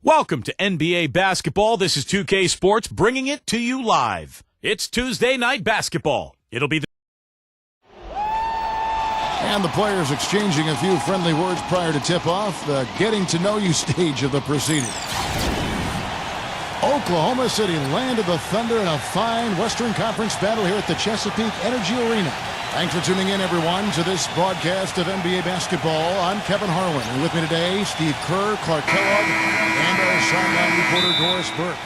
Welcome to NBA basketball. This is 2K Sports bringing it to you live. It's Tuesday night basketball. It'll be And the players exchanging a few friendly words prior to tip-off, the getting-to-know-you stage of the proceedings. Oklahoma City landed the Thunder in a fine Western Conference battle here at the Chesapeake Energy Arena. Thanks for tuning in, everyone, to this broadcast of NBA basketball. I'm Kevin Harlan, and with me today, Steve Kerr, Clark Kellogg, and our sideline reporter, Doris Burke.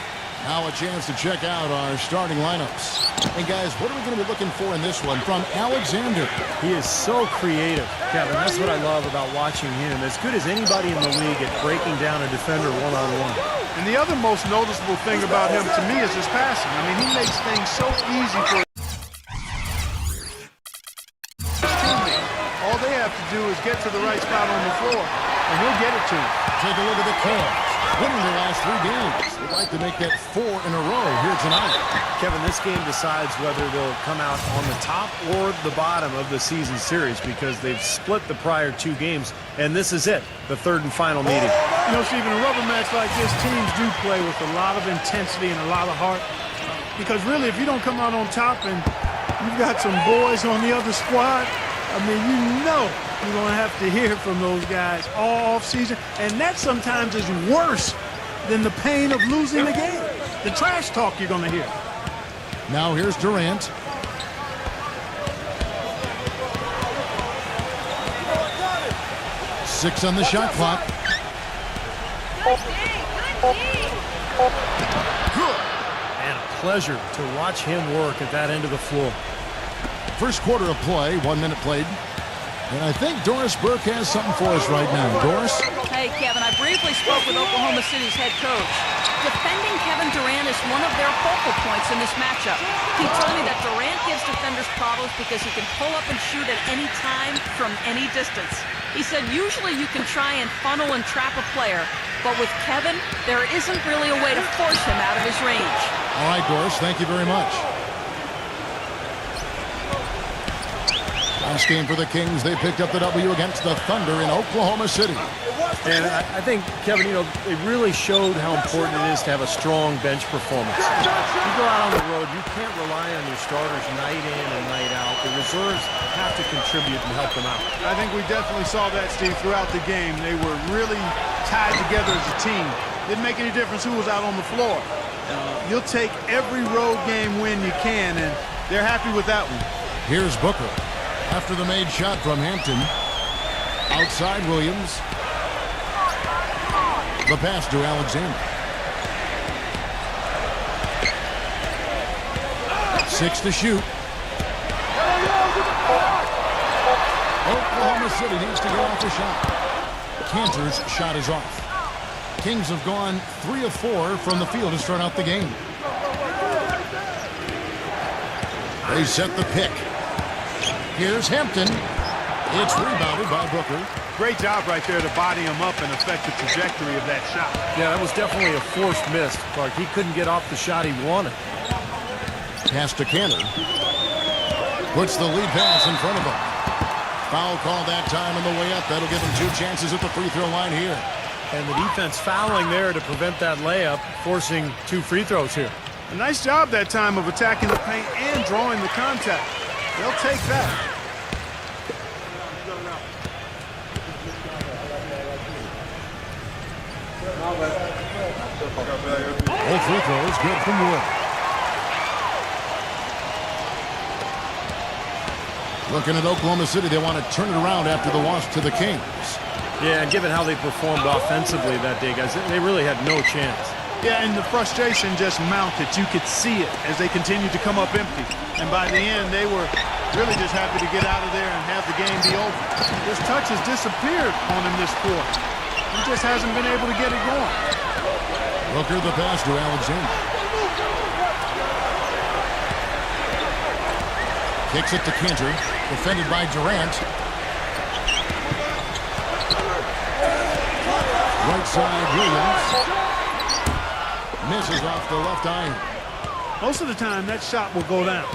Now a chance to check out our starting lineups. And guys, what are we going to be looking for in this one from Alexander? He is so creative, Kevin. That's what I love about watching him. As good as anybody in the league at breaking down a defender one-on-one. And the other most noticeable thing about him to me is his passing. I mean, he makes things so easy for his teammates. All they have to do is get to the right spot on the floor, and he'll get it to him. Take a look at the Cavs. Winning their last 3 games. They'd like to make that 4 in a row here tonight. Kevin, this game decides whether they'll come out on the top or the bottom of the season series because they've split the prior 2 games, and this is it, the third and final meeting. You know, Steve, in a rubber match like this, teams do play with a lot of intensity and a lot of heart. Because really, if you don't come out on top and you've got some boys on the other squad, I mean, you know you're going to have to hear from those guys all off-season. And that sometimes is worse than the pain of losing the game. The trash talk you're going to hear. Now here's Durant. Six on the shot clock. Good. And a pleasure to watch him work at that end of the floor. First quarter of play, 1 minute played. And I think Doris Burke has something for us right now. Doris? Hey, Kevin, I briefly spoke with Oklahoma City's head coach. Defending Kevin Durant is one of their focal points in this matchup. He told me that Durant gives defenders problems because he can pull up and shoot at any time from any distance. He said usually you can try and funnel and trap a player, but with Kevin, there isn't really a way to force him out of his range. All right, Doris, thank you very much. Last game for the Kings, they picked up the W against the Thunder in Oklahoma City. And I think, Kevin, you know, it really showed how important it is to have a strong bench performance. You go out on the road, you can't rely on your starters night in and night out. The reserves have to contribute and help them out. I think we definitely saw that, Steve, throughout the game. They were really tied together as a team. Didn't make any difference who was out on the floor. You'll take every road game win you can, and they're happy with that one. Here's Booker. After the made shot from Hampton. Outside Williams. The pass to Alexander. 6 to shoot. Oklahoma City needs to get off the shot. Cantor's shot is off. Kings have gone 3 of 4 from the field to start out the game. They set the pick. Here's Hampton. It's rebounded by Booker. Great job right there to body him up and affect the trajectory of that shot. Yeah, that was definitely a forced miss, Clark. He couldn't get off the shot he wanted. Pass to Cantor. Puts the lead pass in front of him. Foul call that time on the way up. That'll give him 2 chances at the free throw line here. And the defense fouling there to prevent that layup, forcing 2 free throws here. A nice job that time of attacking the paint and drawing the contact. They'll take that. All free throws good from Wood. Looking at Oklahoma City, they want to turn it around after the loss to the Kings. Yeah, and given how they performed offensively that day, guys, they really had no chance. Yeah, and the frustration just mounted. You could see it as they continued to come up empty. And by the end, they were really just happy to get out of there and have the game be over. His touch has disappeared on him this quarter. He just hasn't been able to get it going. Booker the pass to Alexander. Kicks it to Cantor. Defended by Durant. Right side, Williams. Misses off the left iron. Most of the time, that shot will go down.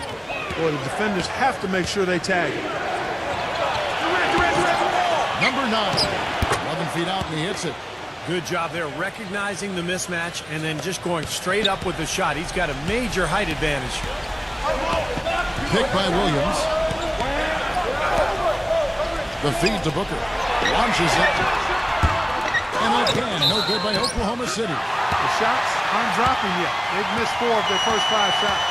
Or the defenders have to make sure they tag it. Number 9. 11 feet out, and he hits it. Good job there recognizing the mismatch and then just going straight up with the shot. He's got a major height advantage. Pick by Williams. The feed to Booker. Launches it. And again, no good by Oklahoma City. The shots aren't dropping yet. They've missed 4 of their first 5 shots.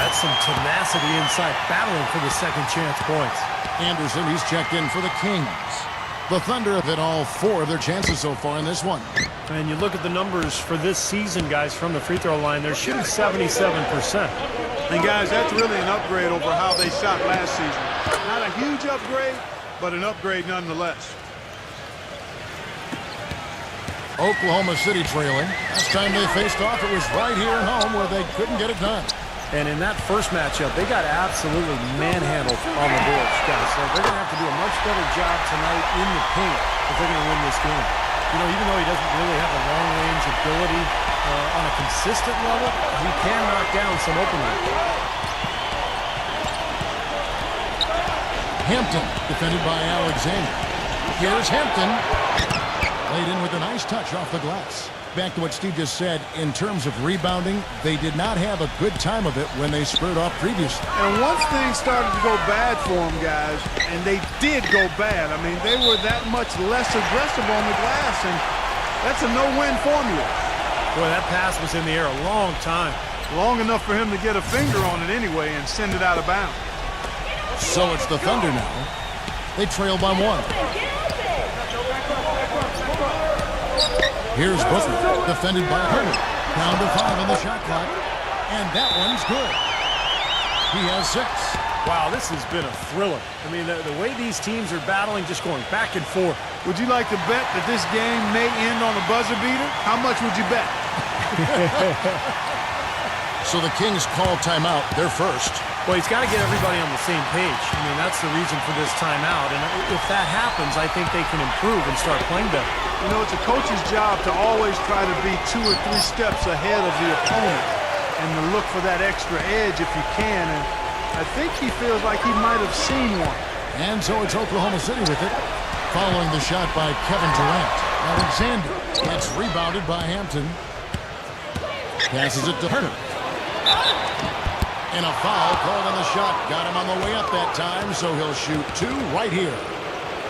That's some tenacity inside, battling for the second chance points. Anderson, he's checked in for the Kings. The Thunder have hit all 4 of their chances so far in this one. And you look at the numbers for this season, guys, from the free throw line, they're shooting 77%. And, guys, that's really an upgrade over how they shot last season. Not a huge upgrade, but an upgrade nonetheless. Oklahoma City trailing. Last time they faced off, it was right here at home where they couldn't get it done. And in that first matchup, they got absolutely manhandled on the boards, guys. So they're going to have to do a much better job tonight in the paint if they're going to win this game. You know, even though he doesn't really have a long-range ability on a consistent level, he can knock down some openers. Hampton, defended by Alexander. Here's Hampton. Laid in with a nice touch off the glass. Back to what Steve just said, in terms of rebounding, they did not have a good time of it when they squared off previously. And once things started to go bad for them, guys, and they did go bad, I mean, they were that much less aggressive on the glass, and that's a no-win formula. Boy, that pass was in the air a long time. Long enough for him to get a finger on it anyway and send it out of bounds. So it's the Thunder now. They trail by 1. Here's Booker, defended by Herman. Down to 5 on the shot clock. And that one's good. He has 6. Wow, this has been a thriller. I mean, the way these teams are battling, just going back and forth. Would you like to bet that this game may end on a buzzer beater? How much would you bet? So the Kings call timeout. They're first. Well, he's got to get everybody on the same page. I mean, that's the reason for this timeout. And if that happens, I think they can improve and start playing better. You know, it's a coach's job to always try to be 2 or 3 steps ahead of the opponent and to look for that extra edge if you can. And I think he feels like he might have seen one. And so it's Oklahoma City with it. Following the shot by Kevin Durant. Alexander gets rebounded by Hampton. Passes it to Herman. And a foul called on the shot. Got him on the way up that time, so he'll shoot 2 right here.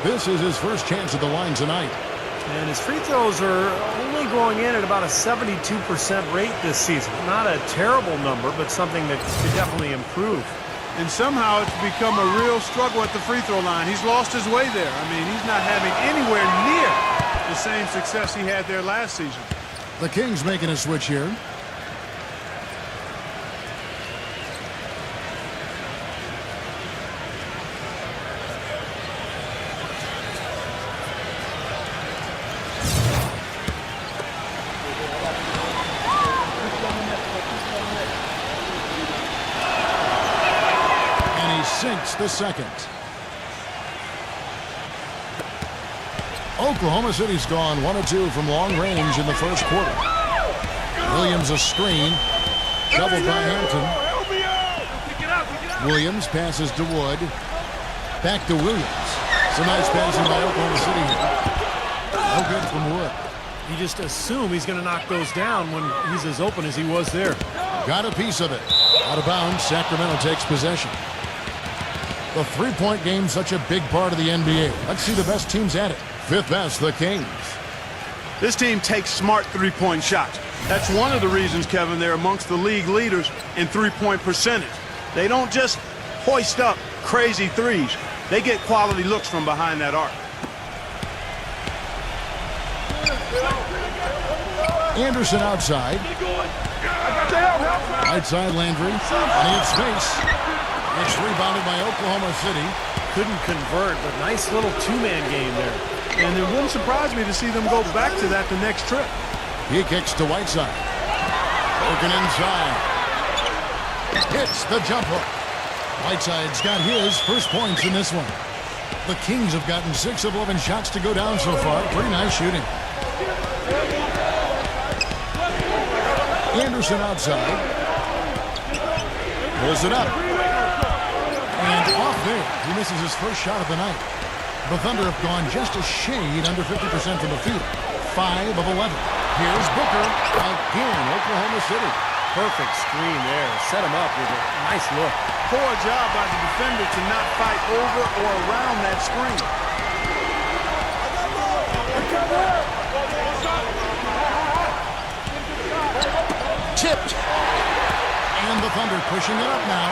This is his first chance at the line tonight. And his free throws are only going in at about a 72% rate this season. Not a terrible number, but something that could definitely improve. And somehow it's become a real struggle at the free throw line. He's lost his way there. I mean, he's not having anywhere near the same success he had there last season. The Kings making a switch here. Sinks the second. Oklahoma City's gone 1 of 2 from long range in the first quarter. Williams a screen. Doubled by Hampton. Williams passes to Wood. Back to Williams. Some nice passing by Oklahoma City here. No good from Wood. You just assume he's going to knock those down when he's as open as he was there. Got a piece of it. Out of bounds, Sacramento takes possession. The three-point game, such a big part of the NBA. Let's see the best teams at it. 5th best, the Kings. This team takes smart three-point shots. That's one of the reasons, Kevin, they're amongst the league leaders in three-point percentage. They don't just hoist up crazy threes. They get quality looks from behind that arc. Anderson outside. Right side Landry. And he had space. It's rebounded by Oklahoma City. Couldn't convert, but nice little 2-man game there. And it wouldn't surprise me to see them go back to that the next trip. He kicks to Whiteside. Broken inside. Hits the jump hook. Whiteside's got his first points in this one. The Kings have gotten 6 of 11 shots to go down so far. Pretty nice shooting. Anderson outside. Pulls it up. And off there. He misses his first shot of the night. The Thunder have gone just a shade under 50% from the field. 5 of 11. Here's Booker. Again, Oklahoma City. Perfect screen there. Set him up with a nice look. Poor job by the defender to not fight over or around that screen. Tipped. And the Thunder pushing it up now.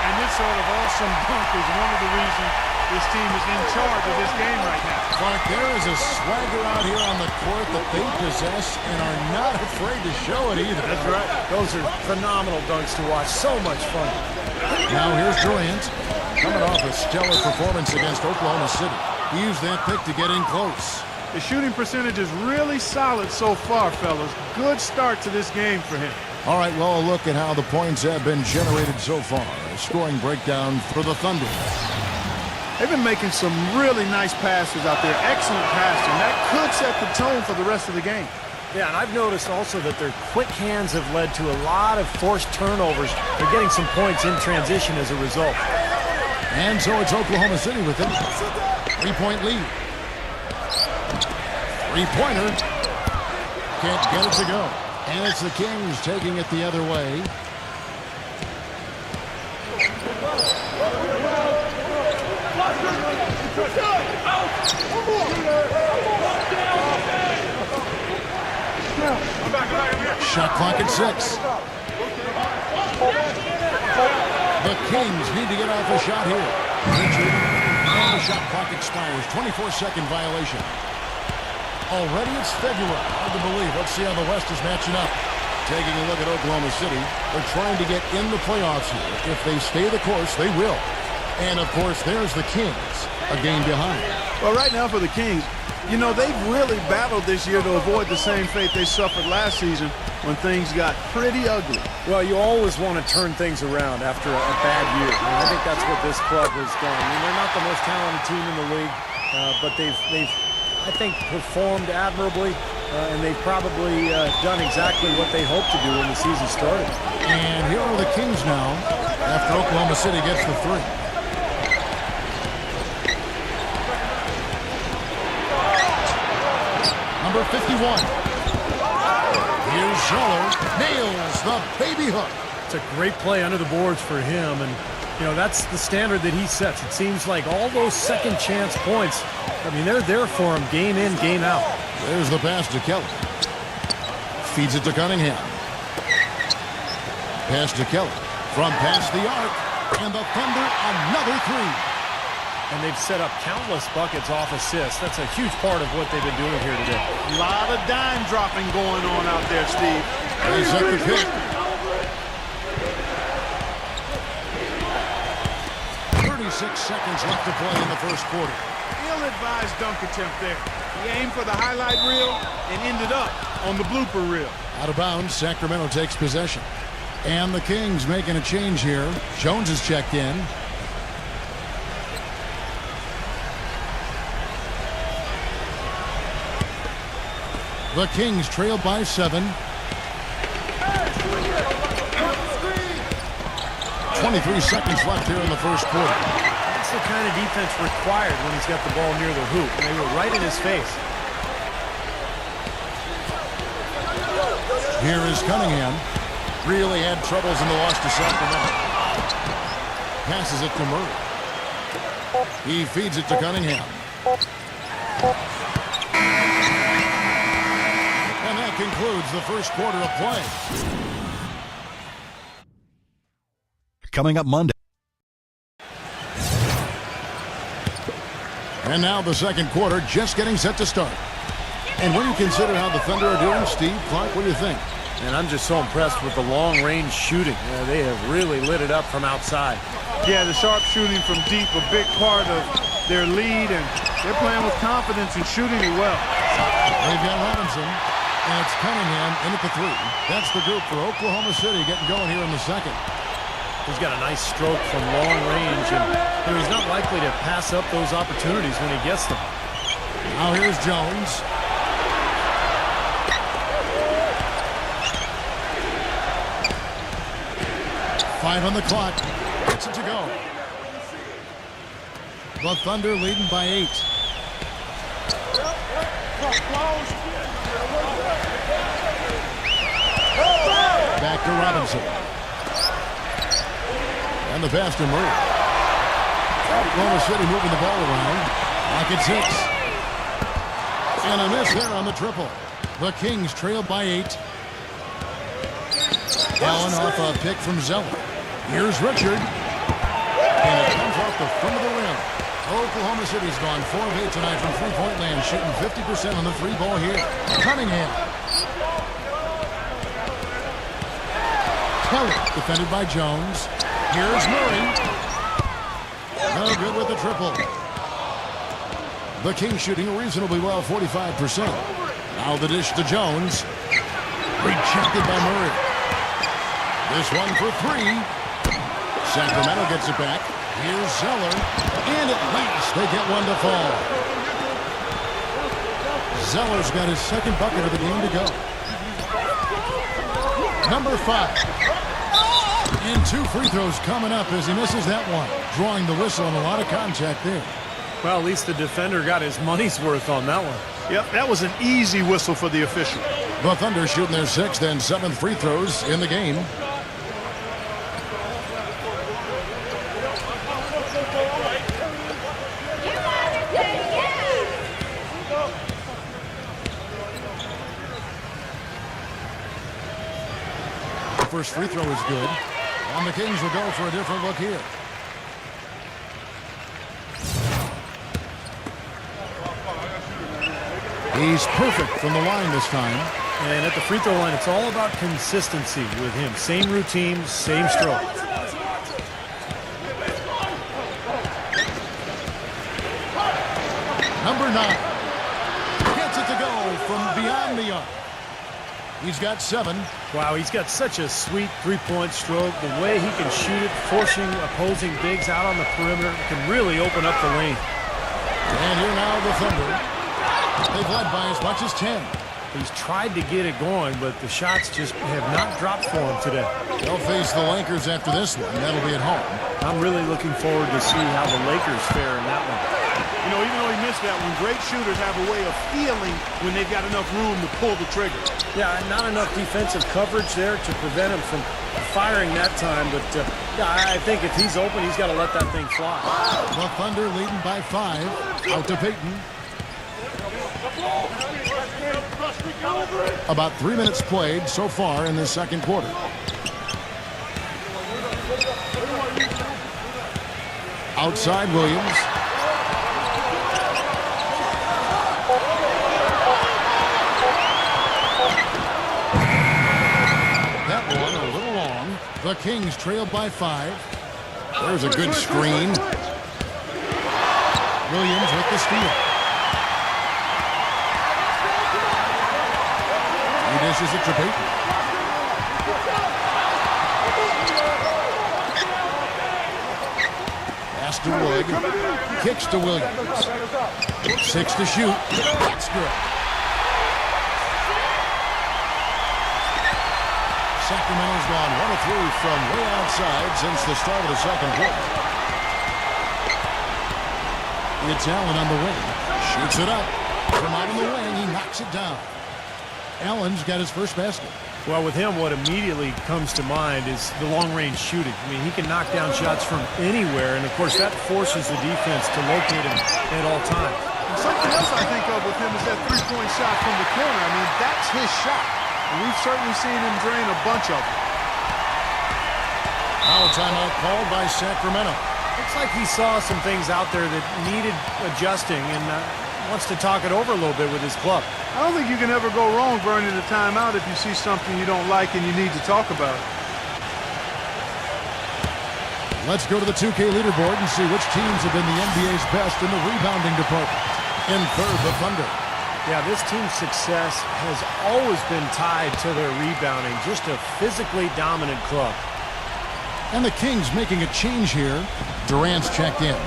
And this sort of awesome dunk is one of the reasons this team is in charge of this game right now. Clark, there is a swagger out here on the court that they possess and are not afraid to show it either. That's right. Those are phenomenal dunks to watch. So much fun. Now here's Durant, coming off a stellar performance against Oklahoma City. He used that pick to get in close. The shooting percentage is really solid so far, fellas. Good start to this game for him. All right, well, a look at how the points have been generated so far. A scoring breakdown for the Thunder. They've been making some really nice passes out there. Excellent passing. That could set the tone for the rest of the game. Yeah, and I've noticed also that their quick hands have led to a lot of forced turnovers. They're getting some points in transition as a result. And so it's Oklahoma City with it. 3-point lead. Three-pointer. Can't get it to go. And it's the Kings taking it the other way. Shot clock at 6. The Kings need to get off a shot here. Richard, and the shot clock expires. 24-second violation. Already it's February. Hard to believe. Let's see how the West is matching up. Taking a look at Oklahoma City. They're trying to get in the playoffs here. If they stay the course, they will. And, of course, there's the Kings, a game behind. Well, right now for the Kings, you know, they've really battled this year to avoid the same fate they suffered last season when things got pretty ugly. Well, you always want to turn things around after a bad year. I think that's what this club has done. I mean, they're not the most talented team in the league, but they've I think, performed admirably, and they've probably done exactly what they hoped to do when the season started. And here are the Kings now after Oklahoma City gets the 3. Number 51. Here's Zeller. Nails the baby hook. It's a great play under the boards for him, and you know, that's the standard that he sets. It seems like all those second chance points, I mean, they're there for him game in, game out. There's the pass to Kelly. Feeds it to Cunningham. Pass to Kelly. From past the arc. And the Thunder, another 3. And they've set up countless buckets off assists. That's a huge part of what they've been doing here today. A lot of dime dropping going on out there, Steve. They set the pick. 36 seconds left to play in the first quarter. Ill-advised dunk attempt there. He aimed for the highlight reel and ended up on the blooper reel. Out of bounds, Sacramento takes possession. And the Kings making a change here. Jones is checked in. The Kings trail by 7. 23 seconds left here in the first quarter. That's the kind of defense required when he's got the ball near the hoop. They were right in his face. Here is Cunningham. Really had troubles in the loss to Sacramento. Passes it to Murray. He feeds it to Cunningham. And that concludes the first quarter of play. Coming up Monday. And now the second quarter just getting set to start. And when you consider how the Thunder are doing, Steve, Clark, what do you think? And I'm just so impressed with the long-range shooting. They have really lit it up from outside. Yeah, the sharp shooting from deep, a big part of their lead, and they're playing with confidence and shooting it well. They've got Robinson, and it's Cunningham in at the 3. That's the group for Oklahoma City getting going here in the second. He's got a nice stroke from long range, and you know, he's not likely to pass up those opportunities when he gets them. Now here's Jones. Five on the clock. Gets it to go. The Thunder leading by 8. Back to Robinson. And the pass to Murray. Oklahoma City moving the ball around. Lock at 6. And a miss there on the triple. The Kings trail by 8. Allen off a pick from Zeller. Here's Richard. And it comes off the front of the rim. Oklahoma City's gone 4 of 8 tonight from three-point land, shooting 50% on the 3-ball here. Cunningham. Kelly defended by Jones. Here's Murray. No good with the triple. The Kings shooting reasonably well, 45%. Now the dish to Jones. Rejected by Murray. This one for 3. Sacramento gets it back. Here's Zeller. And at last they get one to fall. Zeller's got his second bucket of the game to go. Number 5. And 2 free throws coming up as he misses that one. Drawing the whistle and a lot of contact there. Well, at least the defender got his money's worth on that one. Yep, that was an easy whistle for the official. The Thunder shooting their 6th and 7th free throws in the game. The first free throw is good. And the Kings will go for a different look here. He's perfect from the line this time. And at the free throw line, it's all about consistency with him. Same routine, same stroke. Number 9. Gets it to go from beyond the arc. He's got 7. Wow, he's got such a sweet three-point stroke. The way he can shoot it, forcing opposing bigs out on the perimeter, can really open up the lane. And here now the Thunder. They've led by as much as 10. He's tried to get it going, but the shots just have not dropped for him today. They'll face the Lakers after this one. That'll be at home. I'm really looking forward to see how the Lakers fare in that one. You know, even though he missed that one, great shooters have a way of feeling when they've got enough room to pull the trigger. Yeah, not enough defensive coverage there to prevent him from firing that time, but yeah, I think if he's open, he's got to let that thing fly. The Thunder leading by 5. Out to Payton. About 3 minutes played so far in the second quarter. Outside Williams. That one a little long. The Kings trailed by 5. There's a good screen. Williams with the steal. He dishes it to Payton. Pass to Wood. Kicks to Williams. 6 to shoot. That's good. Sacramento's gone 1 of 3 from way outside since the start of the second quarter. It's Allen on the wing. Shoots it up. From out on the wing, he knocks it down. Allen's got his first basket. Well, with him, what immediately comes to mind is the long-range shooting. I mean, he can knock down shots from anywhere, and of course, that forces the defense to locate him at all times. And something else I think of with him is that three-point shot from the corner. I mean, that's his shot. And we've certainly seen him drain a bunch of them. Now a timeout called by Sacramento. Looks like he saw some things out there that needed adjusting and wants to talk it over a little bit with his club. I don't think you can ever go wrong burning a timeout if you see something you don't like and you need to talk about it. Let's go to the 2K leaderboard and see which teams have been the NBA's best in the rebounding department. In third, the Thunder. Yeah, this team's success has always been tied to their rebounding. Just a physically dominant club. And the Kings making a change here. Durant's checked in.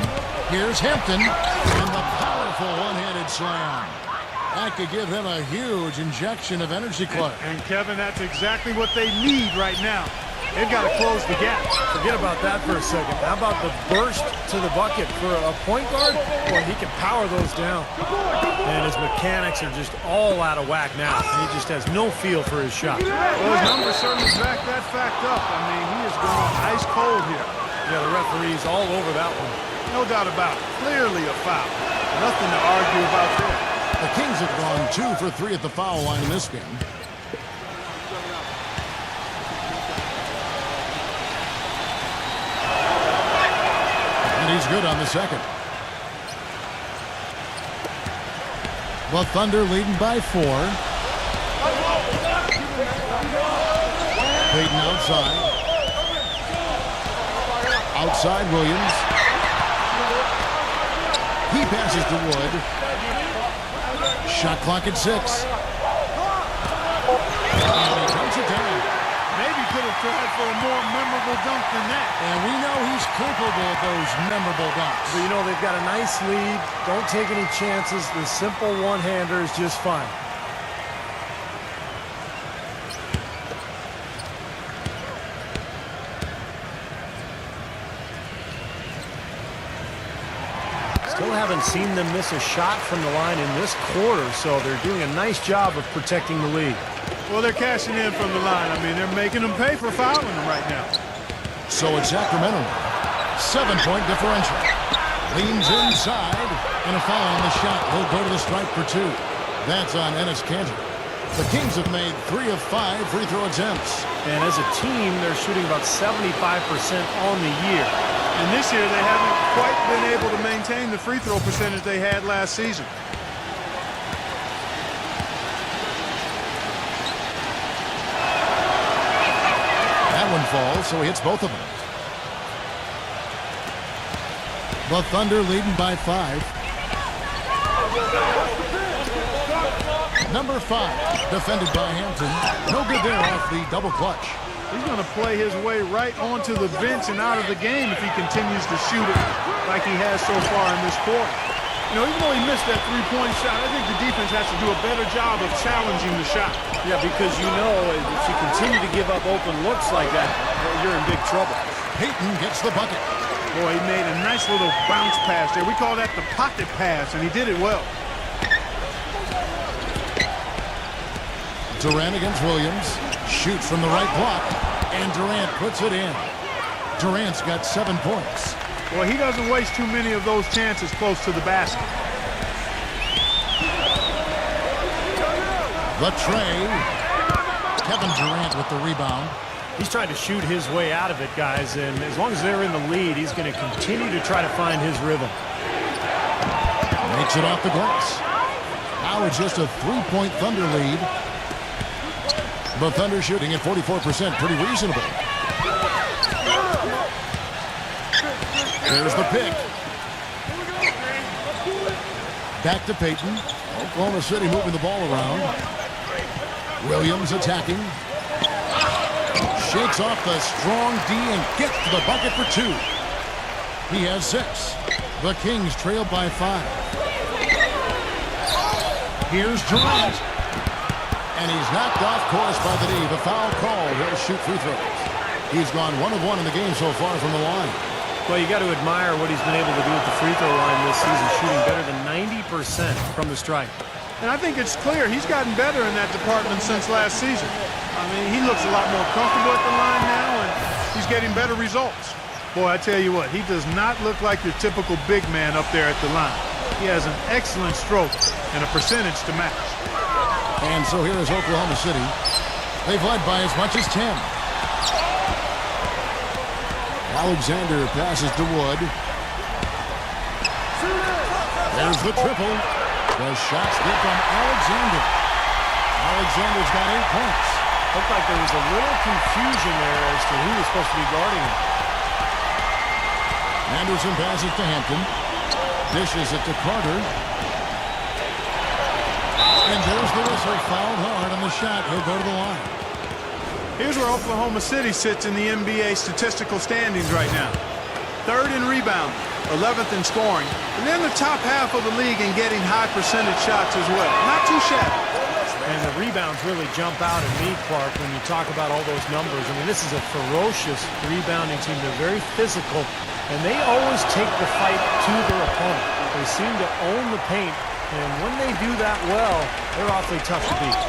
Here's Hampton. And the powerful one-handed slam. That could give him a huge injection of energy, Clark. And Kevin, that's exactly what they need right now. They've got to close the gap. Forget about that for a second. How about the burst to the bucket for a point guard? Boy, he can power those down. And his mechanics are just all out of whack now. And he just has no feel for his shot. Well, his numbers certainly back that fact up. I mean, he is going ice cold here. Yeah, the referee's all over that one. No doubt about it. Clearly a foul. Nothing to argue about there. The Kings have gone 2 for 3 at the foul line in this game. And he's good on the second. The Thunder leading by 4. Payton outside. Outside Williams. He passes to Wood. Shot clock at 6. And he takes it down. Maybe could have tried for a more memorable dunk than that. And we know he's capable of those memorable dunks. But, you know, they've got a nice lead. Don't take any chances. The simple one-hander is just fine. Still haven't seen them miss a shot from the line in this quarter, so they're doing a nice job of protecting the lead. Well, they're cashing in from the line. I mean, they're making them pay for fouling them right now. So it's Sacramento. 7-point differential. Leans inside, and a foul on the shot. He'll go to the stripe for 2. That's on Enes Kanter. The Kings have made 3 of 5 free throw attempts. And as a team, they're shooting about 75% on the year. And this year, they haven't quite been able to maintain the free throw percentage they had last season. That one falls, so he hits both of them. The Thunder leading by 5. Number 5, defended by Hampton. No good there off the double clutch. He's going to play his way right onto the bench and out of the game if he continues to shoot it like he has so far in this quarter. You know, even though he missed that three-point shot, I think the defense has to do a better job of challenging the shot. Yeah, because you know if you continue to give up open looks like that, you're in big trouble. Payton gets the bucket. Boy, he made a nice little bounce pass there. We call that the pocket pass, and he did it well. Durant against Williams. Shoots from the right block, and Durant puts it in. Durant's got 7 points. Boy, he doesn't waste too many of those chances close to the basket. The tray. Kevin Durant with the rebound. He's trying to shoot his way out of it, guys, and as long as they're in the lead, he's going to continue to try to find his rhythm. Makes it off the glass. Now it's just a 3-point Thunder lead. The Thunder shooting at 44%, pretty reasonable. There's the pick. Back to Payton. Oklahoma City moving the ball around. Williams attacking. Shakes off the strong D and gets to the bucket for 2. He has 6. The Kings trail by 5. Here's Durant. And he's knocked off course by the knee. The foul call. He'll shoot free throws. He's gone 1 of 1 in the game so far from the line. Well, you got to admire what he's been able to do at the free throw line this season, shooting better than 90% from the stripe. And I think it's clear he's gotten better in that department since last season. I mean, he looks a lot more comfortable at the line now, and he's getting better results. Boy, I tell you what, he does not look like your typical big man up there at the line. He has an excellent stroke and a percentage to match. And so here is Oklahoma City. They've led by as much as 10. Alexander passes to Wood. There's the triple. The shot's good from Alexander. Alexander's got 8 points. Looked like there was a little confusion there as to who was supposed to be guarding him. Anderson passes to Hampton. Dishes it to Carter. And there's the whistle. Fouled hard on the shot. He'll go to the line. Here's where Oklahoma City sits in the NBA statistical standings right now. 3rd in rebounding, 11th in scoring, and then the top half of the league in getting high percentage shots as well. Not too shabby. And the rebounds really jump out at me, Clark, when you talk about all those numbers. I mean, this is a ferocious rebounding team. They're very physical, and they always take the fight to their opponent. They seem to own the paint, and when they do that well, they're awfully tough to beat.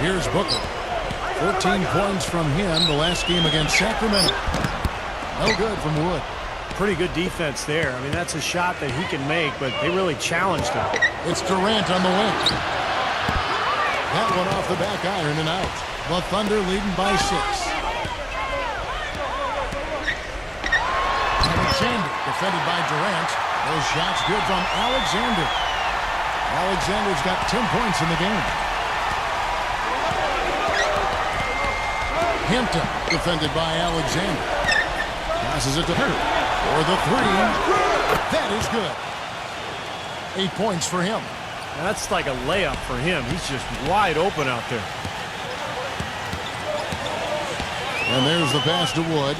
Here's Booker. 14 points from him the last game against Sacramento. No good from Wood. Pretty good defense there. I mean, that's a shot that he can make, but they really challenged him. It's Durant on the wing. That one off the back iron and out. The Thunder leading by 6. Alexander defended by Durant. Those shots good from Alexander. Alexander's got 10 points in the game. Hampton defended by Alexander. Passes it to Hurd for the 3. That is good. 8 points for him. That's like a layup for him. He's just wide open out there. And there's the pass to Wood.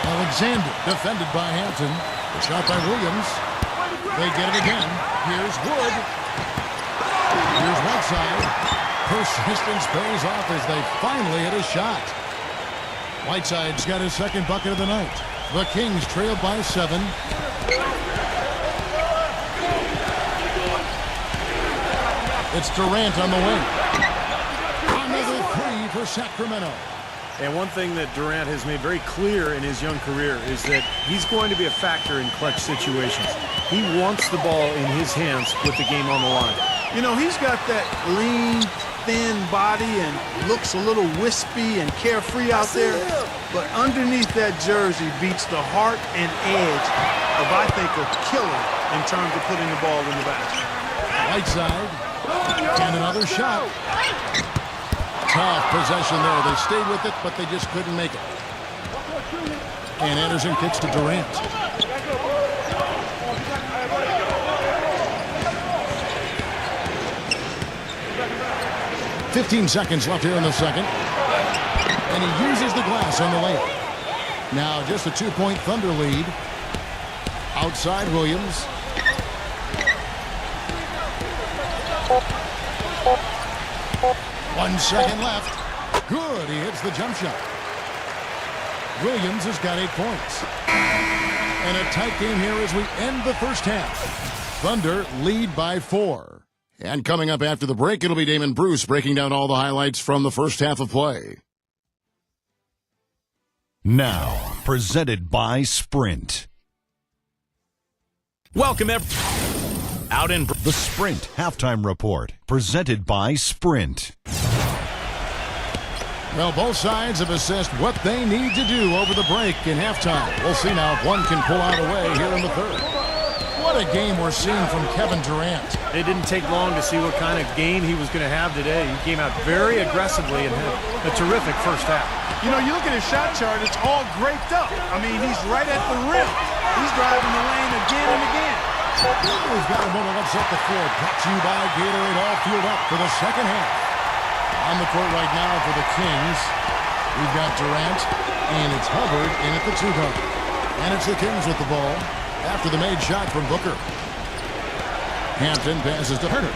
Alexander defended by Hampton. The shot by Williams. They get it again. Here's Wood. Here's Whiteside. Persistence pays off as they finally hit a shot. Whiteside's got his second bucket of the night. The Kings trail by 7. It's Durant on the wing. Another 3 for Sacramento. And one thing that Durant has made very clear in his young career is that he's going to be a factor in clutch situations. He wants the ball in his hands with the game on the line. You know, he's got that lean, thin body and looks a little wispy and carefree out there. But underneath that jersey beats the heart and edge of, I think, a killer in terms of putting the ball in the basket. Whiteside. And another shot. Tough possession there. They stayed with it, but they just couldn't make it. And Anderson kicks to Durant. "15 seconds left here in the second. And he uses the glass on the layup. Now just a 2-point Thunder lead. Outside Williams. One second left. Good. He hits the jump shot. Williams has got 8 points. And a tight game here as we end the first half. Thunder lead by 4. And coming up after the break, it'll be Damon Bruce breaking down all the highlights from the first half of play. Now, presented by Sprint. Welcome, out in The Sprint Halftime Report, presented by Sprint. Well, both sides have assessed what they need to do over the break in halftime. We'll see now if one can pull out a way here in the third. What a game we're seeing from Kevin Durant. It didn't take long to see what kind of game he was going to have today. He came out very aggressively and had a terrific first half. You know, you look at his shot chart, it's all graped up. I mean, he's right at the rim. He's driving the lane again and again. We've got a moment. Let's set the floor. Brought to you by Gatorade. All fueled up for the second half. On the court right now for the Kings, we've got Durant, and it's Hubbard in at the 2-guard. And it's the Kings with the ball after the made shot from Booker. Hampton passes to Herder.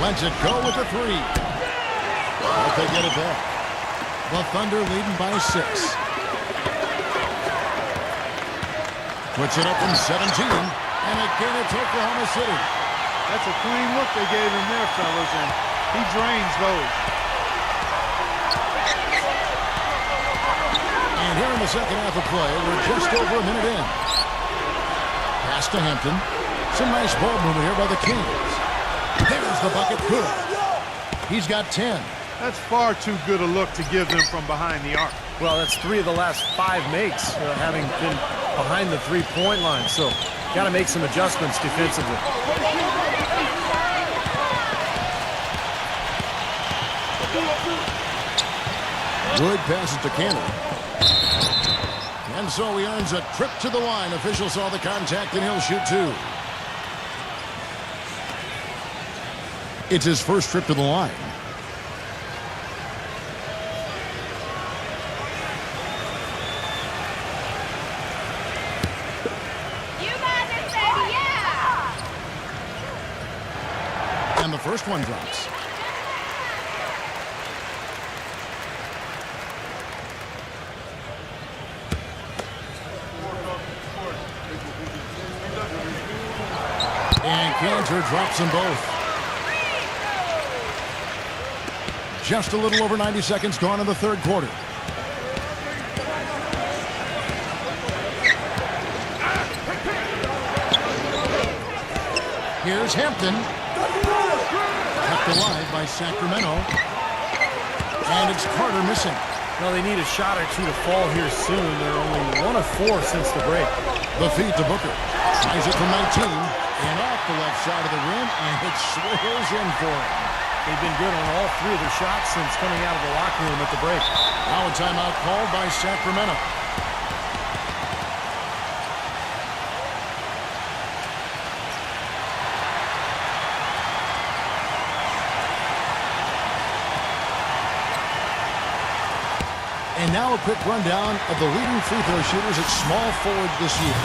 Lets it go with the 3. But they get it back. The Thunder leading by 6. Puts it up from 17. And again, it's Oklahoma City. That's a clean look they gave him there, fellas, and he drains those. And here in the second half of play, we're just over a minute in. Pass to Hampton. Some nice ball movement here by the Kings. There's the bucket. Good. He's got 10. That's far too good a look to give them from behind the arc. Well, that's 3 of the last 5 makes, having been behind the three-point line. So, got to make some adjustments defensively. Wood passes to Cannon. And so he earns a trip to the line. Official saw the contact, and he'll shoot 2. It's his first trip to the line. first one drops. And Cantor drops them both. Just a little over 90 seconds gone in the third quarter. Here's Hampton. Kept alive by Sacramento. And it's Carter missing. Well, they need a shot or two to fall here soon. They're only 1 of 4 since the break. The feed to Booker. Tries it from 19. And off the left side of the rim. And it swirls in for him. They've been good on all 3 of their shots since coming out of the locker room at the break. Now a timeout called by Sacramento. And now a quick rundown of the leading free throw shooters at small forward this year.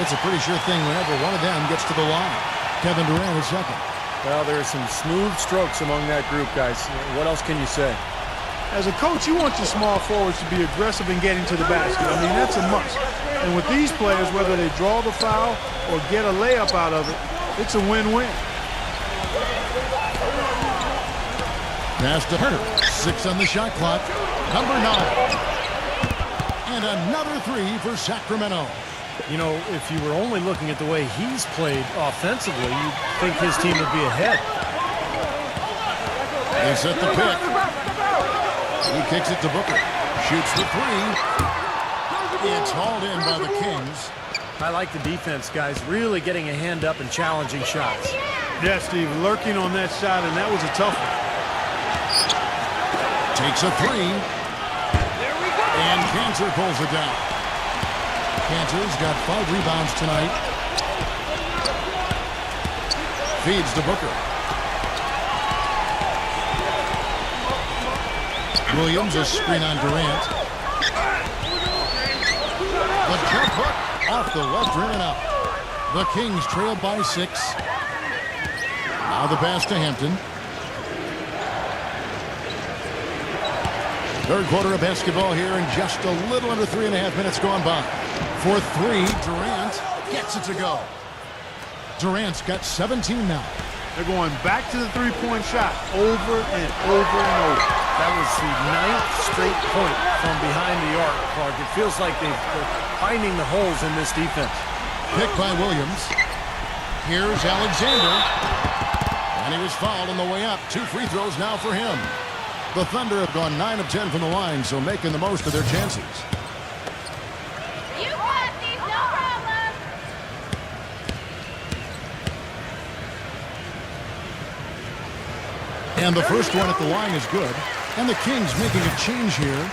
It's a pretty sure thing whenever one of them gets to the line. Kevin Durant is second. Well, there are some smooth strokes among that group, guys. What else can you say? As a coach, you want your small forwards to be aggressive in getting to the basket. I mean, that's a must. And with these players, whether they draw the foul or get a layup out of it, it's a win-win. Pass to Turner. 6 on the shot clock. Number 9. And another 3 for Sacramento. You know, if you were only looking at the way he's played offensively, you'd think his team would be ahead. They set the pick. He kicks it to Booker. Shoots the 3. It's hauled in by the Kings. I like the defense, guys, really getting a hand up and challenging shots. Yeah, Steve, lurking on that shot, and that was a tough one. Takes a 3. And Cantor pulls it down. Cantor's got 5 rebounds tonight. Feeds to Booker. Williams, a screen on Durant. The jump hook off the left rim and out. The Kings trail by 6. Now the pass to Hampton. Third quarter of basketball here, and just a little under 3.5 minutes gone by. For 3, Durant gets it to go. Durant's got 17 now. They're going back to the three-point shot over and over and over. That was the 9th straight point from behind the arc, Clark. It feels like they're finding the holes in this defense. Picked by Williams. Here's Alexander. And he was fouled on the way up. 2 free throws now for him. The Thunder have gone 9 of 10 from the line, so making the most of their chances. You got these, no problem. And the first one at the line is good. And the Kings making a change here.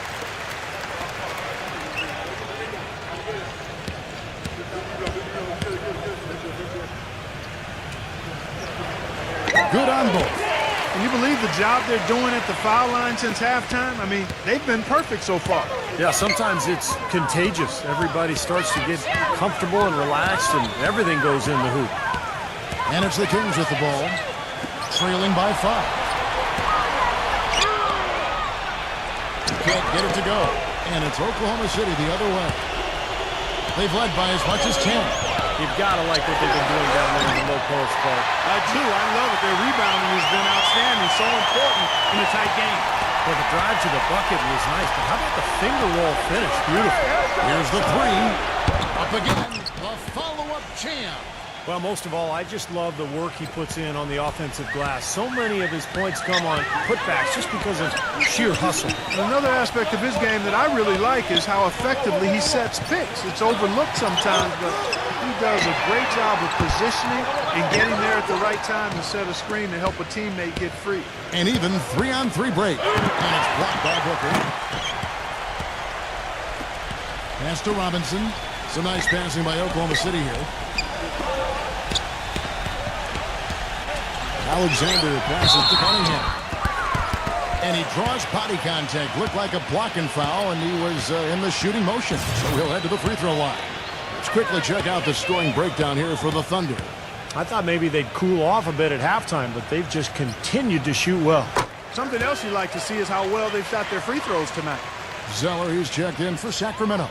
Good on both. Can you believe the job they're doing at the foul line since halftime? I mean, they've been perfect so far. Yeah, sometimes it's contagious. Everybody starts to get comfortable and relaxed, and everything goes in the hoop. And it's the Kings with the ball, trailing by 5. Can't get it to go. And it's Oklahoma City the other way. They've led by as much as 10. You've got to like what they've been doing down there in the low post, Clark. I do. I love it. Their rebounding has been outstanding. So important in a tight game. Well, the drive to the bucket was nice, but how about the finger roll finish? Beautiful. Here's the 3. Up again. The follow-up jam. Well, most of all, I just love the work he puts in on the offensive glass. So many of his points come on putbacks just because of sheer hustle. And another aspect of his game that I really like is how effectively he sets picks. It's overlooked sometimes, but he does a great job of positioning and getting there at the right time to set a screen to help a teammate get free. And even 3-on-3 break. And it's blocked by Booker. Pass to Robinson. Some nice passing by Oklahoma City here. Alexander passes to Cunningham. And he draws body contact. Looked like a blocking foul, and he was in the shooting motion. So he'll head to the free throw line. Let's quickly check out the scoring breakdown here for the Thunder. I thought maybe they'd cool off a bit at halftime, but they've just continued to shoot well. Something else you like to see is how well they've shot their free throws tonight. Zeller, who's checked in for Sacramento.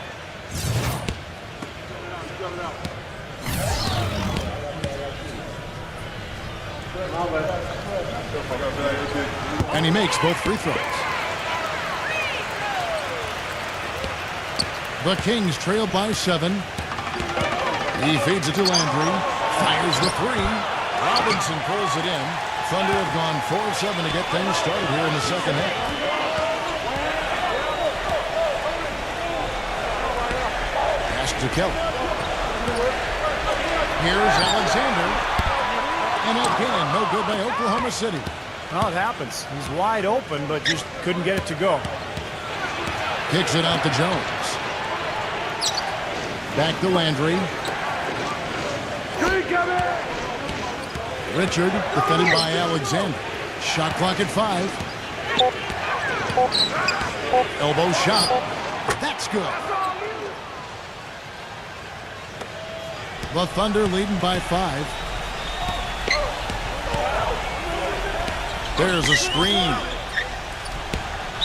And he makes both free throws. The Kings trail by 7. He feeds it to Landry. Fires the 3. Robinson pulls it in. Thunder have gone 4 of 7 to get things started here in the second half. Pass to Kelly. Here's Alexander. And again, no good by Oklahoma City. Well, it happens. He's wide open, but just couldn't get it to go. Kicks it out to Jones. Back to Landry. Richard, defended by Alexander. Shot clock at 5. Elbow shot. That's good. The Thunder leading by 5. There's a screen.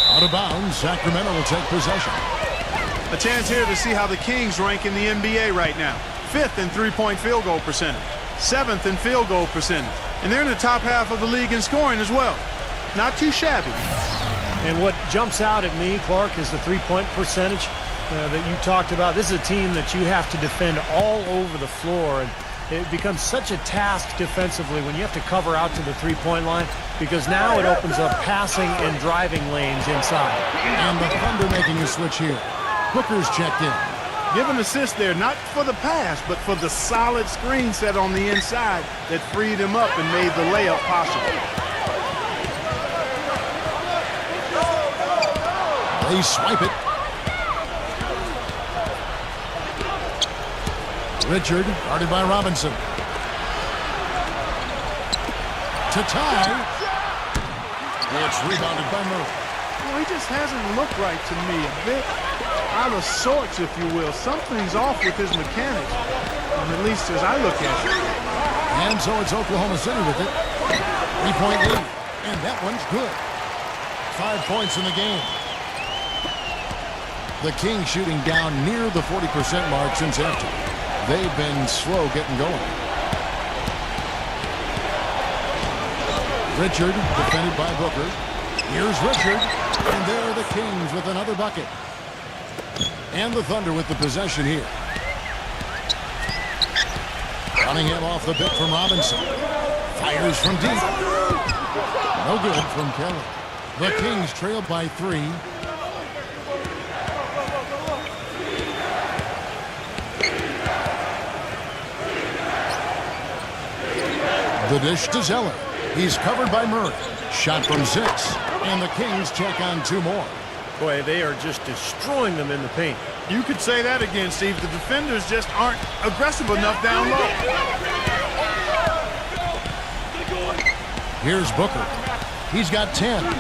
Out of bounds, Sacramento will take possession. A chance here to see how the Kings rank in the NBA right now. 5th in three-point field goal percentage. 7th in field goal percentage. And they're in the top half of the league in scoring as well. Not too shabby. And what jumps out at me, Clark, is the three-point percentage that you talked about. This is a team that you have to defend all over the floor. And it becomes such a task defensively when you have to cover out to the three-point line, because now it opens up passing and driving lanes inside. And the Thunder making a switch here. Booker's checked in. Give an assist there, not for the pass, but for the solid screen set on the inside that freed him up and made the layup possible. They swipe it. Richard, guarded by Robinson. To tie. It's rebounded by Murray. Well, he just hasn't looked right to me. A bit out of sorts, if you will. Something's off with his mechanics, at least as I look at it. And so it's Oklahoma City with it. 3-point lead. And that one's good. 5 points in the game. The Kings shooting down near the 40% mark since after. They've been slow getting going. Richard, defended by Booker. Here's Richard. And there are the Kings with another bucket. And the Thunder with the possession here. Cunningham off the pick from Robinson. Fires from deep. No good from Kelly. The Kings trail by 3. The dish to Zeller. He's covered by Murray. Shot from 6. And the Kings check on 2 more. Boy, they are just destroying them in the paint. You could say that again, Steve. The defenders just aren't aggressive enough down low. Here's Booker. He's got 10. Again,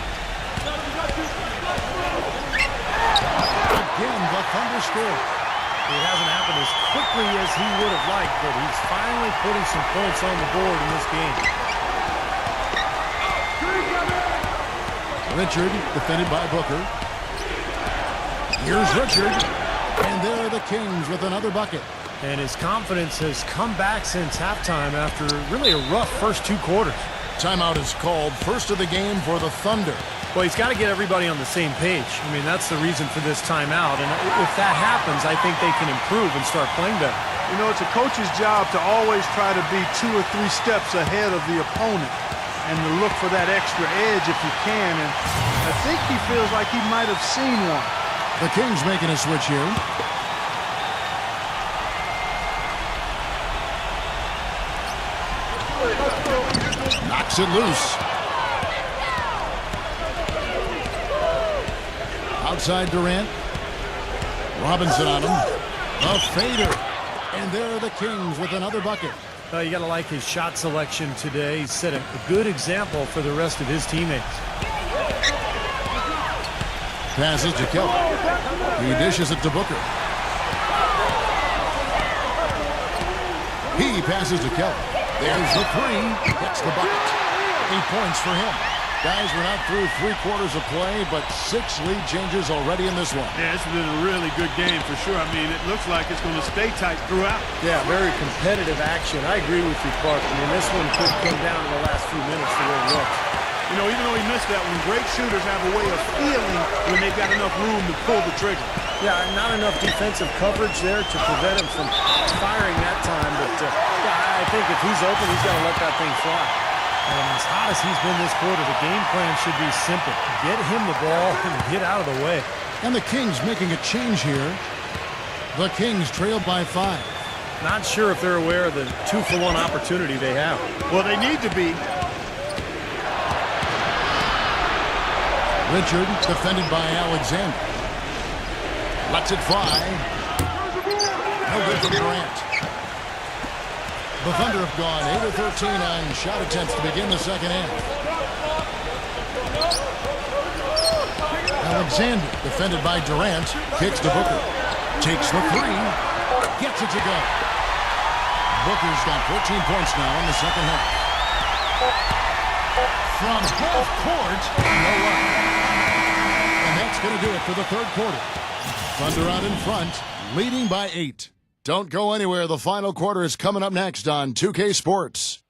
the Thunder score. It hasn't happened as quickly as he would have liked, but he's finally putting some points on the board in this game. Richard, defended by Booker. Here's Richard. And there are the Kings with another bucket. And his confidence has come back since halftime after really a rough first 2 quarters. Timeout is called. First of the game for the Thunder. Well, he's got to get everybody on the same page. I mean, that's the reason for this timeout. And if that happens, I think they can improve and start playing better. You know, it's a coach's job to always try to be 2 or 3 steps ahead of the opponent and to look for that extra edge if you can. And I think he feels like he might have seen one. The Kings making a switch here. Knocks it loose. Outside Durant. Robinson on him. A fader. And there are the Kings with another bucket. You got to like his shot selection today. He set a good example for the rest of his teammates. Passes to Kelly. He dishes it to Booker. He passes to Kelly. There's the three. Hits the bucket. 8 points for him. Guys, we're not through 3 quarters of play, but 6 lead changes already in this one. Yeah, it's been a really good game for sure. I mean, it looks like it's going to stay tight throughout. Yeah, very competitive action. I agree with you, Clark. I mean, this one could come down to the last few minutes the way it looks. You know, even though he missed that one, great shooters have a way of feeling when they've got enough room to pull the trigger. Yeah, not enough defensive coverage there to prevent him from firing that time. But, yeah, I think if he's open, he's got to let that thing fly. And as hot as he's been this quarter, the game plan should be simple. Get him the ball and get out of the way. And the Kings making a change here. The Kings trail by 5. Not sure if they're aware of the 2-for-1 opportunity they have. Well, they need to be. Richard, defended by Alexander. Lets it fly. No good from Durant. The Thunder have gone 8 of 13 on shot attempts to begin the second half. Alexander, defended by Durant, kicks to Booker. Takes the three. Gets it to go. Booker's got 14 points now in the second half. From half court, no one. And that's going to do it for the third quarter. Thunder out in front, leading by 8. Don't go anywhere. The final quarter is coming up next on 2K Sports.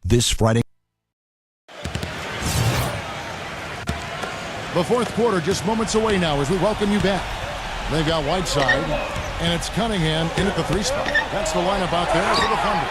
This Friday. The fourth quarter just moments away now as we welcome you back. They've got Whiteside, and it's Cunningham in at the 3 spot. That's the lineup out there for the Thunder.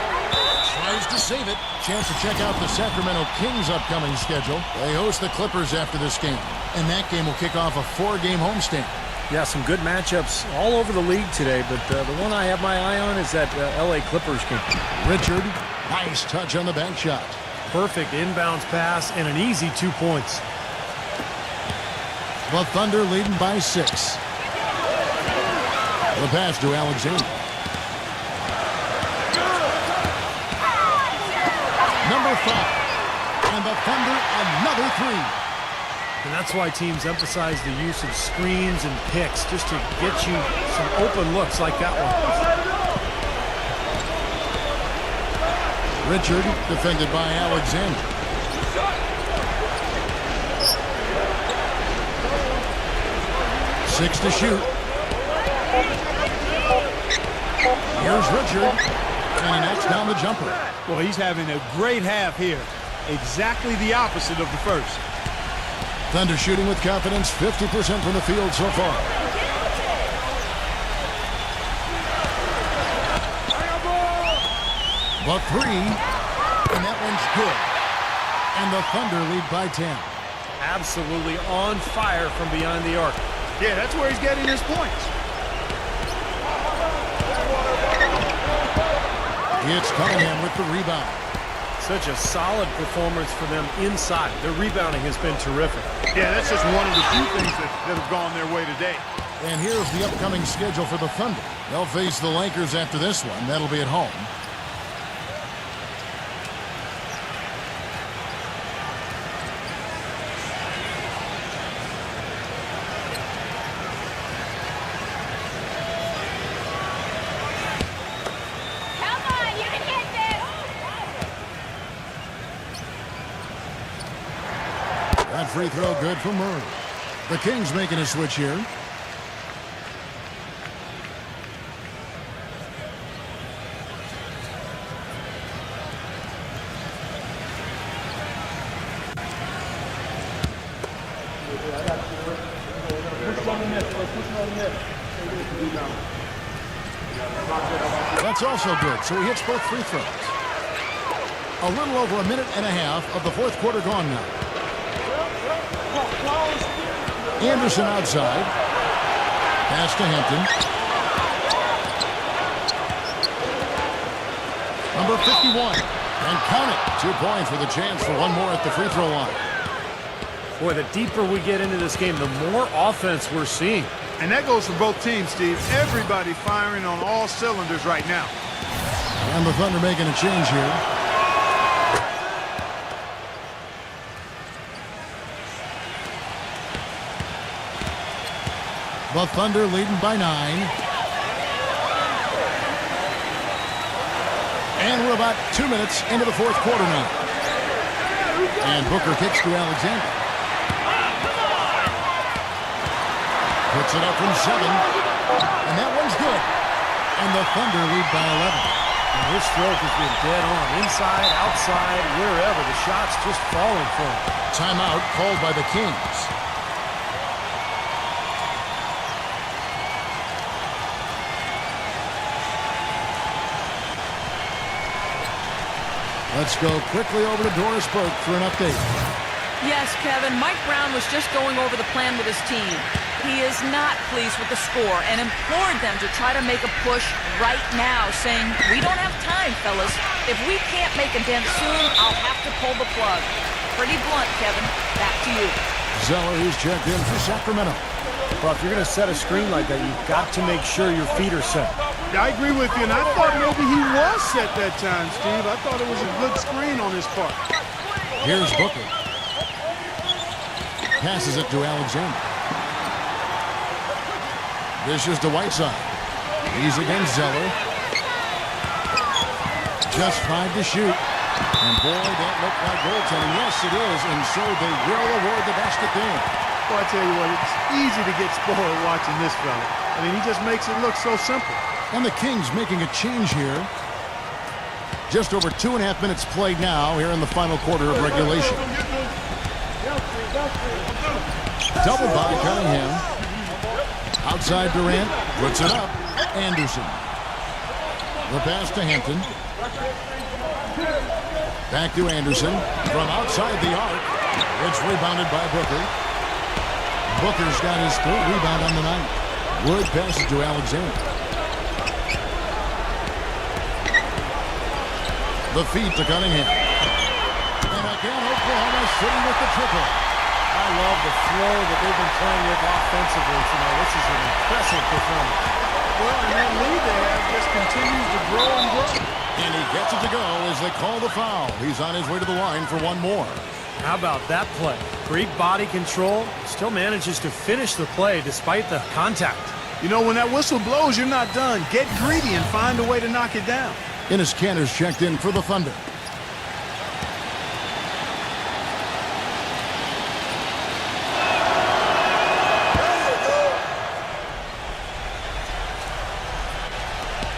Tries to save it. Chance to check out the Sacramento Kings' upcoming schedule. They host the Clippers after this game, and that game will kick off a 4-game homestand. Yeah, some good matchups all over the league today, but the one I have my eye on is that L.A. Clippers game. Richard, nice touch on the bank shot. Perfect inbounds pass and an easy 2 points. The Thunder leading by 6. The pass to Alexander. Number 5. And the Thunder another 3. And that's why teams emphasize the use of screens and picks just to get you some open looks like that one. Richard, defended by Alexander. Six to shoot. Here's Richard, and he knocks down the jumper. Well, he's having a great half here. Exactly the opposite of the first. Thunder shooting with confidence, 50% from the field so far. The 3, and that one's good. And the Thunder lead by 10. Absolutely on fire from behind the arc. Yeah, that's where he's getting his points. It's Cunningham with the rebound. Such a solid performance for them inside. Their rebounding has been terrific. Yeah, that's just one of the few things that have gone their way today. And here's the upcoming schedule for the Thunder. They'll face the Lakers after this one. That'll be at home. Come on, you can hit this. That free throw good for Murray. The Kings making a switch here. That's also good, so he hits both free throws. A little over a minute and a half of the fourth quarter gone now. Anderson outside. Pass to Hampton. Number 51. And count it. 2 points with a chance for one more at the free throw line. Boy, the deeper we get into this game, the more offense we're seeing. And that goes for both teams, Steve. Everybody firing on all cylinders right now. And the Thunder making a change here. The Thunder leading by 9. And we're about 2 minutes into the fourth quarter now. And Booker kicks to Alexander. Puts it up from 7. And that one's good. And the Thunder lead by 11. And his stroke has been dead on. Inside, outside, wherever. The shot's just falling for him. Timeout called by the Kings. Let's go quickly over to Doris Burke for an update. Yes, Kevin, Mike Brown was just going over the plan with his team. He is not pleased with the score and implored them to try to make a push right now, saying, "We don't have time, fellas. If we can't make a dent soon, I'll have to pull the plug." Pretty blunt, Kevin. Back to you. Zeller, who's checked in for Sacramento. Well, if you're going to set a screen like that, you've got to make sure your feet are set. I agree with you, and I thought maybe he was set that time, Steve. I thought it was a good screen on his part. Here's Booker. Passes it to Alexander. This is to Whiteside. He's against Zeller. Just 5 to shoot. And boy, that looked like goaltending. Yes, it is, and so they will award the basket there. Well, I tell you what, it's easy to get spoiled watching this fella. I mean, he just makes it look so simple. And the Kings making a change here. Just over 2.5 minutes played now here in the final quarter of regulation. Double by Cunningham. Outside Durant. Puts it up. Anderson. The pass to Hampton. Back to Anderson. From outside the arc. It's rebounded by Booker. Booker's got his 3rd rebound on the night. Wood passes to Alexander. The feed to Cunningham. And again, Oklahoma City with the triple. I love the flow that they've been playing with offensively tonight. This is an impressive performance. Well, and that lead they have just continues to grow and grow. And he gets it to go as they call the foul. He's on his way to the line for one more. How about that play? Great body control. Still manages to finish the play despite the contact. You know, when that whistle blows, you're not done. Get greedy and find a way to knock it down. Enes Kanter's checked in for the Thunder.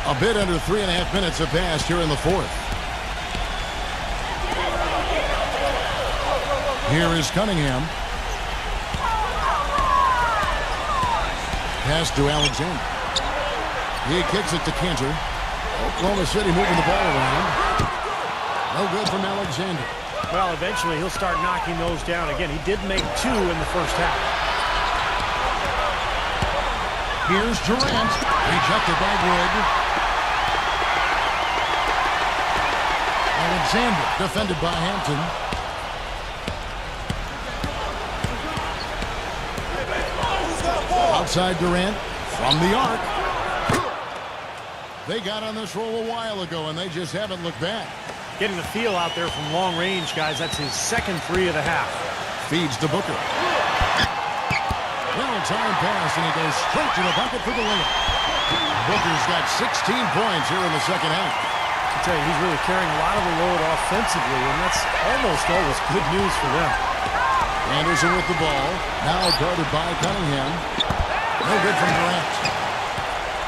A bit under 3.5 minutes have passed here in the fourth. Here is Cunningham. Pass to Alexander. He kicks it to Kanter. Oklahoma City moving the ball around. No good from Alexander. Well, eventually he'll start knocking those down. Again, he did make 2 in the first half. Here's Durant. Rejected by Wood. Alexander defended by Hampton. Outside Durant from the arc. They got on this roll a while ago, and they just haven't looked back. Getting the feel out there from long range, guys. That's his 2nd 3 of the half. Feeds to Booker. Well-timed pass, and he goes straight to the bucket for the layup. Booker's got 16 points here in the second half. I tell you, he's really carrying a lot of the load offensively, and that's almost always good news for them. Anderson with the ball. Now guarded by Cunningham. No good from Durant.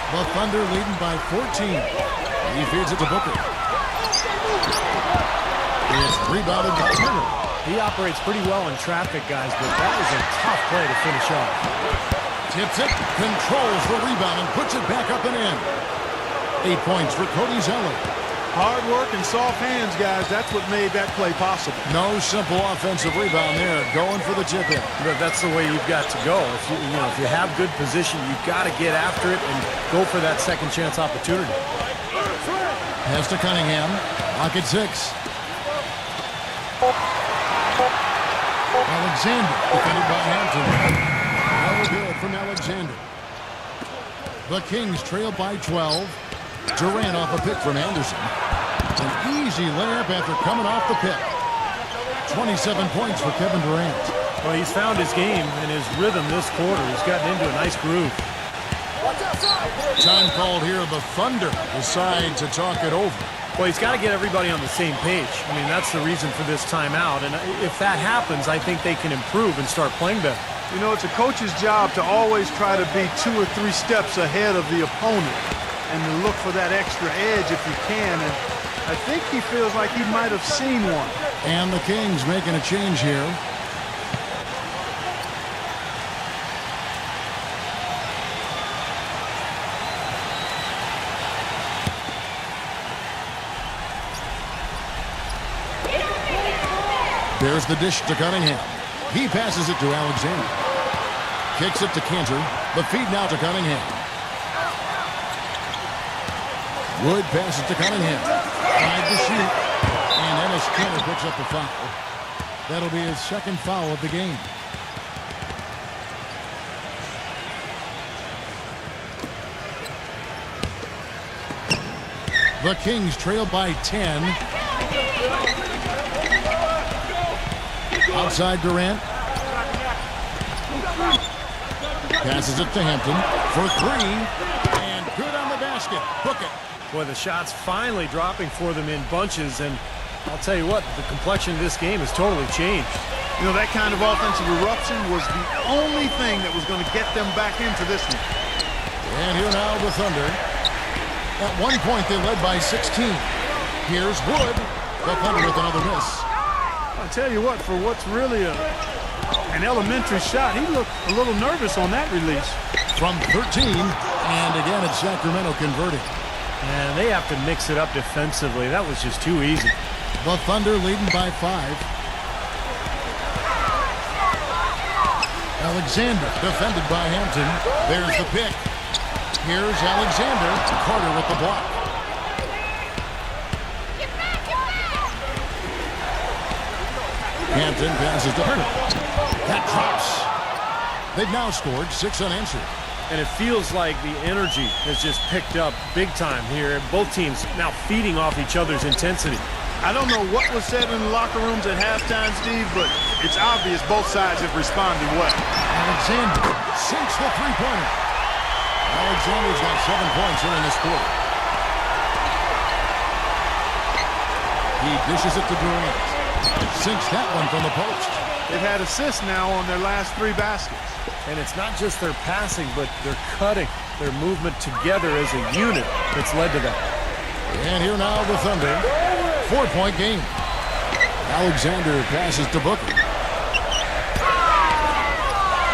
The Thunder leading by 14. He feeds it to Booker. It's rebounded by Miller. He operates pretty well in traffic, guys, but that was a tough play to finish off. Tips it, controls the rebound, and puts it back up and in. 8 points for Cody Zeller. Hard work and soft hands, guys. That's what made that play possible. No simple offensive rebound there. Going for the tip-in. But that's the way you've got to go. If you have good position, you've got to get after it and go for that second chance opportunity. Pass to Cunningham. Lock at 6. Alexander defended by Hampton. No good from Alexander. The Kings trail by 12. Durant off a pick from Anderson. An easy layup after coming off the pick. 27 points for Kevin Durant. Well, he's found his game and his rhythm this quarter. He's gotten into a nice groove. Time called here. The Thunder decide to talk it over. Well, he's got to get everybody on the same page. I mean, that's the reason for this timeout. And if that happens, I think they can improve and start playing better. You know, it's a coach's job to always try to be 2 or 3 steps ahead of the opponent and to look for that extra edge if you can. And I think he feels like he might have seen one. And the Kings making a change here. There's the dish to Cunningham. He passes it to Alexander. Kicks it to Cantor. The feed now to Cunningham. Wood passes to Cunningham. Tried to shoot. And Ennis Cantor picks up the foul. That'll be his second foul of the game. The Kings trail by 10. Outside Durant. Passes it to Hampton for 3. And good on the basket. Book it. Boy, the shots finally dropping for them in bunches. And I'll tell you what, the complexion of this game has totally changed. You know, that kind of offensive eruption was the only thing that was going to get them back into this one. And here now the Thunder. At one point, they led by 16. Here's Wood. The Thunder with another miss. I'll tell you what, for what's really an elementary shot, he looked a little nervous on that release. From 13, and again it's Sacramento converting. And they have to mix it up defensively. That was just too easy. The Thunder leading by 5. Alexander defended by Hampton. There's the pick. Here's Alexander. Carter with the block. Hampton passes to Hurd. That drops. They've now scored 6 unanswered. And it feels like the energy has just picked up big time here. Both teams now feeding off each other's intensity. I don't know what was said in the locker rooms at halftime, Steve, but it's obvious both sides have responded well. Alexander sinks the three-pointer. Alexander's got 7 points here in this quarter. He dishes it to Durant. Sinks that one from the post. They've had assists now on their last 3 baskets. And it's not just their passing, but their cutting, their movement together as a unit that's led to that. And here now the Thunder. 4-point game. Alexander passes to Booker.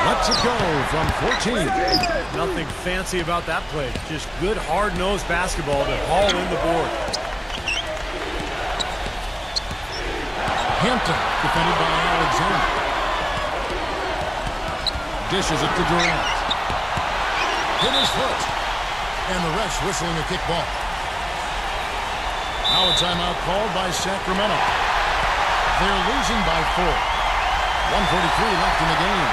Lets it go from 14. Nothing fancy about that play. Just good, hard-nosed basketball to haul in the board. Hampton defended by Alexander. Dishes it to Durant. Hit his foot. And the refs whistling a kickball. Now a timeout called by Sacramento. They're losing by 4. 1:43 left in the game.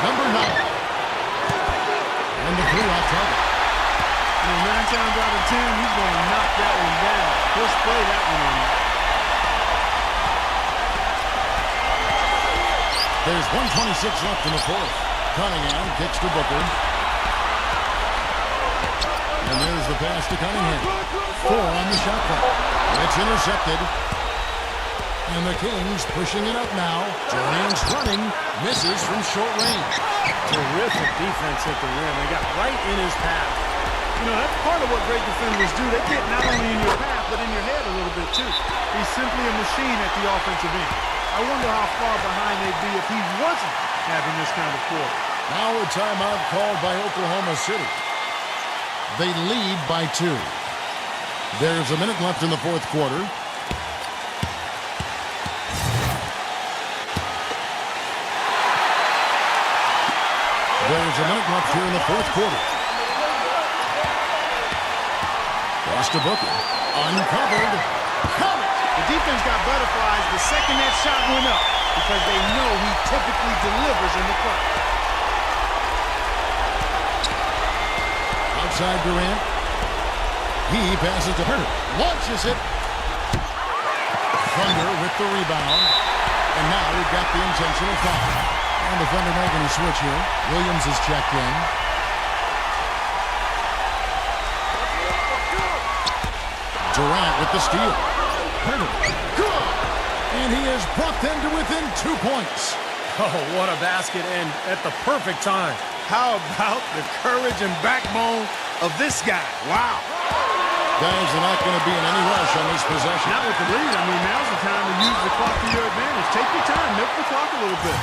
Number 9. And the 3 off target. 9 times out of 10, he's going to knock that one down. He'll spray that one on you. There's 1:26 left in the 4th. Cunningham kicks to Booker. And there's the pass to Cunningham. 4 on the shot clock. It's intercepted. And the Kings pushing it up now. Durant's running. Misses from short range. Terrific defense at the rim. They got right in his path. You know, that's part of what great defenders do. They get not only in your path, but in your head a little bit, too. He's simply a machine at the offensive end. I wonder how far behind they'd be if he wasn't having this kind of quarter. Now a timeout called by Oklahoma City. They lead by 2. There's a minute left in the 4th quarter. There's a minute left here in the 4th quarter. Pass to Booker. Uncovered. Count it! The defense got butterflies the second that shot went up because they know he typically delivers in the clutch. Outside Durant. He passes to Hurd. Launches it. Thunder with the rebound. And now we've got the intentional foul. And the Thunder making a switch here. Williams is checked in. Durant with the steal. Good! And he has brought them to within 2 points. Oh, what a basket, and at the perfect time. How about the courage and backbone of this guy? Wow. Guys are not going to be in any rush on this possession. Not with the lead. I mean, now's the time to use the clock to your advantage. Take your time. Milk the clock a little bit.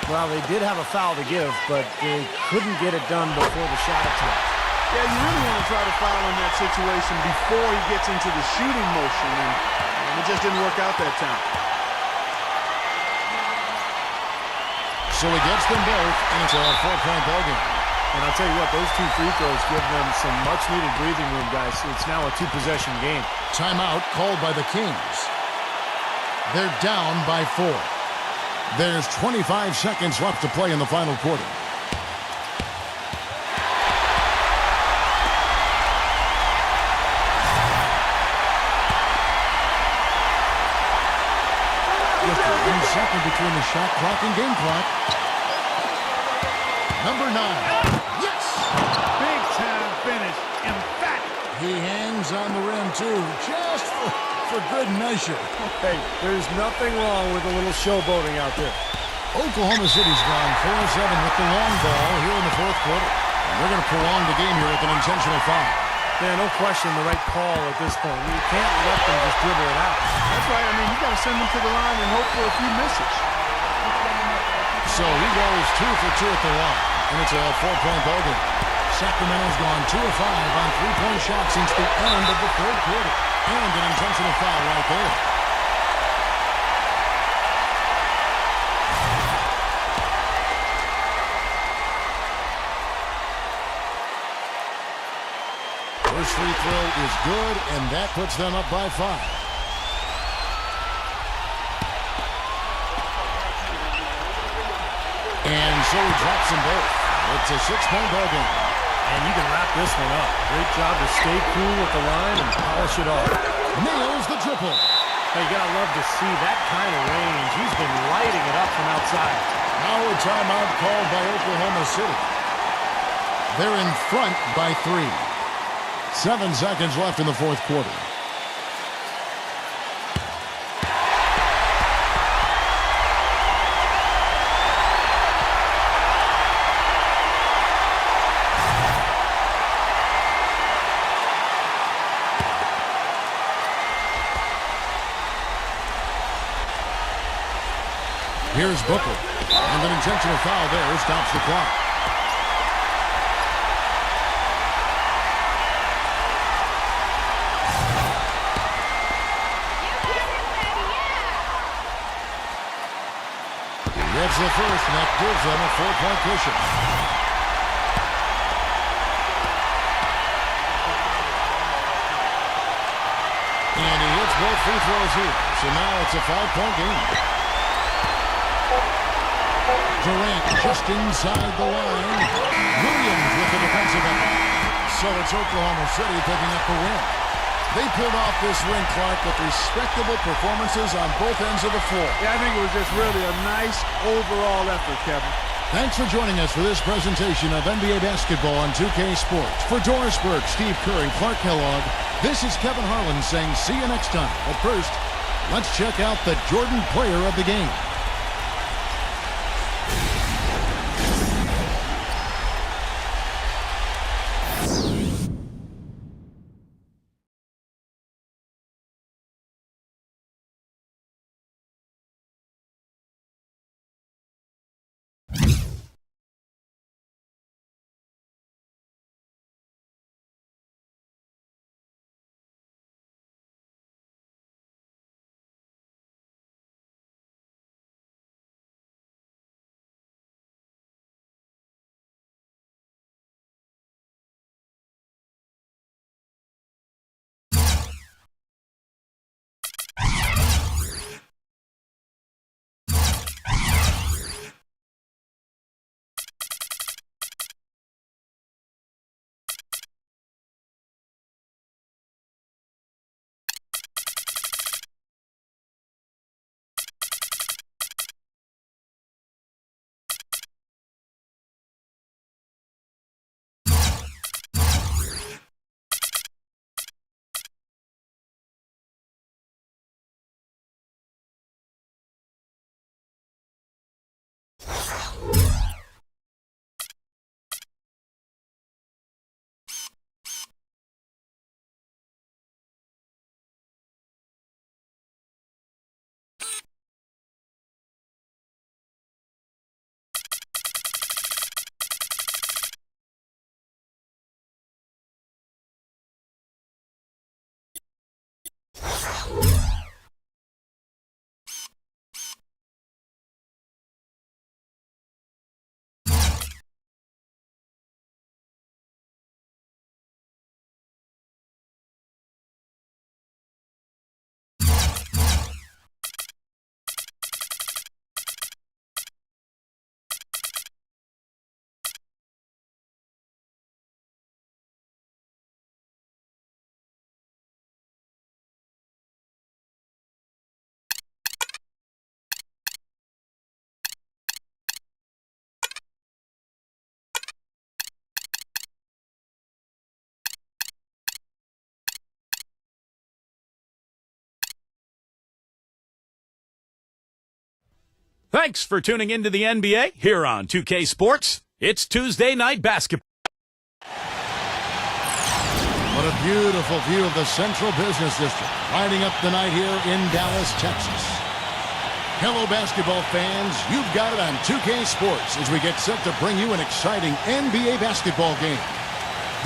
Well, they did have a foul to give, but they couldn't get it done before the shot attempt. Yeah, you really want to try to foul in that situation before he gets into the shooting motion, and it just didn't work out that time. So he gets them both, and it's a 4-point ballgame. And I'll tell you what, those 2 free throws give them some much-needed breathing room, guys. It's now a 2-possession game. Timeout called by the Kings. They're down by 4. There's 25 seconds left to play in the final quarter. Just 1 second between the shot clock and game clock. Number 9. Yes! Big time finish. Emphatic. He hangs on the rim, too, just for good measure. Hey, there's nothing wrong with a little showboating out there. Oklahoma City's gone 4-7 with the long ball here in the fourth quarter. And they're going to prolong the game here with an intentional foul. Yeah, no question the right call at this point. You can't let them just dribble it out. That's right. I mean, you got to send them to the line and hope for a few misses. So he goes 2 for 2 at the line, and it's a 4-point ballgame. Sacramento's gone 2 of 5 on 3-point shots since the end of the third quarter. And an intentional foul right there. First free throw is good, and that puts them up by 5. And so he drops them both. It's a 6-point ballgame. And you can wrap this one up. Great job to stay cool at the line and polish it off. Nails the triple. Hey, you gotta love to see that kind of range. He's been lighting it up from outside. Now a timeout called by Oklahoma City. They're in front by 3. 7 seconds left in the fourth quarter. Here's Booker. And an intentional foul there stops the clock. Gets the first, and that gives them a 4-point cushion. And he hits both free throws here. So now it's a 5-point game. Durant just inside the line. Williams with the defensive end. So it's Oklahoma City picking up the win. They pulled off this win, Clark, with respectable performances on both ends of the floor. Yeah, I think it was just really a nice overall effort, Kevin. Thanks for joining us for this presentation of NBA basketball on 2K Sports. For Doris Burke, Steve Kerr, and Clark Kellogg, this is Kevin Harlan saying see you next time. But first, let's check out the Jordan player of the game. Thanks for tuning into the NBA here on 2K Sports. It's Tuesday night basketball. What a beautiful view of the Central Business District, lining up the night here in Dallas, Texas. Hello, basketball fans. You've got it on 2K Sports as we get set to bring you an exciting NBA basketball game.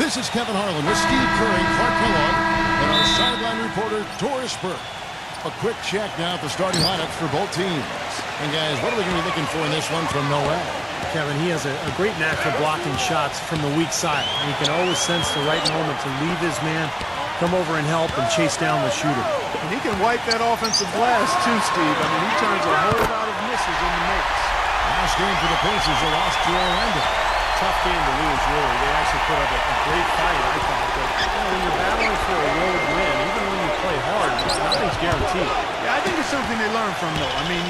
This is Kevin Harlan with Steve Curry, Clark Kellogg, and our sideline reporter, Doris Burke. A quick check now at the starting lineups for both teams. And guys, what are we going to be looking for in this one from Noel? Kevin, he has a great knack for blocking shots from the weak side. And he can always sense the right moment to leave his man, come over and help, and chase down the shooter. And he can wipe that offensive glass too, Steve. I mean, he turns a whole lot of misses into makes. Last game for the Pacers, they lost to Orlando. Tough game to lose, really. They actually put up a great fight, I thought. But when you're battling for a road win, even when you play hard, nothing's guaranteed. Yeah, I think it's something they learn from, though. I mean,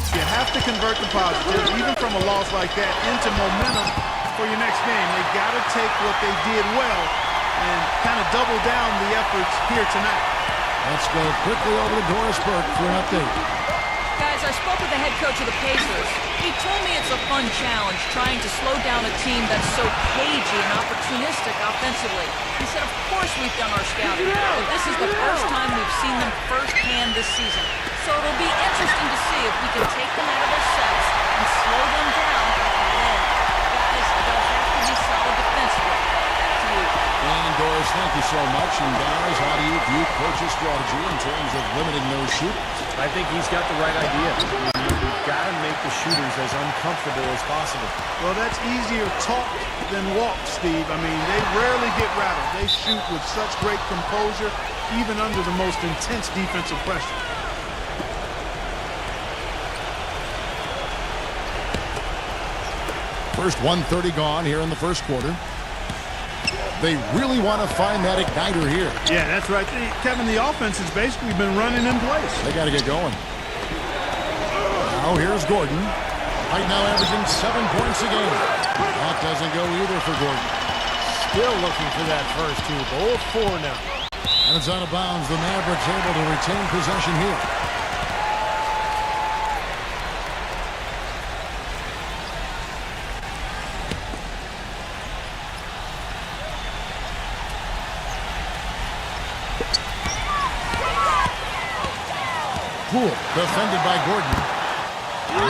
you have to convert the positive, even from a loss like that, into momentum for your next game. They got to take what they did well and kind of double down the efforts here tonight. Let's go quickly over to Doris Burke for an update. Guys, I spoke with the head coach of the Pacers. He told me it's a fun challenge trying to slow down a team that's so cagey and opportunistic offensively. He said, of course we've done our scouting, but this is the first time we've seen them firsthand this season. So it'll be interesting to see if we can take them out of their sets and slow them down. And guys, they'll have to be solid defensively. Back to you. And Doris, thank you so much. And guys, how do you view coach's strategy in terms of limiting those shooters? I think he's got the right idea. You've got to make the shooters as uncomfortable as possible. Well, that's easier talk than walk, Steve. I mean, they rarely get rattled. They shoot with such great composure, even under the most intense defensive pressure. First 1:30 gone here in the first quarter. They really want to find that igniter here. Yeah, that's right. Kevin, the offense has basically been running in place. They got to get going. Now here's Gordon. Right now averaging 7 points a game. That doesn't go either for Gordon. Still looking for that first two. Both 4 now. And it's out of bounds. The Mavericks able to retain possession here. Poole, defended by Gordon.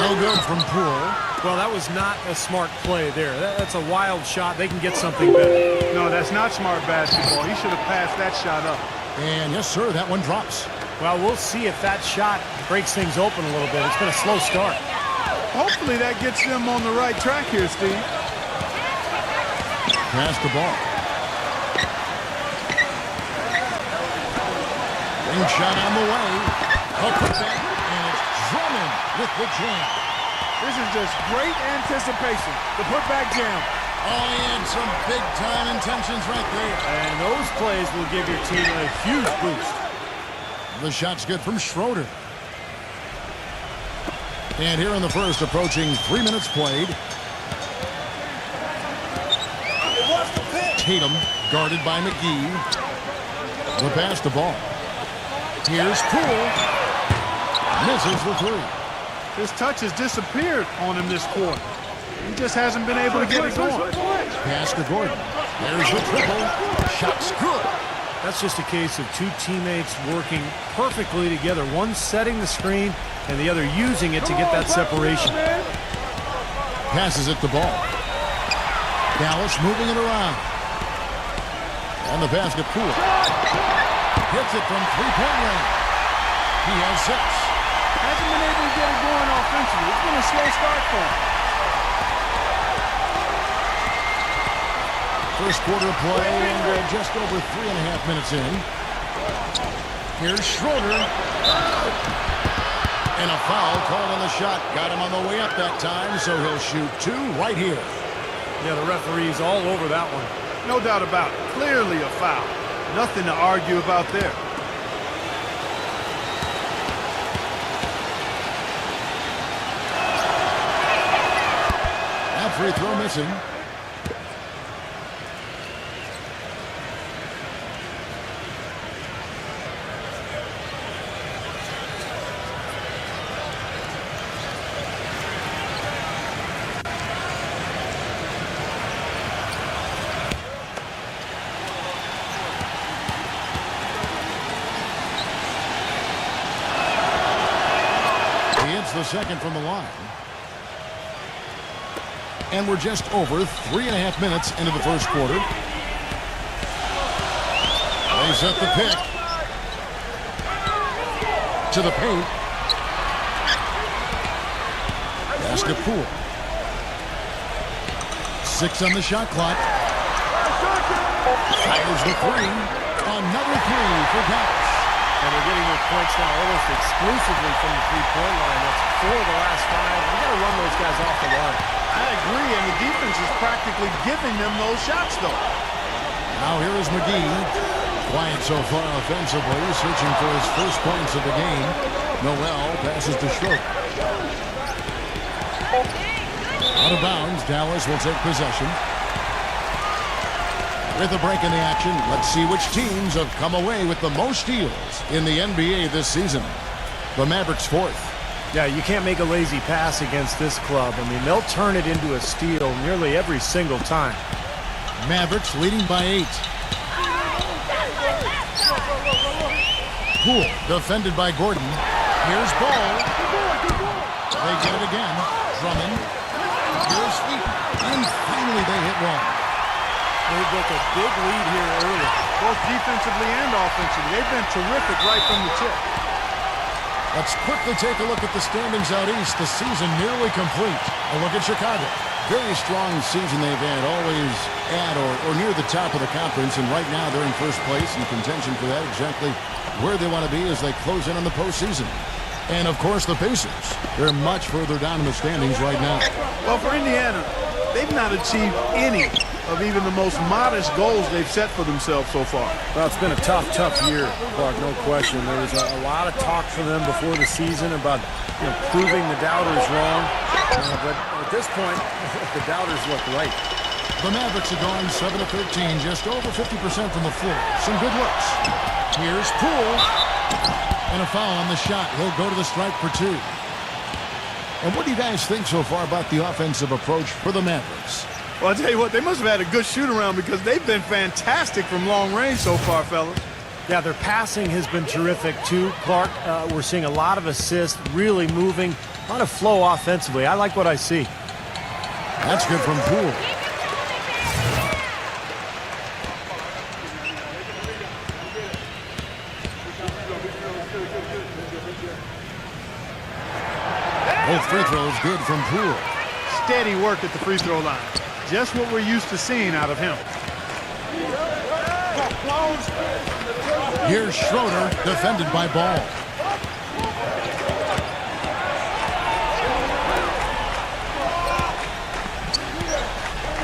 No good from Poole. Well, that was not a smart play there. That's a wild shot. They can get something better. No, that's not smart basketball. He should have passed that shot up. And yes, sir, that one drops. Well, we'll see if that shot breaks things open a little bit. It's been a slow start. Hopefully that gets them on the right track here, Steve. Pass the ball. Ring shot on the way. A putback, and it's Drummond with the jam. This is just great anticipation. The putback jam. Oh, and some big-time intentions right there. And those plays will give your team a huge boost. The shot's good from Schroeder. And here in the first, approaching 3 minutes played. Tatum guarded by McGee. The pass the ball. Here's Poole. Misses the 3. His touch has disappeared on him this quarter. He just hasn't been able to get it going. Pass to Gordon. There's the triple. Shot's good. That's just a case of two teammates working perfectly together. One setting the screen and the other using it to get that separation. Passes it the ball. Dallas moving it around. And the basket Poole. Hits it from three-point range. He has 6. Hasn't been able to get it going offensively. It's been a slow start for him. First quarter play, and just over 3.5 minutes in. Here's Schroeder. And a foul called on the shot. Got him on the way up that time, so he'll shoot 2 right here. Yeah, the referee's all over that one. No doubt about it. Clearly a foul. Nothing to argue about there. That free throw missing. second from the line. And we're just over 3.5 minutes into the first quarter. They set the pick. To the paint. Basket Poole. 6 on the shot clock. Fires the three. Another three for Dallas. And they're getting their points now almost exclusively from the three-point line. That's 4 of the last 5. We've got to run those guys off the line. I agree, and the defense is practically giving them those shots, though. Now here is McGee. Quiet so far offensively, searching for his first points of the game. Noel passes to Schroeder. Out of bounds, Dallas will take possession. With a break in the action, let's see which teams have come away with the most steals in the NBA this season. The Mavericks 4th. Yeah, you can't make a lazy pass against this club. I mean, they'll turn it into a steal nearly every single time. Mavericks leading by 8. Poole defended by Gordon. Here's Ball. They get it again. Drummond. Here's Feet. And finally they hit one. They built a big lead here early. Both defensively and offensively. They've been terrific right from the tip. Let's quickly take a look at the standings out east. The season nearly complete. A look at Chicago. Very strong season they've had, always at or near the top of the conference, and right now they're in first place in contention for that, exactly where they want to be as they close in on the postseason. And, of course, the Pacers. They're much further down in the standings right now. Well, for Indiana, they've not achieved any of even the most modest goals they've set for themselves so far. Well, it's been a tough year, Clark, no question. There was a lot of talk from them before the season about proving the doubters wrong. But at this point, the doubters look right. The Mavericks have gone 7 of 13, just over 50% from the floor. Some good looks. Here's Poole. And a foul on the shot. He'll go to the strike for 2. And what do you guys think so far about the offensive approach for the Mavericks? Well, I'll tell you what, they must have had a good shoot-around because they've been fantastic from long range so far, fellas. Yeah, their passing has been terrific, too, Clark. We're seeing a lot of assists, really moving, a lot of flow offensively. I like what I see. That's good from Poole. Both free throws good from Poole. Steady work at the free throw line. Just what we're used to seeing out of him. Here's Schroeder, defended by Ball.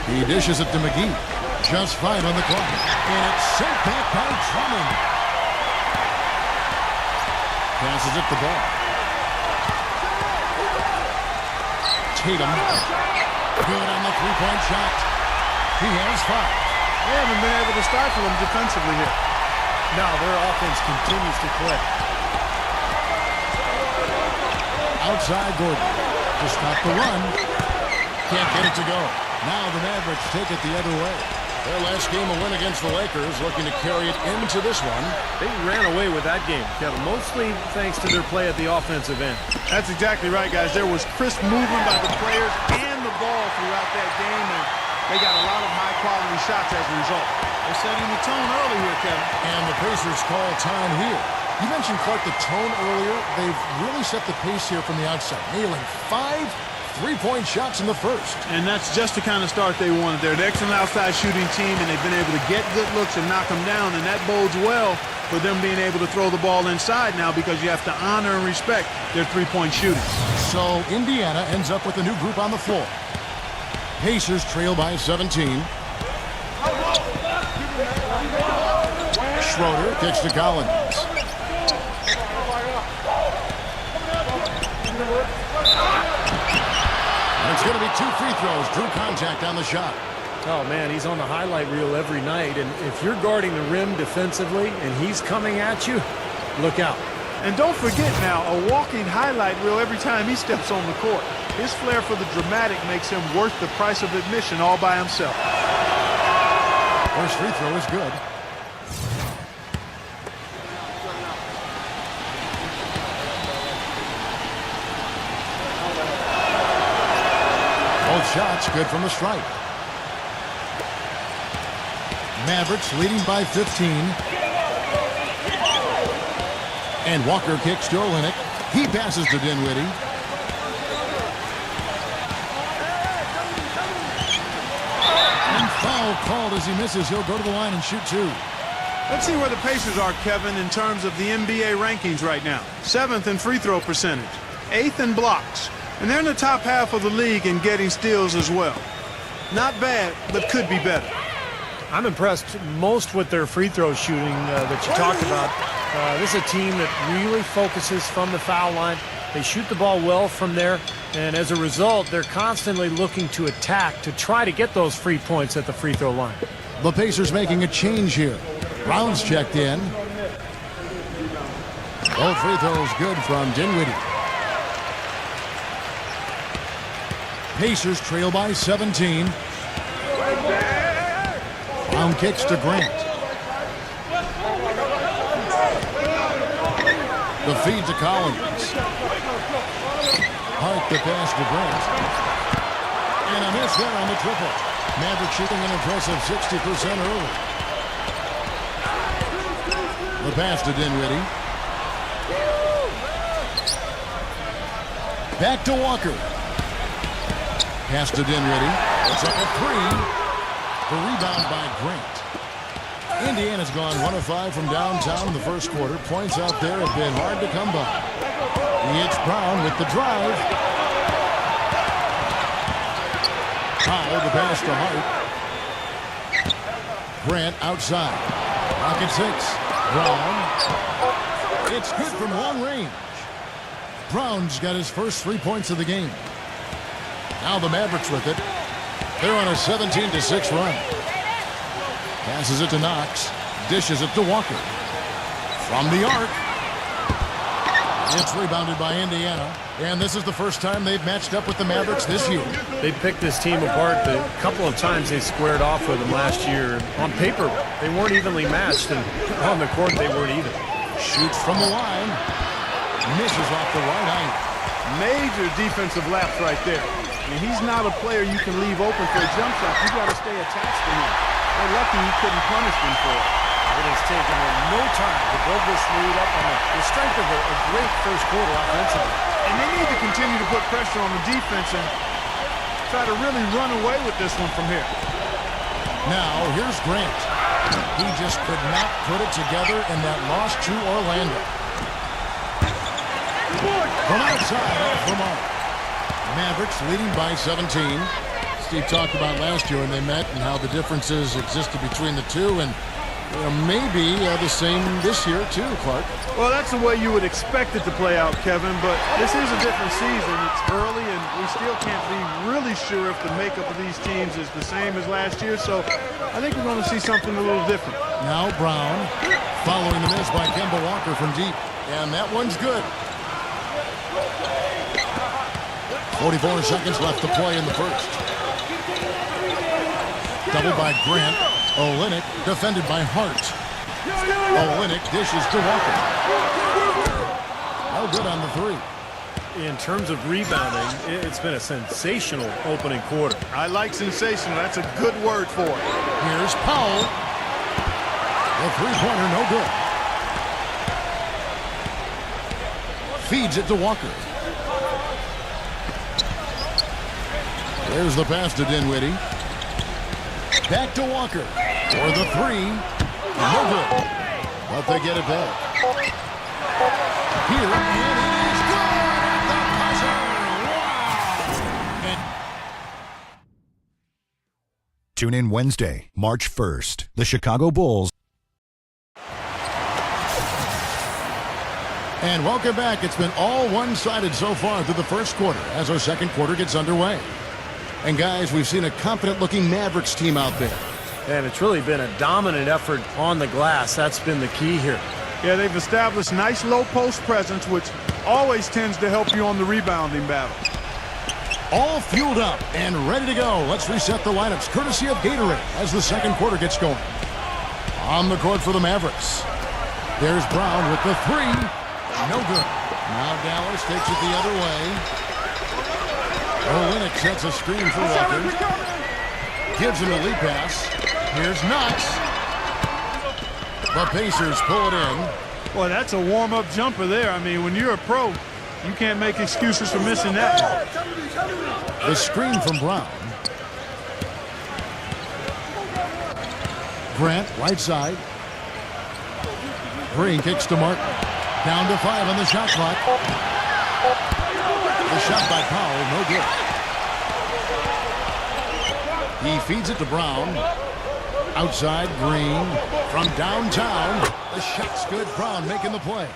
He dishes it to McGee. Just 5 on the clock. And it's sent back by Drummond. Passes it to Ball. Tatum. Good on the three-point shot. He has 5. They haven't been able to start for them defensively here. No, their offense continues to click. Outside Gordon. To stop the run. Can't get it to go. Now the Mavericks take it the other way. Their last game a win against the Lakers, looking to carry it into this one. They ran away with that game, Kevin, mostly thanks to their play at the offensive end. That's exactly right, guys. There was crisp movement by the players and the ball throughout that game, and they got a lot of high-quality shots as a result. They're setting the tone early here, Kevin. And the Pacers call time here. You mentioned, Clark, the tone earlier. They've really set the pace here from the outside, nailing 5 3-point shots in the first. And that's just the kind of start they wanted. They're an excellent outside shooting team, and they've been able to get good looks and knock them down, and that bodes well for them being able to throw the ball inside now because you have to honor and respect their three-point shooting. So Indiana ends up with a new group on the floor. Pacers trail by 17. Schroeder kicks to Collins. It's going to be 2 free throws. Drew contact on the shot. Oh, man, he's on the highlight reel every night. And if you're guarding the rim defensively and he's coming at you, look out. And don't forget now, a walking highlight reel every time he steps on the court. His flair for the dramatic makes him worth the price of admission all by himself. First free throw is good. Both shots good from the stripe. Mavericks leading by 15. And Walker kicks to Olenek. He passes to Dinwiddie. And foul called as he misses. He'll go to the line and shoot 2. Let's see where the Pacers are, Kevin, in terms of the NBA rankings right now. 7th in free throw percentage, 8th in blocks, and they're in the top half of the league in getting steals as well. Not bad, but could be better. I'm impressed most with their free throw shooting that you talked about. This is a team that really focuses from the foul line. They shoot the ball well from there, and as a result, they're constantly looking to attack to try to get those free points at the free throw line. The Pacers making a change here. Brown's checked in. Both free throws good from Dinwiddie. Pacers trail by 17. Brown kicks to Grant. The feed to Collins. Hart the pass to Grant. And a miss there on the triple. Maverick shooting an impressive 60% early. The pass to Dinwiddie. Back to Walker. Pass to Dinwiddie. It's up a 3. The rebound by Grant. Indiana's gone 1 of 5 from downtown in the first quarter. Points out there have been hard to come by. It's Brown with the drive. Powell the pass to Hart. Grant outside. Rocket 6. Brown. It's good from long range. Brown's got his first 3 points of the game. Now the Mavericks with it. They're on a 17-6 run. Passes it to Knox. Dishes it to Walker. From the arc. It's rebounded by Indiana. And this is the first time they've matched up with the Mavericks this year. They picked this team apart a couple of times. They squared off with them last year. On paper, they weren't evenly matched, and on the court, they weren't either. Shoots from the line. Misses off the right eye. Major defensive lapse right there. I mean, he's not a player you can leave open for a jump shot. You got to stay attached to him. They're lucky he couldn't punish them for it. It has taken them no time to build this lead up on the strength of a great first quarter offensively. And they need to continue to put pressure on the defense and try to really run away with this one from here. Now, here's Grant. He just could not put it together in that loss to Orlando. From outside, off the mark. Mavericks leading by 17. Steve talked about last year when they met and how the differences existed between the two, and maybe the same this year too, Clark. Well, that's the way you would expect it to play out, Kevin, but this is a different season. It's early, and we still can't be really sure if the makeup of these teams is the same as last year, so I think we're going to see something a little different. Now Brown, following the miss by Kemba Walker from deep, and that one's good. 44 seconds left to play in the first. Doubled by Grant. Olenek defended by Hart. Olenek dishes to Walker. No good on the 3. In terms of rebounding, it's been a sensational opening quarter. I like sensational. That's a good word for it. Here's Powell. The three-pointer, no good. Feeds it to Walker. There's the pass to Dinwiddie. Back to Walker for the 3. No good. But they get it back. Here, and it is good at the buzzer. Wow! Tune in Wednesday, March 1st. The Chicago Bulls. And welcome back. It's been all one-sided so far through the first quarter as our second quarter gets underway. And guys, we've seen a confident-looking Mavericks team out there. And it's really been a dominant effort on the glass. That's been the key here. Yeah, they've established nice low-post presence, which always tends to help you on the rebounding battle. All fueled up and ready to go. Let's reset the lineups, courtesy of Gatorade, as the second quarter gets going. On the court for the Mavericks. There's Brown with the 3. No good. Now Dallas takes it the other way. Olenek sets a screen for Walker. Gives him the lead pass. Here's Knox. The Pacers pull it in. Boy, that's a warm-up jumper there. I mean, when you're a pro, you can't make excuses for missing that. The screen from Brown. Grant, right side. Green kicks to Martin. Down to 5 on the shot clock. The shot by Powell, no good. He feeds it to Brown. Outside, Green. From downtown, the shot's good. Brown making the play.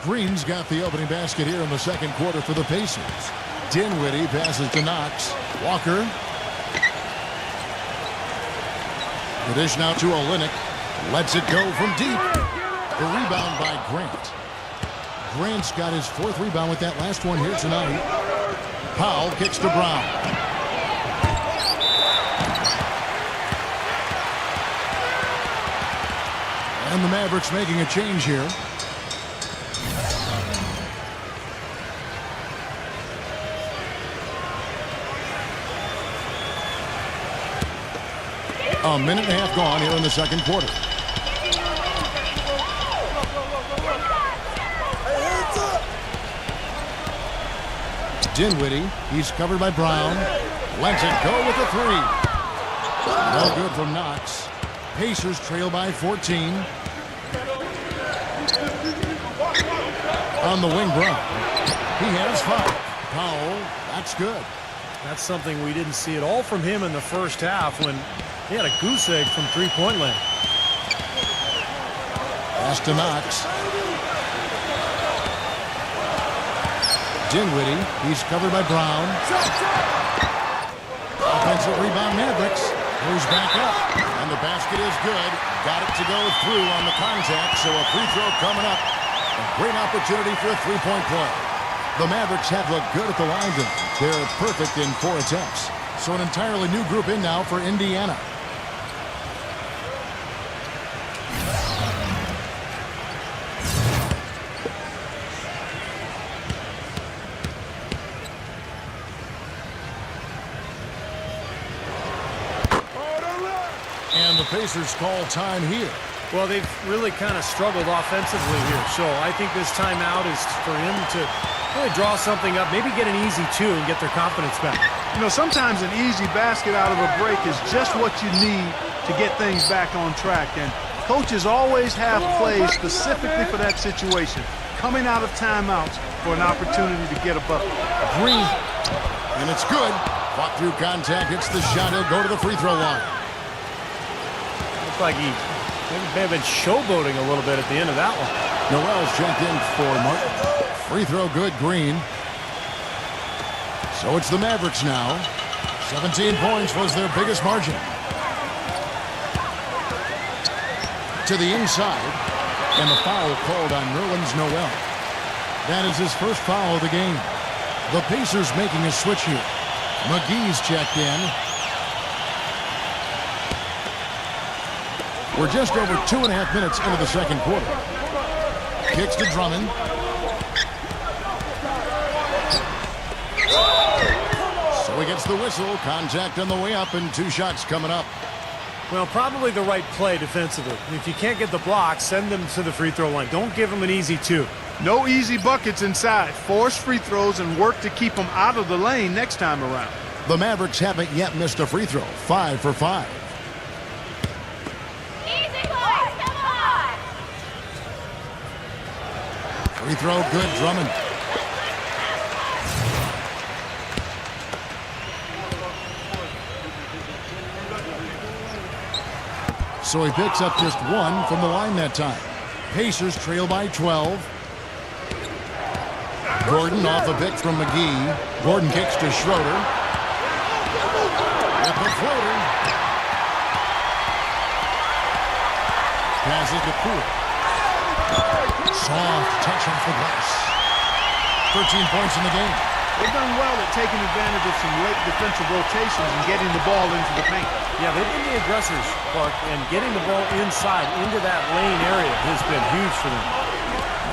Green's got the opening basket here in the second quarter for the Pacers. Dinwiddie passes to Knox. Walker. The dish now to Olenek. Lets it go from deep. The rebound by Grant. Grant's got his 4th rebound with that last one here tonight. Powell kicks to Brown. And the Mavericks making a change here. A minute and a half gone here in the second quarter. Dinwiddie, he's covered by Brown. Lets it go with a 3. No good from Knox. Pacers trail by 14. On the wing, Brown. He has 5. Powell, that's good. That's something we didn't see at all from him in the first half when he had a goose egg from three-point land. Pass to Knox. Dinwiddie, he's covered by Brown. Offensive rebound, Mavericks. Goes back up, and the basket is good. Got it to go through on the contact, so a free throw coming up. A great opportunity for a three-point play. The Mavericks have looked good at the line tonight. They're perfect in 4 attempts. So an entirely new group in now for Indiana. And the Pacers call time here. Well, they've really kind of struggled offensively here. So I think this timeout is for him to really draw something up, maybe get an easy 2 and get their confidence back. You know, sometimes an easy basket out of a break is just what you need to get things back on track. And coaches always have plays specifically for that situation, coming out of timeouts for an opportunity to get a bucket. Green. And it's good. Fought through contact, hits the shot. He'll go to the free throw line. Looks like he may have been showboating a little bit at the end of that one. Noel's checked in for Martin. Free throw good, Green. So it's the Mavericks now. 17 points was their biggest margin. To the inside. And the foul called on Nerlens Noel. That is his first foul of the game. The Pacers making a switch here. McGee's checked in. We're just over 2.5 minutes into the second quarter. Kicks to Drummond. So he gets the whistle. Contact on the way up and 2 shots coming up. Well, probably the right play defensively. If you can't get the block, send them to the free throw line. Don't give them an easy 2. No easy buckets inside. Force free throws and work to keep them out of the lane next time around. The Mavericks haven't yet missed a free throw. 5 for 5. Easy boys, come on! Free throw good, Drummond. So he picks up just 1 from the line that time. Pacers trail by 12. Gordon off a pick from McGee. Gordon kicks to Schroeder. With the floater. Passes to Poole. Soft touch off the glass. 13 points in the game. They've done well at taking advantage of some late defensive rotations and getting the ball into the paint. Yeah, they've been the aggressors, Clark, and getting the ball inside into that lane area has been huge for them.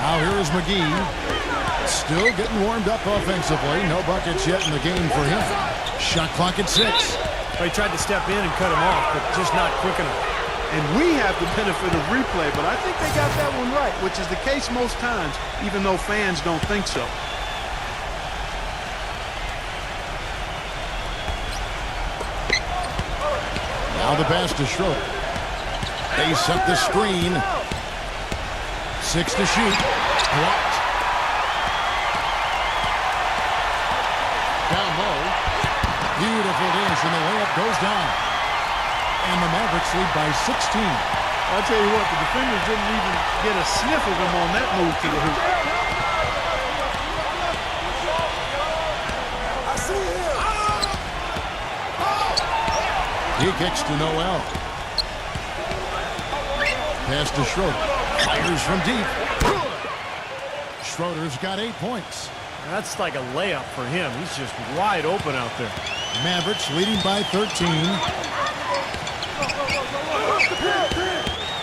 Now here is McGee. Still getting warmed up offensively. No buckets yet in the game for him. Shot clock at 6. He tried to step in and cut him off, but just not quick enough. And we have the benefit of replay, but I think they got that one right, which is the case most times, even though fans don't think so. Now the pass to Schroeder. They set the screen. 6 to shoot. Blocked. Down low. Beautiful dish, and the layup goes down. And the Mavericks lead by 16. I'll tell you what, the defenders didn't even get a sniff of him on that move to the hoop. He kicks to Noel. Pass to Schroeder. Fires from deep. Schroeder's got 8 points. That's like a layup for him. He's just wide open out there. Mavericks leading by 13.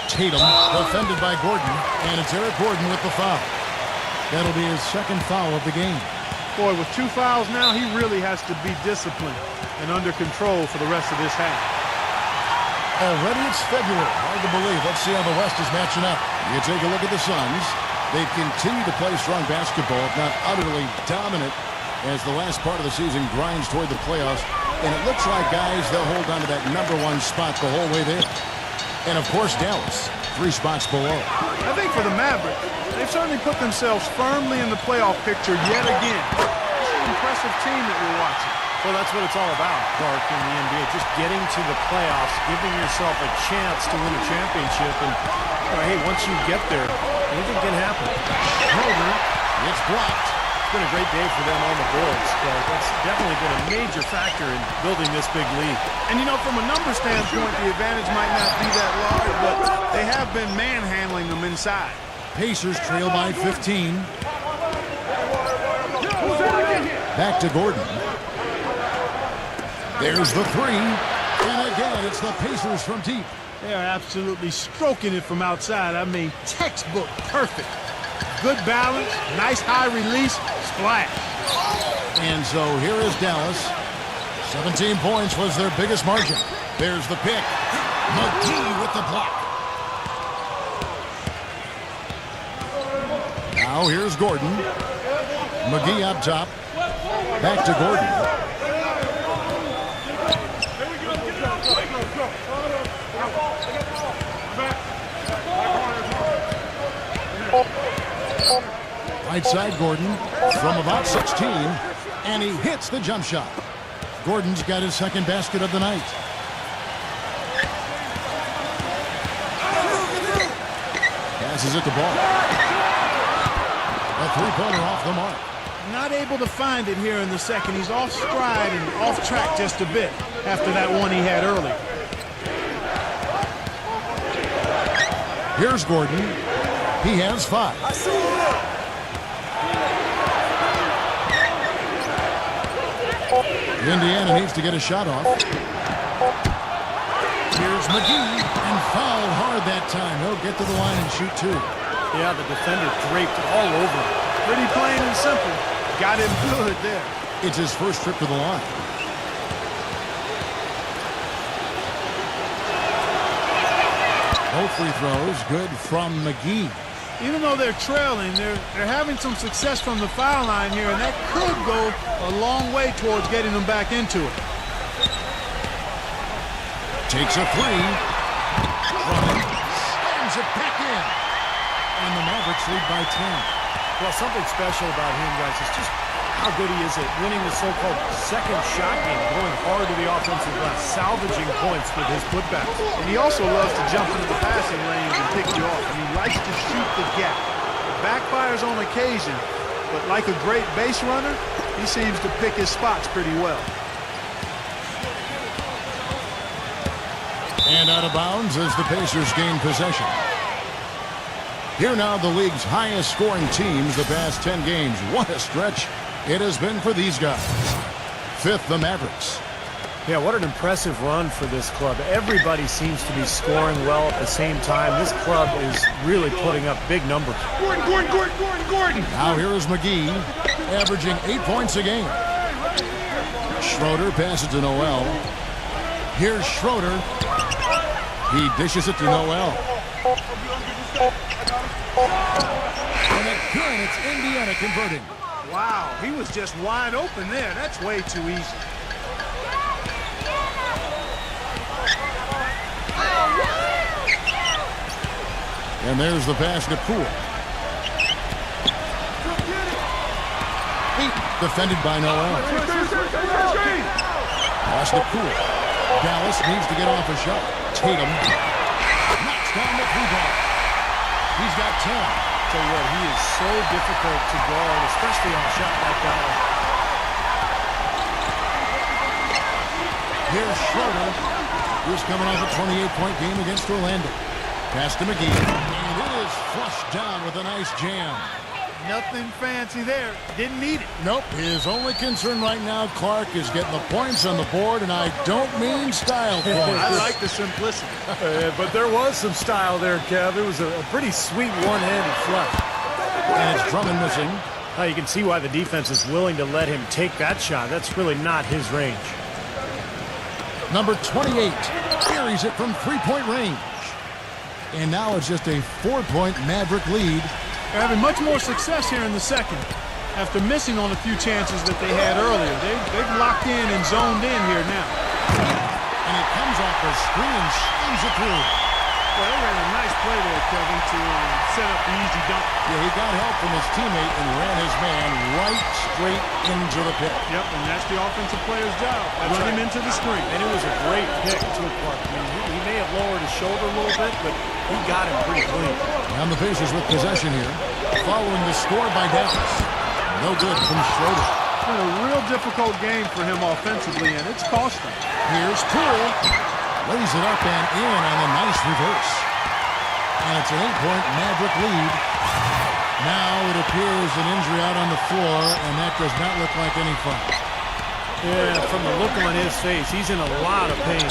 Tatum defended by Gordon, and it's Eric Gordon with the foul. That'll be his second foul of the game. Boy, with 2 fouls now, he really has to be disciplined and under control for the rest of this half. Already it's February. Hard to believe. Let's see how the West is matching up. You take a look at the Suns. They continue to play strong basketball, if not utterly dominant, as the last part of the season grinds toward the playoffs. And it looks like, guys, they'll hold on to that #1 spot the whole way there. And, of course, Dallas, 3 spots below. I think for the Mavericks, they've certainly put themselves firmly in the playoff picture yet again. It's an impressive team that we're watching. Well, that's what it's all about, Clark, in the NBA. Just getting to the playoffs, giving yourself a chance to win a championship. And, hey, once you get there, anything can happen. Schroeder, it's blocked. It's been a great day for them on the boards. That's definitely been a major factor in building this big lead. And, you know, from a number standpoint, the advantage might not be that large, but they have been manhandling them inside. Pacers trail by 15. Back to Gordon. There's the 3. And again, it's the Pacers from deep. They are absolutely stroking it from outside. I mean, textbook perfect. Good balance, nice high release, splash. And so here is Dallas. 17 points was their biggest margin. There's the pick. McGee with the block. Now here's Gordon. McGee up top. Back to Gordon. Right side Gordon from about 16, and he hits the jump shot. Gordon's got his second basket of the night. Passes it the ball. A 3-pointer off the mark. Not able to find it here in the second. He's off stride and off track just a bit after that one he had earlier. Here's Gordon. He has 5. Indiana needs to get a shot off. Here's McGee, and fouled hard that time. He'll get to the line and shoot 2. Yeah, the defender draped all over him. Pretty plain and simple. Got him good there. It's his first trip to the line. Both free throws good from McGee. Even though they're trailing, they're having some success from the foul line here, and that could go a long way towards getting them back into it. Takes a 3. Slams it back in. And the Mavericks lead by 10. Well, something special about him, guys, is just how good he is at winning the so-called second shot game, going hard to the offensive glass, salvaging points with his putbacks. And he also loves to jump into the passing lanes and pick you off. And he likes to shoot the gap. Backfires on occasion, but like a great base runner, he seems to pick his spots pretty well. And out of bounds as the Pacers gain possession. Here now the league's highest scoring teams the past 10 games. What a stretch it has been for these guys. 5th, the Mavericks. Yeah, what an impressive run for this club. Everybody seems to be scoring well at the same time. This club is really putting up big numbers. Gordon. Now here is McGee, averaging 8 points a game. Schroeder passes to Noel. Here's Schroeder. He dishes it to Noel. And again, it's Indiana converting. Wow, he was just wide open there. That's way too easy. And there's the pass to Poole. Defended by Noel. Pass to Poole. Dallas needs to get off a shot. Tatum knocks down the 3-ball. He's got 10. Tell you what, he is so difficult to guard, especially on a shot like that one. Here's Schroeder. He's coming off a 28-point game against Orlando. Pass to McGee. And it is flushed down with a nice jam. Nothing fancy there. Didn't need it. Nope. His only concern right now, Clark, is getting the points on the board, and I don't mean style points. I like the simplicity. But there was some style there, Kev. It was a pretty sweet one-handed flush. And it's Drummond missing. You can see why the defense is willing to let him take that shot. That's really not his range. Number 28 carries it from 3-point range. And now it's just a 4-point Maverick lead. They're having much more success here in the second after missing on a few chances that they had earlier. They've locked in and zoned in here now. And it comes off the screen and shines it through. Well, they ran a nice play there, Kevin, to set up the easy dunk. Yeah, he got help from his teammate and ran his man right straight into the pit. Yep, and that's the offensive player's job. Run him into the screen. And it was a great pick, too, Clark. I mean, he may have lowered his shoulder a little bit, but he got him pretty clean. And the Pacers with possession here. Following the score by Dallas. No good from Schroeder. It's been a real difficult game for him offensively, and it's cost him. Here's Poole. Lays it up and in on the nice reverse. And it's an 8-point Maverick lead. Now it appears an injury out on the floor, and that does not look like any fun. Yeah, from the look on his face, he's in a lot of pain.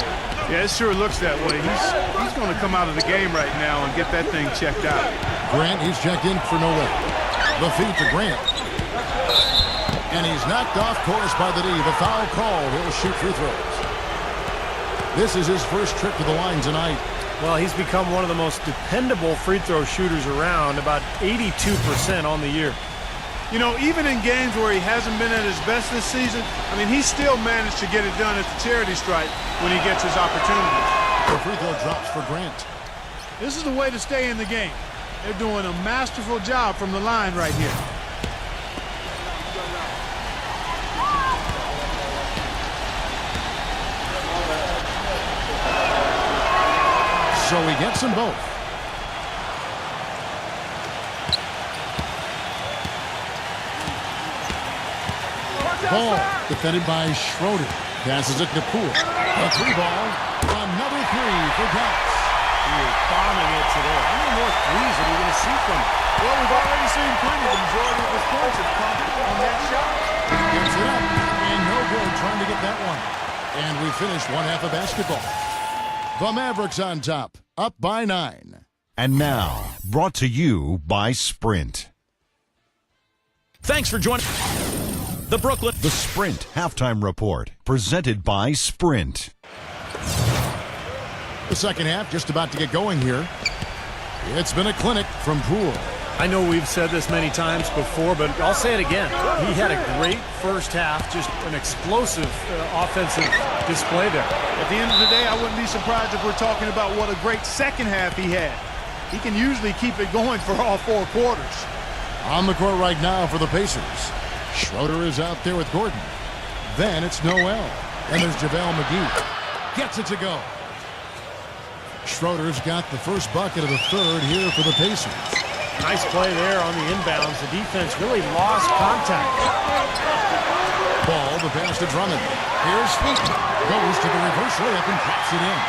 Yeah, it sure looks that way. He's going to come out of the game right now and get that thing checked out. Grant, he's checked in for Noel. The feed to Grant. And he's knocked off course by the D. The foul call. He'll shoot free throws. This is his first trip to the line tonight. Well, he's become one of the most dependable free throw shooters around, about 82% on the year. You know, even in games where he hasn't been at his best this season, I mean, he still managed to get it done at the charity stripe when he gets his opportunities. The free throw drops for Grant. This is the way to stay in the game. They're doing a masterful job from the line right here. So he gets them both. Ball defended by Schroeder. Passes it to Poole. A 3-ball. Another 3 for Dallas. He is bombing it today. How many more threes are we going to see from him? Well, we've already seen plenty. The majority of his points have come on that shot. He gets it up. And no good trying to get that one. And we finished one half of basketball. The Mavericks on top, up by 9. And now, brought to you by Sprint. Thanks for joining the Brooklyn. The Sprint Halftime Report, presented by Sprint. The second half just about to get going here. It's been a clinic from Poole. I know we've said this many times before, but I'll say it again. He had a great first half, just an explosive offensive display there. At the end of the day, I wouldn't be surprised if we're talking about what a great second half he had. He can usually keep it going for all 4 quarters. On the court right now for the Pacers. Schroeder is out there with Gordon. Then it's Noel. And there's JaVale McGee. Gets it to go. Schroeder's got the first bucket of the third here for the Pacers. Nice play there on the inbounds. The defense really lost contact. Ball, the pass to Drummond. Here's Feet. Goes to the reverse layup and drops it in.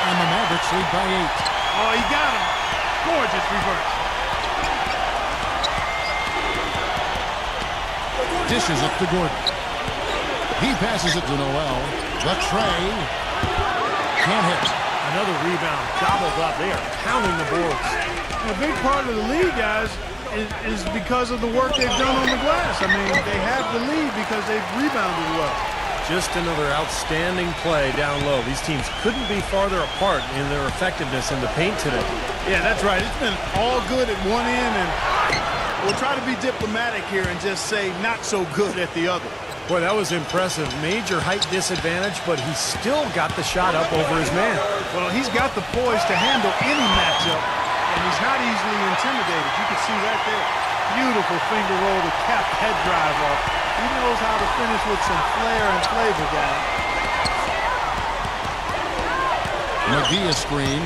And the Mavericks lead by 8. Oh, he got him. Gorgeous reverse. Dishes it to Gordon. He passes it to Noel. The tray. Can't hit. Another rebound. Gobbled up. They are pounding the boards. And a big part of the lead, guys, is because of the work they've done on the glass. I mean, they have the lead because they've rebounded well. Just another outstanding play down low. These teams couldn't be farther apart in their effectiveness in the paint today. Yeah, that's right. It's been all good at one end, and we'll try to be diplomatic here and just say not so good at the other. Boy, that was impressive. Major height disadvantage, but he still got the shot up over his man. Well, he's got the poise to handle any matchup, and he's not easily intimidated. You can see that there. Beautiful finger roll to cap head drive off. He knows how to finish with some flair and flavor, guys. McGee a screen.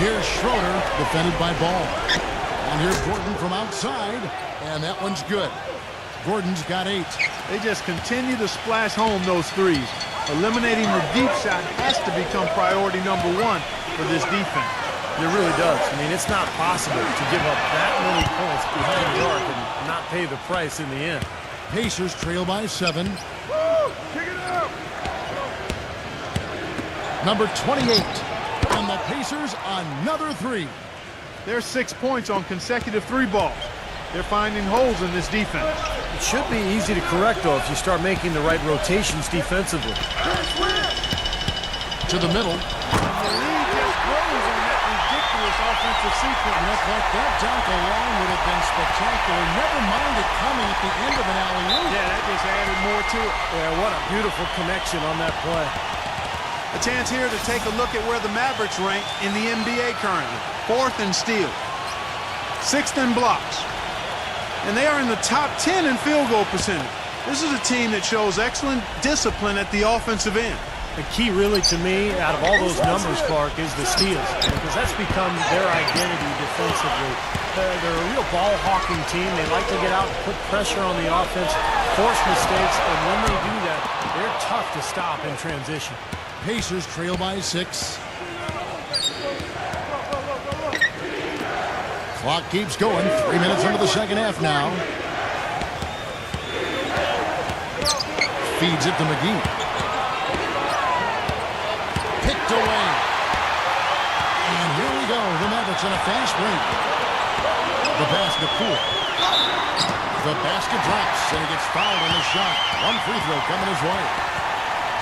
Here's Schroeder, defended by Ball. And here's Gordon from outside, and that one's good. Gordon's got 8. They just continue to splash home those threes. Eliminating the deep shot has to become priority number 1 for this defense. It really does. I mean, it's not possible to give up that many points behind the arc and not pay the price in the end. Pacers trail by 7. Number 28. And the Pacers another 3. There's 6 points on consecutive 3 balls. They're finding holes in this defense. It should be easy to correct, though, if you start making the right rotations defensively. To the middle. The lead just grows on that ridiculous offensive sequence. Look like that dunk alone would have been spectacular. Never mind it coming at the end of an alley-oop. Yeah, that just added more to it. Yeah, what a beautiful connection on that play. A chance here to take a look at where the Mavericks rank in the NBA currently. 4th in steals, 6th in blocks, and they are in the top 10 in field goal percentage. This is a team that shows excellent discipline at the offensive end. The key really to me out of all those numbers, Clark, is the steals, because that's become their identity defensively. They're a real ball-hawking team. They like to get out and put pressure on the offense, force mistakes, and when they do that, they're tough to stop in transition. Pacers trail by 6. Clock keeps going. 3 minutes into the second half now. Feeds it to McGee. Picked away. And here we go. The Mavericks on a fast break. The basket pool. The basket drops, and he gets fouled on the shot. 1 free throw coming his way.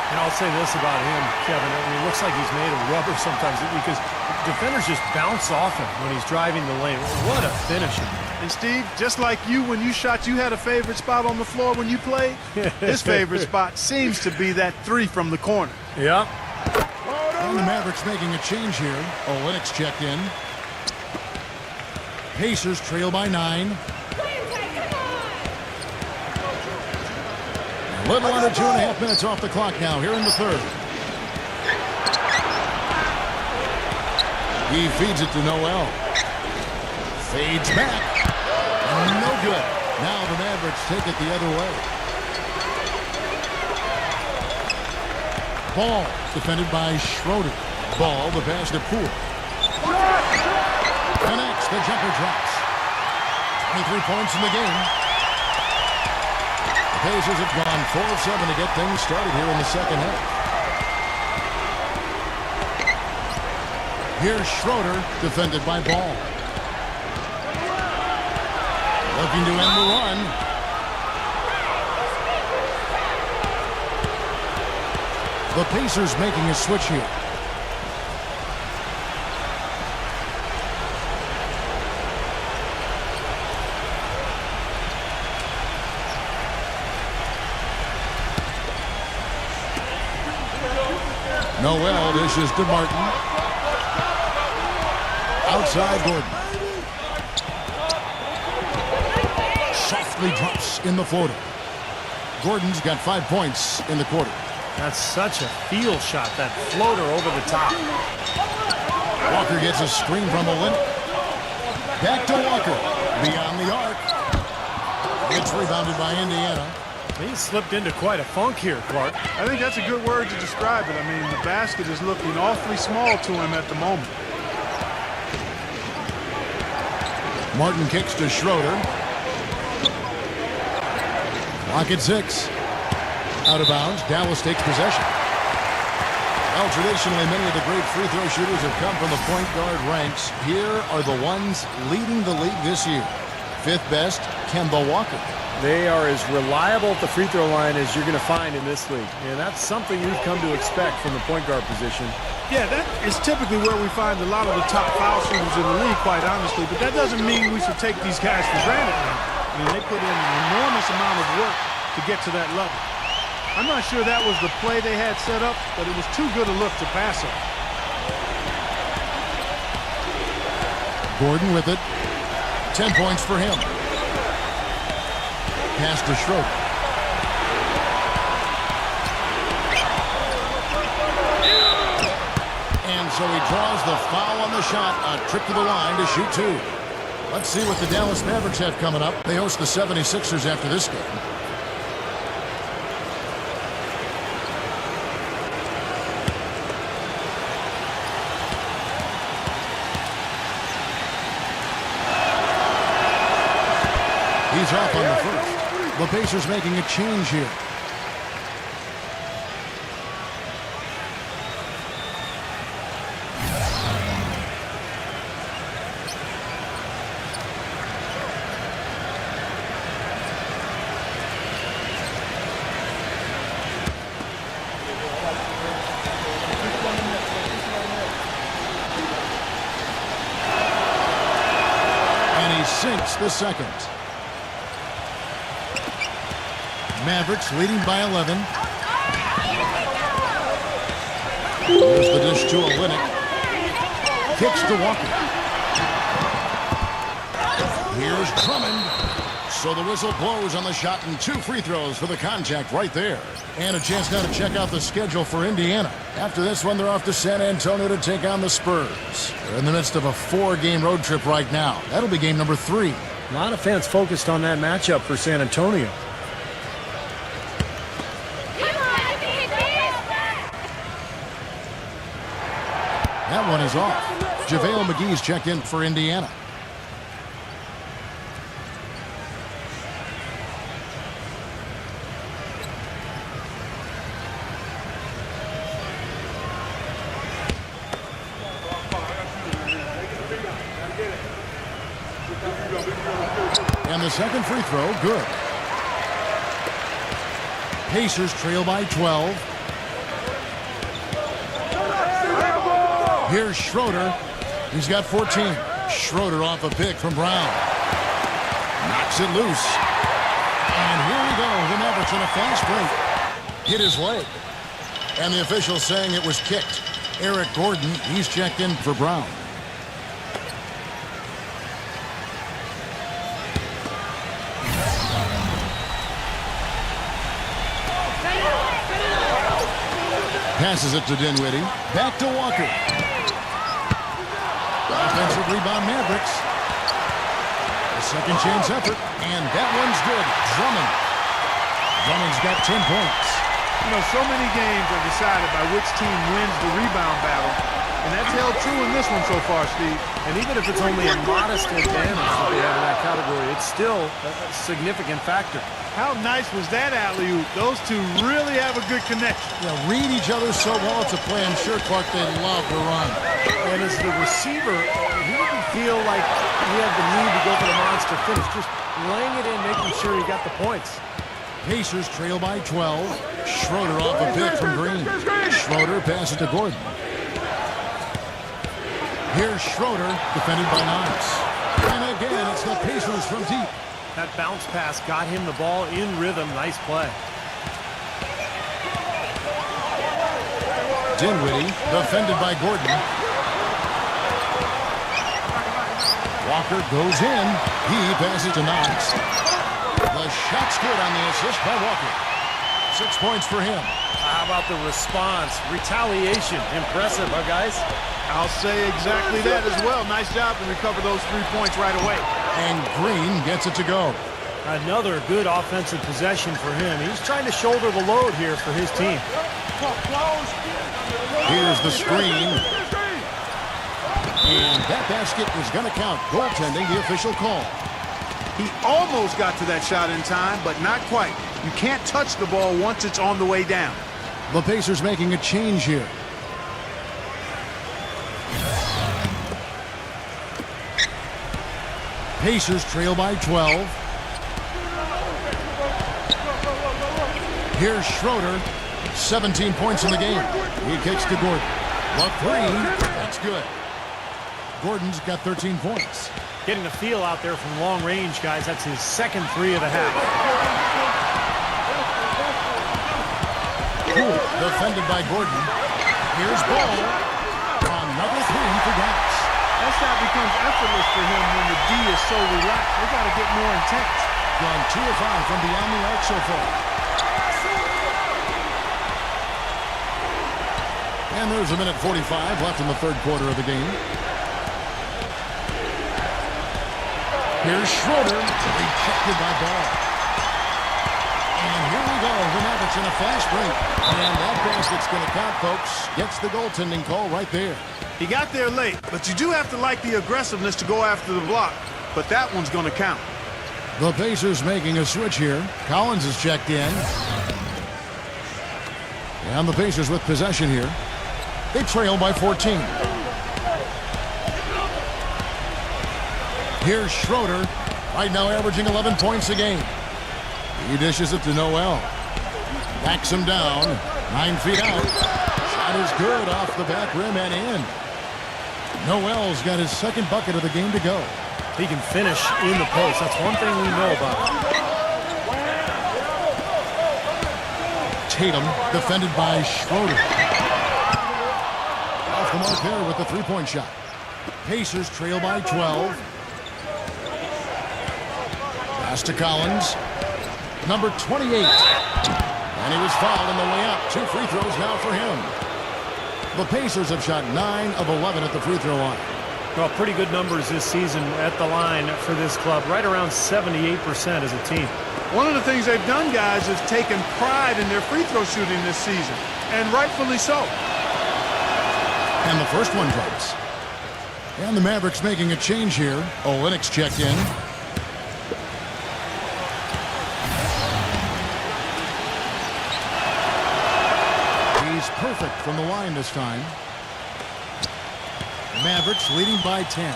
And I'll say this about him, Kevin. I mean, it looks like he's made of rubber sometimes because defenders just bounce off him when he's driving the lane. What a finisher. And Steve, just like you, when you shot, you had a favorite spot on the floor when you played. His favorite spot seems to be that 3 from the corner. Yeah. And the Mavericks making a change here. Olynyk checked in. Pacers trail by 9. A little under 2.5 minutes off the clock now here in the 3rd. He feeds it to Noel. Fades back. No good. Now the Mavericks take it the other way. Ball defended by Schroeder. Ball, the pass to Poole. Connects, the jumper drops. 23 points in the game. The Pacers have gone 4 of 7 to get things started here in the second half. Here's Schroeder, defended by Ball. Looking to end the run. The Pacers making a switch here. Noel dishes to Martin. Outside Gordon. Softly drops in the floater. Gordon's got 5 points in the quarter. That's such a field shot, that floater over the top. Walker gets a screen from Olynyk. Back to Walker. Beyond the arc. It's rebounded by Indiana. He slipped into quite a funk here, Clark. I think that's a good word to describe it. I mean, the basket is looking awfully small to him at the moment. Martin kicks to Schroeder. Clock at 6. Out of bounds. Dallas takes possession. Well, traditionally, many of the great free throw shooters have come from the point guard ranks. Here are the ones leading the league this year. 5th best, Kemba Walker. They are as reliable at the free throw line as you're going to find in this league. And that's something you've come to expect from the point guard position. Yeah, that is typically where we find a lot of the top foul shooters in the league, quite honestly. But that doesn't mean we should take these guys for granted now. I mean, they put in an enormous amount of work to get to that level. I'm not sure that was the play they had set up, but it was too good a look to pass up. Gordon with it. 10 points for him. Pass to Schroeder. And so he draws the foul on the shot. A trip to the line to shoot 2. Let's see what the Dallas Mavericks have coming up. They host the 76ers after this game. He's off on the first. The Pacers making a change here. And he sinks the second. Mavericks leading by 11. There's the dish to Olynyk. Kicks to Walker. Here's Drummond. So the whistle blows on the shot and 2 free throws for the contact right there. And a chance now to check out the schedule for Indiana. After this one, they're off to San Antonio to take on the Spurs. They're in the midst of a 4-game road trip right now. That'll be game number 3. A lot of fans focused on that matchup for San Antonio. That one is off. JaVale McGee's checked in for Indiana. And the second free throw, good. Pacers trail by 12. Here's Schroeder. He's got 14. Schroeder off a pick from Brown. Knocks it loose. And here we go. The Mavericks in a fast break. Hit his leg. And the official saying it was kicked. Eric Gordon, he's checked in for Brown. Passes it to Dinwiddie. Back to Walker. Offensive rebound, Mavericks. A second chance effort, and that one's good. Drummond. Drummond's got 10 points. You know, so many games are decided by which team wins the rebound battle, and that's held true in this one so far, Steve. And even if it's only a modest advantage that they have in that category, it's still a significant factor. How nice was that alley-oop? Those two really have a good connection. Yeah, read each other so well. It's a play I'm sure, Clark, they love to run. And as the receiver, he didn't feel like he had the need to go for the monster finish. Just laying it in, making sure he got the points. Pacers trail by 12. Schroeder off a pick from Green. Schroeder passes to Gordon. Here's Schroeder, defended by Nice. And again, it's the Pacers from deep. That bounce pass got him the ball in rhythm. Nice play. Dinwiddie, defended by Gordon. Walker goes in. He passes to Knox. The shot's good on the assist by Walker. 6 points for him. How about the response? Retaliation. Impressive, huh, guys? I'll say exactly that as well. Nice job to recover those 3 points right away. And Green gets it to go. Another good offensive possession for him. He's trying to shoulder the load here for his team. Here's the screen. And that basket is going to count. Goaltending, the official call. He almost got to that shot in time, but not quite. You can't touch the ball once it's on the way down. The Pacers making a change here. Pacers trail by 12. Here's Schroeder. 17 points in the game. He kicks to Gordon. The three. That's good. Gordon's got 13 points. Getting a feel out there from long range, guys. That's his second three of the half. Defended by Gordon. Here's Ball. Another three for Dallas. That shot becomes effortless for him when the D is so relaxed. They got to get more intense. Gone 2 of 5 from beyond the arc so far. And there's a minute 45 left in the third quarter of the game. Here's Schroeder. Rejected by Ball. And here we go. The Mavericks in a fast break. And that basket's going to count, folks. Gets the goaltending call right there. He got there late, but you do have to like the aggressiveness to go after the block. But that one's going to count. The Pacers making a switch here. Collins is checked in. And the Pacers with possession here. They trail by 14. Here's Schroeder. Right now averaging 11 points a game. He dishes it to Noel. Backs him down. 9 feet out. Shot is good off the back rim and in. Noel's got his second bucket of the game to go. He can finish in the post. That's one thing we know about him. Tatum defended by Schroeder. Off the mark there with the three-point shot. Pacers trail by 12. Pass to Collins. Number 28. And he was fouled on the way up. 2 free throws now for him. The Pacers have shot 9 of 11 at the free throw line. Well, pretty good numbers this season at the line for this club. Right around 78% as a team. One of the things they've done, guys, is taken pride in their free throw shooting this season. And rightfully so. And the first one drops. And the Mavericks making a change here. Olynyk's checked in. He's perfect from the line this time. Mavericks leading by 10.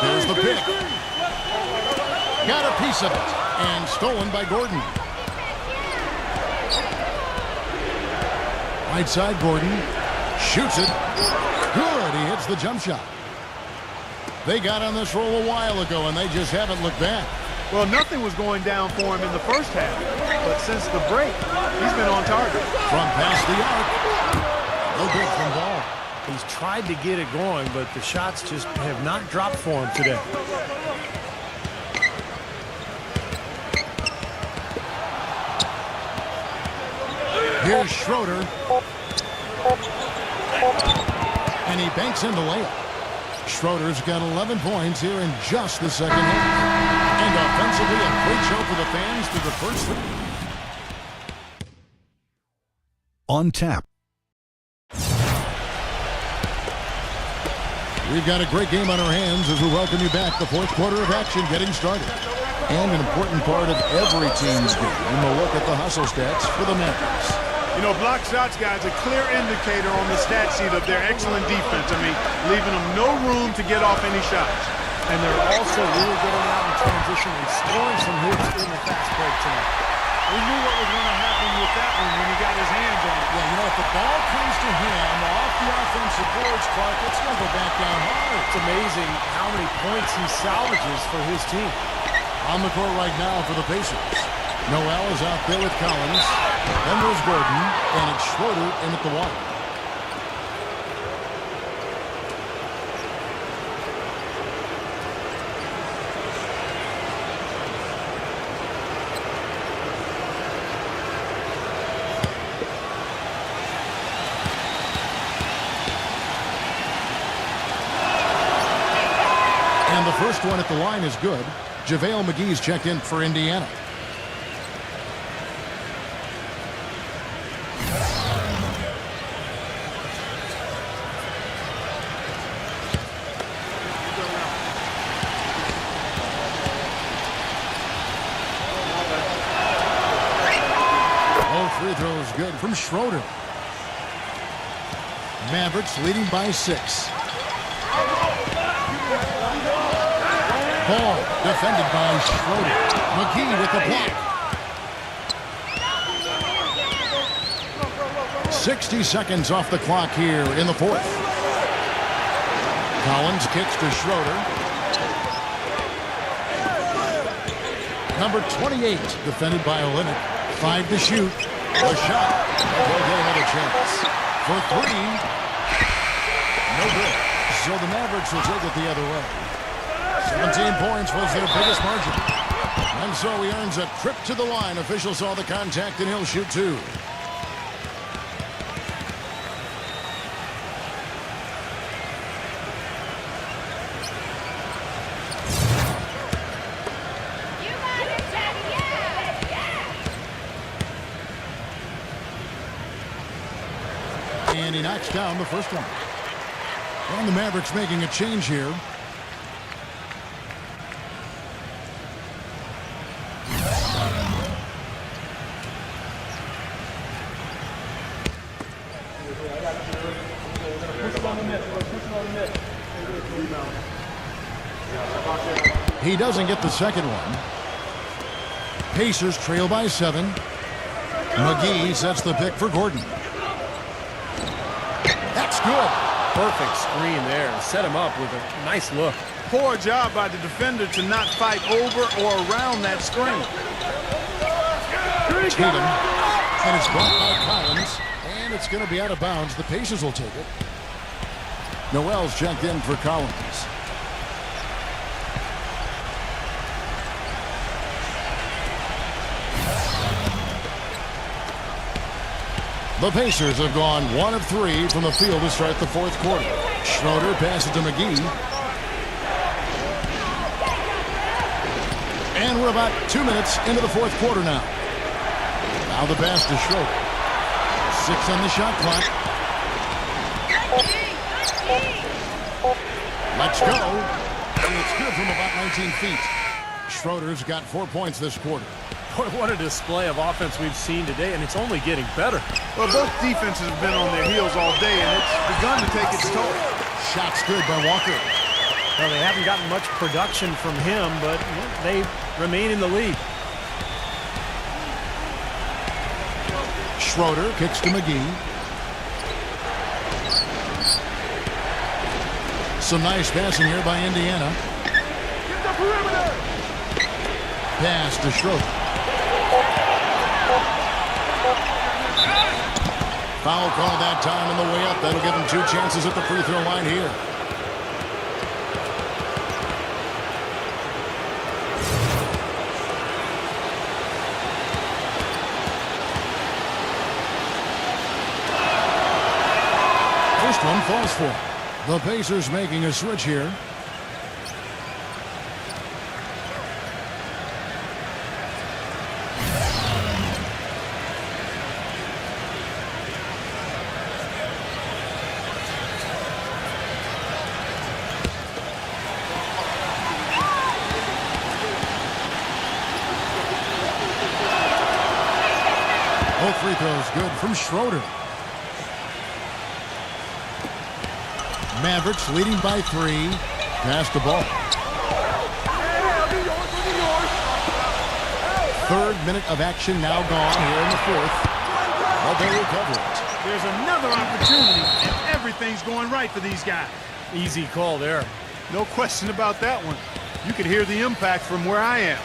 There's the pick. Got a piece of it. And stolen by Gordon. Right side, Gordon. Shoots it. Good. He hits the jump shot. They got on this roll a while ago, and they just haven't looked back. Well, nothing was going down for him in the first half. But since the break, he's been on target. From past the arc. No good from Ball. He's tried to get it going, but the shots just have not dropped for him today. Here's Schroeder. And he banks in the layup. Schroeder's got 11 points here in just the second half. And offensively, a great show for the fans through the first three. On tap. We've got a great game on our hands as we welcome you back. The fourth quarter of action getting started. And an important part of every team's game. And we'll look at the hustle stats for the Mavericks. You know, block shots, guys, a clear indicator on the stat sheet of their excellent defense. I mean, leaving them no room to get off any shots. And they're also really getting out in transition and scoring some hoops in the fast break tonight. We knew what was going to happen with that one when he got his hands on it. Yeah, you know, if the ball comes to him off the offensive boards, Clark, it's going to go back down hard. It's amazing how many points he salvages for his team. On the court right now for the Pacers. Noel is out there with Collins. Then there's Gordon, and it's Schroeder in at the one. And the first one at the line is good. JaVale McGee's checked in for Indiana. good from Schroeder. Mavericks leading by 6. Ball defended by Schroeder. McGee with the block. 60 seconds off the clock here in the 4th. Collins kicks to Schroeder. Number 28 defended by Olynyk. 5 to shoot. A shot. They'll get another chance. For 3. No good. So the Mavericks will take it the other way. 17 points was their biggest margin. And so he earns a trip to the line. Officials saw the contact and he'll shoot 2. And he knocks down the first one. And the Mavericks making a change here. He doesn't get the second one. Pacers trail by 7. McGee sets the pick for Gordon. That's good. Perfect screen there. Set him up with a nice look. Poor job by the defender to not fight over or around that screen. Tatum. And it's blocked by Collins. And it's going to be out of bounds. The Pacers will take it. Noel's checked in for Collins. The Pacers have gone 1 of 3 from the field to start the 4th quarter. Schroeder passes to McGee. And we're about 2 minutes into the 4th quarter now. Now the pass to Schroeder. 6 on the shot clock. Let's go. And it's good from about 19 feet. Schroeder's got 4 points this quarter. What a display of offense we've seen today, and it's only getting better. Well, both defenses have been on their heels all day, and it's begun to take its toll. Shots good by Walker. Well, they haven't gotten much production from him, but they remain in the lead. Schroeder kicks to McGee. Some nice passing here by Indiana. Get the perimeter! Pass to Schroeder. Foul call that time on the way up. That'll give him 2 chances at the free throw line here. First one falls for him. The Pacers making a switch here. Both free throws good from Schroeder. Mavericks leading by 3. Pass the ball. 3rd minute of action now gone here in the 4th. But they recover it. There's another opportunity, and everything's going right for these guys. Easy call there. No question about that one. You could hear the impact from where I am.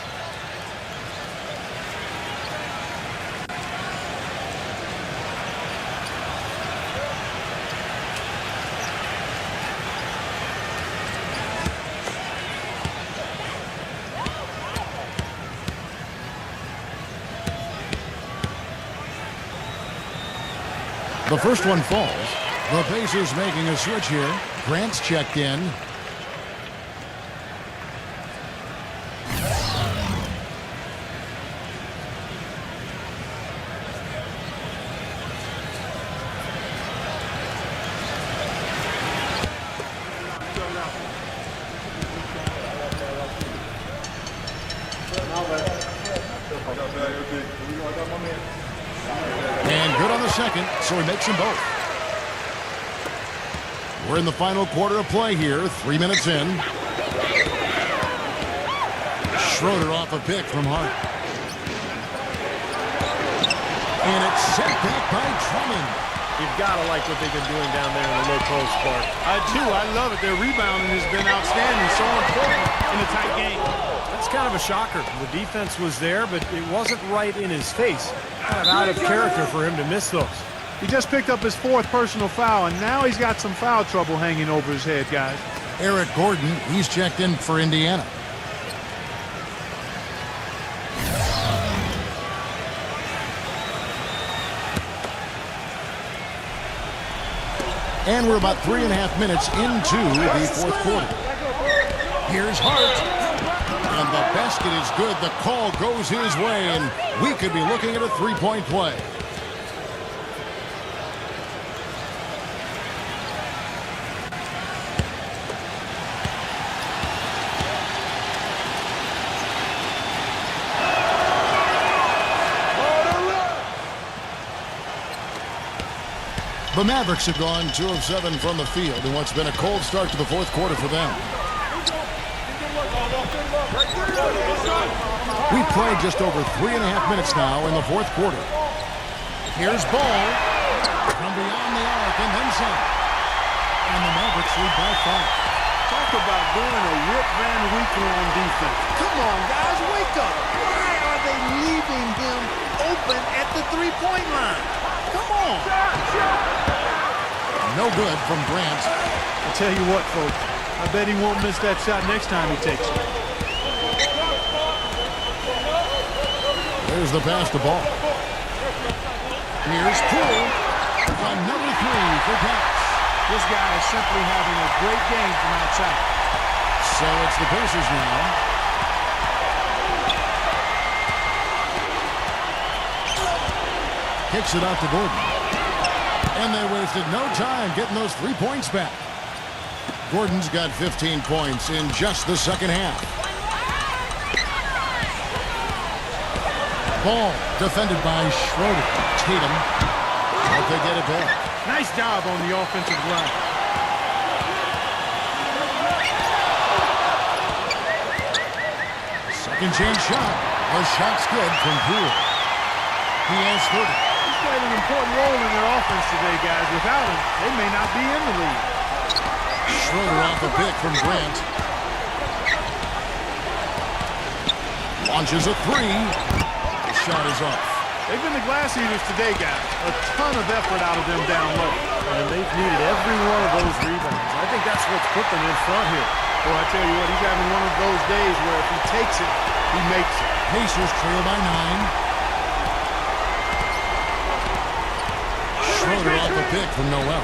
The first one falls. The Pacers making a switch here. Grant's checked in. And good on the second, so he makes them both. We're in the final quarter of play here, 3 minutes in. Schroeder off a pick from Hart. And it's set back by Drummond. You've got to like what they've been doing down there in the low post, Clark. I do. I love it. Their rebounding has been outstanding. So important in a tight game. That's kind of a shocker. The defense was there, but it wasn't right in his face. Kind of out of character for him to miss those. He just picked up his 4th personal foul, and now he's got some foul trouble hanging over his head, guys. Eric Gordon, he's checked in for Indiana. And we're about 3.5 minutes into the 4th quarter. Here's Hart. And the basket is good. The call goes his way, and we could be looking at a 3-point play. The Mavericks have gone 2 of 7 from the field in what's been a cold start to the 4th quarter for them. We've played just over 3.5 minutes now in the 4th quarter. Here's Ball from beyond the arc and then some. And the Mavericks lead by 5. Talk about doing a Rip Van Winkle on defense. Come on, guys, wake up. Why are they leaving him open at the 3-point line? Come on. No good from Grant. I'll tell you what, folks. I bet he won't miss that shot next time he takes it. There's the pass to Ball. Here's Poole. Another 3 for Dallas. This guy is simply having a great game from outside. So it's the Pacers now. Kicks it out to Gordon. And they wasted no time getting those 3 points back. Gordon's got 15 points in just the second half. Ball defended by Schroeder. Tatum. But they get it back. Nice job on the offensive line. Second chance shot. The shot's good from Poole. He has 30. He's played an important role in their offense today, guys. Without him, they may not be in the league. Schroeder off a pick from Grant. Launches a 3. The shot is off. They've been the glass eaters today, guys. A ton of effort out of them down low. And they've needed every one of those rebounds. I think that's what's put them in front here. Boy, I tell you what, he's having one of those days where if he takes it, he makes it. Pacers trail by 9. Schroeder off the pick from Noel.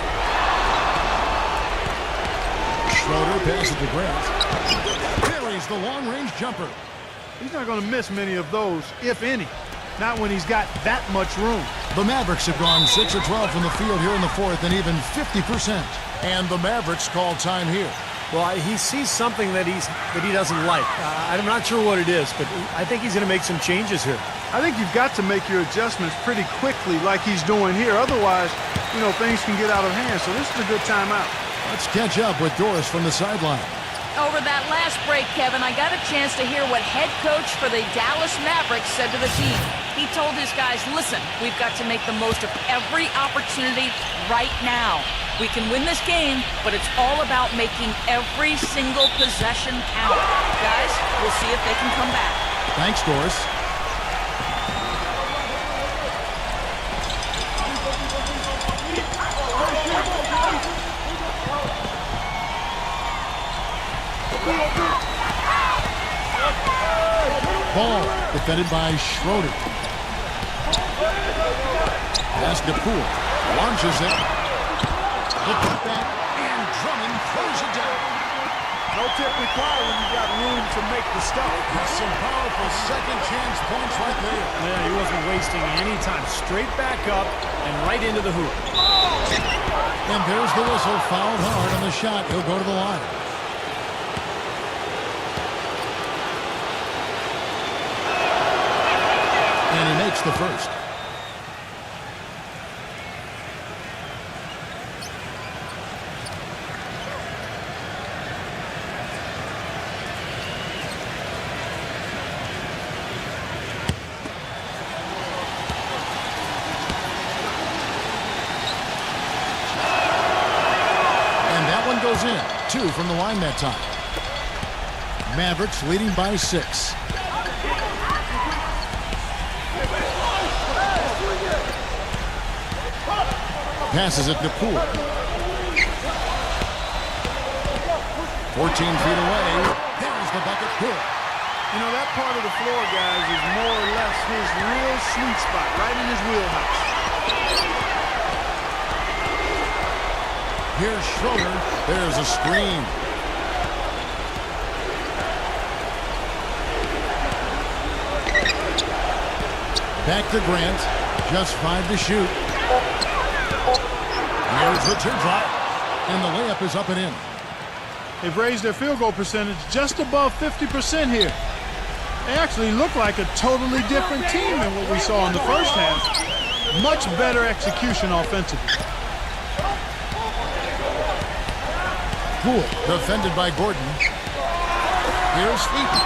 Schroeder passes to Grant. Buries the long-range jumper. He's not going to miss many of those, if any. Not when he's got that much room. The Mavericks have gone 6 of 12 from the field here in the 4th and even 50%. And the Mavericks call time here. Well, he sees something that he doesn't like. I'm not sure what it is, but I think he's going to make some changes here. I think you've got to make your adjustments pretty quickly like he's doing here. Otherwise, things can get out of hand. So this is a good timeout. Let's catch up with Doris from the sideline. Over that last break, Kevin, I got a chance to hear what head coach for the Dallas Mavericks said to the team. He told his guys, listen, we've got to make the most of every opportunity right now. We can win this game, but it's all about making every single possession count. Guys, we'll see if they can come back. Thanks, Doris. Ball defended by Schroeder. Pass to Poole. Launches it. The putback, and Drummond throws it down. No tip required when you've got room to make the stop. That's some powerful second chance points right there. Yeah, he wasn't wasting any time. Straight back up and right into the hoop. And there's the whistle. Fouled hard on the shot. He'll go to the line. And he makes the first. 2 from the line that time. Mavericks leading by 6. Passes it to Poole. 14 feet away. There's the bucket. Poole. You know, that part of the floor, guys, is more or less his real sweet spot, right in his wheelhouse. Here's Schroeder. There's a screen. Back to Grant. Just 5 to shoot. Here's the teardrop. And the layup is up and in. They've raised their field goal percentage just above 50% here. They actually look like a totally different team than what we saw in the first half. Much better execution offensively. Poole defended by Gordon. Here's Sleepy.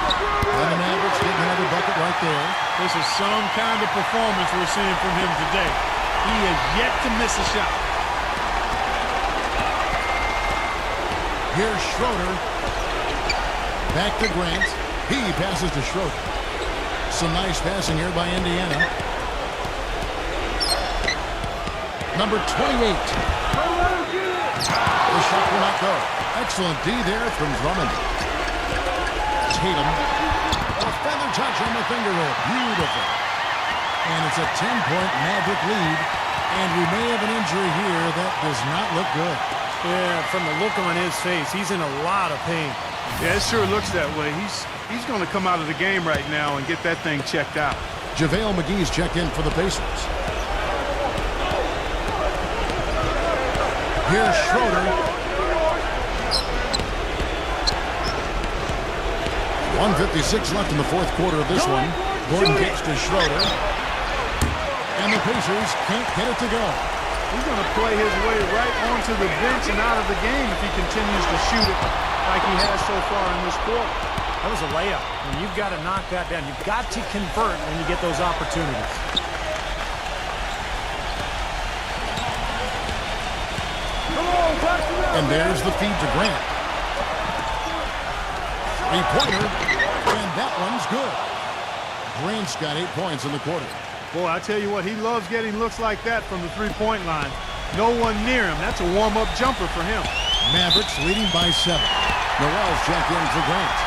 And the Mavericks getting another bucket right there. This is some kind of performance we're seeing from him today. He has yet to miss a shot. Here's Schroeder. Back to Grant. He passes to Schroeder. Some nice passing here by Indiana. Number 28. The shot will not go. Excellent D there from Drummond. Tatum. A feather touch on the finger roll. Beautiful. And it's a 10-point Maverick lead. And we may have an injury here that does not look good. Yeah, from the look on his face, he's in a lot of pain. Yeah, it sure looks that way. He's going to come out of the game right now and get that thing checked out. JaVale McGee's checked in for the Pacers. Here's Schroeder. 1:56 left in the fourth quarter of this one. Gordon gets to Schroeder. And the Pacers can't get it to go. He's going to play his way right onto the bench and out of the game if he continues to shoot it like he has so far in this quarter. That was a layup. And you've got to knock that down. You've got to convert when you get those opportunities. And there's the feed to Grant. Three-pointer. And that one's good. Grant's got 8 points in the quarter. Boy, I tell you what, he loves getting looks like that from the three-point line. No one near him. That's a warm-up jumper for him. Mavericks leading by 7. Noel's checked in for Grant.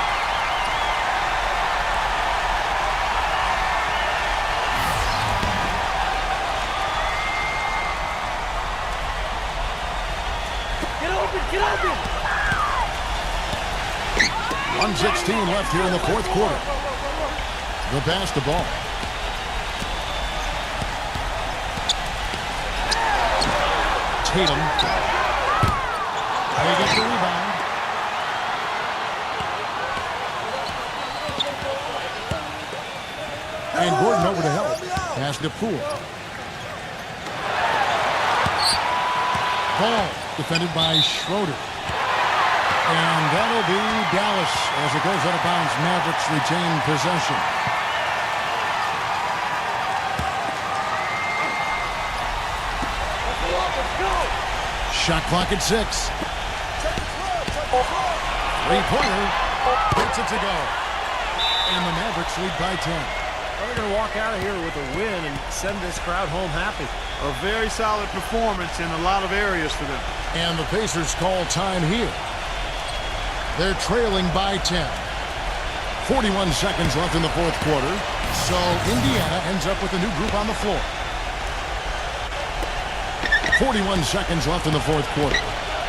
Get open, get open! 1:16 left here in the fourth quarter. The pass to ball. Tatum. They get the rebound. And Gordon over to help. Pass to Poole. Ball defended by Schroeder. And that'll be Dallas as it goes out of bounds. Mavericks retain possession. Shot clock at 6. Three-pointer. Gets it to go. And the Mavericks lead by 10. Well, they're going to walk out of here with a win and send this crowd home happy. A very solid performance in a lot of areas for them. And the Pacers call time here. They're trailing by 10. 41 seconds left in the fourth quarter. So Indiana ends up with a new group on the floor. 41 seconds left in the fourth quarter.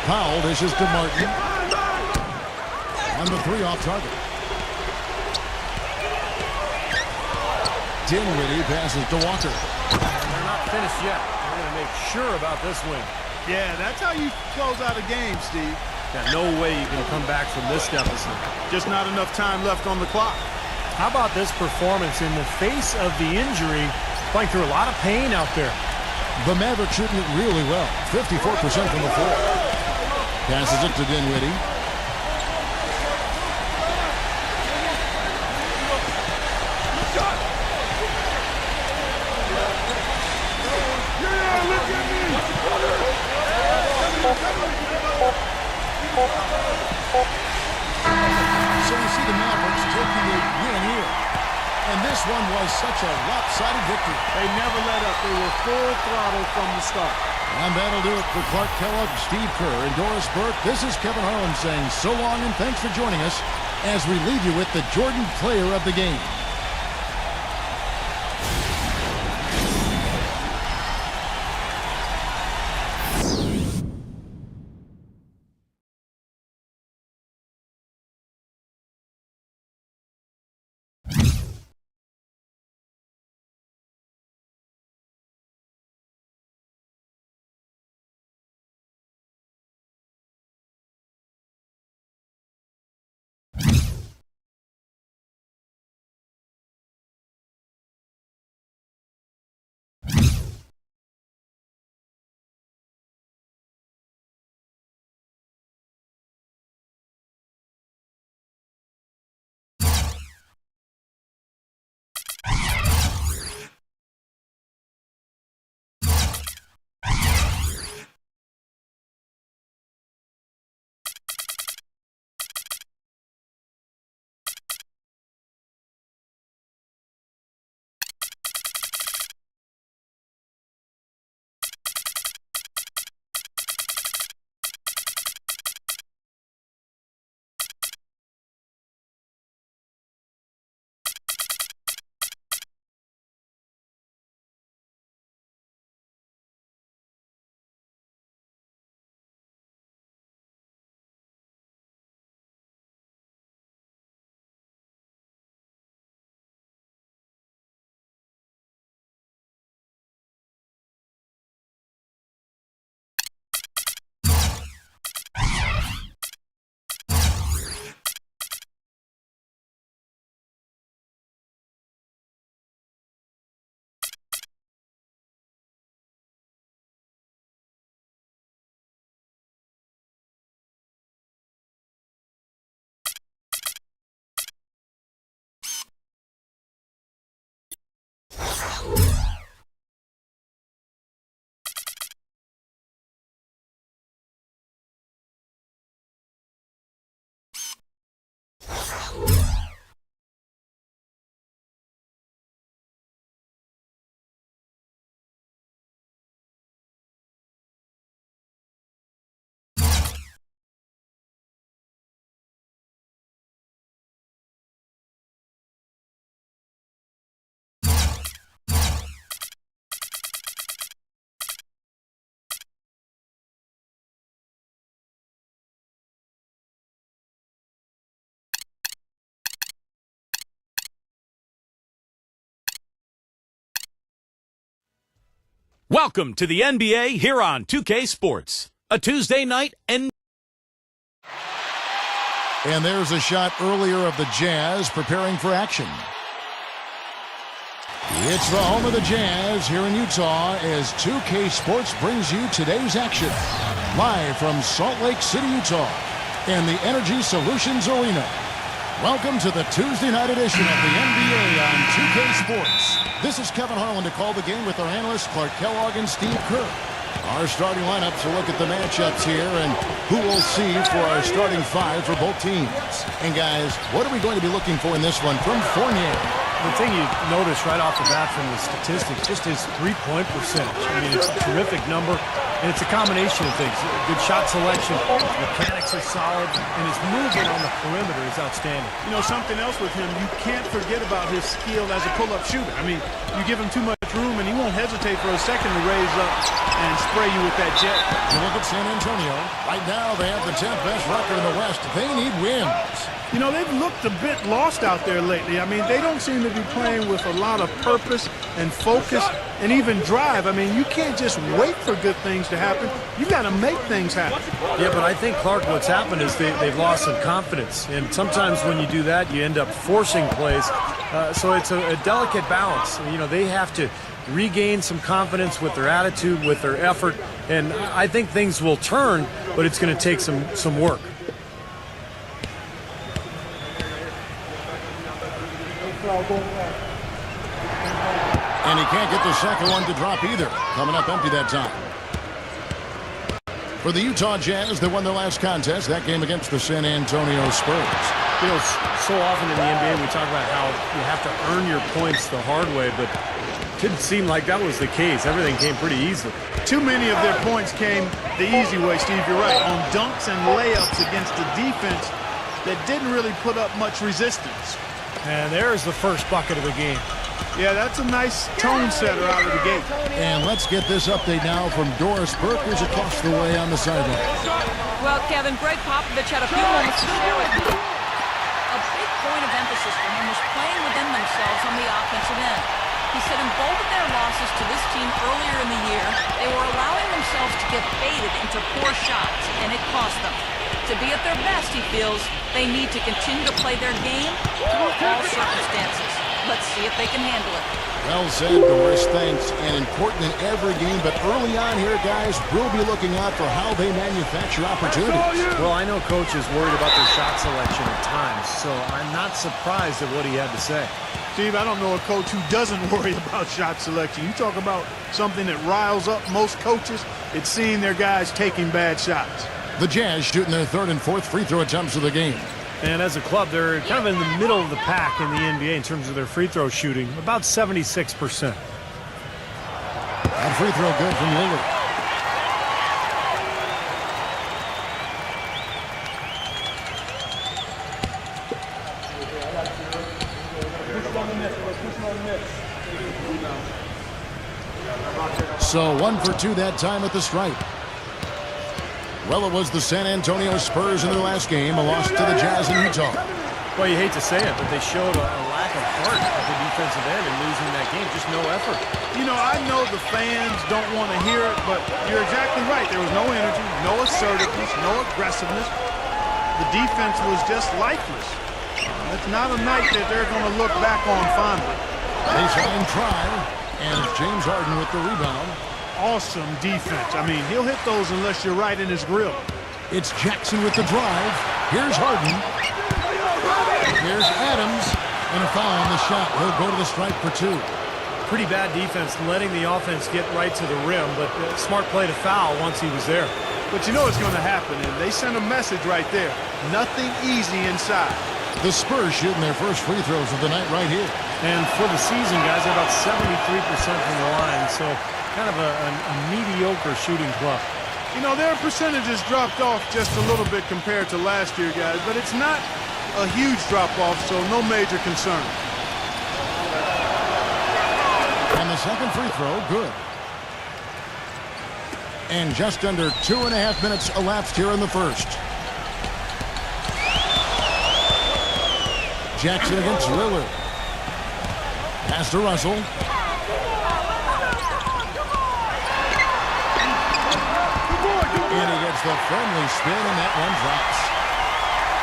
Powell dishes to Martin. And the three off target. Dinwiddie passes to Walker. They're not finished yet. They're going to make sure about this win. Yeah, that's how you close out a game, Steve. Got no way you can come back from this deficit. Just not enough time left on the clock. How about this performance in the face of the injury, playing through a lot of pain out there? The Mavericks shooting it really well. 54% from the floor. Passes it to Dinwiddie. So we see the Mavericks taking a win here. And this one was such a lopsided victory. They never let up. They were full throttle from the start. And that'll do it for Clark Kellogg, Steve Kerr, and Doris Burke. This is Kevin Harlan saying so long and thanks for joining us as we leave you with the Jordan Player of the Game. Welcome to the NBA here on 2K Sports. A Tuesday night NBA. And there's a shot earlier of the Jazz preparing for action. It's the home of the Jazz here in Utah as 2K Sports brings you today's action. Live from Salt Lake City, Utah, and the Energy Solutions Arena. Welcome to the Tuesday night edition of the NBA on 2K Sports. This is Kevin Harlan to call the game with our analysts Clark Kellogg and Steve Kerr. Our starting lineup to look at the matchups here and who we'll see for our starting five for both teams. And guys, what are we going to be looking for in this one from Fournier? The thing you notice right off the bat from the statistics, just his three-point percentage. I mean, it's a terrific number, and it's a combination of things. Good shot selection, his mechanics are solid, and his movement on the perimeter is outstanding. You know, something else with him, you can't forget about his skill as a pull-up shooter. I mean, you give him too much room, and he won't hesitate for a second to raise up and spray you with that jet. You look at San Antonio. Right now, they have the 10th best record in the West. They need wins. You know, they've looked a bit lost out there lately. I mean, they don't seem to be playing with a lot of purpose and focus and even drive. I mean, you can't just wait for good things to happen. You got to make things happen. Yeah, but I think, Clark, what's happened is they've lost some confidence. And sometimes when you do that, you end up forcing plays. So it's a delicate balance. You know, they have to regain some confidence with their attitude, with their effort. And I think things will turn, but it's going to take some work. And he can't get the second one to drop either. Coming up empty that time. For the Utah Jazz, they won their last contest, that game against the San Antonio Spurs. You know, so often in the NBA we talk about how you have to earn your points the hard way, but it didn't seem like that was the case. Everything came pretty easily. Too many of their points came the easy way, Steve. You're right, on dunks and layups against a defense that didn't really put up much resistance. And there's the first bucket of the game. Yeah, that's a nice tone setter out of the gate. And let's get this update now from Doris Burke, who's across the way on the sideline. Well, Kevin, Greg Popovich had a few moments to share with me. A big point of emphasis for him was playing within themselves on the offensive end. He said in both of their losses to this team earlier in the year, they were allowing themselves to get baited into poor shots, and it cost them. To be at their best, he feels, they need to continue to play their game through all circumstances. Let's see if they can handle it. Well said, Doris. Thanks. And important in every game, but early on here, guys, we'll be looking out for how they manufacture opportunities. Well, I know Coach is worried about their shot selection at times, so I'm not surprised at what he had to say. Steve, I don't know a coach who doesn't worry about shot selection. You talk about something that riles up most coaches, it's seeing their guys taking bad shots. The Jazz shooting their third and fourth free throw attempts of the game. And as a club, they're kind of in the middle of the pack in the NBA in terms of their free throw shooting, about 76%. That free throw good from Lillard. So 1 for 2 that time at the stripe. Well, it was the San Antonio Spurs in their last game, a loss to the Jazz in Utah. Well, you hate to say it, but they showed a lack of heart at the defensive end in losing that game. Just no effort. You know, I know the fans don't want to hear it, but you're exactly right. There was no energy, no assertiveness, no aggressiveness. The defense was just lifeless. It's not a night that they're going to look back on fondly. Baseline try, and it's James Harden with the rebound. Awesome defense. I mean, he'll hit those unless you're right in his grill. It's Jackson with the drive. Here's Harden. Here's Adams. And a foul on the shot. He'll go to the stripe for 2. Pretty bad defense, letting the offense get right to the rim, but smart play to foul once he was there. But you know it's going to happen, and they sent a message right there. Nothing easy inside. The Spurs shooting their first free throws of the night right here. And for the season, guys, they're about 73% from the line, so kind of a mediocre shooting club. You know, their percentages dropped off just a little bit compared to last year, guys, but it's not a huge drop-off, so no major concern. And the second free throw, good. And just under 2.5 minutes elapsed here in the first. Jackson against Lillard. Pass to Russell. And he gets the friendly spin, and that one drops.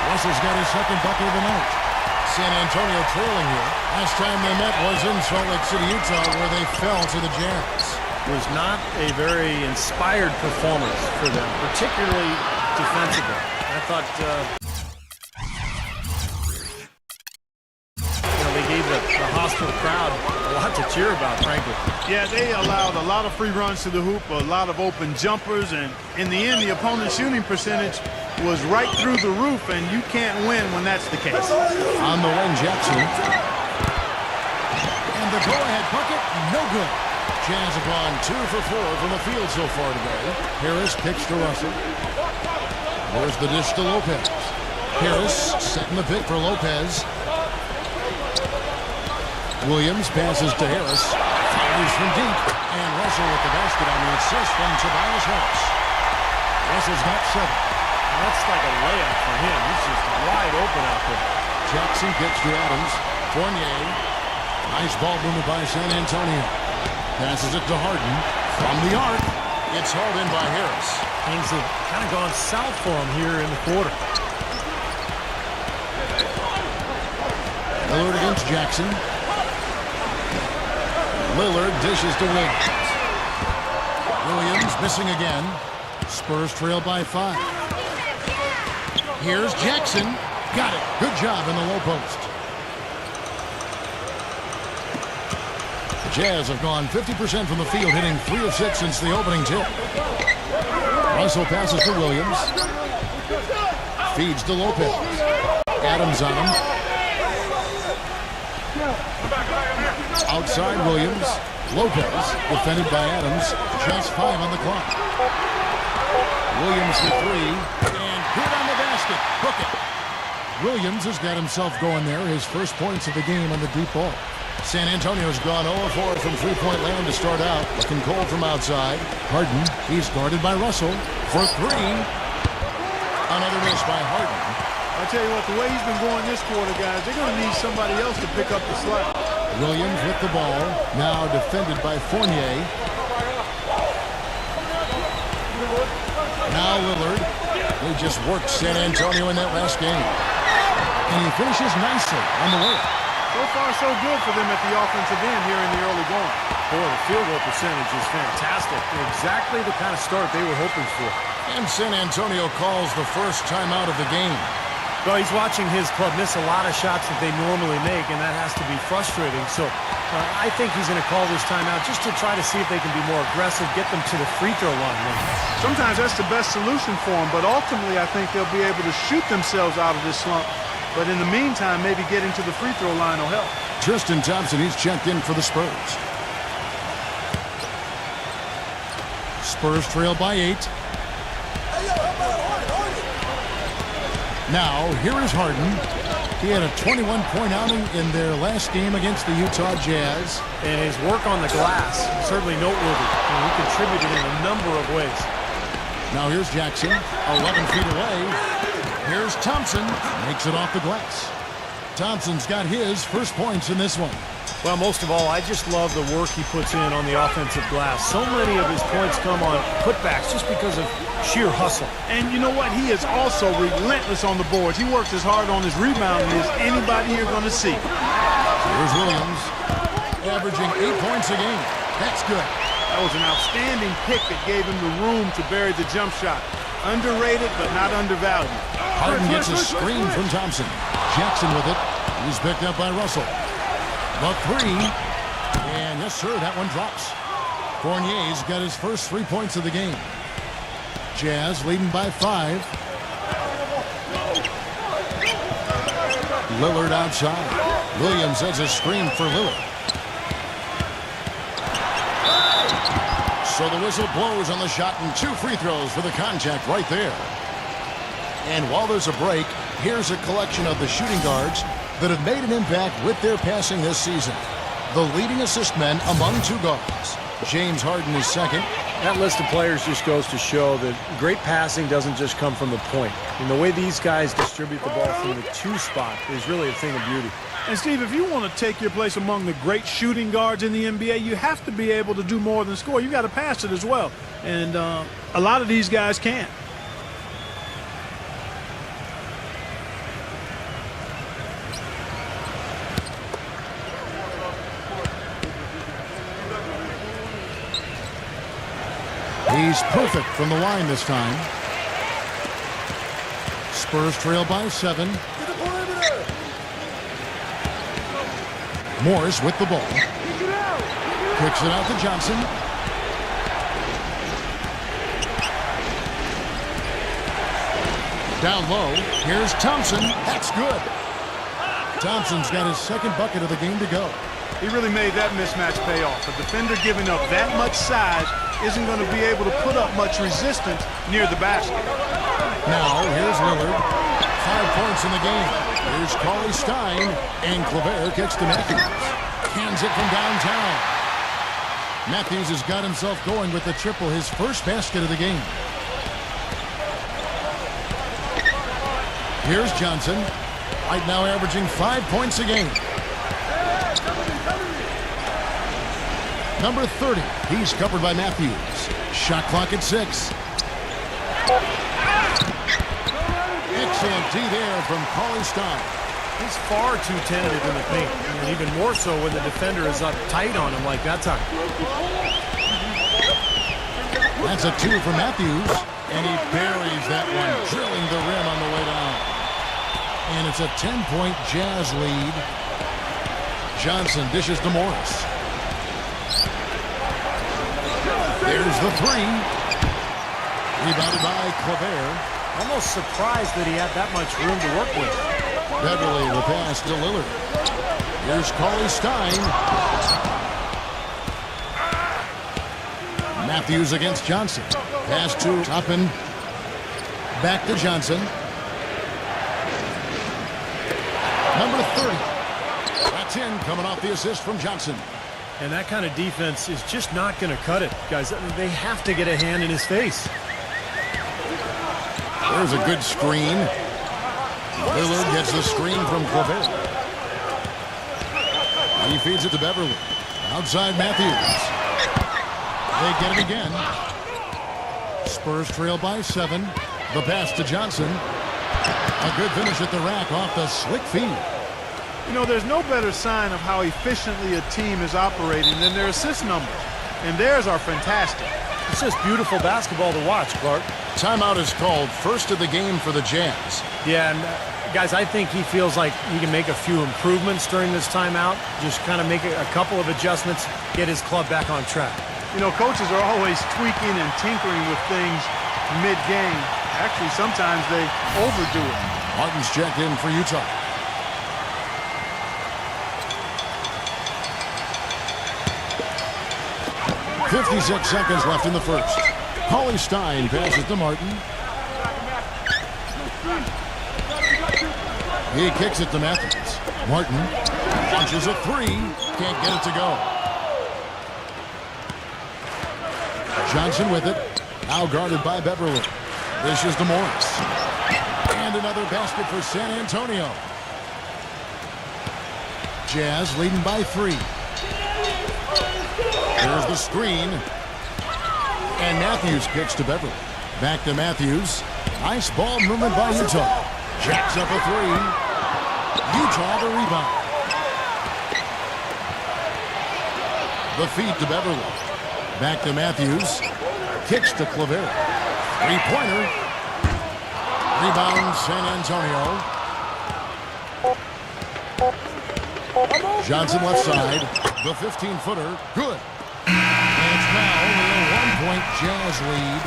Russell's got his second bucket of the night. San Antonio trailing here. Last time they met was in Salt Lake City, Utah, where they fell to the Jazz. It was not a very inspired performance for them, particularly defensively. I thought, they gave the hostile crowd a lot to cheer about, frankly. Yeah, they allowed a lot of free runs to the hoop, a lot of open jumpers, and in the end, the opponent's shooting percentage was right through the roof, and you can't win when that's the case. On the wing, Jackson. And the go-ahead bucket, no good. Jazz have gone 2 for 4 from the field so far today. Harris kicks to Russell. There's the dish to Lopez. Harris setting the pick for Lopez. Williams passes to Harris. Fires from deep. And Russell with the basket on the assist from Tobias Harris. Russell's got 7. That's like a layup for him. He's just wide open out there. Jackson kicks to Adams. Fournier. Nice ball movement by San Antonio. Passes it to Harden. From the arc. It's hauled in by Harris. Things have kind of gone south for him here in the quarter. Lillard against Jackson. Lillard dishes to Williams. Williams missing again. Spurs trail by 5. Here's Jackson. Got it. Good job in the low post. Jazz have gone 50% from the field, hitting 3 of 6 since the opening tip. Russell passes to Williams. Feeds to Lopez. Adams on him. Outside Williams. Lopez, defended by Adams. Just 5 on the clock. Williams for 3. And good on the basket. Book it. Williams has got himself going there. His first points of the game on the deep ball. San Antonio's gone 0-4 from three-point land to start out. Looking cold from outside. Harden, he's guarded by Russell for 3. Another miss by Harden. I tell you what, the way he's been going this quarter, guys, they're going to need somebody else to pick up the slack. Williams with the ball, now defended by Fournier. Now Lillard. They just worked San Antonio in that last game. And he finishes nicely on the way. So far, so good for them at the offensive end here in the early going. Boy, the field goal percentage is fantastic. Exactly the kind of start they were hoping for. And San Antonio calls the first timeout of the game. Well, he's watching his club miss a lot of shots that they normally make, and that has to be frustrating. So I think he's going to call this timeout just to try to see if they can be more aggressive, get them to the free throw line. Sometimes that's the best solution for them, but ultimately I think they'll be able to shoot themselves out of this slump. But in the meantime, maybe getting to the free throw line will help. Tristan Thompson, he's checked in for the Spurs. Spurs trail by 8. Now, here is Harden. He had a 21-point outing in their last game against the Utah Jazz. And his work on the glass, certainly noteworthy. And he contributed in a number of ways. Now here's Jackson, 11 feet away. Here's Thompson, makes it off the glass. Thompson's got his first points in this one. Well, most of all, I just love the work he puts in on the offensive glass. So many of his points come on putbacks just because of sheer hustle. And you know what? He is also relentless on the boards. He works as hard on his rebounding as anybody here going to see. Here's Williams, averaging 8 points a game. That's good. That was an outstanding pick that gave him the room to bury the jump shot. Underrated, but not undervalued. Harden gets a screen from Thompson. Jackson with it. He's picked up by Russell. The 3. And yes, sir, that one drops. Fournier's got his first 3 points of the game. Jazz leading by 5. Lillard outside. Williams has a screen for Lillard. So the whistle blows on the shot and 2 free throws for the contact right there. And while there's a break, here's a collection of the shooting guards that have made an impact with their passing this season. The leading assist men among 2 guards. James Harden is second. That list of players just goes to show that great passing doesn't just come from the point. And the way these guys distribute the ball from the 2 spot is really a thing of beauty. And Steve, if you want to take your place among the great shooting guards in the NBA, you have to be able to do more than score. You got to pass it as well. And a lot of these guys can't. He's perfect from the line this time. Spurs trail by 7. Morris with the ball. Kicks it out to Johnson. Down low. Here's Thompson. That's good. Thompson's got his second bucket of the game to go. He really made that mismatch pay off. A defender giving up that much size isn't going to be able to put up much resistance near the basket. Now, here's Lillard. 5 points in the game. Here's Cauley Stein. And Clavert kicks to Matthews. Hands it from downtown. Matthews has got himself going with the triple, his first basket of the game. Here's Johnson. Right now averaging 5 points a game. Number 30. He's covered by Matthews. Shot clock at 6. Excellent D there from Cauley Stein. He's far too tentative in the paint, and even more so when the defender is up tight on him like that time. That's a 2 for Matthews, and he buries that one, drilling the rim on the way down. And it's a 10-point Jazz lead. Johnson dishes to Morris. There's the three. Rebounded by Claver. Almost surprised that he had that much room to work with. Beverly the pass to Lillard. Here's Cauley Stein. Matthews against Johnson. Pass to Toppin. Back to Johnson. Number 30. That's in, coming off the assist from Johnson. And that kind of defense is just not going to cut it, guys. They have to get a hand in his face. There's a good screen. Lillard gets the screen from Claver. He feeds it to Beverly. Outside Matthews. They get it again. Spurs trail by 7. The pass to Johnson. A good finish at the rack off the slick feed. You know, there's no better sign of how efficiently a team is operating than their assist numbers. And theirs are fantastic. It's just beautiful basketball to watch, Clark. Timeout is called, first of the game for the Jazz. Yeah, and guys, I think he feels like he can make a few improvements during this timeout. Just kind of make a couple of adjustments, get his club back on track. You know, coaches are always tweaking and tinkering with things mid-game. Actually, sometimes they overdo it. Martin's checked in for Utah. .56 seconds left in the first. Cauley Stein passes to Martin. He kicks it to Matthews. Martin launches a three. Can't get it to go. Johnson with it. Now guarded by Beverly. This is to Morris. And another basket for San Antonio. Jazz leading by 3. There's the screen. And Matthews kicks to Beverly. Back to Matthews. Nice ball movement by Utah. Jacks up a 3. Utah the rebound. The feed to Beverly. Back to Matthews. Kicks to Claver. Three-pointer. Rebound San Antonio. Johnson left side. The 15-footer. Good. And it's now only a 1-point Jazz lead.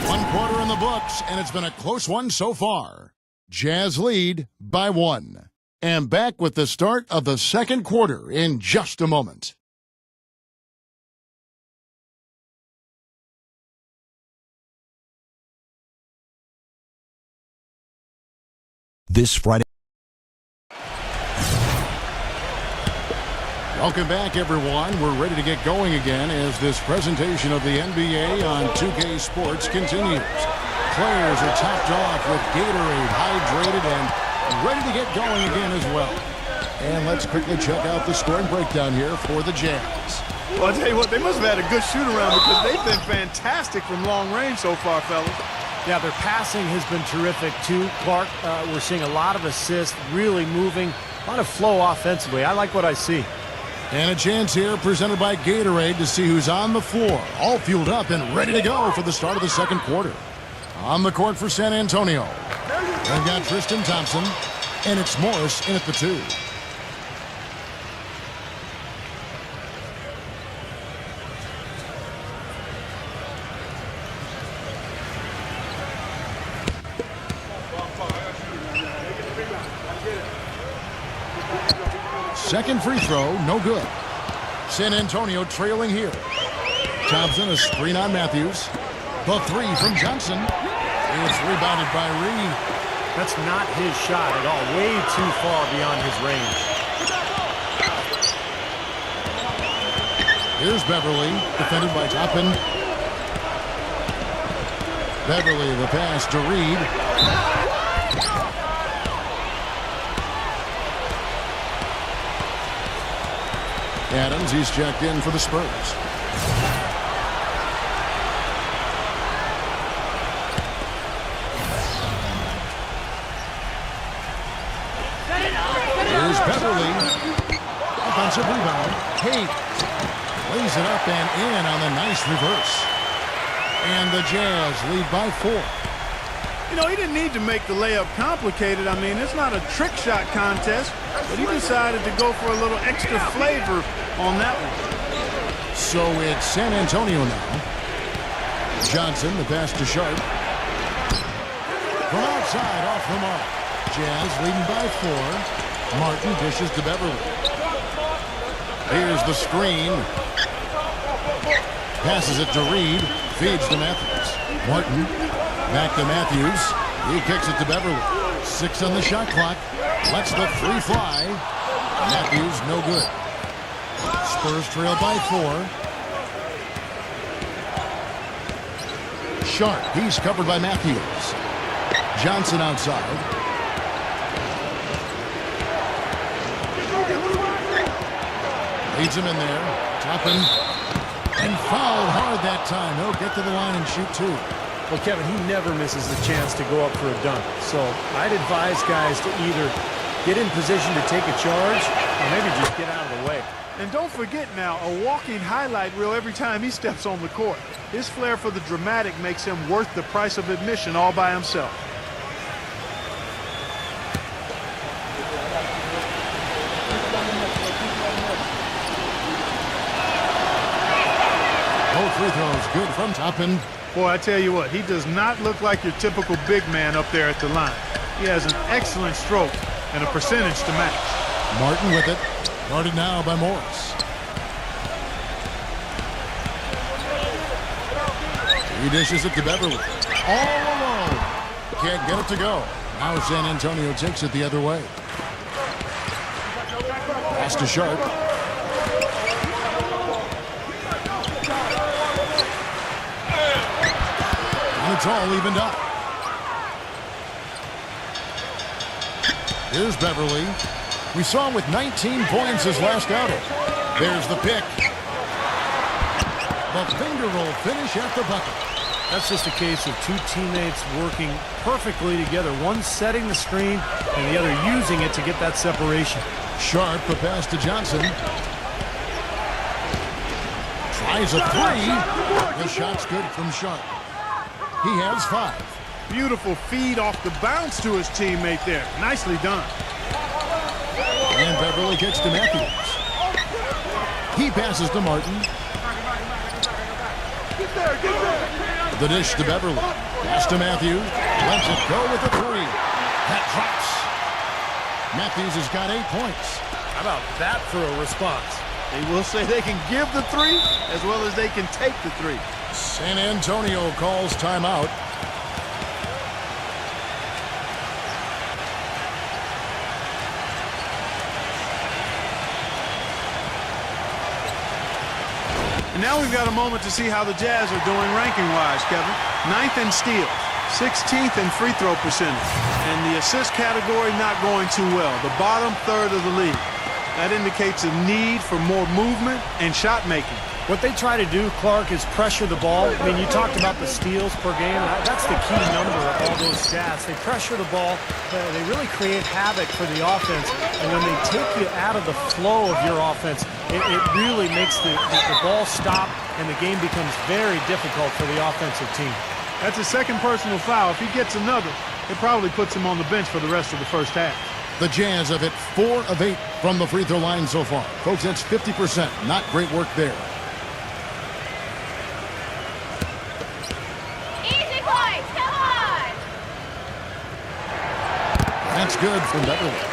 1 quarter in the books, and it's been a close one so far. Jazz lead by 1. And back with the start of the second quarter in just a moment. This Friday. Welcome back, everyone. We're ready to get going again as this presentation of the NBA on 2K Sports continues. Players are topped off with Gatorade, hydrated, and ready to get going again as well. And let's quickly check out the scoring breakdown here for the Jazz. Well, I'll tell you what, they must have had a good shoot-around because they've been fantastic from long range so far, fellas. Yeah, their passing has been terrific, too. Clark, we're seeing a lot of assists, really moving, a lot of flow offensively. I like what I see. And a chance here presented by Gatorade to see who's on the floor, all fueled up and ready to go for the start of the second quarter. On the court for San Antonio, they've got Tristan Thompson, and it's Morris in at the 2. Second free throw, no good. San Antonio trailing here. Thompson, a screen on Matthews. The 3 from Johnson. It's rebounded by Reed. That's not his shot at all. Way too far beyond his range. Here's Beverly, defended by Toppin. Beverly, the pass to Reed. Adams, he's checked in for the Spurs. Here's Beverly. Offensive rebound. Kate lays it up and in on the nice reverse. And the Jazz lead by 4. You know, he didn't need to make the layup complicated. I mean, it's not a trick shot contest, but he decided to go for a little extra flavor on that one. So it's San Antonio now. Johnson, the pass to Sharp. From outside, off the mark. Jazz leading by 4. Martin dishes to Beverly. Here's the screen. Passes it to Reed. Feeds to Matthews. Martin back to Matthews. He kicks it to Beverly. 6 on the shot clock. Lets the 3 fly. Matthews no good. Spurs trail by 4. Sharp. He's covered by Matthews. Johnson outside. Leads him in there. Toppin. And fouled hard that time. He'll get to the line and shoot 2. Well, Kevin, he never misses the chance to go up for a dunk. So I'd advise guys to either get in position to take a charge or maybe just get out of the way. And don't forget now, a walking highlight reel every time he steps on the court. His flair for the dramatic makes him worth the price of admission all by himself. Both free throws good from Toppin. Boy, I tell you what, he does not look like your typical big man up there at the line. He has an excellent stroke and a percentage to match. Martin with it. Guarded now by Morris. He dishes it to Beverly. All alone. Can't get it to go. Now San Antonio takes it the other way. Pass to Sharp. And it's all evened up. Here's Beverly. We saw him with 19 points his last outing. There's the pick. The finger roll finish at the bucket. That's just a case of two teammates working perfectly together. One setting the screen and the other using it to get that separation. Sharp, the pass to Johnson. Tries a 3. The shot's good from Sharp. He has 5. Beautiful feed off the bounce to his teammate there. Nicely done. And Beverly kicks to Matthews. He passes to Martin. The dish to Beverly. Pass to Matthews. Lets it go with the 3. That drops. Matthews has got 8 points. How about that for a response? They will say they can give the 3 as well as they can take the 3. San Antonio calls timeout. And now we've got a moment to see how the Jazz are doing ranking-wise, Kevin. 9th in steals, 16th in free throw percentage, and the assist category not going too well, the bottom third of the league. That indicates a need for more movement and shot making. What they try to do, Clark, is pressure the ball. I mean, you talked about the steals per game. That's the key number of all those stats. They pressure the ball. They really create havoc for the offense. And when they take you out of the flow of your offense, it really makes the ball stop, and the game becomes very difficult for the offensive team. That's a second personal foul. If he gets another, it probably puts him on the bench for the rest of the first half. The Jazz have hit 4 of 8 from the free throw line so far. Folks, that's 50%. Not great work there. Easy points, come on! That's good from Beverly.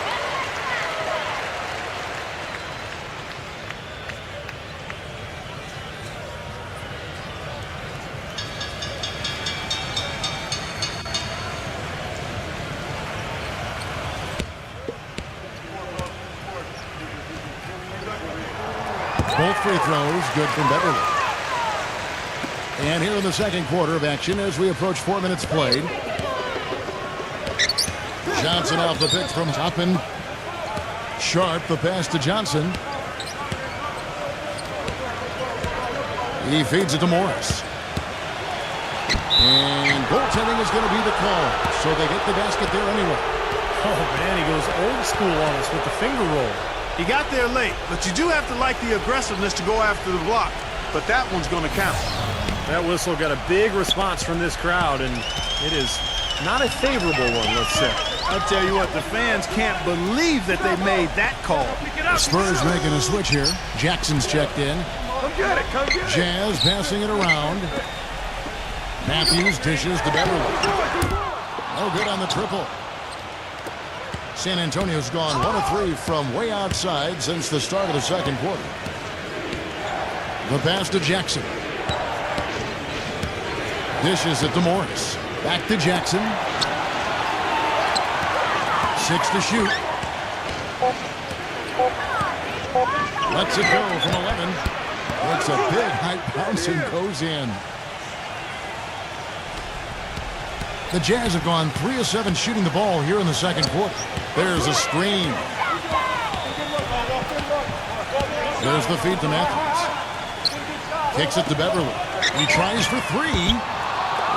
Both free throws good from Beverly. And here in the second quarter of action as we approach 4 minutes played. Johnson off the pick from Toppin. Sharp, the pass to Johnson. He feeds it to Morris. And goaltending is going to be the call. So they get the basket there anyway. Oh, man, he goes old school on us with the finger roll. He got there late, but you do have to like the aggressiveness to go after the block. But that one's going to count. That whistle got a big response from this crowd, and it is not a favorable one, let's say. I'll tell you what, the fans can't believe that they made that call. The Spurs making a switch here. Jackson's checked in. Come get it, come get it. Jazz passing it around. Matthews dishes to Beverly. No good on the triple. San Antonio's gone 1 of 3 from way outside since the start of the second quarter. The pass to Jackson. Dishes it to Morris. Back to Jackson. 6 to shoot. Lets it go from 11. It's a big high bounce and goes in. The Jazz have gone 3 of 7 shooting the ball here in the second quarter. There's a screen. There's the feed to Matthews. Kicks it to Beverly. He tries for 3.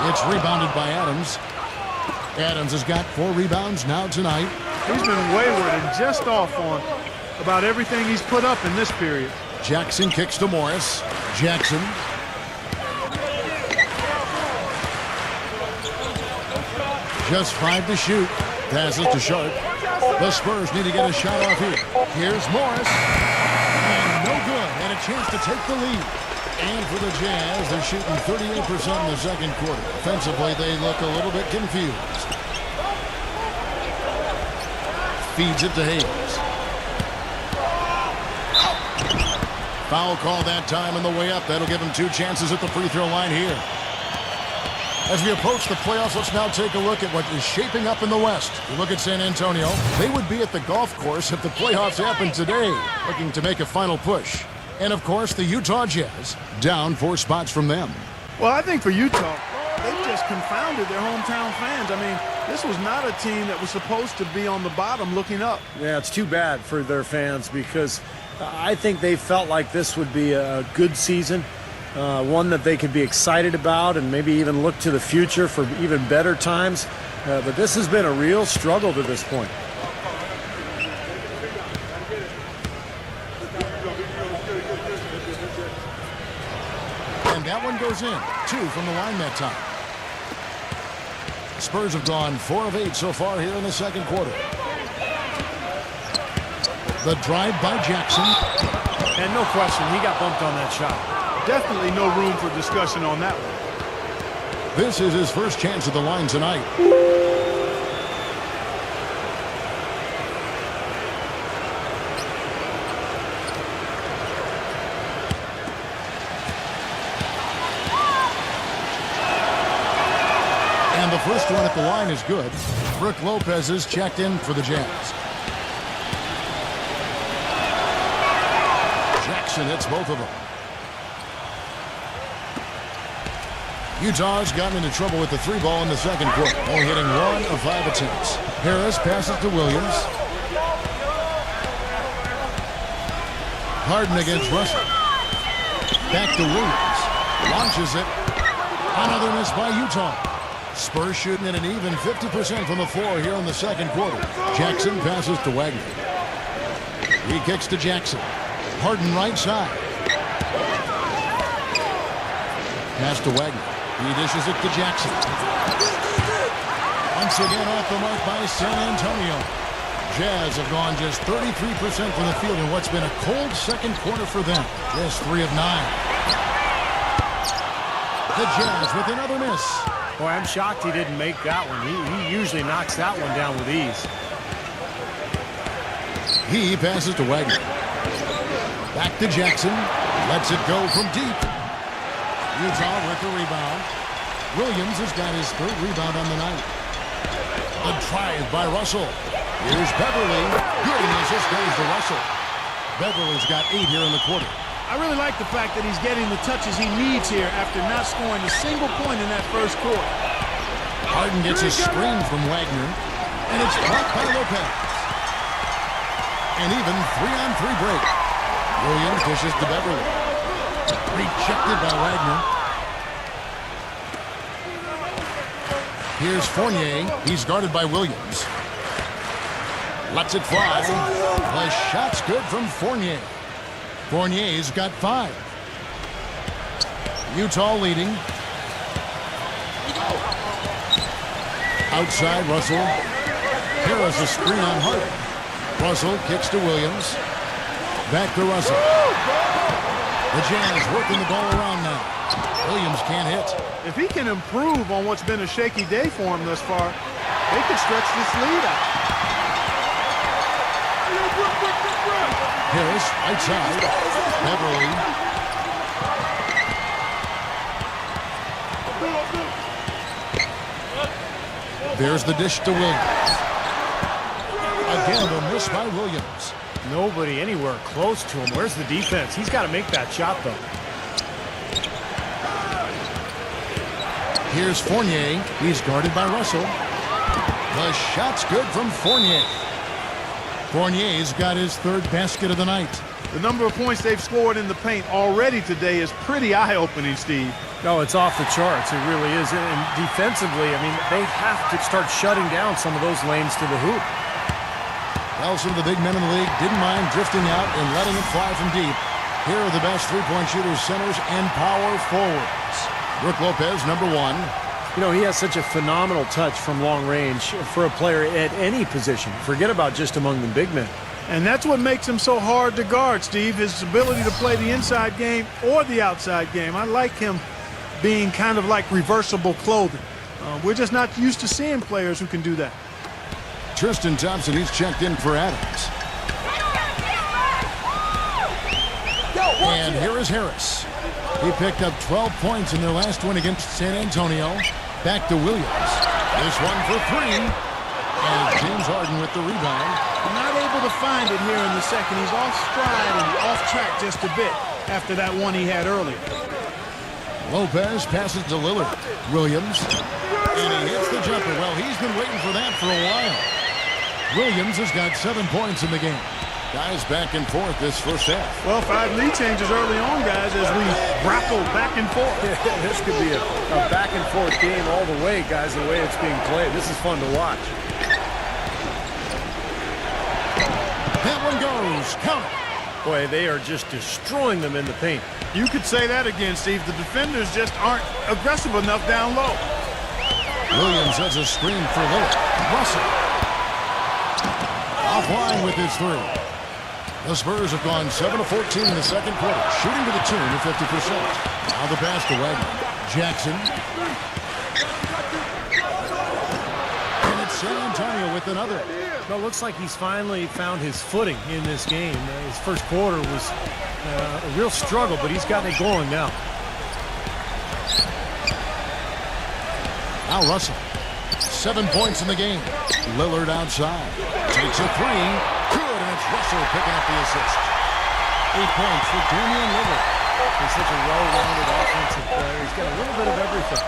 It's rebounded by Adams. Adams has got 4 rebounds now tonight. He's been wayward and just off on about everything he's put up in this period. Jackson kicks to Morris. Jackson. Just 5 to shoot. Passes to Sharp. The Spurs need to get a shot off here. Here's Morris. And no good. And a chance to take the lead. And for the Jazz, they're shooting 38% in the second quarter. Offensively, they look a little bit confused. Feeds it to Hayes. Foul call that time on the way up. That'll give him 2 chances at the free throw line here. As we approach the playoffs, let's now take a look at what is shaping up in the West. You look at San Antonio. They would be at the golf course if the playoffs happened today, looking to make a final push. And, of course, the Utah Jazz, down 4 spots from them. Well, I think for Utah, they've just confounded their hometown fans. I mean, this was not a team that was supposed to be on the bottom looking up. Yeah, it's too bad for their fans because I think they felt like this would be a good season. One that they could be excited about and maybe even look to the future for even better times. But this has been a real struggle to this point. And that one goes in. 2 from the line that time. Spurs have gone 4 of 8 so far here in the second quarter. The drive by Jackson. And no question, he got bumped on that shot. Definitely no room for discussion on that one. This is his first chance at the line tonight. And the first one at the line is good. Brook Lopez is checked in for the Jazz. Jackson hits both of them. Utah's gotten into trouble with the 3 ball in the second quarter, only hitting 1 of 5 attempts. Harris passes to Williams. Harden against Russell. Back to Williams. Launches it. Another miss by Utah. Spurs shooting at an even 50% from the floor here in the second quarter. Jackson passes to Wagner. He kicks to Jackson. Harden right side. Pass to Wagner. He dishes it to Jackson. Once again off the mark by San Antonio. Jazz have gone just 33% from the field in what's been a cold second quarter for them. Just 3 of 9. The Jazz with another miss. Boy, I'm shocked he didn't make that one. He usually knocks that one down with ease. He passes to Wagner. Back to Jackson. Lets it go from deep. Utah with the rebound. Williams has got his 3rd rebound on the night. A drive by Russell. Here's Beverly. Good, and the assist goes to Russell. Beverly's got 8 here in the quarter. I really like the fact that he's getting the touches he needs here after not scoring a single point in that first quarter. Harden gets a screen from Wagner, and it's blocked by Lopez. An even 3-on-3 break. Williams dishes to Beverly. Rejected by Wagner. Here's Fournier. He's guarded by Williams. Lets it fly. The shot's good from Fournier. Fournier's got 5. Utah leading. Outside Russell. Harris a screen on Harden. Russell kicks to Williams. Back to Russell. The Jazz working the ball around now. Williams can't hit. If he can improve on what's been a shaky day for him thus far, they could stretch this lead out. Harris, right side. Beverly. There's the dish to Williams. Again, a miss by Williams. Nobody anywhere close to him. Where's the defense? He's got to make that shot, though. Here's Fournier. He's guarded by Russell. The shot's good from Fournier. Fournier's got his third basket of the night. The number of points they've scored in the paint already today is pretty eye-opening, Steve. No, it's off the charts. It really is. And defensively, I mean, they have to start shutting down some of those lanes to the hoop. Well, some of the big men in the league didn't mind drifting out and letting it fly from deep. Here are the best three-point shooters, centers, and power forwards. Brook Lopez, number one. You know, he has such a phenomenal touch from long range for a player at any position. Forget about just among the big men. And that's what makes him so hard to guard, Steve, his ability to play the inside game or the outside game. I like him being kind of like reversible clothing. We're just not used to seeing players who can do that. Tristan Thompson, he's checked in for Adams. And here is Harris. He picked up 12 points in their last win against San Antonio. Back to Williams. This one for three. And James Harden with the rebound. Not able to find it here in the second. He's off stride and off track just a bit after that one he had earlier. Lopez passes to Lillard. Williams. And he hits the jumper. Well, he's been waiting for that for a while. Williams has got 7 points in the game. Guys back and forth this first half. Well, 5 lead changes early on, guys, as we grapple back and forth. This could be a back and forth game all the way, guys, the way it's being played. This is fun to watch. That one goes. Count it. Boy, they are just destroying them in the paint. You could say that again, Steve. The defenders just aren't aggressive enough down low. Williams has a screen for Lillard. Russell. Offline with his three. The Spurs have gone 7 of 14 in the second quarter, shooting to the tune of 50%. Now the pass to Wagner. Jackson. And it's San Antonio with another. Well, it looks like he's finally found his footing in this game. His first quarter was a real struggle, but he's gotten it going now. Now Russell. 7 points in the game. Lillard outside. Takes a three. Good, and it's Russell picking up the assist. 8 points for Damian Lillard. He's such a well-rounded offensive player. He's got a little bit of everything.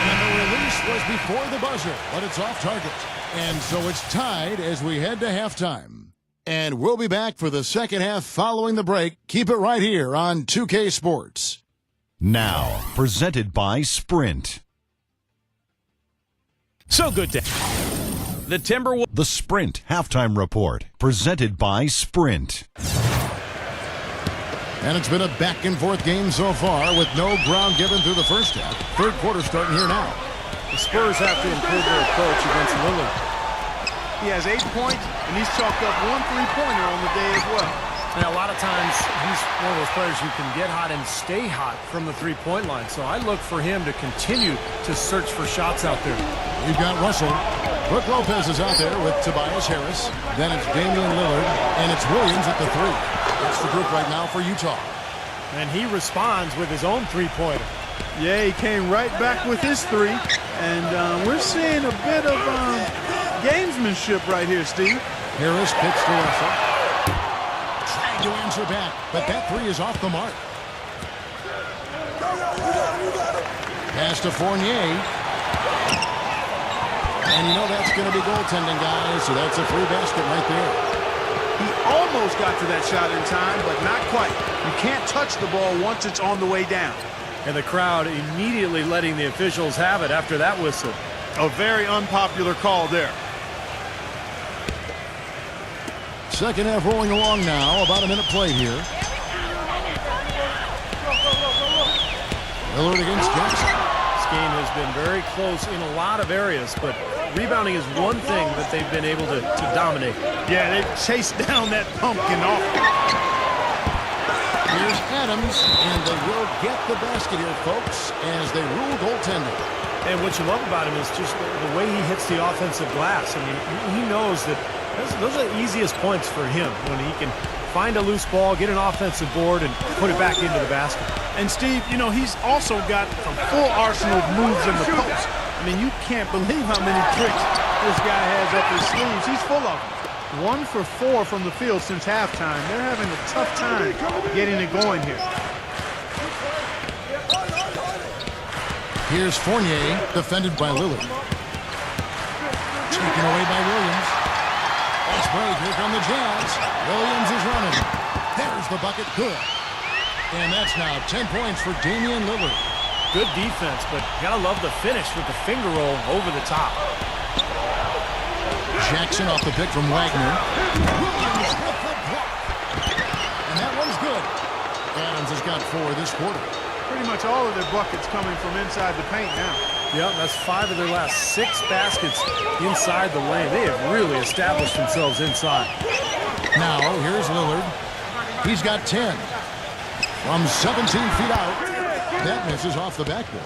And the release was before the buzzer, but it's off target. And so it's tied as we head to halftime. And we'll be back for the second half following the break. Keep it right here on 2K Sports. Now, presented by Sprint. So good to the Timberwolves. The Sprint Halftime Report, presented by Sprint. And it's been a back-and-forth game so far with no ground given through the first half. Third quarter starting here now. The Spurs have to improve their approach against Lillard. He has 8 points, and he's chalked up 1 3-pointer on the day as well. And a lot of times, he's one of those players who can get hot and stay hot from the three-point line. So I look for him to continue to search for shots out there. You've got Russell. Brook Lopez is out there with Tobias Harris. Then it's Damian Lillard, and it's Williams at the three. That's the group right now for Utah. And he responds with his own three-pointer. Yeah, he came right back with his three. And we're seeing a bit of gamesmanship right here, Steve. Harris kicks to Russell. Trying to answer back, but that three is off the mark. Pass to Fournier. And you know that's going to be goaltending, guys, so that's a free basket right there. He almost got to that shot in time, but not quite. You can't touch the ball once it's on the way down. And the crowd immediately letting the officials have it after that whistle. A very unpopular call there. Second half rolling along now. About a minute play here. Lillard against Jackson. This game has been very close in a lot of areas, but rebounding is one thing that they've been able to dominate. Yeah, they've chased down that pumpkin off. Here's Adams, and they will get the basket here, folks, as they rule goaltending. And what you love about him is just the way he hits the offensive glass. I mean, he knows that those are the easiest points for him when he can find a loose ball, get an offensive board, and put it back into the basket. And Steve, you know, he's also got a full arsenal of moves in the post. I mean, you can't believe how many tricks this guy has up his sleeves. He's full of them. 1 for 4 from the field since halftime. They're having a tough time getting it going here. Here's Fournier, defended by Lillard. Taken away by Williams. Fast break, here come the Jazz. Williams is running. There's the bucket, good. And that's now 10 points for Damian Lillard. Good defense, but gotta love the finish with the finger roll over the top. Jackson off the pick from Wagner. Williams with the block. And that one's good. Adams has got 4 this quarter. Pretty much all of their buckets coming from inside the paint now. Yeah, that's 5 of their last 6 baskets inside the lane. They have really established themselves inside. Now, here's Lillard. He's got 10. From 17 feet out. That misses off the backboard.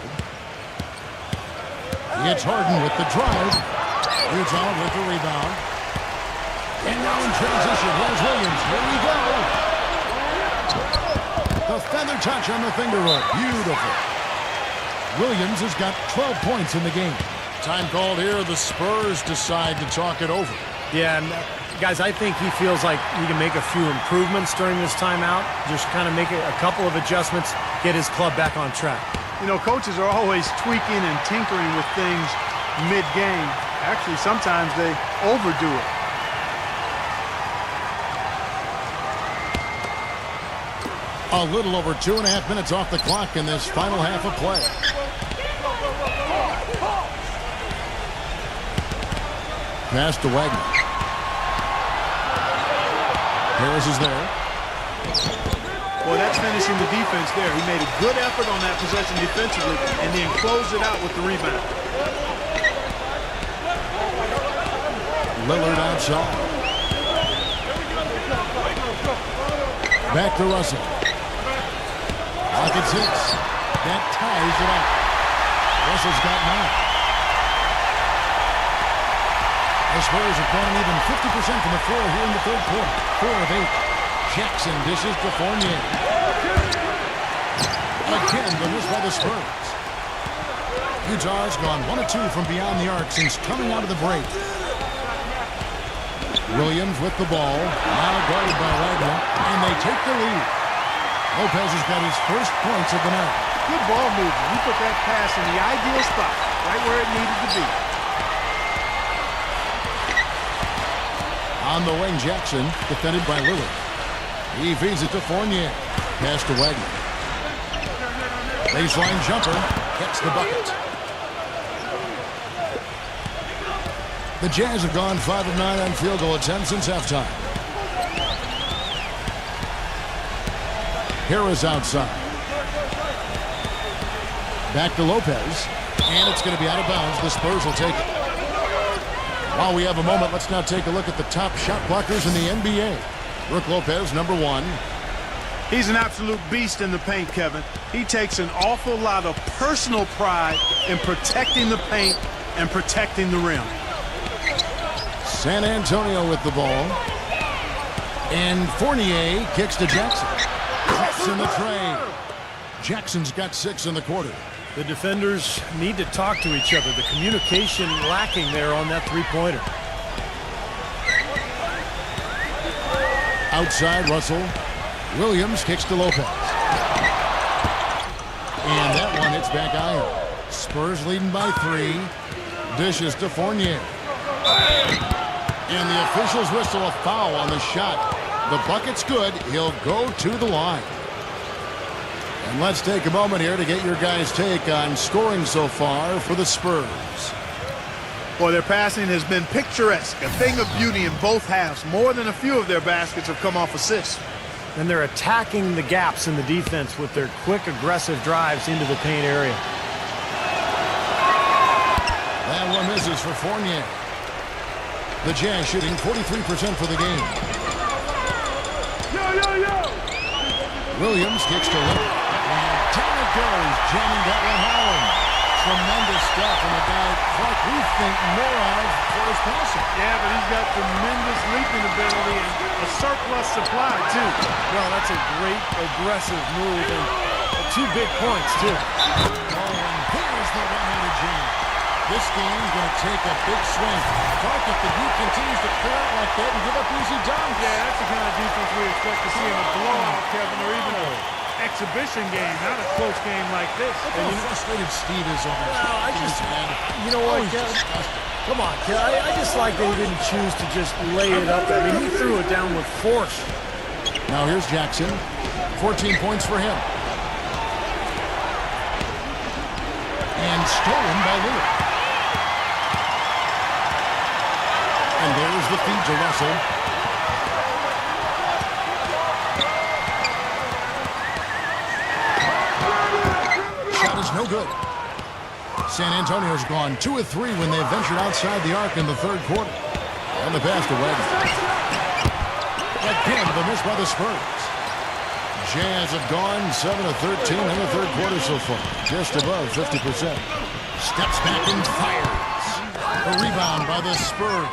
It's Harden with the drive. Utah with the rebound. And now in transition, here's Williams. Here we go. The feather touch on the finger roll. Beautiful. Williams has got 12 points in the game. Time called here. The Spurs decide to talk it over. Yeah, and guys, I think he feels like he can make a few improvements during this timeout. Just kind of make a couple of adjustments, get his club back on track. You know, coaches are always tweaking and tinkering with things mid-game. Actually, sometimes they overdo it. A little over 2.5 minutes off the clock in this final half of play. Pass to Wagner. Harris is there. Well, that's finishing the defense there. He made a good effort on that possession defensively and then closed it out with the rebound. Lillard outside. Back to Russell. Rockets hits. That ties it up. Russell's got 9. The Spurs have gone even 50% from the floor here in the third quarter. 4 of 8. Jackson dishes to Fournier. Again, the miss by the Spurs. Utah's gone 1 of 2 from beyond the arc since coming out of the break. Williams with the ball. Now guarded by Wagner. And they take the lead. Lopez has got his first points of the night. Good ball movement. He put that pass in the ideal spot, right where it needed to be. On the wing, Jackson, defended by Lillard. He feeds it to Fournier. Pass to Wagner. Baseline jumper. Gets the bucket. The Jazz have gone 5 of 9 on field goal attempts since halftime. Harris outside. Back to Lopez. And it's going to be out of bounds. The Spurs will take it. While we have a moment, let's now take a look at the top shot blockers in the NBA. Brook Lopez, number 1. He's an absolute beast in the paint, Kevin. He takes an awful lot of personal pride in protecting the paint and protecting the rim. San Antonio with the ball. And Fournier kicks to Jackson. Drops in the tray. Jackson's got 6 in the quarter. The defenders need to talk to each other. The communication lacking there on that three-pointer. Outside, Russell. Williams kicks to Lopez. And that one hits back iron. Spurs leading by 3. Dishes to Fournier. And the officials whistle a foul on the shot. The bucket's good. He'll go to the line. And let's take a moment here to get your guys' take on scoring so far for the Spurs. Boy, their passing has been picturesque, a thing of beauty in both halves. More than a few of their baskets have come off assists. And they're attacking the gaps in the defense with their quick, aggressive drives into the paint area. That one misses for Fournier. The Jazz shooting 43% for the game. Williams kicks to Lillard. And down it goes, jamming that one home. Tremendous stuff from a guy, Clark, we think more of for his passing. Yeah, but he's got tremendous leaping ability and a surplus supply, too. Well, that's a great aggressive move and 2 big points, too. Oh, and here's the one-handed jam. This game's going to take a big swing. Clark, if the Duke continues to clear out like that and give up easy dunks. Yeah, that's the kind of defense we expect to see in a blowout, Kevin, or even an exhibition game, not a close game like this. Look how frustrated Steve is over this. Well, I just, you know what, Kev? Come on, Kev. I just like that he didn't choose to just lay it up. I mean, he threw it down with force. Now here's Jackson. 14 points for him. And stolen by Lillard. And there's the feed to Russell. Shot is no good. San Antonio's gone 2 of 3 when they ventured outside the arc in the third quarter. And the pass to Wagner. Again, the miss by the Spurs. Jazz have gone 7 of 13 in the third quarter so far. Just above 50%. Steps back and fires. A rebound by the Spurs.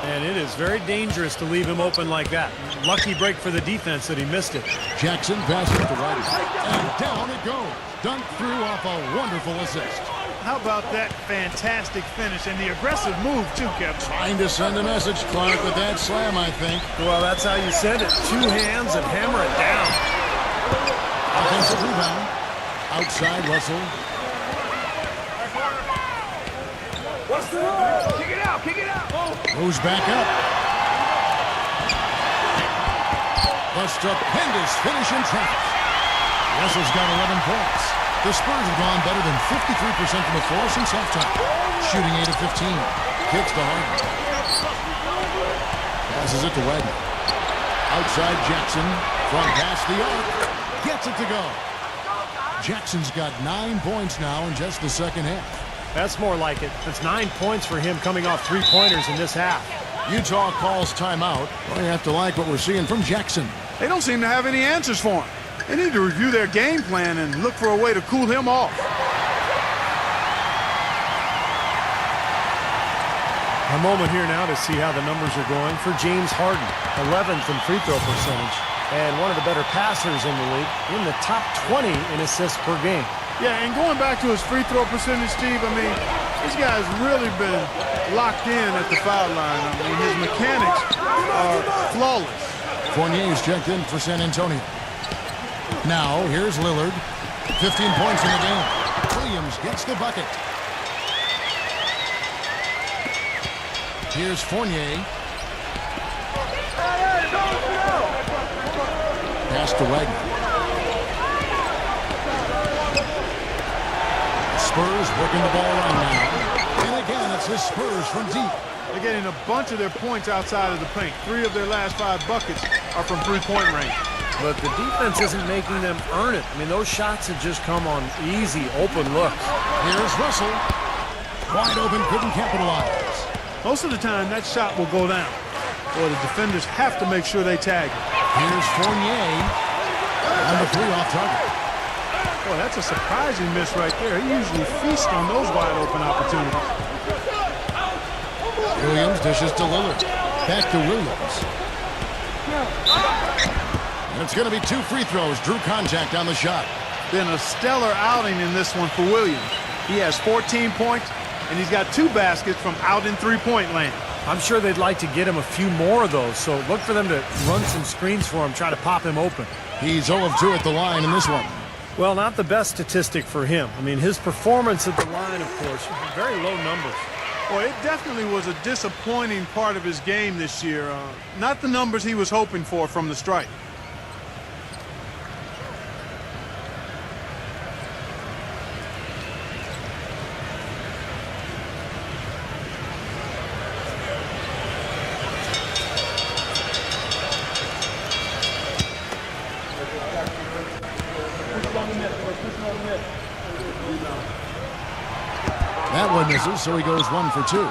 And it is very dangerous to leave him open like that. Lucky break for the defense that he missed it. Jackson passes to Wagner. And down it goes. Dunked through off a wonderful assist. How about that fantastic finish and the aggressive move, too, Kevin? Trying to send a message, Clark, with that slam, I think. Well, that's how you send it. 2 hands and hammer it down. Offensive rebound. Outside, Russell. What's the rule? Kick it out, kick it out. Moves back up. A stupendous finish in traffic. Russell's got 11 points. The Spurs have gone better than 53% from the floor since halftime. Shooting 8 of 15. Kicks to Harden. Passes it to Wagner. Outside Jackson. From past the arc. Gets it to go. Jackson's got 9 points now in just the second half. That's more like it. That's 9 points for him coming off 3-pointers in this half. Utah calls timeout. Well, you have to like what we're seeing from Jackson. They don't seem to have any answers for him. They need to review their game plan and look for a way to cool him off. A moment here now to see how the numbers are going for James Harden. 11th in free throw percentage and one of the better passers in the league, in the top 20 in assists per game. Yeah, and going back to his free throw percentage, Steve, I mean, this guy's really been locked in at the foul line. I mean, his mechanics are flawless. Fournier's checked in for San Antonio. Now, here's Lillard. 15 points in the game. Williams gets the bucket. Here's Fournier. Pass to Wagner. Spurs working the ball around now. And again, it's the Spurs from deep. They're getting a bunch of their points outside of the paint. 3 of their last 5 buckets are from three-point range. But the defense isn't making them earn it. I mean, those shots have just come on easy, open looks. Here's Russell. Wide open, couldn't capitalize. Most of the time, that shot will go down. Or the defenders have to make sure they tag it. Here's Fournier. On the 3 off target. Boy, that's a surprising miss right there. He usually feasts on those wide open opportunities. Williams dishes to Lillard. Back to Williams. And it's going to be 2 free throws. Drew contact on the shot. Been a stellar outing in this one for Williams. He has 14 points, and he's got 2 baskets from out in three-point land. I'm sure they'd like to get him a few more of those, so look for them to run some screens for him, try to pop him open. He's 0 of 2 at the line in this one. Well, not the best statistic for him. I mean, his performance at the line, of course, very low numbers. Well, it definitely was a disappointing part of his game this year. Not the numbers he was hoping for from the stripe. That one misses, so he goes 1 for 2.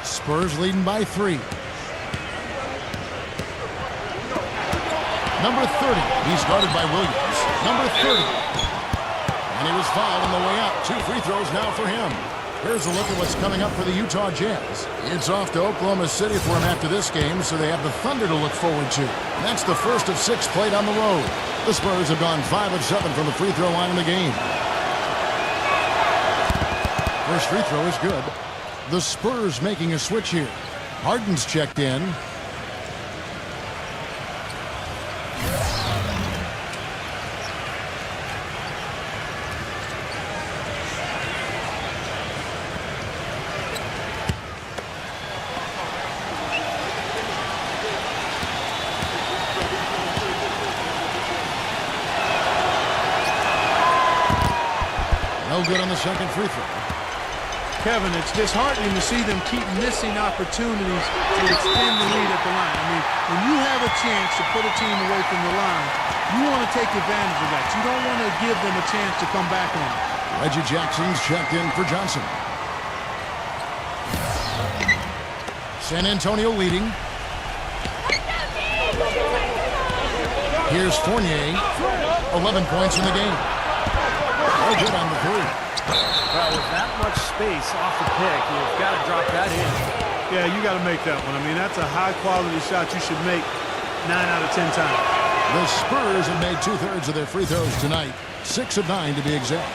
Spurs leading by 3. Number 30. He's guarded by Williams. Number 30. And he was fouled on the way out. 2 free throws now for him. Here's a look at what's coming up for the Utah Jazz. It's off to Oklahoma City for him after this game, so they have the Thunder to look forward to. That's the first of 6 played on the road. The Spurs have gone 5 of 7 from the free throw line in the game. First free throw is good. The Spurs making a switch here. Harden's checked in. No good on the second free throw. Kevin, it's disheartening to see them keep missing opportunities to extend the lead at the line. I mean, when you have a chance to put a team away from the line, you want to take advantage of that. You don't want to give them a chance to come back on it. Reggie Jackson's checked in for Johnson. San Antonio leading. Here's Fournier. 11 points in the game. Oh, good on the three. Well, with that much space off the pick, you've got to drop that in. Yeah, you got to make that one. I mean, that's a high-quality shot you should make 9 out of 10 times. The Spurs have made 2/3 of their free throws tonight. 6 of 9 to be exact.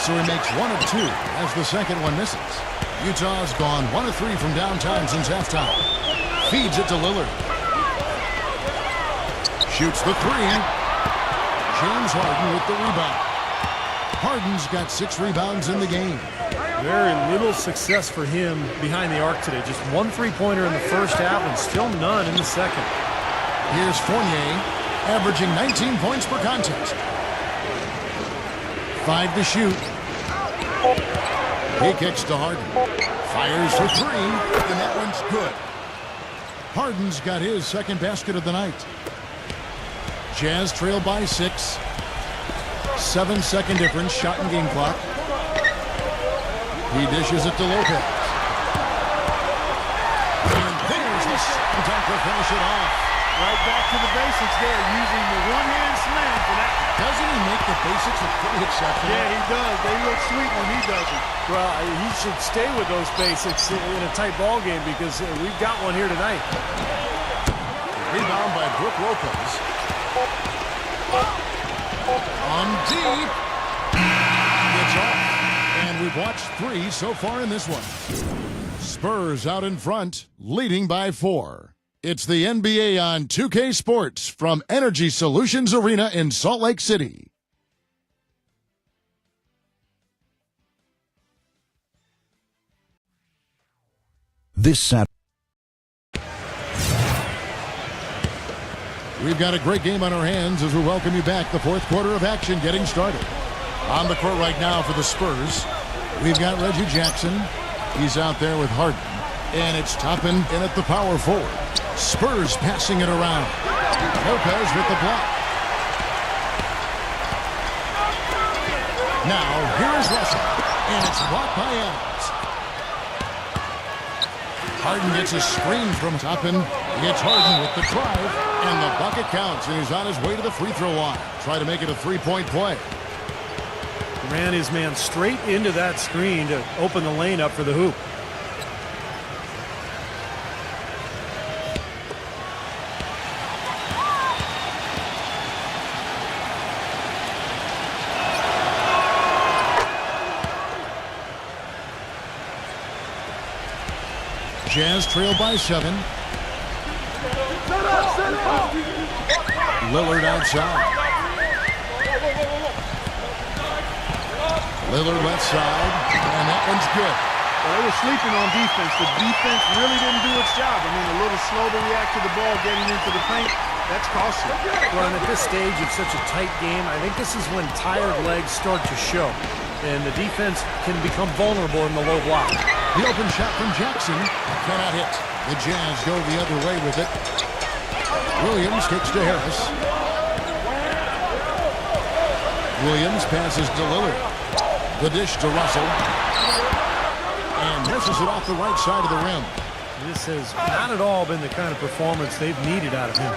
So he makes 1 of 2 as the second one misses. Utah's gone 1 of 3 from downtown since halftime. Feeds it to Lillard. Shoots the three. James Harden with the rebound. Harden's got 6 rebounds in the game. Very little success for him behind the arc today. Just 1 3-pointer in the first half and still none in the second. Here's Fournier, averaging 19 points per contest. 5 to shoot. He kicks to Harden. Fires for 3, and that one's good. Harden's got his second basket of the night. Jazz trail by 6. 7-second difference, shot and game clock. He dishes it to Lopez. And there's the second time to finish it off. Right back to the basics there, using the one-hand slam for that. Doesn't he make the basics look pretty exceptional? Yeah, he does. They look sweet when he does it. Well, he should stay with those basics in a tight ball game because we've got one here tonight. Rebound by Brook Lopez. On deep. It's off. And we've watched 3 so far in this one. Spurs out in front, leading by 4. It's the NBA on 2K Sports from Energy Solutions Arena in Salt Lake City. This Saturday. We've got a great game on our hands as we welcome you back. The fourth quarter of action getting started. On the court right now for the Spurs, we've got Reggie Jackson. He's out there with Harden. And it's Toppin in at the power forward. Spurs passing it around. Lopez with the block. Now, here is Russell. And it's blocked by Adams. Harden gets a screen from Toppin. Gets Harden with the drive. And the bucket counts. And he's on his way to the free throw line. Try to make it a 3-point play. Ran his man straight into that screen to open the lane up for the hoop. Jazz trail by 7. Lillard outside. Lillard left side, and that one's good. Well, they were sleeping on defense. The defense really didn't do its job. I mean, a little slow to react to the ball getting into the paint. That's costly. Well, and at this stage of such a tight game, I think this is when tired legs start to show. And the defense can become vulnerable in the low block. The open shot from Jackson cannot hit. The Jazz go the other way with it. Williams kicks to Harris. Williams passes to Lillard. The dish to Russell. And misses it off the right side of the rim. This has not at all been the kind of performance they've needed out of him.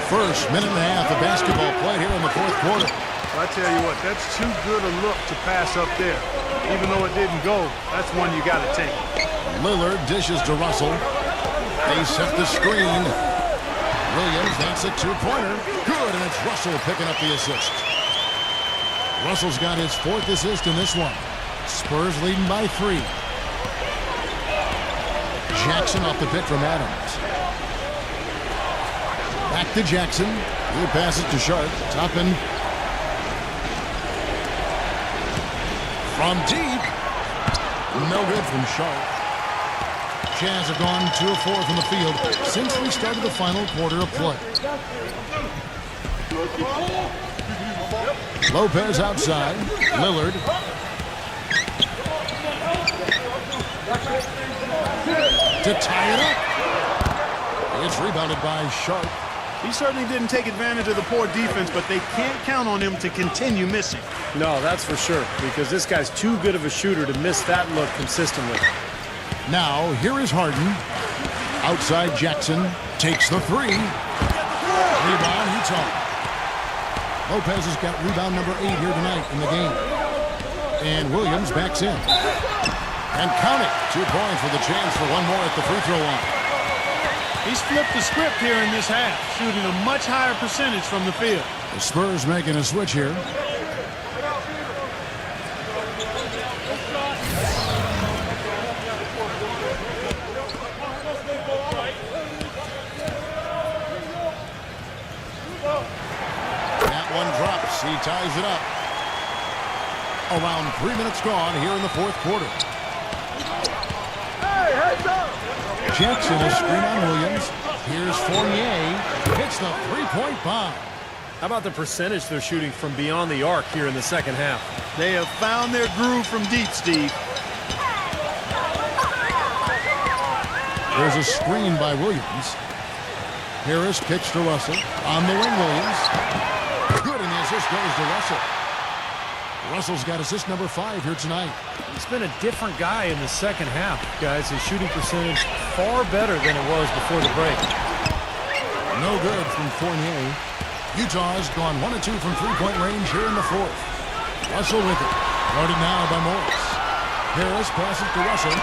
First minute and a half of basketball played here in the fourth quarter. I tell you what, that's too good a look to pass up there. Even though it didn't go, that's one you got to take. Lillard dishes to Russell. They set the screen. Williams, that's a two-pointer. Good, and it's Russell picking up the assist. Russell's got his fourth assist in this one. Spurs leading by 3. Jackson off the pick from Adams. Back to Jackson. He passes to Sharp. Toppin. From deep. No good from Sharp. Jazz have gone 2 of 4 from the field since we started the final quarter of play. Lopez outside. Lillard. To tie it up. It's rebounded by Sharp. He certainly didn't take advantage of the poor defense, but they can't count on him to continue missing. No, that's for sure, because this guy's too good of a shooter to miss that look consistently. Now, here is Harden. Outside Jackson. Takes the 3. Rebound, Utah. Lopez has got rebound number 8 here tonight in the game. And Williams backs in. And count it. 2 points with a chance for one more at the free throw line. He's flipped the script here in this half, shooting a much higher percentage from the field. The Spurs making a switch here. That one drops. He ties it up. Around 3 minutes gone here in the fourth quarter. Jackson is screen on Williams. Here's Fournier. Hits the three-point bomb. How about the percentage they're shooting from beyond the arc here in the second half? They have found their groove from deep, Steve. There's a screen by Williams. Harris pitch to Russell. On the wing, Williams. Good, and the assist goes to Russell. Russell's got assist number 5 here tonight. He's been a different guy in the second half, guys. His shooting percentage far better than it was before the break. No good from Fournier. Utah's gone 1 of 2 from three-point range here in the fourth. Russell with it. Guarded now by Morris. Harris passes to Russell.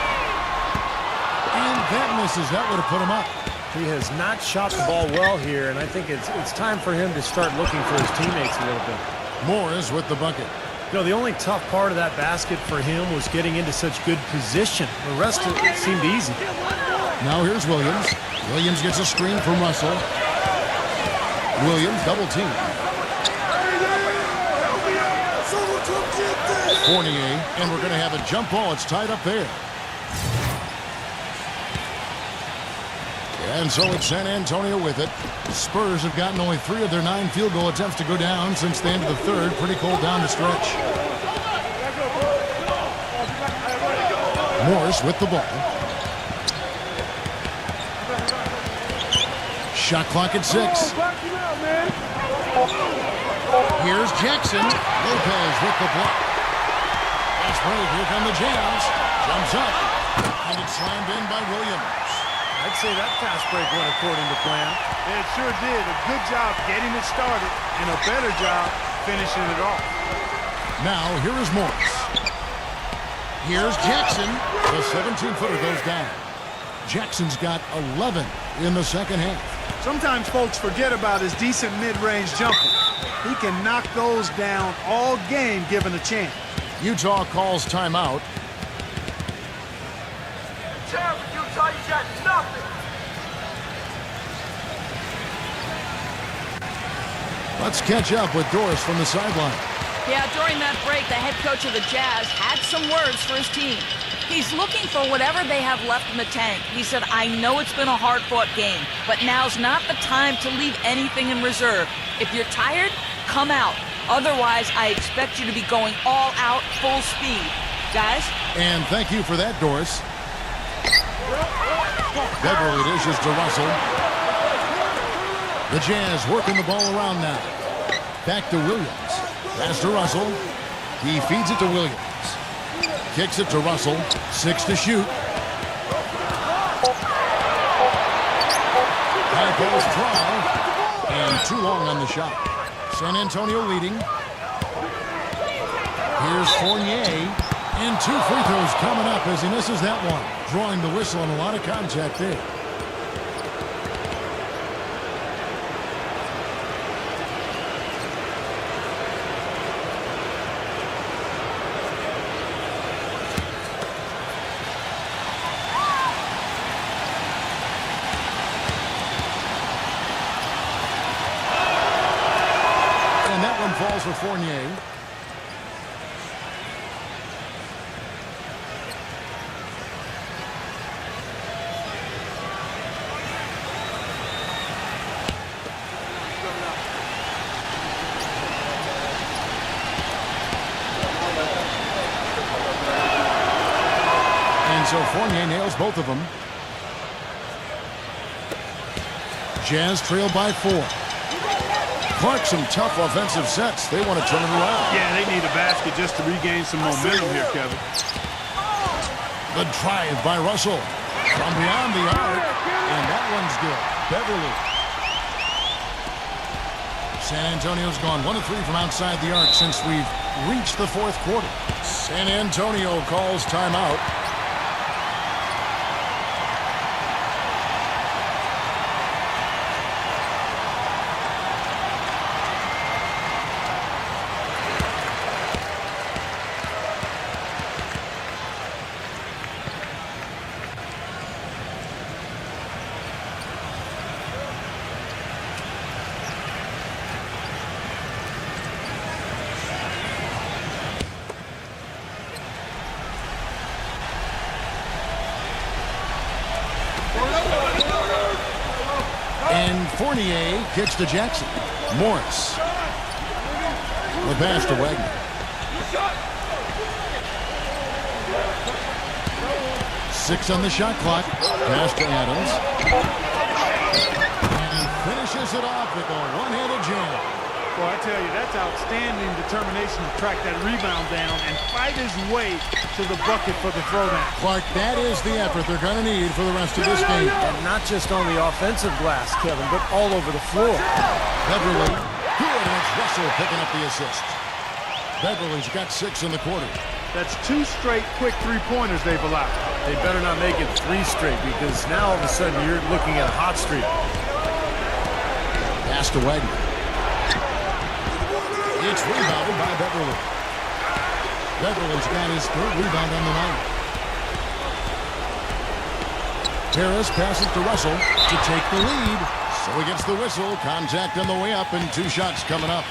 And that misses. That would have put him up. He has not shot the ball well here, and I think it's time for him to start looking for his teammates a little bit. Morris with the bucket. You know, the only tough part of that basket for him was getting into such good position. The rest of it seemed easy. Now here's Williams. Williams gets a screen from Russell. Williams double team. Fournier, and we're going to have a jump ball. It's tied up there. And so it's San Antonio with it. Spurs have gotten only 3 of their 9 field goal attempts to go down since the end of the third. Pretty cold down the stretch. Morris with the ball. Shot clock at 6. Here's Jackson. Lopez with the block. Fast break. Here come the Jazz. Jumps up. And it's slammed in by Williams. I'd say that fast break went according to plan. It sure did. A good job getting it started and a better job finishing it off. Now, here is Morris. Here's Jackson. The 17-footer goes down. Jackson's got 11 in the second half. Sometimes folks forget about his decent mid-range jumper. He can knock those down all game given a chance. Utah calls timeout. Terrible, Utah, you got nothing. Let's catch up with Doris from the sideline. Yeah, during that break, the head coach of the Jazz had some words for his team. He's looking for whatever they have left in the tank. He said, I know it's been a hard-fought game, but now's not the time to leave anything in reserve. If you're tired, come out. Otherwise, I expect you to be going all out, full speed. Guys? And thank you for that, Doris. Beverly dishes to Russell. The Jazz working the ball around now. Back to Williams. Pass to Russell. He feeds it to Williams. Kicks it to Russell. 6 to shoot. High post try. And too long on the shot. San Antonio leading. Here's Fournier. And 2 free throws coming up as he misses that one. Drawing the whistle and a lot of contact there. And that one falls for Fournier. So Fournier nails both of them. Jazz trailed by 4. Clark, some tough offensive sets. They want to turn it around. Yeah, they need a basket just to regain some momentum here, Kevin. The drive by Russell. From beyond the arc. And that one's good. Beverly. San Antonio's gone 1 of 3 from outside the arc since we've reached the 4th quarter. San Antonio calls timeout. And Fournier kicks to Jackson. Morris. The pass to Wagner. Six on the shot clock. Pass to Adams. And finishes it off with a one-handed jam. Well, I tell you, that's outstanding determination to track that rebound down and fight his way to the bucket for the throwdown. Clark, that is the effort they're going to need for the rest of this game. And not just on the offensive glass, Kevin, but all over the floor. Beverly, good, and it's Russell picking up the assist. Beverly's got 6 in the quarter. That's 2 straight quick three-pointers they've allowed. They better not make it 3 straight, because now all of a sudden you're looking at a hot streak. Pass to Wagner. It's rebounded by Beverly. Beverly's got his 3rd rebound on the night. Harris passes to Russell to take the lead. So he gets the whistle. Contact on the way up and 2 shots coming up.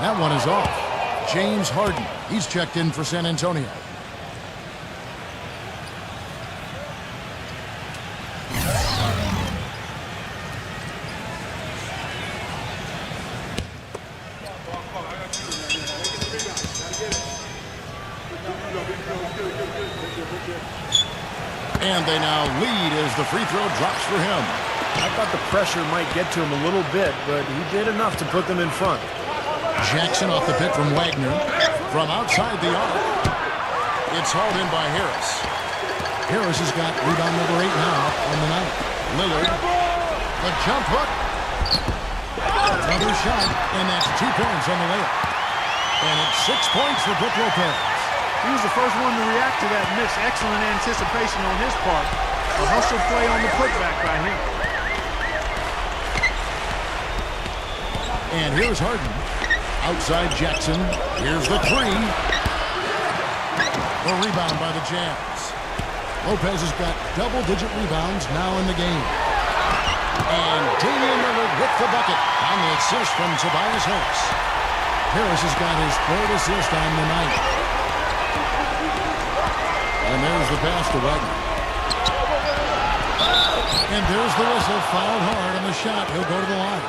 That one is off. James Harden. He's checked in for San Antonio. And they now lead as the free throw drops for him. I thought the pressure might get to him a little bit, but he did enough to put them in front. Jackson off the pick from Wagner. From outside the arc. It's hauled in by Harris. Harris has got rebound number 8 now on the night. Lillard. The jump hook. Another shot, and that's 2 points on the layup. And it's 6 points for Brook Lopez. He was the first one to react to that miss. Excellent anticipation on his part. A hustle play on the putback by him. And here's Harden. Outside Jackson. Here's the 3. The rebound by the Jazz. Lopez has got double-digit rebounds now in the game. And Damian Lillard with the bucket on the assist from Tobias Harris. Harris has got his 3rd assist on the night. And there's the pass to Wagner. And there's the whistle, fouled hard on the shot. He'll go to the line.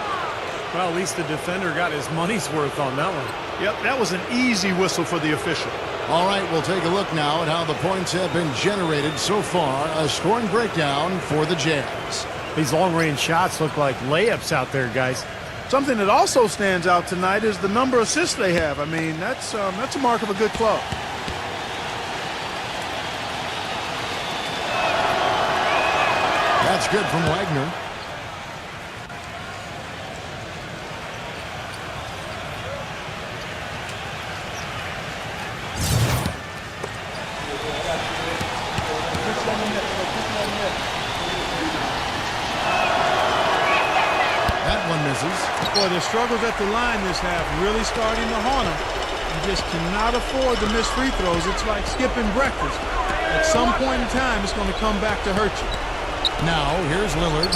Well, at least the defender got his money's worth on that one. Yep, that was an easy whistle for the official. All right, we'll take a look now at how the points have been generated so far. A scoring breakdown for the Jazz. These long-range shots look like layups out there, guys. Something that also stands out tonight is the number of assists they have. I mean, that's a mark of a good club. That's good from Wagner. Boy, the struggles at the line this half really starting to haunt them. You just cannot afford to miss free throws. It's like skipping breakfast. At some point in time, it's going to come back to hurt you. Now, here's Lillard.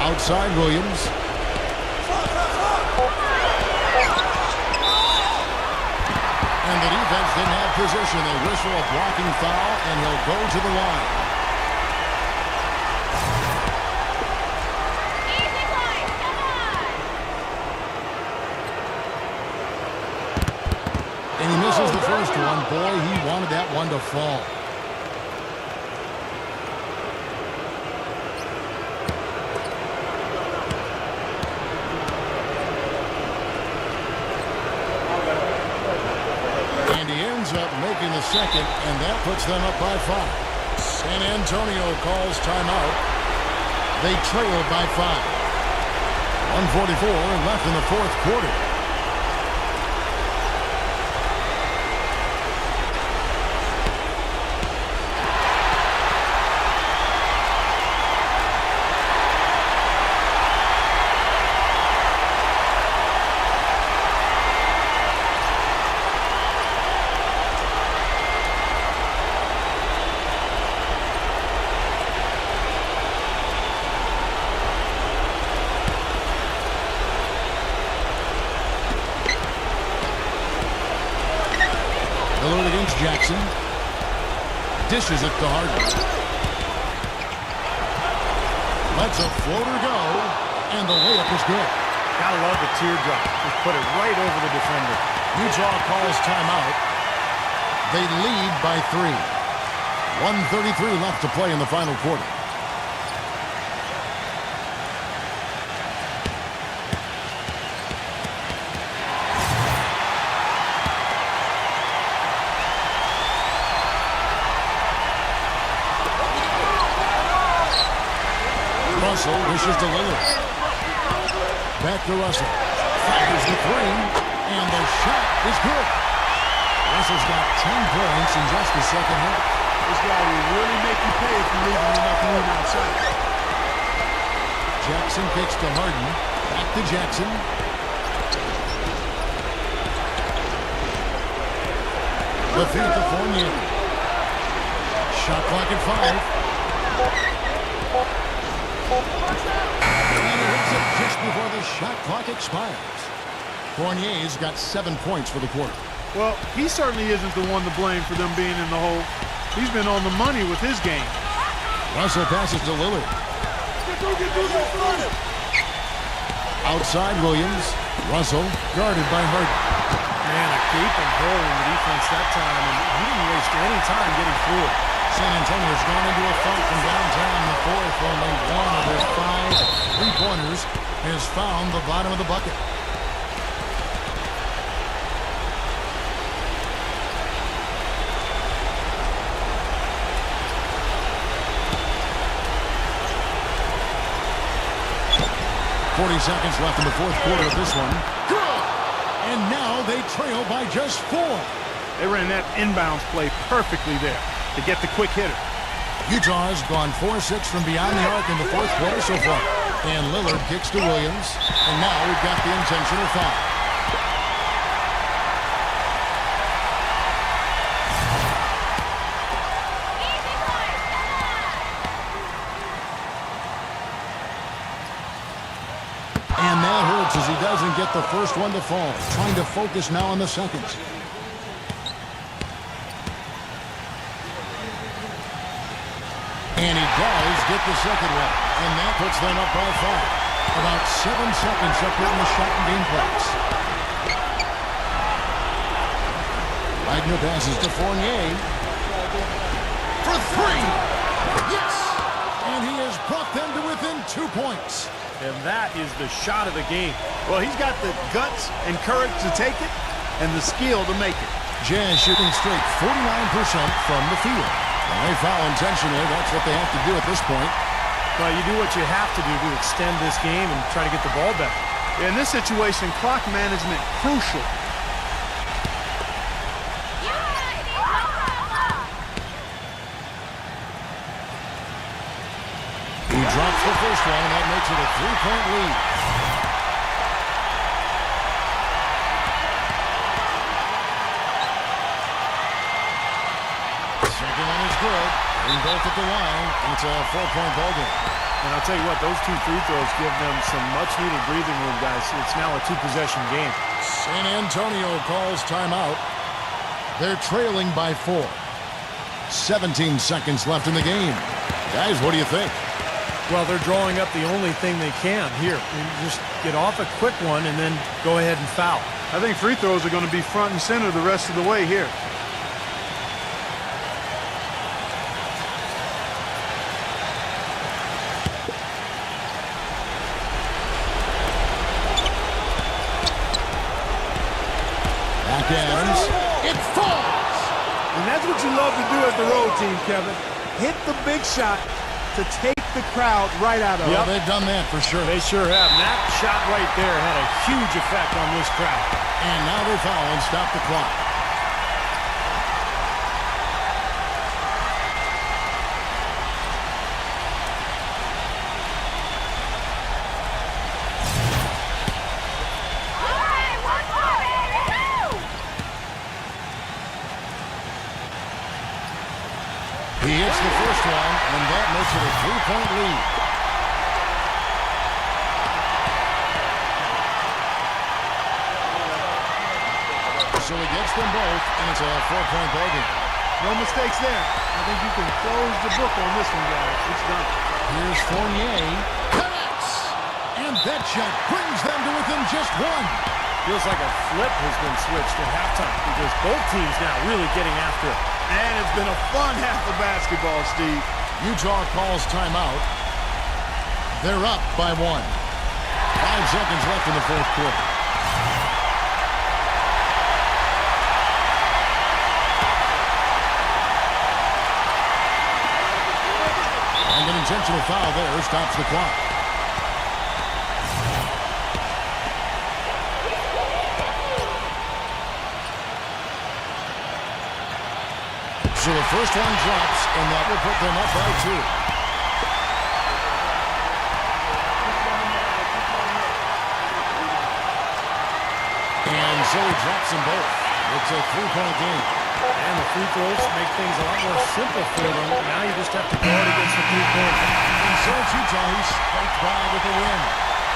Outside Williams. And the defense didn't have position. They whistle a blocking foul, and he'll go to the line. And he misses the first one. Boy, he wanted that one to fall. And he ends up making the second, and that puts them up by 5. San Antonio calls timeout. They trail by 5. 1:44 left in the fourth quarter. Lillard against Jackson. Dishes it to Harden. Lets a floater go, and the layup is good. Gotta love the teardrop. Just put it right over the defender. Utah calls timeout. They lead by 3. 1:33 left to play in the final quarter. Russell wishes to Lillard. Back to Russell. Fires the 3, and the shot is good. Russell's got 10 points in just the second half. This guy will really make you pay if you leave him enough room outside. Jackson kicks to Harden. Back to Jackson. The feed to Fournier. Shot clock at 5. And he hits it just before the shot clock expires. Fournier's got 7 points for the quarter. Well, he certainly isn't the one to blame for them being in the hole. He's been on the money with his game. Russell passes to Lillard. Outside Williams. Russell guarded by Harden. Man, a gaping hole in the defense that time, and he didn't waste any time getting through it. San Antonio's gone into a fight from downtown in the fourth. Only one of their 5 3-pointers has found the bottom of the bucket. Seconds left in the fourth quarter of this one. Good! And now they trail by just 4. They ran that inbounds play perfectly there to get the quick hitter. Utah's gone 4-6 from beyond the arc in the fourth quarter so far. And Lillard kicks to Williams. And now we've got the intentional foul. And that hurts as he doesn't get the first one to fall. Trying to focus now on the seconds. And he does get the second one. And that puts them up by 5. About 7 seconds separating the shot and game clocks. Wagner passes to Fournier. For 3. Yes! And he has brought them to within 2 points. And that is the shot of the game. Well, he's got the guts and courage to take it and the skill to make it. Jazz shooting straight 49% from the field. When they foul intentionally, that's what they have to do at this point. Well, you do what you have to do to extend this game and try to get the ball back. In this situation, clock management crucial. He drops the first one, and that makes it a 3-point lead. Second one is good. Hitting both at the line, and it's a 4-point ball game. And I'll tell you what, those 2 free throws give them some much-needed breathing room, guys. It's now a 2-possession game. San Antonio calls timeout. They're trailing by 4. 17 seconds left in the game. Guys, what do you think? Well, they're drawing up the only thing they can here. You just get off a quick one and then go ahead and foul. I think free throws are going to be front and center the rest of the way here. Back ends. It falls! And that's what you love to do at the road team, Kevin. Hit the big shot to take the crowd right out of it. Well, they've done that for sure. They sure have. And that shot right there had a huge effect on this crowd. And now they foul and stop the clock. He hits the first one, and that makes it a 3-point lead. So he gets them both, and it's a 4-point ball game. No mistakes there. I think you can close the book on this one, guys. It's done. Here's Fournier. Connects! And that shot brings them to within just 1. Feels like a flip has been switched at halftime because both teams now really getting after it. And it's been a fun half of basketball, Steve. Utah calls timeout. They're up by 1. 5 seconds left in the fourth quarter. And an intentional foul there stops the clock. So the first one drops, and that will put them up by 2. And so he drops them both. It's a 3-point game. And the free throws make things a lot more simple for them. Now you just have to guard against the 3-point. And so it's Utah who's spiked by with a win.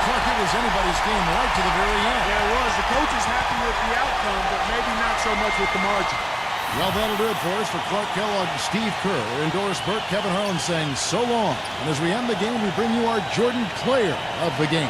Clark, it was anybody's game right to the very end. Yeah, it was. The coach is happy with the outcome, but maybe not so much with the margin. Well, that'll do it for us. For Clark Kellogg, Steve Kerr, Endorse Burt, Kevin Harlan saying so long. And as we end the game, we bring you our Jordan Player of the Game.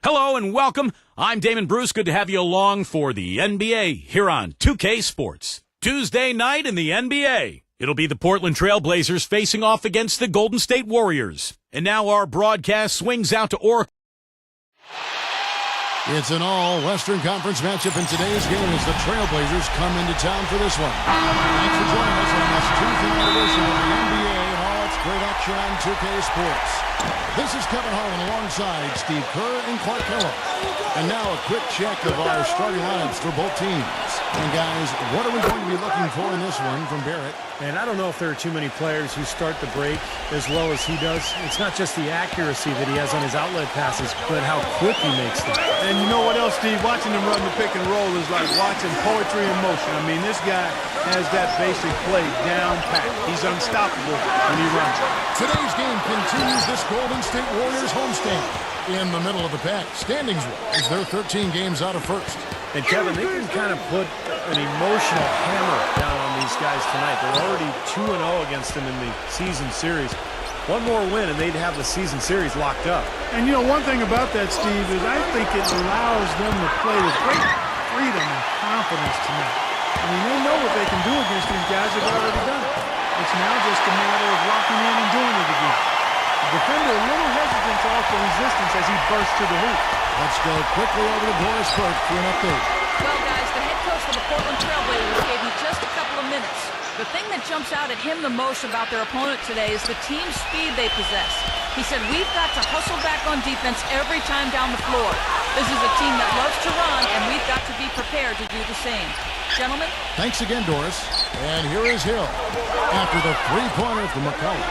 Hello and welcome. I'm Damon Bruce. Good to have you along for the NBA here on 2K Sports. Tuesday night in the NBA. It'll be the Portland Trail Blazers facing off against the Golden State Warriors. And now our broadcast swings out to Oracle. It's an all-Western Conference matchup in today's game as the Trailblazers come into town for this one. Thanks for joining us on this Tuesday night edition of the NBA and all its great action on 2K Sports. This is Kevin Harlan alongside Steve Kerr and Clark Kellogg. And now a quick check of our starting lineups for both teams. And guys, what are we going to be looking for in this one from Barrett? And I don't know if there are too many players who start the break as well as he does. It's not just the accuracy that he has on his outlet passes, but how quick he makes them. And you know what else, Steve? Watching him run the pick and roll is like watching poetry in motion. I mean, this guy has that basic play down pat. He's unstoppable when he runs it. Today's game continues this Golden State Warriors homestand. In the middle of the pack, standings-wise, they're 13 games out of first. And Kevin, they can kind of put an emotional hammer down on these guys tonight. They're already 2-0 against them in the season series. One more win and they'd have the season series locked up. And you know, one thing about that, Steve, is I think it allows them to play with great freedom and confidence tonight. I mean, they know what they can do against these guys. They've already done it. It's now just a matter of locking in and doing it again. The defender a little hesitant to offer resistance as he bursts to the hoop. Let's go quickly over to Doris Burke for an update. Well, guys, the head coach for the Portland Trail Blazers gave me just a couple of minutes. The thing that jumps out at him the most about their opponent today is the team speed they possess. He said, we've got to hustle back on defense every time down the floor. This is a team that loves to run, and we've got to be prepared to do the same. Gentlemen? Thanks again, Doris. And here is Hill after the three-pointer from McCollum.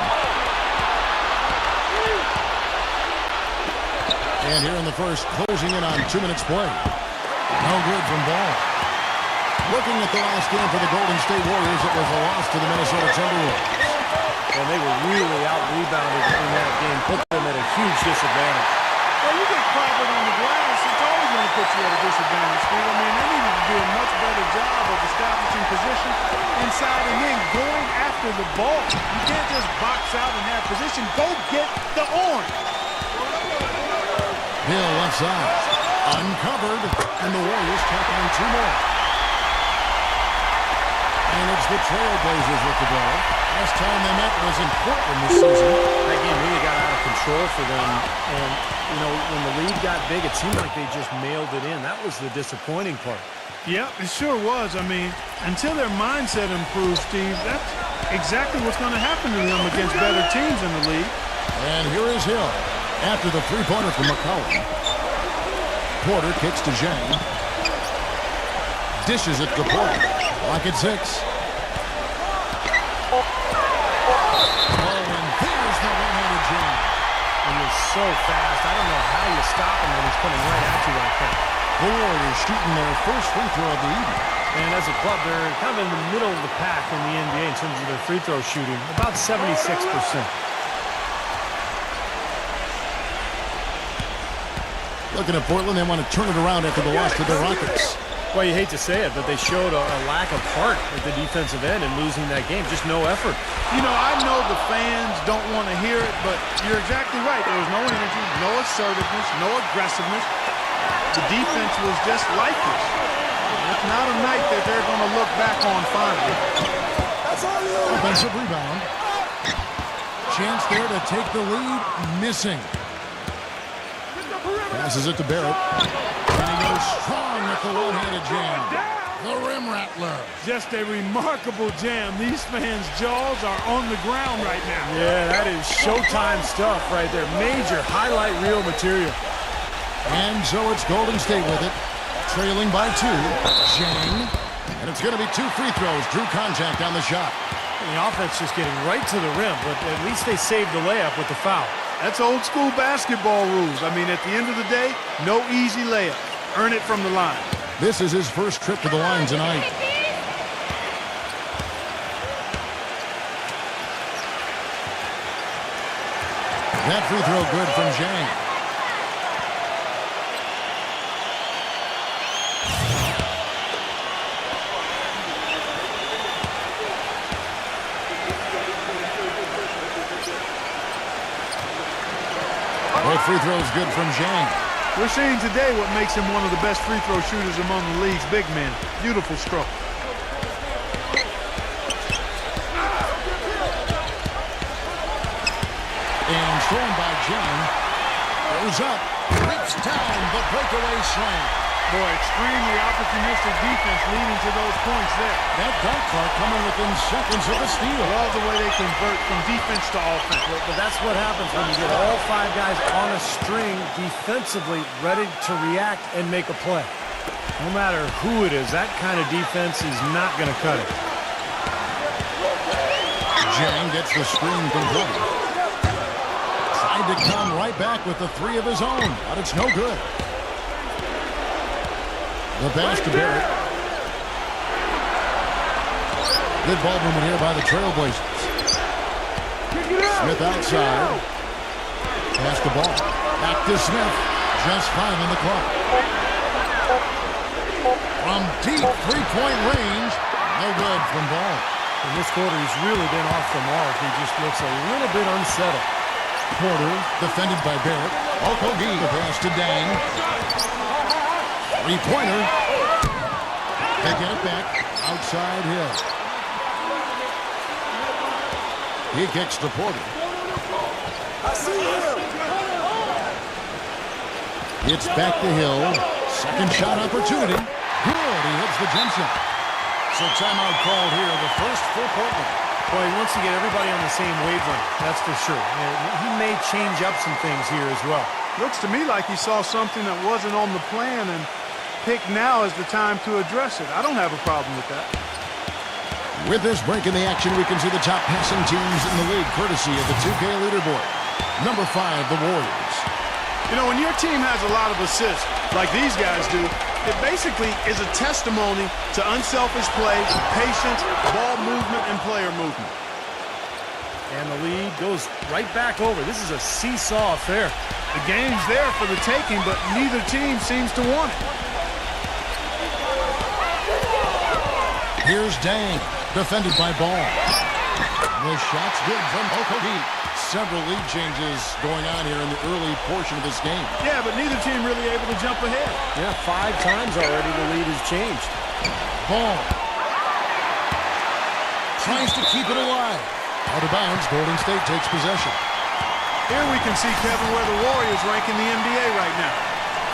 And here in the first, closing in on 2 minutes play. No good from Ball. Looking at the last game for the Golden State Warriors, it was a loss to the Minnesota Timberwolves. And they were really out-rebounded in that game, put them at a huge disadvantage. Well, you get clobbered on the glass, it's always going to put you at a disadvantage, Steve. I mean, they needed to do a much better job of establishing position inside and then going after the ball. You can't just box out in that position. Go get the orange. Hill left side, uncovered, and the Warriors tack on 2 more. And it's the Trailblazers with the ball. Last time they met was in Portland this season. That game really got out of control for them. And, you know, when the lead got big, it seemed like they just mailed it in. That was the disappointing part. Yeah, it sure was. I mean, until their mindset improves, Steve, that's exactly what's going to happen to them against better teams in the league. And here is Hill after the three-pointer from McCollum. Porter kicks to Zhang. Dishes it to Porter. Lock at 6. Oh, and there's the one-handed jam. He is so fast. I don't know how you stop him when he's coming right at you like that. The Warriors shooting their first free throw of the evening. And as a club, they're kind of in the middle of the pack in the NBA in terms of their free throw shooting, about 76%. Looking at Portland, they want to turn it around after the loss to the Rockets. Well, you hate to say it, but they showed a lack of heart at the defensive end in losing that game. Just no effort. You know, I know the fans don't want to hear it, but you're exactly right. There was no energy, no assertiveness, no aggressiveness. The defense was just lifeless. It's not a night that they're going to look back on fondly. Offensive rebound. Chance there to take the lead. Missing. Passes it to Barrett. And he goes strong with the one-handed jam. The rim rattler. Just a remarkable jam. These fans' jaws are on the ground right now. Yeah, that is Showtime stuff right there. Major highlight reel material. And so it's Golden State with it. Trailing by 2. Zhang. And it's going to be 2 free throws. Drew contact on the shot. And the offense just getting right to the rim, but at least they saved the layup with the foul. That's old school basketball rules. I mean, at the end of the day, no easy layup. Earn it from the line. This is his first trip to the line tonight. That free throw good from Zhang. Both free throws good from Zhang. We're seeing today what makes him one of the best free throw shooters among the league's big men. Beautiful stroke. And thrown by Jang. Goes up. Rips down the breakaway slam. Boy, extremely opportunistic defense leading to those points there. That dunk clock coming within seconds of the steal. Love the way they convert from defense to offense. But that's what happens when you get all 5 guys on a string defensively ready to react and make a play. No matter who it is, that kind of defense is not going to cut it. Jang gets the screen complete. Tried to come right back with the 3 of his own, but it's no good. The pass to Barrett. Good ball movement here by the Trailblazers. Smith outside. Pass the ball. Back to Smith. Just 5 on the clock. From deep three-point range. No good from Ball. In this quarter, he's really been off the mark. He just looks a little bit unsettled. Porter defended by Barrett. Okogie. The pass to Dang. Three-pointer. They get it back. Outside Hill. He kicks to Porter. It's back to Hill. Second shot opportunity. Good. He hits the jump shot. So timeout called here. The first for Portland. Boy, he wants to get everybody on the same wavelength. That's for sure. He may change up some things here as well. Looks to me like he saw something that wasn't on the plan and picked now is the time to address it. I don't have a problem with that. With this break in the action, we can see the top passing teams in the league, courtesy of the 2K leaderboard. Number 5, the Warriors. You know, when your team has a lot of assists, like these guys do, it basically is a testimony to unselfish play, patience, ball movement, and player movement. And the lead goes right back over. This is a seesaw affair. The game's there for the taking, but neither team seems to want it. Here's Dang, defended by Ball. The shot's good from Okogie. Several lead changes going on here in the early portion of this game. Yeah, but neither team really able to jump ahead. Yeah, 5 times already the lead has changed. Ball. Tries to keep it alive. Out of bounds, Golden State takes possession. Here we can see, Kevin, where the Warriors rank in the NBA right now.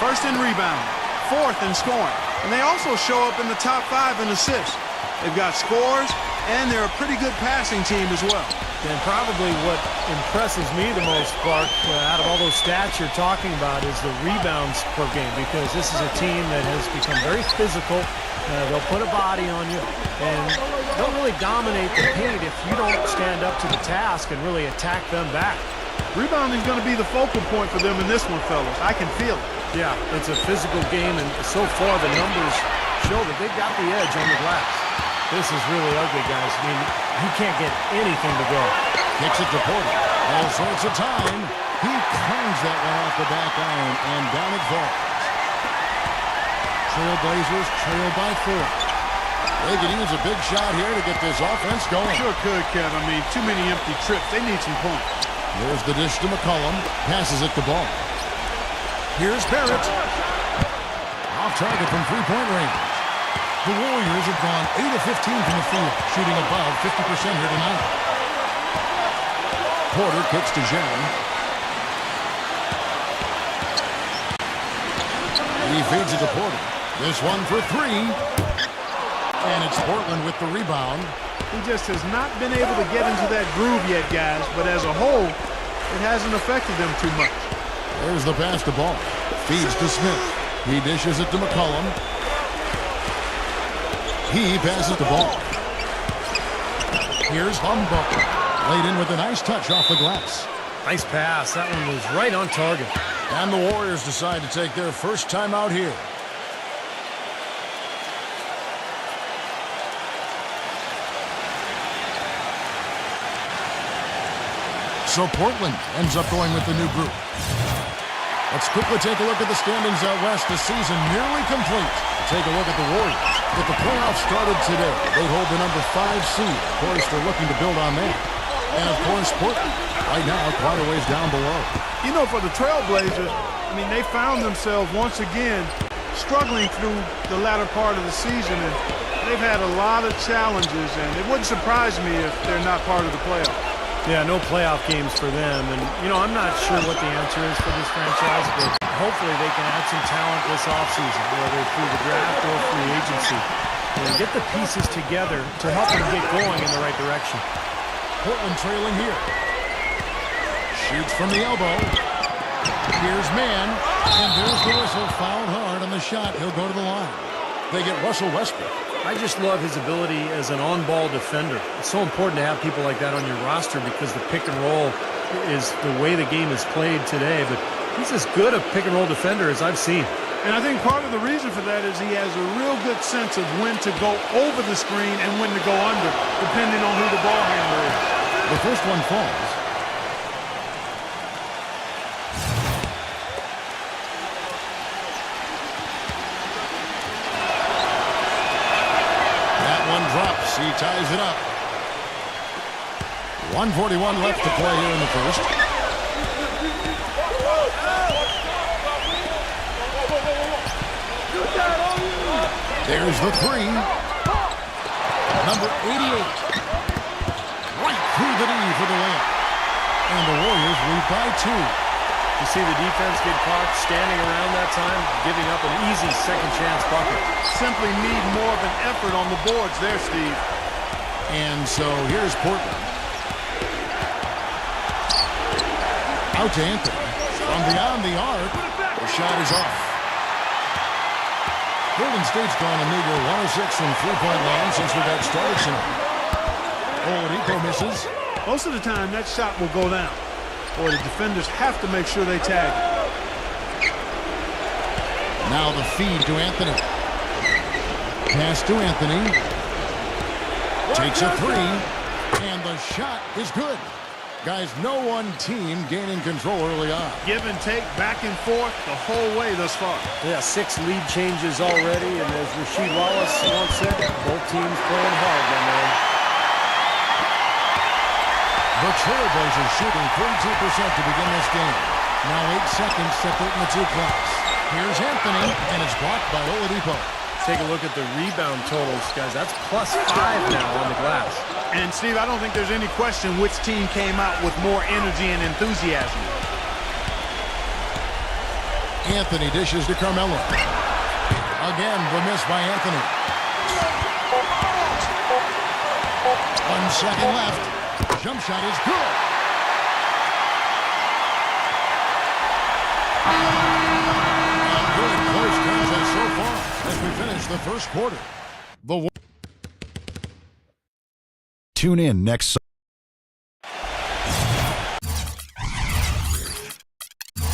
First in rebounding, 4th in scoring, and they also show up in the top 5 in assists. They've got scores, and they're a pretty good passing team as well. And probably what impresses me the most, Clark, out of all those stats you're talking about is the rebounds per game, because this is a team that has become very physical. They'll put a body on you, and they'll really dominate the paint if you don't stand up to the task and really attack them back. Rebounding is going to be the focal point for them in this one, fellas. I can feel it. Yeah, it's a physical game, and so far the numbers show that they've got the edge on the glass. This is really ugly, guys. I mean, he can't get anything to go. Kicks it to Porter. All sorts of time. He clangs that one off the back iron, and down it falls. Trailblazers trail by 4. They could use a big shot here to get this offense going. Sure could, Kev. I mean, too many empty trips. They need some points. There's the dish to McCollum. Passes it to Ball. Here's Barrett. Off target from three-point range. The Warriors have gone 8 of 15 from the field, shooting above 50% here tonight. Porter kicks to Jang. He feeds it to Porter. This one for 3. And it's Portland with the rebound. He just has not been able to get into that groove yet, guys. But as a whole, it hasn't affected them too much. There's the pass to Ball. Feeds to Smith. He dishes it to McCollum. He passes the ball. Here's Humbucker. Laid in with a nice touch off the glass. Nice pass. That one was right on target. And the Warriors decide to take their first time out here. So Portland ends up going with the new group. Let's quickly take a look at the standings out west. The season nearly complete. Take a look at the Warriors. If the playoffs started today, they hold the number 5 seed. Of course, they're looking to build on that. And, of course, Portland right now quite a ways down below. You know, for the Trailblazers, I mean, they found themselves once again struggling through the latter part of the season, and they've had a lot of challenges, and it wouldn't surprise me if they're not part of the playoffs. Yeah, no playoff games for them. And, you know, I'm not sure what the answer is for this franchise, but hopefully they can add some talent this offseason, whether through the draft or free agency, and get the pieces together to help them get going in the right direction. Portland trailing here. Shoots from the elbow. Here's man, and there's the whistle. Fouled hard on the shot. He'll go to the line. They get Russell Westbrook. I just love his ability as an on-ball defender. It's so important to have people like that on your roster because the pick and roll is the way the game is played today. But he's as good a pick and roll defender as I've seen. And I think part of the reason for that is he has a real good sense of when to go over the screen and when to go under, depending on who the ball handler is. The first one falls. Drops. He ties it up. 1:41 left to play here in the first. There's the three. Number 88. Right through the knee for the layup. And the Warriors lead by 2. You see the defense get caught standing around that time, giving up an easy second-chance bucket. Simply need more of an effort on the boards there, Steve. And so here's Portland. Out to Anthony. From beyond the arc, the shot is off. Golden State's gone a meager 106 from three-point line since we got started tonight. Oladipo misses. Most of the time, that shot will go down. Or the defenders have to make sure they tag it. Now the feed to Anthony. Pass to Anthony. Takes a three. And the shot is good. Guys, no one team gaining control early on. Give and take, back and forth, the whole way thus far. Yeah, 6 lead changes already. And as Rasheed Wallace once said, both teams playing hard, my man. The Trailblazers shooting 32% to begin this game. Now 8 seconds separating the two clocks. Here's Anthony, and it's blocked by Oladipo. Take a look at the rebound totals, guys. That's +5 now on the glass. And, Steve, I don't think there's any question which team came out with more energy and enthusiasm. Anthony dishes to Carmelo. Again, the miss by Anthony. 1 second left. Jump shot is good. A good close contest so far as we finish the first quarter. Tune in next.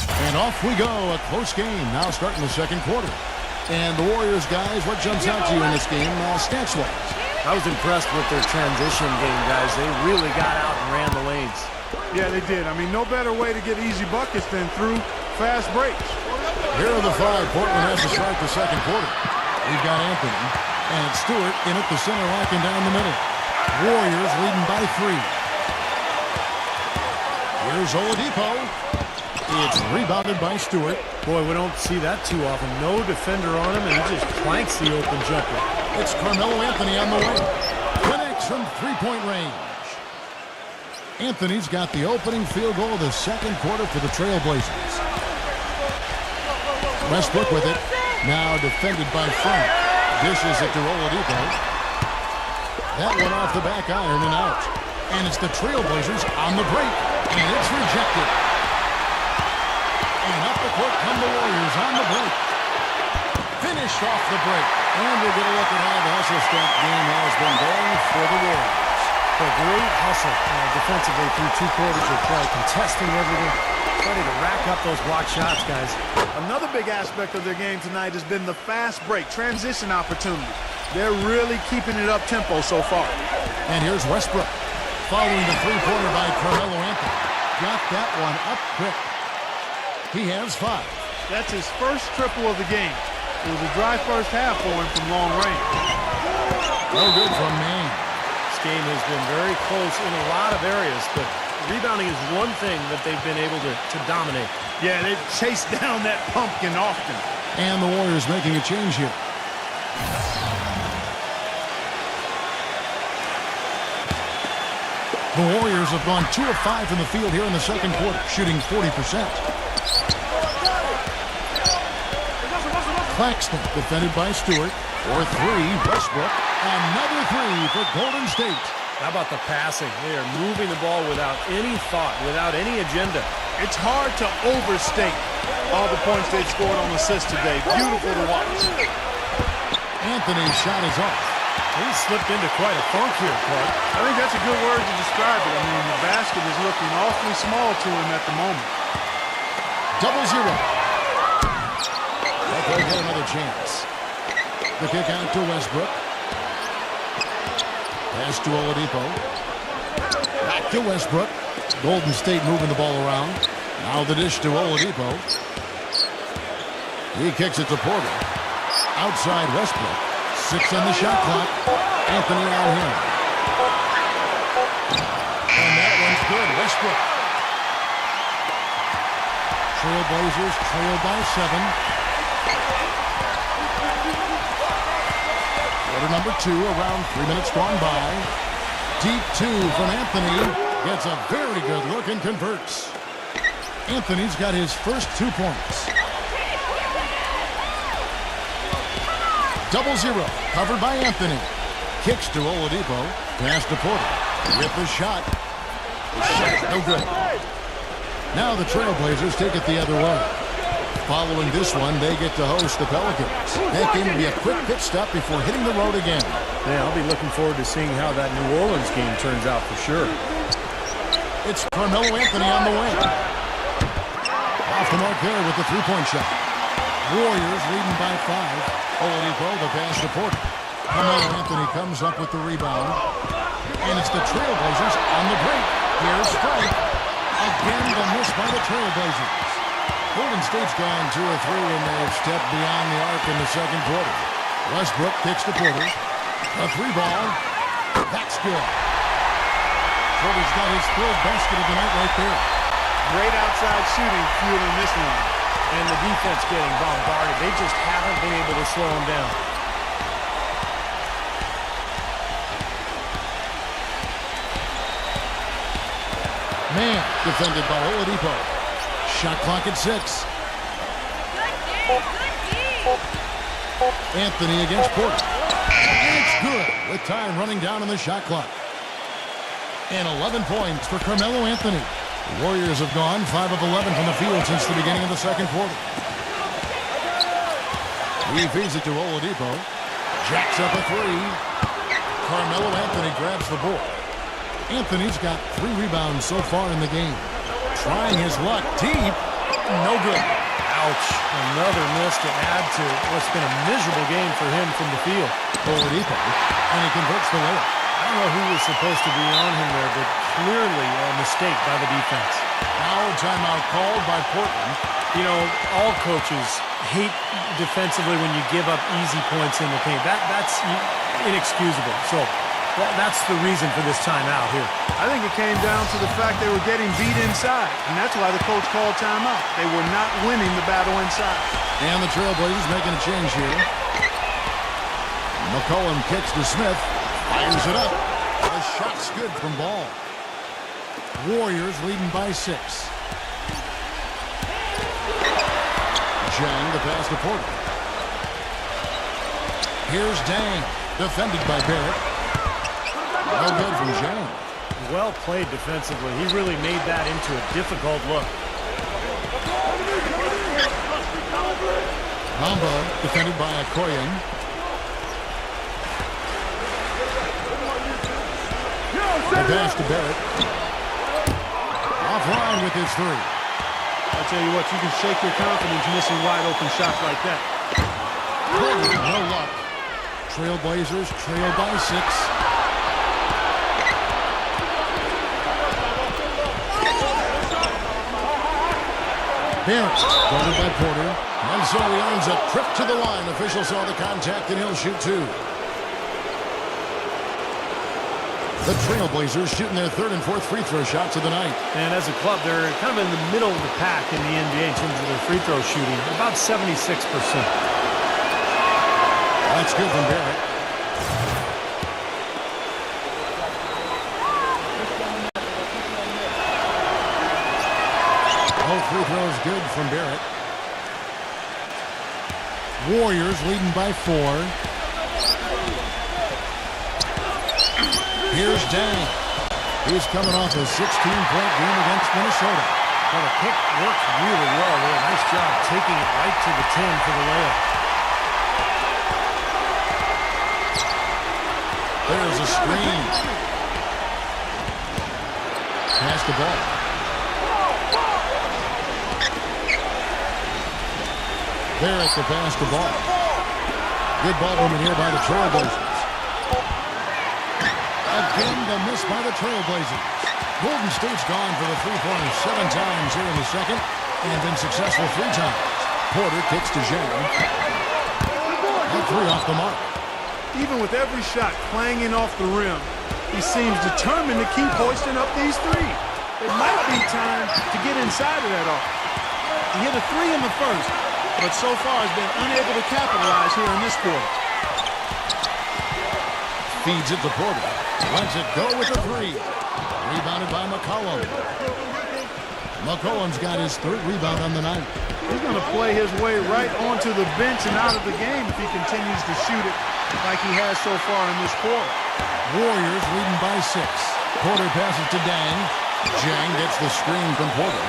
And off we go. A close game now starting the second quarter. And the Warriors, guys, what jumps out to you in this game stats-wise? I was impressed with their transition game, guys. They really got out and ran the lanes. Yeah, they did. I mean, no better way to get easy buckets than through fast breaks. Here are the 5 Portland has to start the second quarter. We've got Anthony and Stewart in at the center, locking down the middle. Warriors leading by 3. Here's Oladipo. It's rebounded by Stewart. Boy, we don't see that too often. No defender on him, and he just planks the open jumper. It's Carmelo Anthony on the way. Connects from three-point range. Anthony's got the opening field goal of the second quarter for the Trailblazers. Westbrook with it. Now defended by Frank. Dishes it to Oladipo. That one off the back iron and out. And it's the Trailblazers on the break. And it's rejected. And up the court come the Warriors on the break. Finished off the break. And we'll get a look at how the hustle step game has been going for the Warriors. A great hustle defensively through 2 quarters of play, contesting everything, ready to rack up those block shots, guys. Another big aspect of their game tonight has been the fast break, transition opportunity. They're really keeping it up tempo so far. And here's Westbrook, following the three-pointer by Carmelo Anthony. Got that one up quick. He has 5. That's his first triple of the game. It was a dry first half for him from long range. No good from Maine. game has been very close in a lot of areas, but rebounding is one thing that they've been able to dominate. Yeah, they've chased down that pumpkin often. And the Warriors making a change here. The Warriors have gone 2 of 5 from the field here in the second quarter, shooting 40%. Claxton defended by Stewart. For 3, Westbrook. Another 3 for Golden State. How about the passing? They are moving the ball without any thought, without any agenda. It's hard to overstate all the points they've scored on assists today. Beautiful to watch. Anthony's shot is off. He slipped into quite a funk here, Clark. I think that's a good word to describe it. I mean, the basket is looking awfully small to him at the moment. 0-0. But they'll get another chance. The kick out to Westbrook. Pass to Oladipo. Back to Westbrook. Golden State moving the ball around. Now the dish to Oladipo. He kicks it to Porter. Outside Westbrook. 6 on the shot clock. Anthony out here. And that one's good. Westbrook. Trailblazers trail by 7. Quarter number 2, around 3 minutes gone by. Deep 2 from Anthony. Gets a very good look and converts. Anthony's got his first 2 points. 0-0. Covered by Anthony. Kicks to Oladipo. Pass to Porter. With the shot. The shot no good. Now the Trailblazers take it the other way. Following this one, they get to host the Pelicans. That game will be a quick pit stop before hitting the road again. Yeah, I'll be looking forward to seeing how that New Orleans game turns out for sure. It's Carmelo Anthony on the wing. Off the mark there with the 3-point shot. Warriors leading by 5. Oladipo, the pass to Porter. Carmelo Anthony comes up with the rebound. And it's the Trailblazers on the break. Here's strike. Again, the miss by the Trailblazers. Golden State's gone 2 of 3 when they've stepped beyond the arc in the second quarter. Westbrook kicks to Porter. A 3-ball. That's good. Porter's got his 3rd basket of the night right there. Great outside shooting fueling this one. And the defense getting bombarded. They just haven't been able to slow him down. Man defended by Oladipo. Shot clock at 6. Anthony against Porter. And it's good with time running down on the shot clock. And 11 points for Carmelo Anthony. The Warriors have gone 5 of 11 from the field since the beginning of the second quarter. He feeds it to Oladipo. Jacks up a 3. Carmelo Anthony grabs the board. Anthony's got 3 rebounds so far in the game. Trying his luck deep. No good. Ouch. Another miss to add to what's been a miserable game for him from the field. Oladipo. And he converts the layup. I don't know who was supposed to be on him there, but clearly a mistake by the defense. Now timeout called by Portland. You know, all coaches hate defensively when you give up easy points in the paint. That's inexcusable. So that's the reason for this timeout here. I think it came down to the fact they were getting beat inside, and that's why the coach called timeout. They were not winning the battle inside. And the Trailblazers making a change here. McCollum kicks to Smith. Fires it up. The shot's good from Ball. Warriors leading by 6. Jang, the pass to Porter. Here's Dang, defended by Barrett. No good from Jang. Well played defensively. He really made that into a difficult look. Bamba, defended by Okoye. The pass to Barrett. Offline with his 3. I'll tell you what, you can shake your confidence missing wide open shots like that. No luck. Trailblazers trail by 6. Barrett, guarded by Porter. And so he earns a trip to the line. Official saw the contact and he'll shoot 2. The Trailblazers shooting their third and fourth free throw shots of the night. And as a club, they're kind of in the middle of the pack in the NBA in terms of their free throw shooting, about 76%. That's good from Barrett. Both free throws good from Barrett. Warriors leading by 4. Here's Dang. He's coming off a 16-point game against Minnesota. Well, the pick works really well there. Nice job taking it right to the 10 for the layup. There's a screen. Pass the ball. Barrett to pass the ball. Good ball movement here by the Trailblazers. Again, the miss by the Trailblazers. Golden State's gone for the three-pointers 7 times here in the second and been successful 3 times. Porter kicks to Zhang. And 3 off the mark. Even with every shot clanging off the rim, he seems determined to keep hoisting up these threes. It might be time to get inside of that offense. He hit a 3 in the first, but so far has been unable to capitalize here in this quarter. Feeds it to Porter. Lets it go with the 3. Rebounded by McCollum. McCollum's got his 3rd rebound on the night. He's going to play his way right onto the bench and out of the game if he continues to shoot it like he has so far in this quarter. Warriors leading by 6. Porter passes to Dang. Zhang gets the screen from Porter.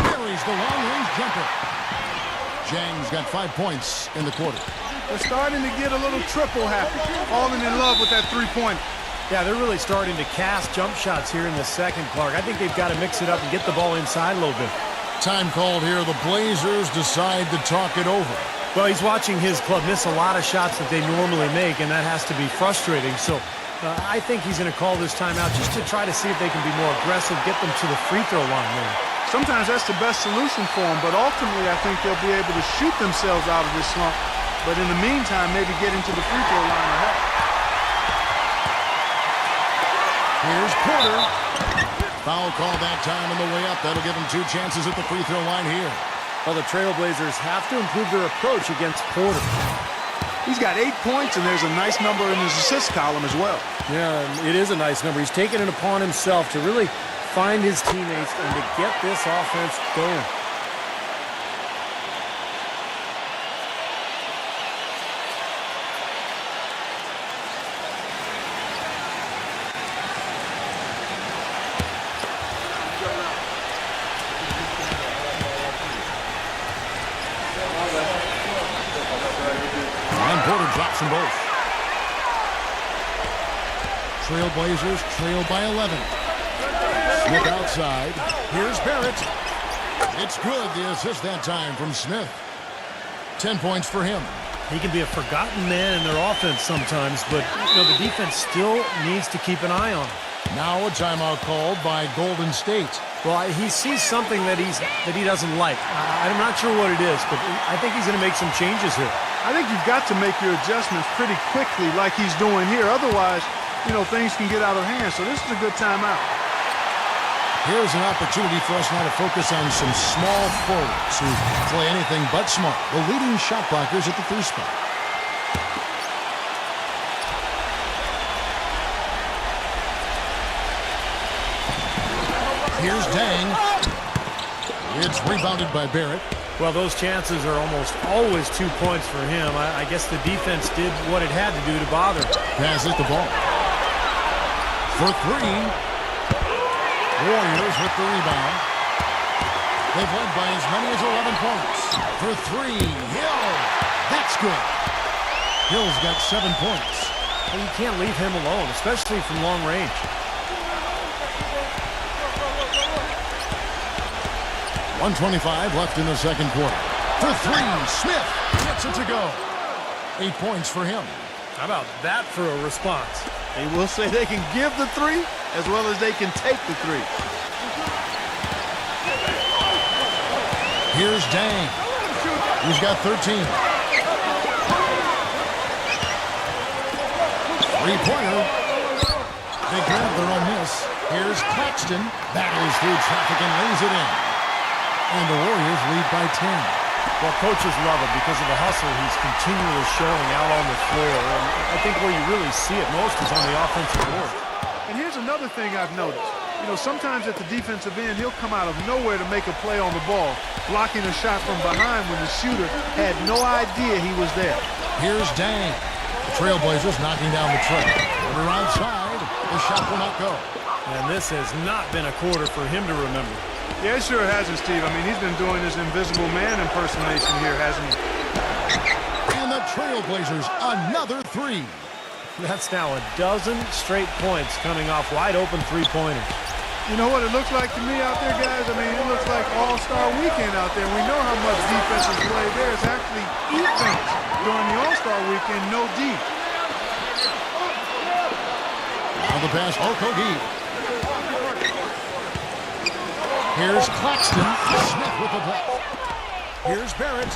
Carries the long-range jumper. Zhang's got 5 points in the quarter. They're starting to get a little triple happy, falling in love with that three-pointer. Yeah, they're really starting to cast jump shots here in the second, Clark. I think they've got to mix it up and get the ball inside a little bit. Time called here. The Blazers decide to talk it over. Well, he's watching his club miss a lot of shots that they normally make, and that has to be frustrating. So I think he's going to call this timeout just to try to see if they can be more aggressive, get them to the free throw line there. Sometimes that's the best solution for them, but ultimately I think they'll be able to shoot themselves out of this slump. But in the meantime, maybe get into the free throw line ahead. Here's Porter. Foul call that time on the way up. That'll give him 2 chances at the free throw line here. Well, the Trailblazers have to improve their approach against Porter. He's got 8 points, and there's a nice number in his assist column as well. Yeah, it is a nice number. He's taken it upon himself to really find his teammates and to get this offense going. Porter drops them both. Trailblazers trail by 11. Smith outside. Here's Barrett. It's good. The assist that time from Smith. 10 points for him. He can be a forgotten man in their offense sometimes, but the defense still needs to keep an eye on him. Now a timeout called by Golden State. Well, he sees something that he doesn't like. I'm not sure what it is, but I think he's going to make some changes here. I think you've got to make your adjustments pretty quickly like he's doing here. Otherwise, things can get out of hand. So this is a good timeout. Here's an opportunity for us now to focus on some small forwards who play anything but smart. The leading shot blockers at the 3 spot. Here's Dang. It's rebounded by Barrett. Well, those chances are almost always 2 points for him. I guess the defense did what it had to do to bother him. Passes the ball. For 3. Warriors with the rebound. They've led by as many as 11 points. For 3. Hill. That's good. Hill's got 7 points. Well, you can't leave him alone, especially from long range. .125 left in the second quarter. For 3, Smith gets it to go. 8 points for him. How about that for a response? They will say they can give the 3 as well as they can take the 3. Here's Dang. He's got 13. 3-pointer. Claxton battles through traffic and lays it in. And the Warriors lead by 10. Well, coaches love him because of the hustle he's continually showing out on the floor. And I think where you really see it most is on the offensive board. And here's another thing I've noticed. You know, sometimes at the defensive end, he'll come out of nowhere to make a play on the ball, blocking a shot from behind when the shooter had no idea he was there. Here's Dang. The Trailblazers knocking down the tray. Quarter outside. The shot will not go. And this has not been a quarter for him to remember. Yeah, it sure hasn't, Steve. I mean, he's been doing this invisible man impersonation here, hasn't he? And the Trailblazers, another three. That's now a dozen straight points coming off wide open three-pointers. You know what it looks like to me out there, guys? I mean, it looks like All-Star Weekend out there. We know how much defense is played there. It's actually defense during the All-Star Weekend, no D. Now the pass, Okogie. Here's Claxton. Smith with the block. Here's Barrett.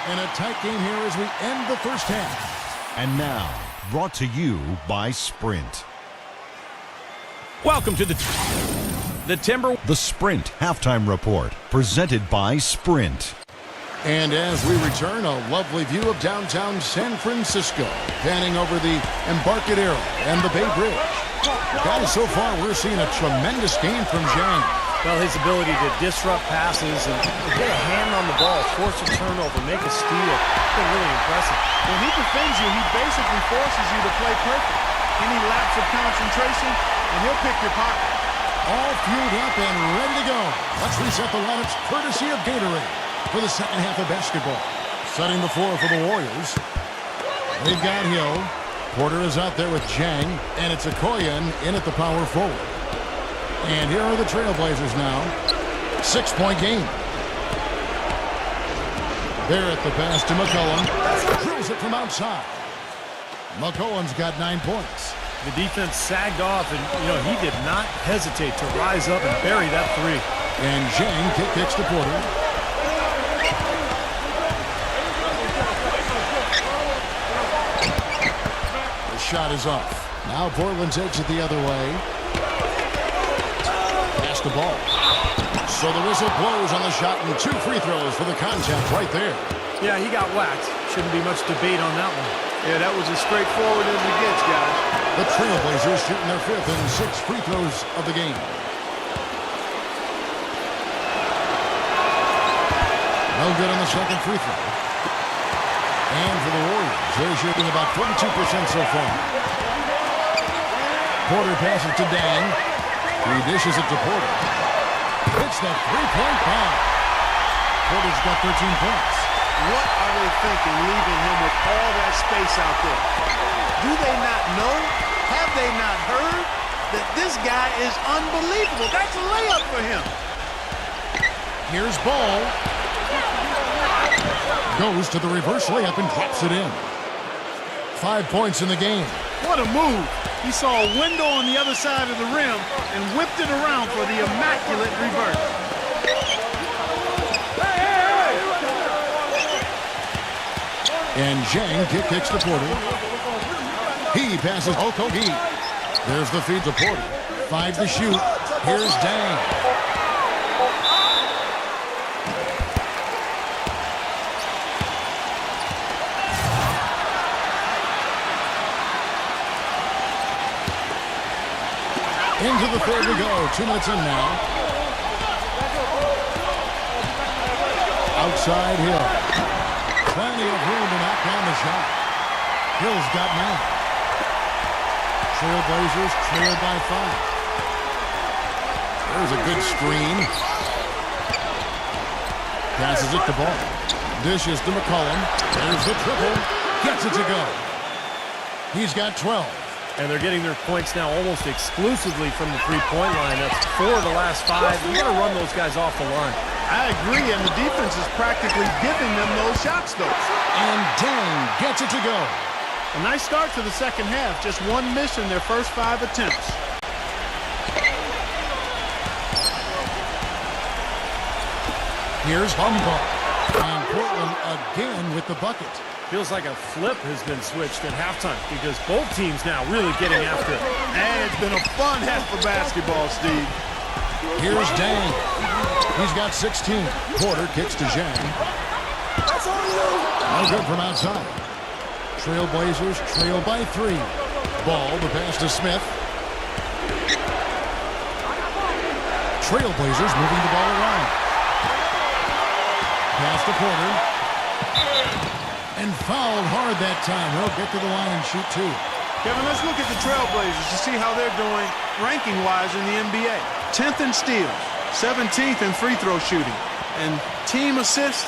And a tight game here as we end the first half. And now, brought to you by Sprint. Welcome to the Timber. The Sprint Halftime Report, presented by Sprint. And as we return, a lovely view of downtown San Francisco, panning over the Embarcadero and the Bay Bridge. Guys, so far we're seeing a tremendous game from Zhang. Well, his ability to disrupt passes and get a hand on the ball, force a turnover, make a steal, it's been really impressive. When he defends you, he basically forces you to play perfect. Any lapse of concentration, and he'll pick your pocket. All fueled up and ready to go. Let's reset the lineups courtesy of Gatorade for the second half of basketball. Setting the floor for the Warriors. They've got Hill. Porter is out there with Zhang, and it's Okoye in at the power forward. And here are the Trailblazers now. 6-point game. Barrett the pass to McCollum. Drills it from outside. McCollum's got 9 points. The defense sagged off, and, he did not hesitate to rise up and bury that three. And Zhang kicks to Porter. The shot is off. Now Portland takes it the other way. Pass the ball. So the whistle blows on the shot and 2 free throws for the contact right there. Yeah, he got whacked. Shouldn't be much debate on that one. Yeah, that was as straightforward as it gets, guys. The Trailblazers shooting their 5th and 6th free throws of the game. No good on the second free throw. And for the Warriors, they're shooting about 42% so far. Porter passes to Dang. He dishes it to Porter. It's that three-point bomb. Porter's got 13 points. What are they thinking leaving him with all that space out there? Do they not know? Have they not heard that this guy is unbelievable? That's a layup for him. Here's Ball. Goes to the reverse layup and drops it in. 5 points in the game. What a move. He saw a window on the other side of the rim and whipped it around for the immaculate reverse. And Zhang kicks to Porter. He passes Okogie. There's the feed to Porter. 5 to shoot. Here's Dang. Into the third we go. 2 minutes in now. Outside Hill. Plenty of room to knock down the shot. Hill's got 9. Trailblazers trailed by 5. There's a good screen. Passes it to Ball. Dishes to McCollum. There's the triple. Gets it to go. He's got 12. And they're getting their points now almost exclusively from the three-point line. That's 4 of the last 5. You got to run those guys off the line. I agree, and the defense is practically giving them those shots, though. And Dang gets it to go. A nice start to the second half. Just 1 miss in their first 5 attempts. Here's Humboldt. And Portland again with the bucket. Feels like a flip has been switched at halftime because both teams now really getting after it. And it's been a fun half of basketball, Steve. Here's Dang. He's got 16. Porter kicks to Zhang. No good from outside. Trailblazers trail by 3. Ball, the pass to Smith. Trailblazers moving the ball around. Pass to Porter. And fouled hard that time. He'll get to the line and shoot 2. Kevin, let's look at the Trailblazers to see how they're doing ranking-wise in the NBA. 10th in steals, 17th in free throw shooting. And team assists,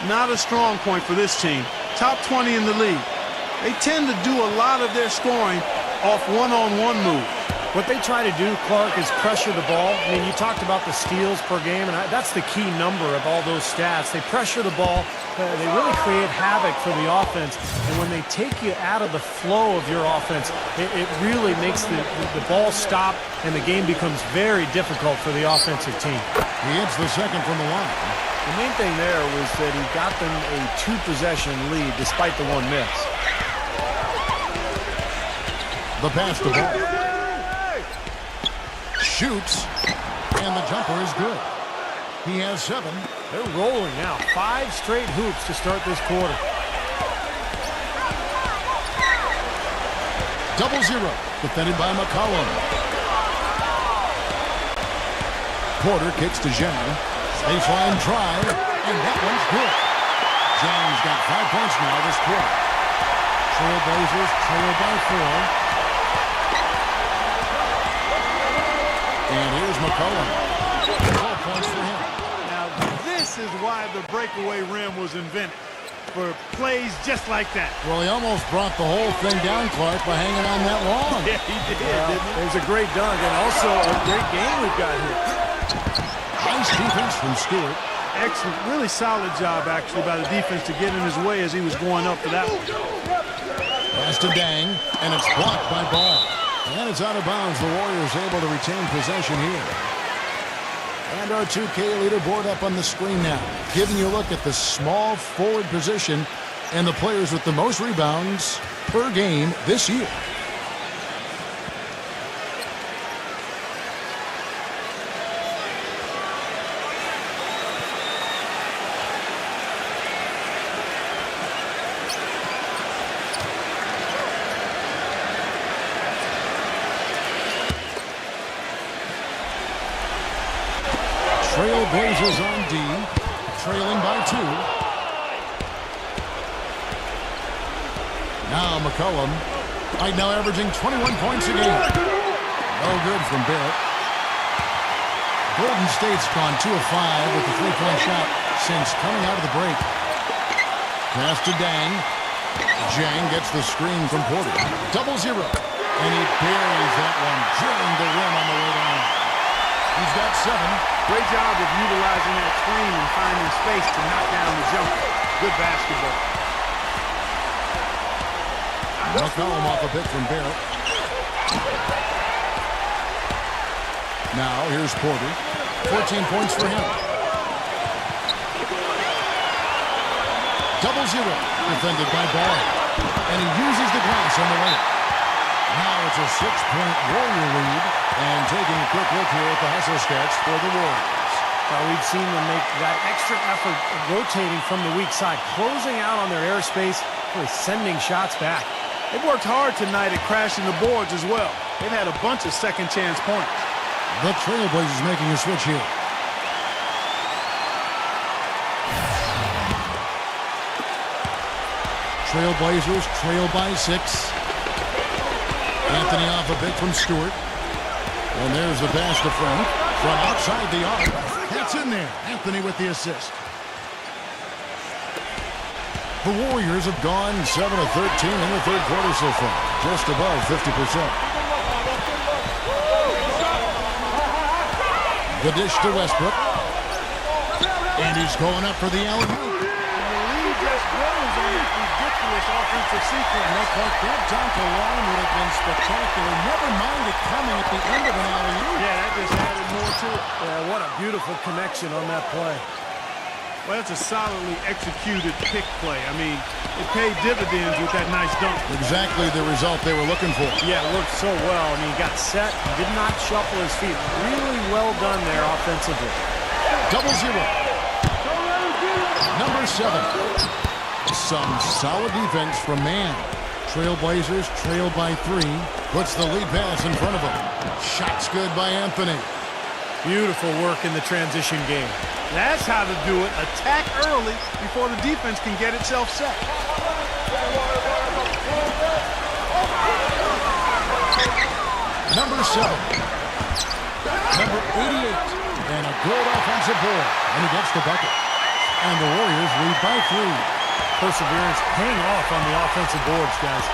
not a strong point for this team. Top 20 in the league. They tend to do a lot of their scoring off one-on-one moves. What they try to do, Clark, is pressure the ball. I mean, you talked about the steals per game, and that's the key number of all those stats. They pressure the ball. They really create havoc for the offense. And when they take you out of the flow of your offense, it really makes the ball stop, and the game becomes very difficult for the offensive team. He hits the second from the line. The main thing there was that he got them a 2-possession lead despite the 1 miss. The pass to Ball. Shoots, and the jumper is good. He has 7. They're rolling now. 5 straight hoops to start this quarter. 0-0, defended by McCollum. Porter kicks to Zhang. Baseline drive, and that one's good. Zhang's got 5 points now this quarter. Trailblazers trail by 4. And here's McCollum. 12 points for him. Now, this is why the breakaway rim was invented, for plays just like that. Well, he almost brought the whole thing down, Clark, by hanging on that long. Yeah, he did, didn't he? There's a great dunk and also a great game we've got here. Nice defense from Stewart. Excellent, really solid job, actually, by the defense to get in his way as he was going up for that one. Pass to Dang, and it's blocked by Ball. And it's out of bounds. The Warriors able to retain possession here. And our 2K leaderboard up on the screen now, giving you a look at the small forward position and the players with the most rebounds per game this year. Trailblazers on D, trailing by 2. Now McCollum, right now averaging 21 points a game. No good from Barrett. Golden State's gone 2 of 5 with the 3-point shot since coming out of the break. Pass to Dang. Zhang gets the screen from Porter. 0-0. And he buries that one, drilling the rim on the way down. He's got 7. Great job of utilizing that screen and finding space to knock down the jumper. Good basketball. McCollum off a pick from Barrett. Now here's Porter. 14 points for him. 0-0. Defended by Ball. And he uses the glass on the way. Now it's a 6-point Warrior lead. And taking a quick look here at the hustle stats for the Warriors. We've seen them make that extra effort rotating from the weak side, closing out on their airspace, really sending shots back. They've worked hard tonight at crashing the boards as well. They've had a bunch of second chance points. The Trailblazers making a switch here. Trailblazers trail by 6. Anthony off a pick from Stewart. And there's the pass to Frank from outside the arc. That's in there. Anthony with the assist. The Warriors have gone 7 of 13 in the third quarter so far, just above 50%. The dish to Westbrook. And he's going up for the alley-oop. The lead just grows on that ridiculous offensive sequence. That dunk alone would have been spectacular. Never mind it coming at the end of an alley-oop. Yeah, that just added more to it. Yeah, what a beautiful connection on that play. Well, that's a solidly executed pick play. I mean, it paid dividends with that nice dunk. Exactly the result they were looking for. Yeah, it worked so well. I mean, he got set, did not shuffle his feet. Really well done there offensively. 0-0. Number 7. Some solid defense from Mann. Trailblazers trail by 3. Puts the lead pass in front of him. Shot's good by Anthony. Beautiful work in the transition game. That's how to do it. Attack early before the defense can get itself set. Number 7. Number 88. And a good offensive board. And he gets the bucket. And the Warriors lead by 3. Perseverance paying off on the offensive boards, guys.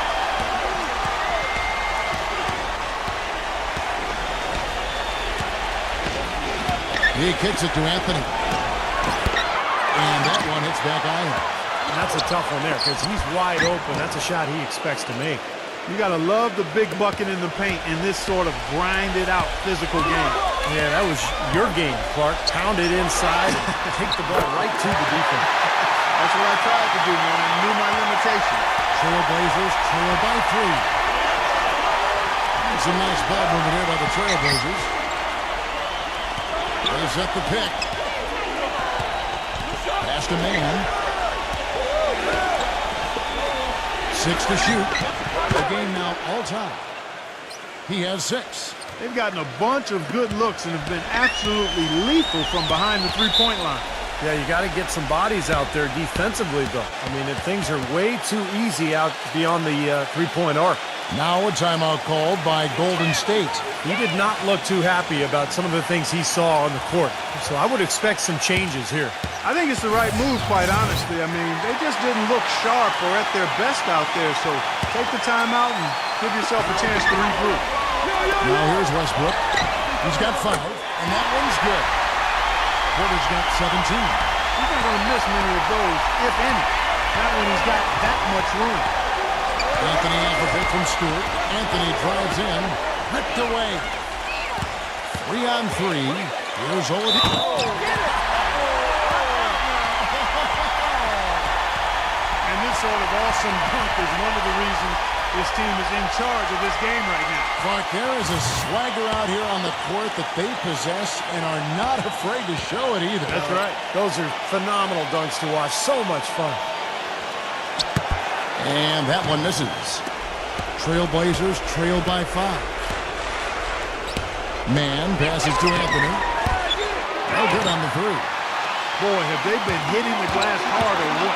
He kicks it to Anthony. And that one hits back iron. And that's a tough one there because he's wide open. That's a shot he expects to make. You got to love the big bucket in the paint in this sort of grinded-out physical game. Yeah, that was your game, Clark. Pound it inside and take the ball right to the defense. That's what I tried to do, man. I knew my limitations. Trailblazers trail by 3. Some nice ball movement here by the Trailblazers. They set the pick. Pass to Mann. 6 to shoot. The game now all time. He has 6. They've gotten a bunch of good looks and have been absolutely lethal from behind the three-point line. Yeah, you got to get some bodies out there defensively, though. I mean, things are way too easy out beyond the three-point arc. Now a timeout called by Golden State. He did not look too happy about some of the things he saw on the court. So I would expect some changes here. I think it's the right move, quite honestly. I mean, they just didn't look sharp or at their best out there. So take the timeout and give yourself a chance to regroup. Now here's Westbrook. He's got 5, and that one's good. Porter's got 17. He's not going to miss many of those, if any. Not when he's got that much room. Anthony has a pick from Stewart. Anthony drives in. Ripped away. 3 on 3. Here's Oladipo. And this sort of awesome dunk is one of the reasons this team is in charge of this game right now. Clark, there is a swagger out here on the court that they possess and are not afraid to show it either. That's right. Those are phenomenal dunks to watch. So much fun. And that one misses. Trailblazers trail by 5. Mann passes to Anthony. No good on the 3. Boy, have they been hitting the glass hard or what?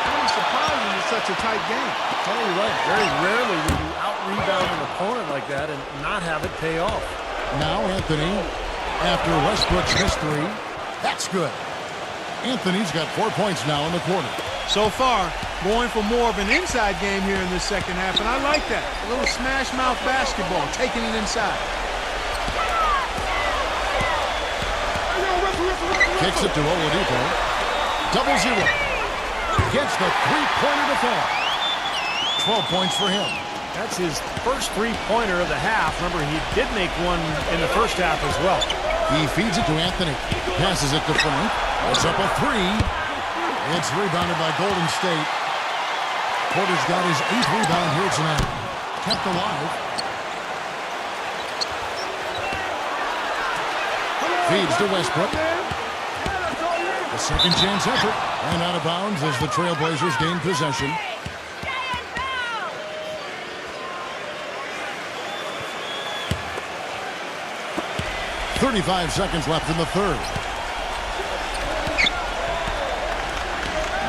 Kind of surprising it's such a tight game. Tell you what, very rarely will you out-rebound an opponent like that and not have it pay off. Now Anthony, after Westbrook's missed 3. That's good. Anthony's got 4 points now in the quarter. So far, going for more of an inside game here in this second half, and I like that. A little smash mouth basketball, taking it inside. Kicks it to Oladipo. 0-0. Gets the three-pointer to fall. 12 points for him. That's his first three-pointer of the half. Remember, he did make one in the first half as well. He feeds it to Anthony. Passes it to Frank. It's up a 3. It's rebounded by Golden State. Porter's got his 8th rebound here tonight. Kept alive. Feeds to Westbrook. A second chance effort. And out of bounds as the Trailblazers gain possession. .35 seconds left in the third.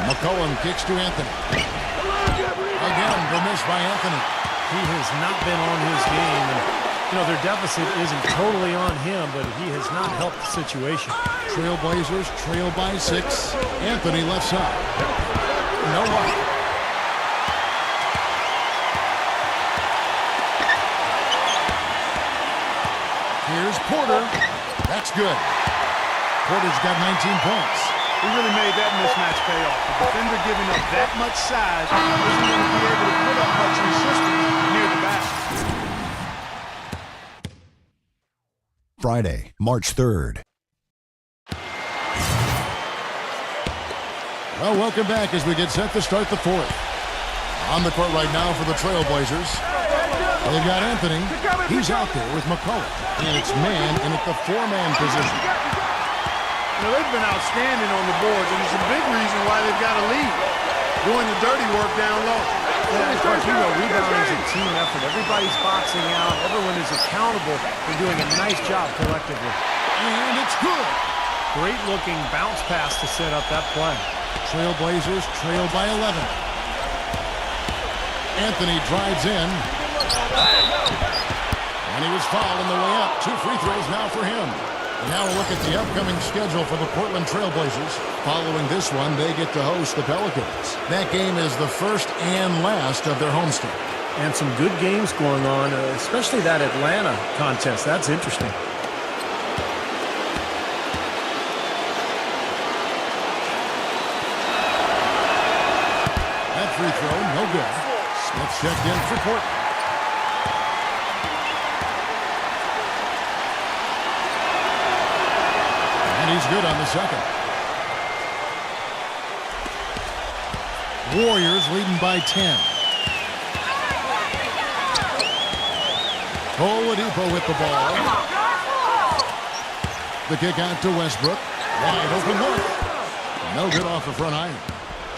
McCollum kicks to Anthony. Again, the miss by Anthony. He has not been on his game. And, you know, their deficit isn't totally on him, but he has not helped the situation. Trailblazers trail by 6. Anthony left side. No one. Here's Porter. That's good. Porter's got 19 points. He really made that mismatch pay off. The defender giving up that much size isn't going to be able to put up much resistance near the basket. Friday, March 3rd. Well, welcome back as we get set to start the fourth. On the court right now for the Trailblazers. They've got Anthony. He's out there with McCullough. And it's man in at the four-man position. You know, they've been outstanding on the boards, and it's a big reason why they've got a lead. Doing the dirty work down low. Rebounding is a team effort. Everybody's boxing out. Everyone is accountable for doing a nice job collectively. And it's good. Great looking bounce pass to set up that play. Trailblazers trail by 11. Anthony drives in. And he was fouled on the way up. 2 free throws now for him. And now we'll look at the upcoming schedule for the Portland Trailblazers. Following this one, they get to host the Pelicans. That game is the first and last of their homestand. And some good games going on, especially that Atlanta contest. That's interesting. That free throw, no good. Smith checked in for Portland. And he's good on the second. Warriors leading by 10. Oladipo with the ball. The kick out to Westbrook. Wide open look. No good off the front iron.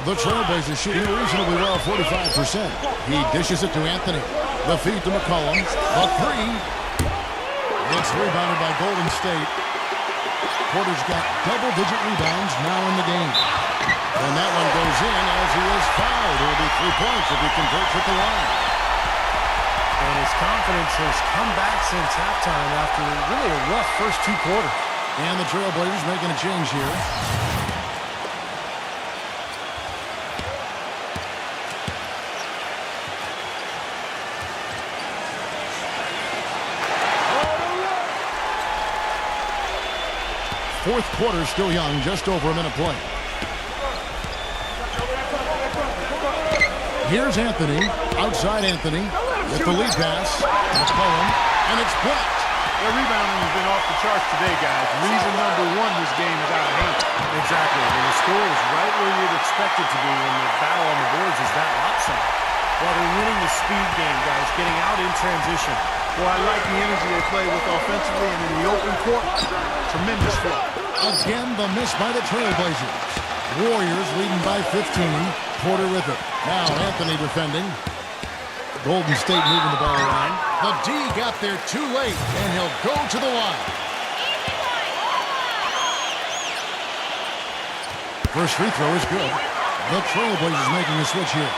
The Trailblazers shooting reasonably well, 45%. He dishes it to Anthony. The feed to McCollum. The three. It's rebounded by Golden State. Porter's got double-digit rebounds now in the game. And that one goes in as he is fouled. It will be 3 points if he converts at the line. And his confidence has come back since halftime after really a rough first 2 quarters. And the Trailblazers making a change here. Fourth quarter still young, just over a minute play. Here's Anthony, outside Anthony, with the lead pass. McCollum, and it's blocked. Their rebounding has been off the charts today, guys. Reason number one, this game is out of hand. Exactly. I mean, the score is right where you'd expect it to be when the battle on the boards is that lopsided. Well, they're winning the speed game, guys, getting out in transition. Well, I like the energy they play with offensively and in the open court. Tremendous flow. Again, the miss by the Trailblazers. Warriors leading by 15. Porter with it. Now Anthony defending. Golden State moving the ball around. The D got there too late, and he'll go to the line. First free throw is good. The Trailblazers making a switch here.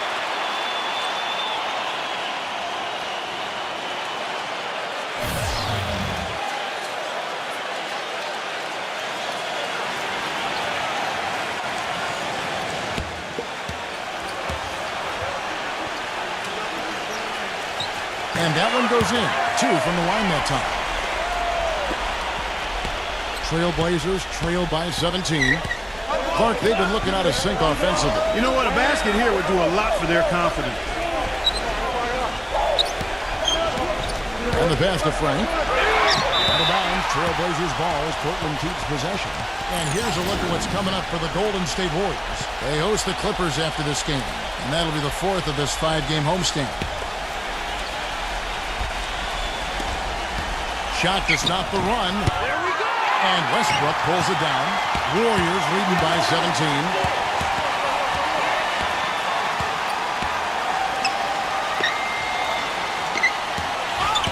And that one goes in. 2 from the line that time. Trailblazers trail by 17. Clark, they've been looking out of sync offensively. You know what? A basket here would do a lot for their confidence. And the pass to Frank. Out of bounds, Trailblazers ball as Portland keeps possession. And here's a look at what's coming up for the Golden State Warriors. They host the Clippers after this game. And that'll be the 4th of this 5-game homestand. Shot to stop the run. There we go. And Westbrook pulls it down. Warriors leading by 17.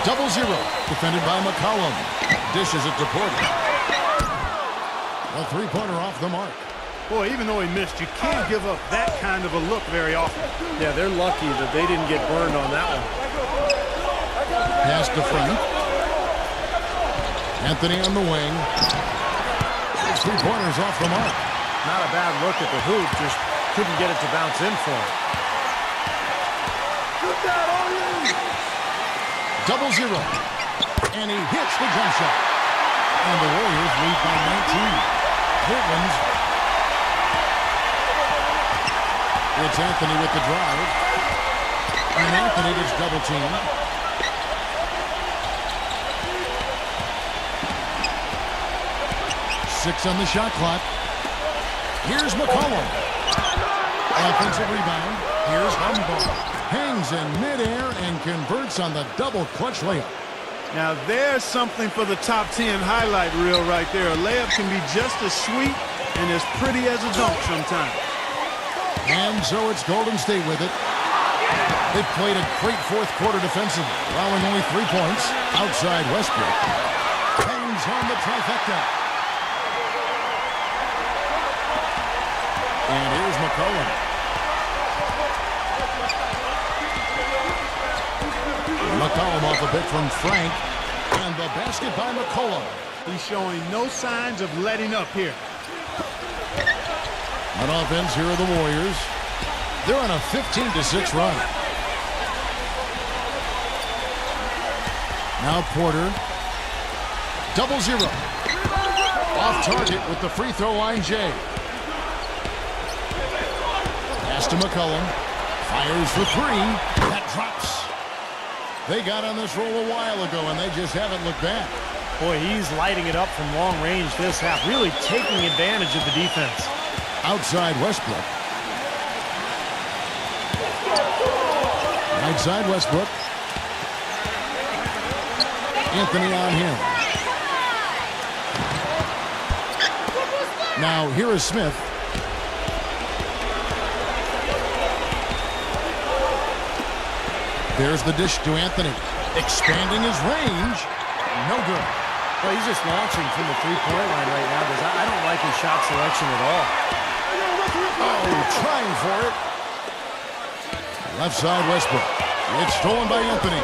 Double zero. Defended by McCollum. Dishes it to Porter. A three-pointer off the mark. Boy, even though he missed, you can't give up that kind of a look very often. Yeah, they're lucky that they didn't get burned on that one. Pass to Frank. Anthony on the wing. 3-pointers off the mark. Not a bad look at the hoop, just couldn't get it to bounce in for him. Double zero. And he hits the jump shot. And the Warriors lead by 19. Portland's. It's Anthony with the drive. And Anthony gets double teamed. Six on the shot clock. Here's McCollum. Offensive rebound. Here's Humboldt. Hangs in midair and converts on the double clutch layup. Now there's something for the top 10 highlight reel right there. A layup can be just as sweet and as pretty as a dunk sometimes. And so it's Golden State with it. They played a great fourth quarter defensively, allowing only 3 points. Outside Westbrook. Hangs home the trifecta. And here's McCollum. McCollum off a pick from Frank. And the basket by McCollum. He's showing no signs of letting up here. On offense, here are the Warriors. They're on a 15-6 run. Now Porter. 0-0. Off target with the free throw line, Jay. Pass to McCollum. Fires for 3. That drops. They got on this roll a while ago, and they just haven't looked back. Boy, he's lighting it up from long range this half, really taking advantage of the defense. Outside Westbrook. Right side Westbrook. Anthony on him. Now here is Smith. There's the dish to Anthony. Expanding his range. No good. Well, he's just launching from the three-point line right now because I don't like his shot selection at all. Oh, trying for it. Left side Westbrook. It's stolen by Anthony.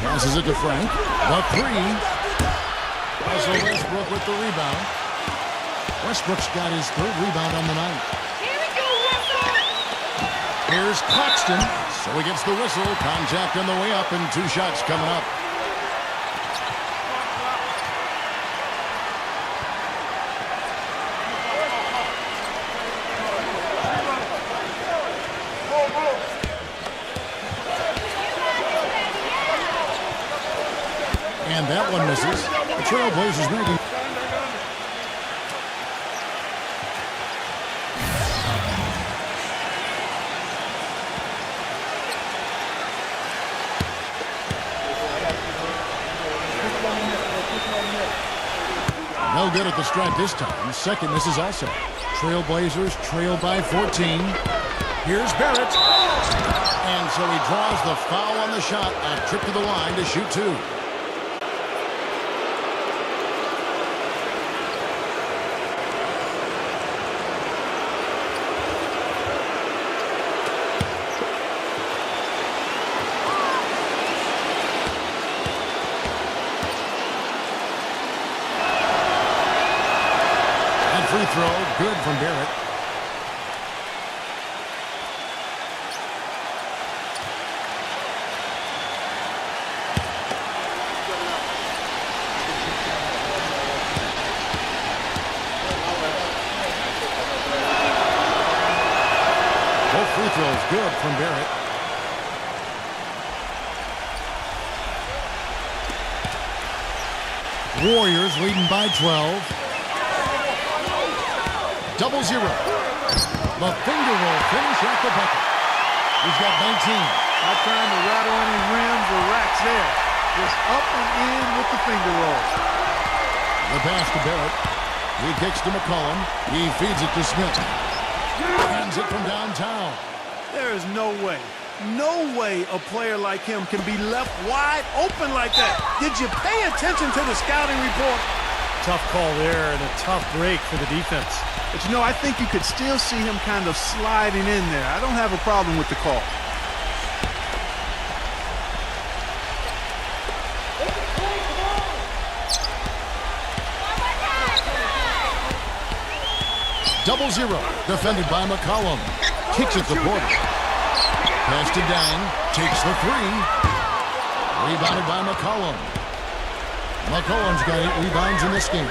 Passes it to Frank. The 3. Also Westbrook with the rebound. Westbrook's got his 3rd rebound on the night. Here's Claxton. So he gets the whistle. Contact on the way up and 2 shots coming up. And that one misses. The Trailblazers making. No good at the stripe this time. Second misses also. Trailblazers trail by 14. Here's Barrett. And so he draws the foul on the shot. A trip to the line to shoot 2. Free throw, good from Barrett. Both free throws good from Barrett. Warriors leading by 12. 0-0. The finger roll finish at the bucket. He's got 19. Not trying to rattle any rims or racks there. Just up and in with the finger roll. The pass to Barrett. He kicks to McCollum. He feeds it to Smith. Hands it from downtown. There is no way a player like him can be left wide open like that. Did you pay attention to the scouting report? Tough call there and a tough break for the defense. But you know, I think you could still see him kind of sliding in there. I don't have a problem with the call. Double 0. Defended by McCollum. Kicks it to Porter. Pass to Dang. Takes the 3. Rebounded by McCollum. McCollum's got 8 rebounds in this game.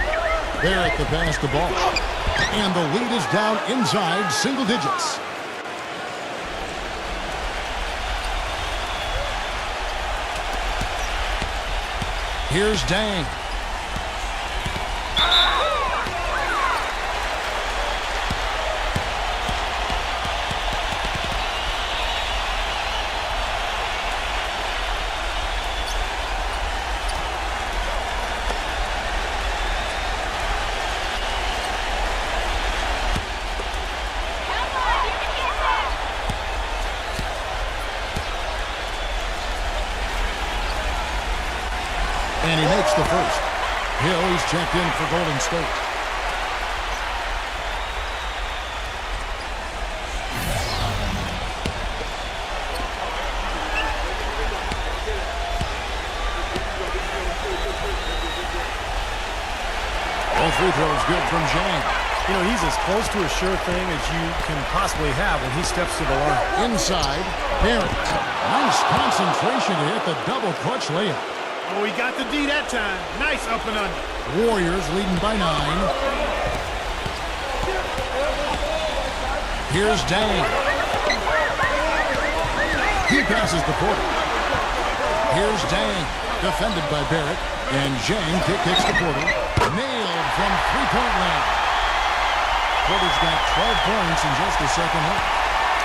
Barrett the pass the ball. And the lead is down inside single digits. Here's Dang. And he makes the first. Hill, he's checked in for Golden State. All free throws good from Zhang. You know, he's as close to a sure thing as you can possibly have when he steps to the line. Inside, Barrett. Nice concentration to hit the double clutch layup. Oh, he got the D that time. Nice up and under. Warriors leading by 9. Here's Dang. He passes the Porter. Here's Dang, defended by Barrett. And Zhang kicks the Porter. Nailed from three-point land. Porter's got 12 points in just the second half.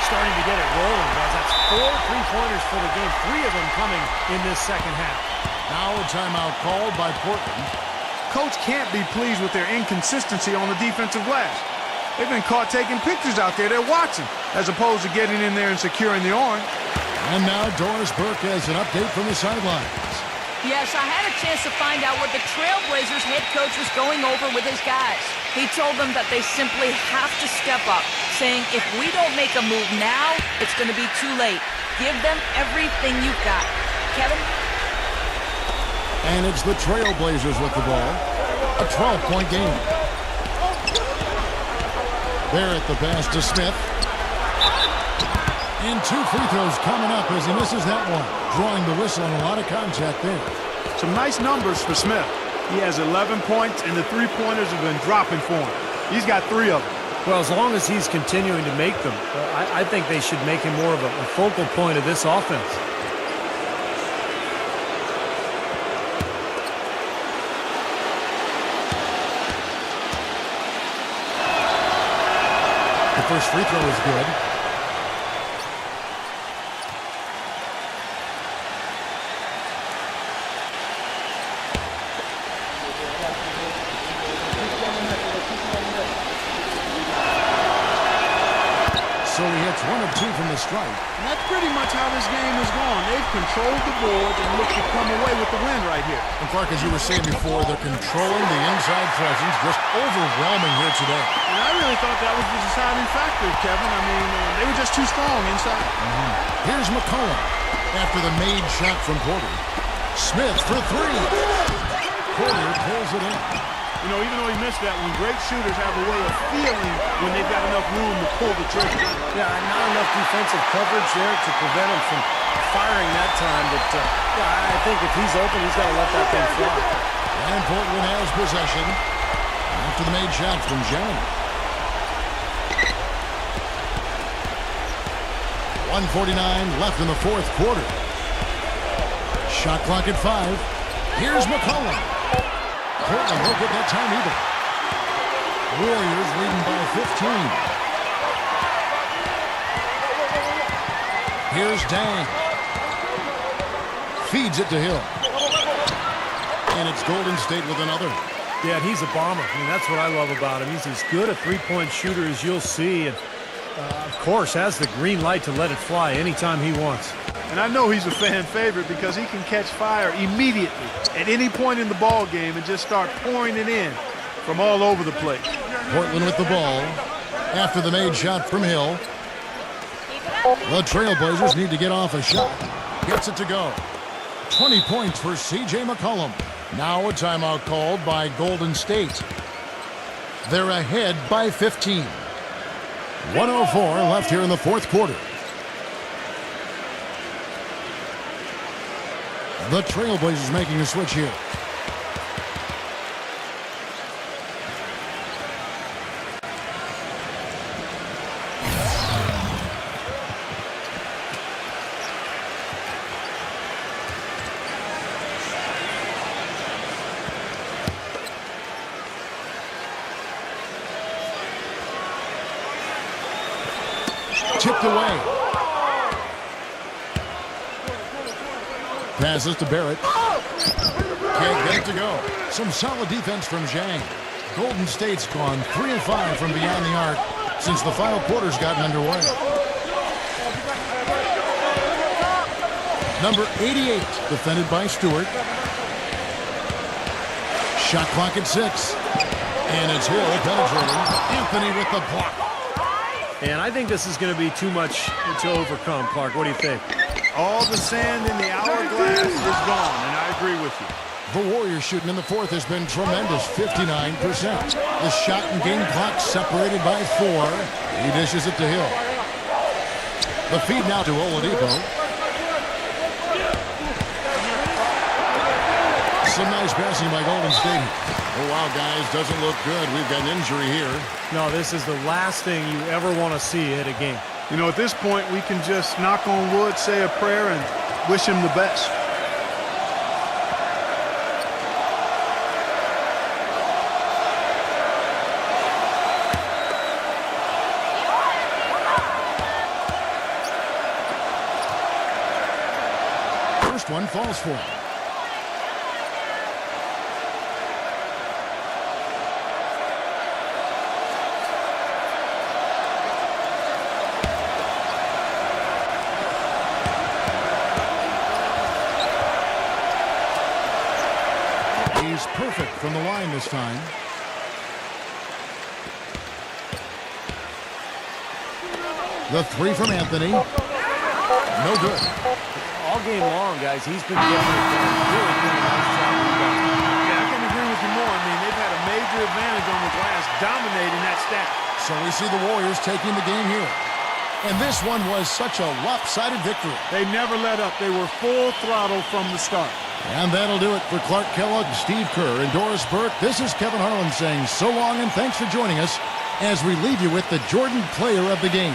Starting to get it rolling, guys. That's 4 3-pointers for the game. 3 of them coming in this second half. Now a timeout called by Portland. Coach can't be pleased with their inconsistency on the defensive glass. They've been caught taking pictures out there. They're watching, as opposed to getting in there and securing the orange. And now Doris Burke has an update from the sidelines. Yes, I had a chance to find out what the Trailblazers head coach was going over with his guys. He told them that they simply have to step up, saying if we don't make a move now, it's going to be too late. Give them everything you've got. Kevin? And it's the Trailblazers with the ball. A 12-point game. Barrett the pass to Smith. And 2 free throws coming up as he misses that one. Drawing the whistle on a lot of contact there. Some nice numbers for Smith. He has 11 points, and the three-pointers have been dropping for him. He's got 3 of them. Well, as long as he's continuing to make them, I think they should make him more of a focal point of this offense. The first free throw is good. So he hits 1 of 2 from the strike. And that's pretty much how this game has gone. They've controlled the board and look to come away with the win right here. And Clark, as you were saying before, they're controlling the inside presence, just overwhelming here today. And I really thought that was the deciding factor, Kevin. I mean, they were just too strong inside. Here's McCollum after the made shot from Porter. Smith for 3. Porter pulls it in. You know, even though he missed that one, great shooters have a way of feeling when they've got enough room to pull the trigger. Yeah, not enough defensive coverage there to prevent him from firing that time. But I think if he's open, he's got to let that thing fly. And Portland has possession after the made shot from Zhang. 1:49 left in the fourth quarter. Shot clock at 5. Here's McCollum. Portland won't get that time either. Warriors leading by 15. Here's Dang. Feeds it to Hill. And it's Golden State with another. Yeah, and he's a bomber. I mean, that's what I love about him. He's as good a three-point shooter as you'll see. And, of course, has the green light to let it fly anytime he wants. And I know he's a fan favorite because he can catch fire immediately at any point in the ball game and just start pouring it in from all over the place. Portland with the ball after the made shot from Hill. The Trailblazers need to get off a shot. Gets it to go. 20 points for C.J. McCollum. Now a timeout called by Golden State. They're ahead by 15. 1:04 left here in the fourth quarter. The Trailblazers making a switch here. Tipped away. Passes to Barrett. Can't get it to go. Some solid defense from Zhang. Golden State's gone 3 of 5 from beyond the arc since the final quarter's gotten underway. Number 88, defended by Stewart. Shot clock at 6. And it's Hill penetrating. Anthony with the block. And I think this is going to be too much to overcome, Clark. What do you think? All the sand in the hourglass is gone, and I agree with you. The Warriors shooting in the fourth has been tremendous, 59%. The shot and game clock separated by 4. He dishes it to Hill. The feed now to Oladipo. Some nice passing by Golden State. Oh, wow, guys, doesn't look good. We've got an injury here. No, this is the last thing you ever want to see at a game. You know, at this point, we can just knock on wood, say a prayer, and wish him the best. First one falls for him. He's perfect from the line this time. The three from Anthony. No good. All game long, guys, he's been getting it done. Really doing a nice job with that. Yeah, I can agree with you more. I mean, they've had a major advantage on the glass, dominating that stack. So we see the Warriors taking the game here. And this one was such a lopsided victory. They never let up. They were full throttle from the start. And that'll do it for Clark Kellogg, Steve Kerr, and Doris Burke. This is Kevin Harlan saying so long and thanks for joining us as we leave you with the Jordan player of the game.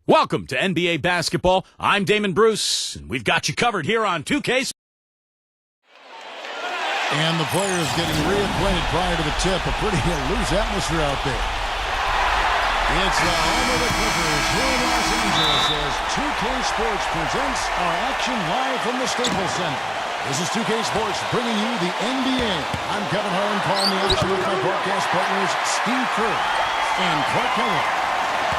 Welcome to NBA Basketball. I'm Damon Bruce, and we've got you covered here on 2K. And the players getting reacquainted prior to the tip. A pretty loose atmosphere out there. It's the home of the Clippers here in Los Angeles as 2K Sports presents our action live from the Staples Center. This is 2K Sports bringing you the NBA. I'm Kevin Harlan calling the action with my broadcast partners Steve Kerr and Clark Keller.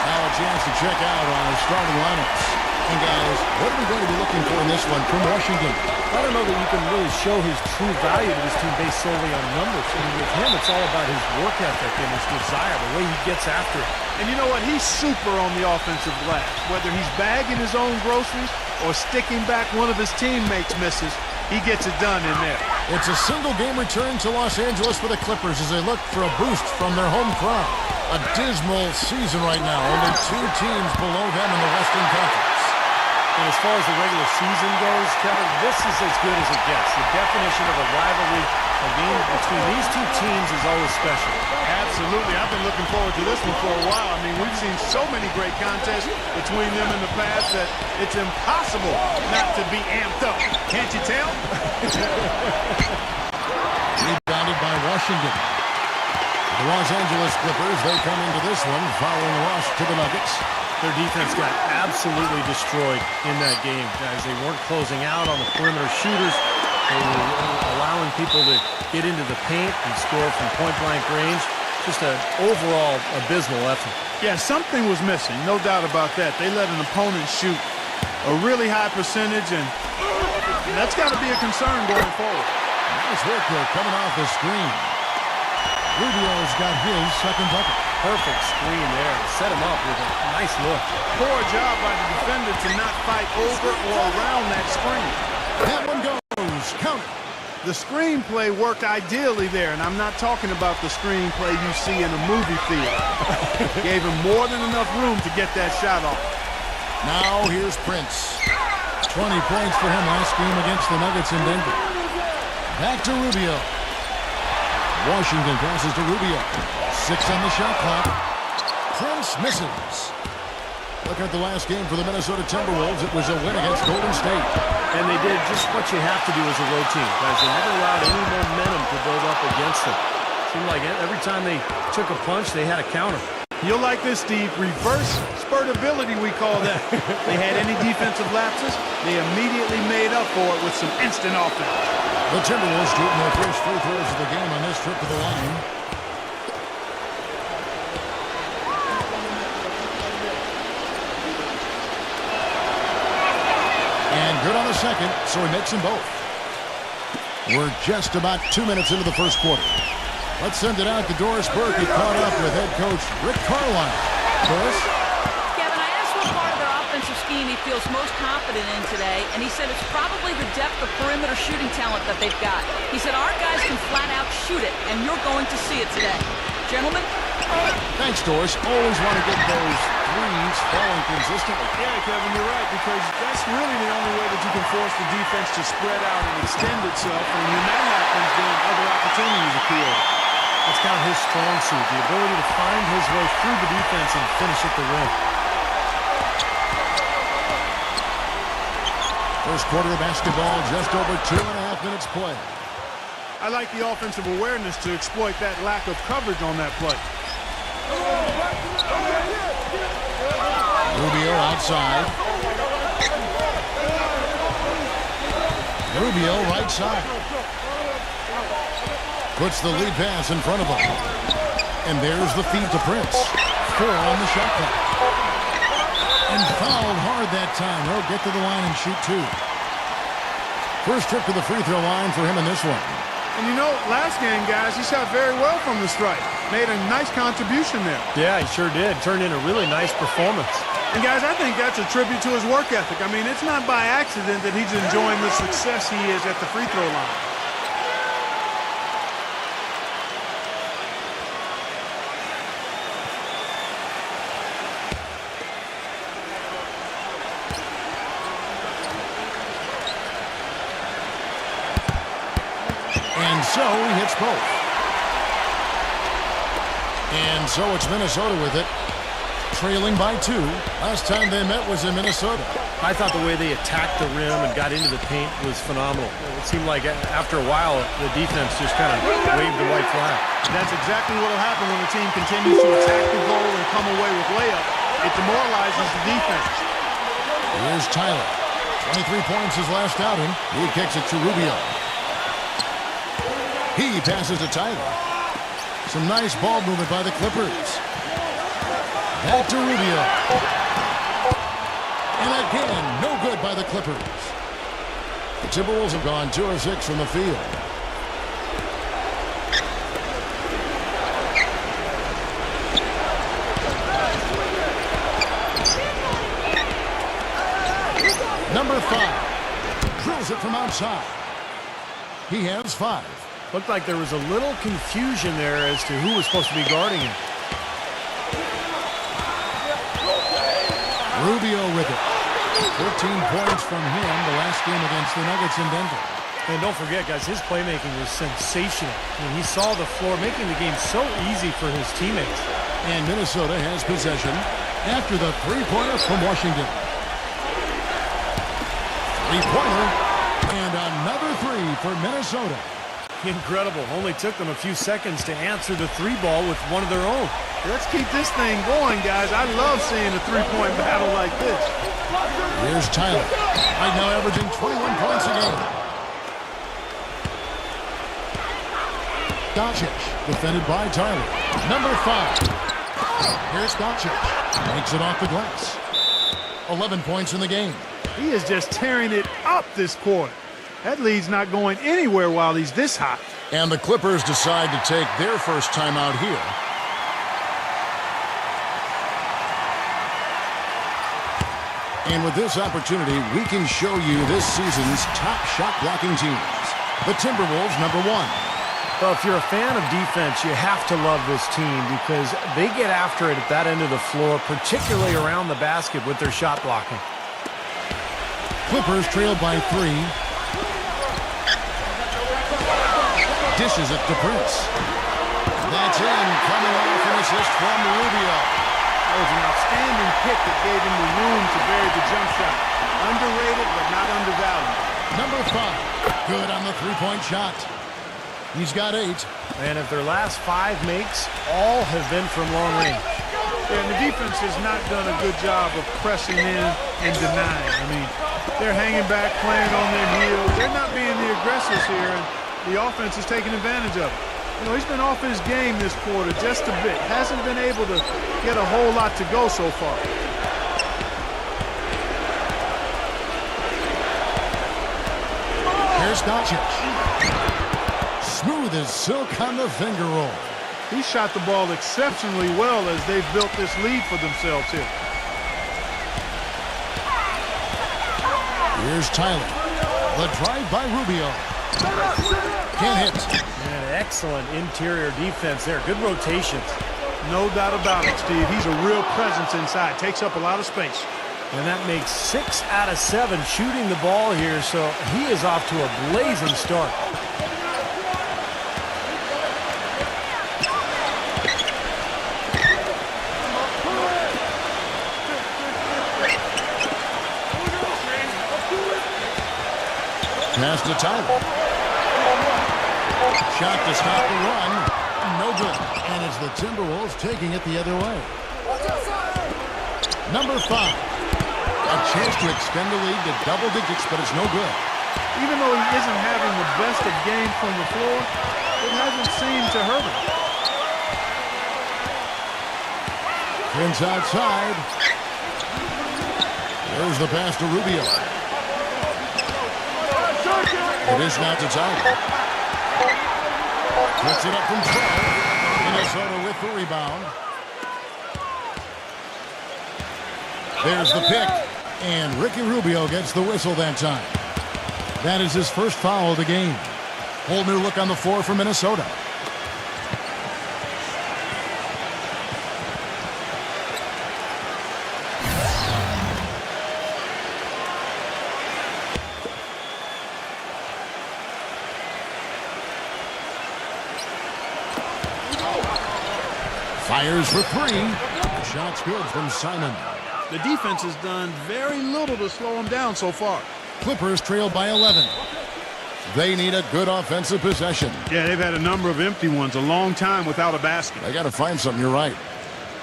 Now a chance to check out on our starting lineups. And guys, what are we going to be looking for in this one from Washington? I don't know that you can really show his true value to this team based solely on numbers. I mean, with him, it's all about his work ethic and his desire, the way he gets after it. And you know what? He's super on the offensive glass. Whether he's bagging his own groceries or sticking back one of his teammates misses, he gets it done in there. It's a single-game return to Los Angeles for the Clippers as they look for a boost from their home crowd. A dismal season right now. Only 2 teams below them in the Western Conference. And as far as the regular season goes, Kevin, this is as good as it gets. The definition of a rivalry, a game between these 2 teams is always special. Absolutely. I've been looking forward to this one for a while. I mean, we've seen so many great contests between them in the past that it's impossible not to be amped up. Can't you tell? Rebounded by Washington. The Los Angeles Clippers, they come into this one following a loss to the Nuggets. Their defense got absolutely destroyed in that game, guys. They weren't closing out on the perimeter shooters. They were allowing people to get into the paint and score from point-blank range. Just an overall abysmal effort. Yeah, something was missing, no doubt about that. They let an opponent shoot a really high percentage, and that's got to be a concern going forward. Nice work there coming off the screen. Rubio's got his second bucket. Perfect screen there to set him up with a nice look. Poor job by the defender to not fight over or around that screen. That one goes. Count it. The screenplay worked ideally there, and I'm not talking about the screenplay you see in a movie theater. Gave him more than enough room to get that shot off. Now here's Prince. 20 points for him last game against the Nuggets in Denver. Back to Rubio. Washington passes to Rubio. 6 on the shot clock. Prince misses. Looking at the last game for the Minnesota Timberwolves, it was a win against Golden State. And they did just what you have to do as a road team. Guys, they never allowed any momentum to build up against them. Seemed like every time they took a punch, they had a counter. You'll like this, Steve. Reverse spurtability, we call that. They had any defensive lapses, they immediately made up for it with some instant offense. The Timberwolves shooting their first free throws of the game on this trip to the line. And good on the second, so he makes them both. We're just about 2 minutes into the first quarter. Let's send it out to Doris Burke. He caught up with head coach Rick Carlisle. Doris? Kevin, I asked what part of their offensive scheme he feels most confident in today, and he said it's probably the depth of perimeter shooting talent that they've got. He said our guys can flat out shoot it, and you're going to see it today. Gentlemen? Thanks, Doris. Always want to get those threes falling consistently. Yeah, Kevin, you're right, because that's really the only way that you can force the defense to spread out and extend itself, and when that happens, then other opportunities appear. That's kind of his strong suit, the ability to find his way through the defense and finish at the rim. First quarter of basketball, just over 2.5 minutes play. I like the offensive awareness to exploit that lack of coverage on that play. Rubio outside. Rubio right side. Puts the lead pass in front of him. And there's the feed to Prince. 4 on the shot clock. And fouled hard that time. He'll get to the line and shoot 2. First trip to the free throw line for him in this one. And you know, last game, guys, he shot very well from the stripe. Made a nice contribution there. Yeah, he sure did. Turned in a really nice performance. And guys, I think that's a tribute to his work ethic. I mean, it's not by accident that he's enjoying the success he is at the free throw line. And so he hits both. And so it's Minnesota with it, trailing by 2. Last time they met was in Minnesota. I thought the way they attacked the rim and got into the paint was phenomenal. It seemed like after a while, the defense just kind of waved the white flag. That's exactly what will happen when the team continues to attack the goal and come away with layup. It demoralizes the defense. Here's Tyler. 23 points his last outing. He kicks it to Rubio. He passes to Tyler. Some nice ball movement by the Clippers. Back to Rubio. And again, no good by the Clippers. The Timberwolves have gone 2 of 6 from the field. Number 5 drills it from outside. He has 5. Looked like there was a little confusion there as to who was supposed to be guarding him. Rubio with it. 13 points from him the last game against the Nuggets in Denver. And don't forget, guys, his playmaking was sensational. I mean, he saw the floor, making the game so easy for his teammates. And Minnesota has possession after the three-pointer from Washington. Three-pointer and another 3 for Minnesota. Incredible. Only took them a few seconds to answer the 3-ball with one of their own. Let's keep this thing going, guys. I love seeing a three-point battle like this. Here's Tyler. Right now averaging 21 points a game. Doncic, defended by Tyler. Number 5. Here's Doncic. Makes it off the glass. 11 points in the game. He is just tearing it up this quarter. That lead's not going anywhere while he's this hot. And the Clippers decide to take their first timeout here. And with this opportunity, we can show you this season's top shot blocking teams. The Timberwolves, number 1. Well, if you're a fan of defense, you have to love this team because they get after it at that end of the floor, particularly around the basket with their shot blocking. Clippers trailed by 3. Dishes it to Prince. That's in, coming off an assist from Rubio. That was an outstanding pick that gave him the room to bury the jump shot. Underrated, but not undervalued. Number 5, good on the three-point shot. He's got 8. And if their last 5 makes, all have been from long range. Yeah, and the defense has not done a good job of pressing in and denying. I mean, they're hanging back, playing on their heels. They're not being the aggressors here, and the offense is taking advantage of it. You know, he's been off his game this quarter just a bit. Hasn't been able to get a whole lot to go so far. Here's Doncic. Smooth as silk on the finger roll. He shot the ball exceptionally well as they've built this lead for themselves here. Here's Tyler. The drive by Rubio. Can't hit. And excellent interior defense there. Good rotations. No doubt about it, Steve. He's a real presence inside. Takes up a lot of space. And that makes 6 out of 7 shooting the ball here, so he is off to a blazing start. Pass to Tyler. Shot to stop the run. No good. And it's the Timberwolves taking it the other way. Number 5. A chance to extend the lead to double digits, but it's no good. Even though he isn't having the best of games from the floor, it hasn't seemed to hurt him. Prince outside. There's the pass to Rubio. It is now to Tyler. Puts it up from 12. Minnesota with the rebound. There's the pick. And Ricky Rubio gets the whistle that time. That is his first foul of the game. Whole new look on the floor for Minnesota. Fires for 3. The shot's good from Simon. The defense has done very little to slow them down so far. Clippers trail by 11. They need a good offensive possession. Yeah, they've had a number of empty ones, a long time without a basket. They got to find something. You're right.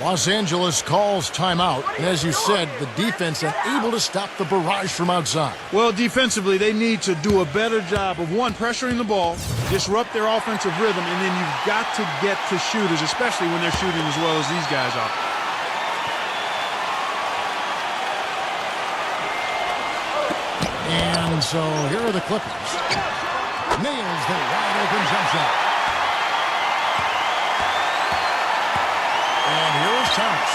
Los Angeles calls timeout, and as you said, the defense unable to stop the barrage from outside. Well, defensively, they need to do a better job of, one, pressuring the ball, disrupt their offensive rhythm, and then you've got to get to shooters, especially when they're shooting as well as these guys are. And so here are the Clippers. Nails the wide-open jump shot. And here is Thomas.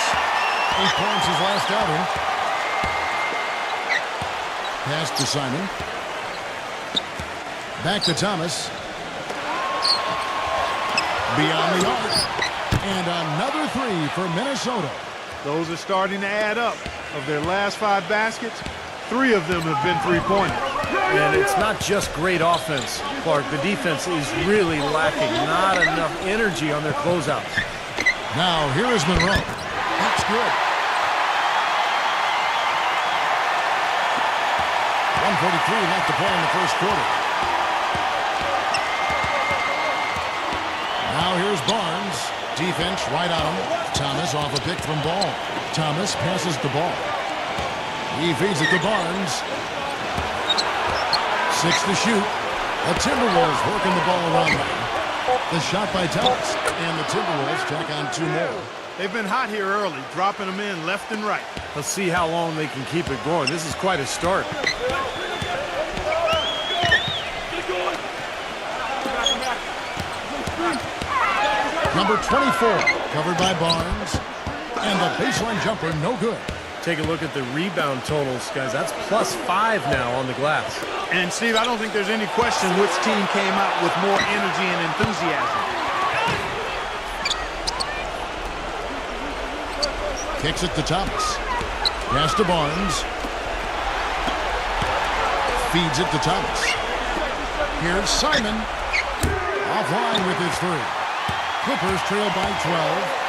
8 points his last outing. Pass to Simon. Back to Thomas. Beyond the arc. And another 3 for Minnesota. Those are starting to add up. Of their last 5 baskets, 3 of them have been three-pointers. And it's not just great offense, Clark. The defense is really lacking. Not enough energy on their closeouts. Now, here is Monroe. That's good. 1:43 left to play in the first quarter. Now, here's Barnes. Defense right on him. Thomas off a pick from Ball. Thomas passes the ball. He feeds it to Barnes. 6 to shoot. The Timberwolves working the ball around them. The shot by Thomas. And the Timberwolves tack on 2 more. They've been hot here early, dropping them in left and right. Let's see how long they can keep it going. This is quite a start. Number 24, covered by Barnes. And the baseline jumper, no good. Take a look at the rebound totals, guys. That's +5 now on the glass. And, Steve, I don't think there's any question which team came out with more energy and enthusiasm. Kicks it to Thomas. Pass to Barnes. Feeds it to Thomas. Here's Simon. Offline with his 3. Clippers trail by 12.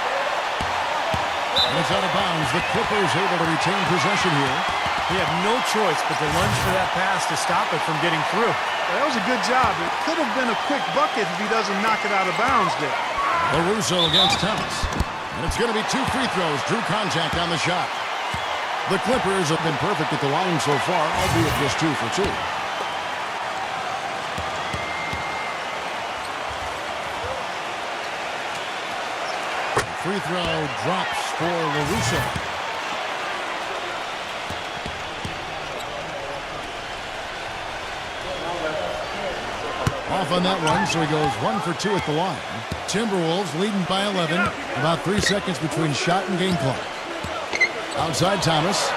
And it's out of bounds. The Clippers able to retain possession here. He had no choice but to lunge for that pass to stop it from getting through. Well, that was a good job. It could have been a quick bucket if he doesn't knock it out of bounds there. LaRusso against Thomas. And it's going to be 2 free throws. Drew contact on the shot. The Clippers have been perfect at the line so far, albeit just 2 for 2. Free throw drops for LaRusso. Off on that one, so he goes 1 for 2 at the line. Timberwolves leading by 11. About 3 seconds between shot and game clock. Outside Thomas.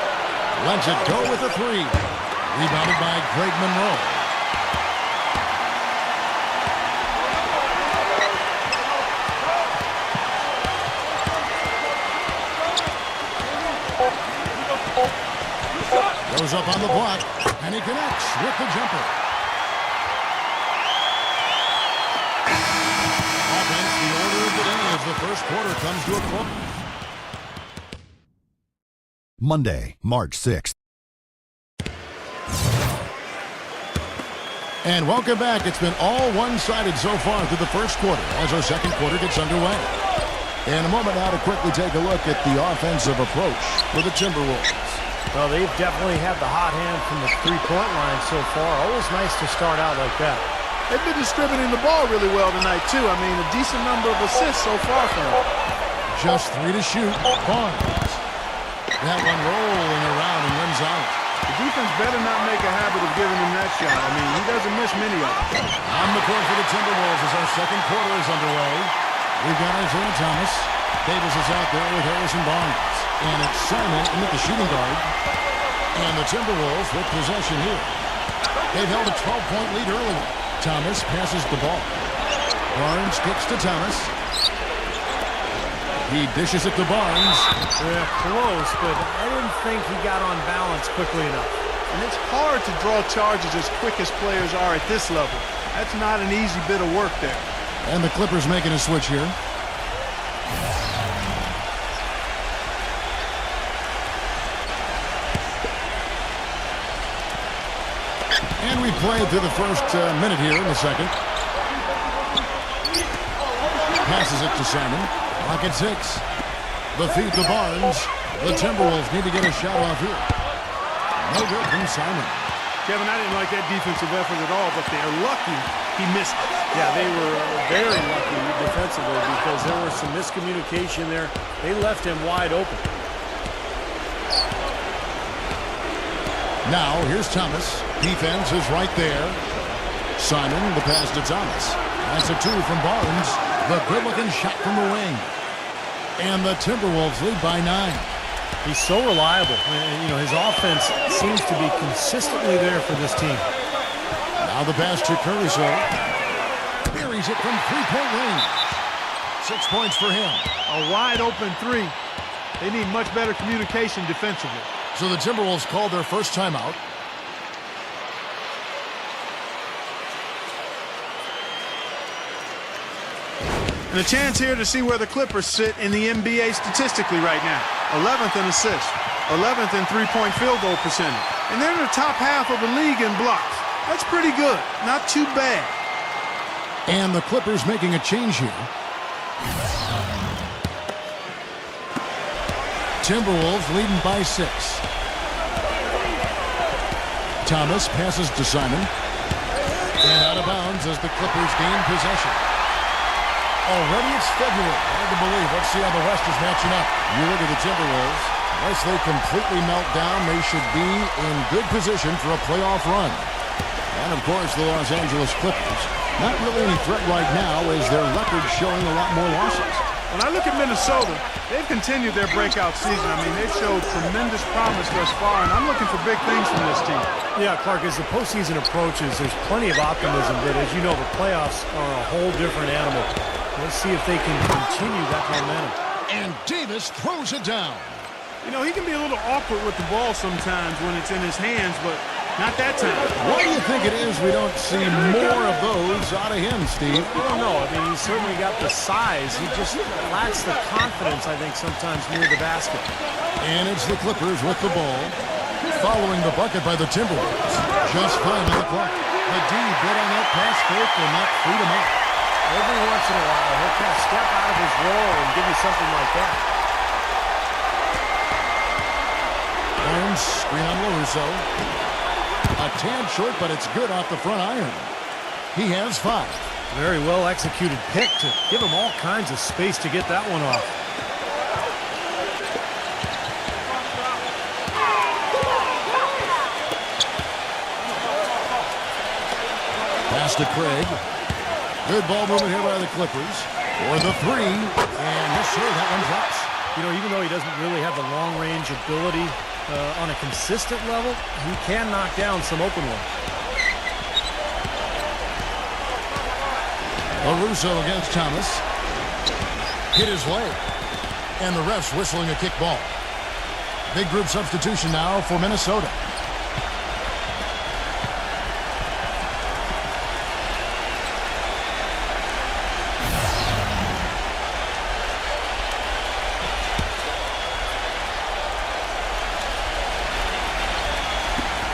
Lets it go with a 3. Rebounded by Greg Monroe. Goes up on the block, and he connects with the jumper. Offense, the order of the day as the first quarter comes to a close. Monday, March 6th. And welcome back. It's been all one-sided so far through the first quarter as our second quarter gets underway. In a moment now to quickly take a look at the offensive approach for the Timberwolves. Well, they've definitely had the hot hand from the three-point line so far. Always nice to start out like that. They've been distributing the ball really well tonight, too. I mean, a decent number of assists so far for them. Just 3 to shoot. Barnes. That one rolling around and runs out. The defense better not make a habit of giving him that shot. I mean, he doesn't miss many of them. On the court for the Timberwolves as our second quarter is underway. We've got Isaiah Thomas. Davis is out there with Harrison Barnes. And it's Simon in at the shooting guard. And the Timberwolves with possession here. They've held a 12-point lead earlier. Thomas passes the ball. Barnes kicks to Thomas. He dishes it to Barnes. Yeah, close, but I didn't think he got on balance quickly enough. And it's hard to draw charges as quick as players are at this level. That's not an easy bit of work there. And the Clippers making a switch here. We played through the first minute here in the second. Passes it to Simon. Clock at 6. The feed to Barnes. The Timberwolves need to get a shot off here. No good from Simon. Kevin, I didn't like that defensive effort at all, but they're lucky he missed it. Yeah, they were very lucky defensively because there was some miscommunication there. They left him wide open. Now, here's Thomas. Defense is right there. Simon, the pass to Thomas. That's a 2 from Barnes. The good-looking shot from the wing. And the Timberwolves lead by 9. He's so reliable. And, you know, his offense seems to be consistently there for this team. Now the pass to Caruso. Buries it from three-point range. 6 points for him. A wide-open 3. They need much better communication defensively. So the Timberwolves called their first timeout. And a chance here to see where the Clippers sit in the NBA statistically right now. 11th in assists, 11th in three-point field goal percentage. And they're in the top half of the league in blocks. That's pretty good. Not too bad. And the Clippers making a change here. Timberwolves leading by 6. Thomas passes to Simon. And out of bounds as the Clippers gain possession. Already it's February. Hard to believe. Let's see how the West is matching up. You look at the Timberwolves. Unless they completely melt down, they should be in good position for a playoff run. And, of course, the Los Angeles Clippers. Not really any threat right now as their record showing a lot more losses. When I look at Minnesota, they've continued their breakout season. I mean, they've showed tremendous promise thus far, and I'm looking for big things from this team. Yeah, Clark, as the postseason approaches, there's plenty of optimism, but as you know, the playoffs are a whole different animal. Let's see if they can continue that momentum. And Davis throws it down. You know, he can be a little awkward with the ball sometimes when it's in his hands, but not that time. Why do you think it is we don't see more of those out of him, Steve? I don't know. I mean, he's certainly got the size. He just lacks the confidence, I think, sometimes near the basket. And it's the Clippers with the ball. Following the bucket by the Timberwolves. Just 5 on the clock. The D bit on that pass fake and that freed him up. Every once in a while, he'll kind of step out of his role and give you something like that. Barnes, screen on LaRusso. A tad short, but it's good off the front iron. He has 5. Very well executed pick to give him all kinds of space to get that one off. Pass to Craig. Good ball movement here by the Clippers. For the 3. And yes, sir, that one drops. You know, even though he doesn't really have the long-range ability on a consistent level, he can knock down some open ones. LaRusso against Thomas. Hit his leg. And the refs whistling a kick ball. Big group substitution now for Minnesota.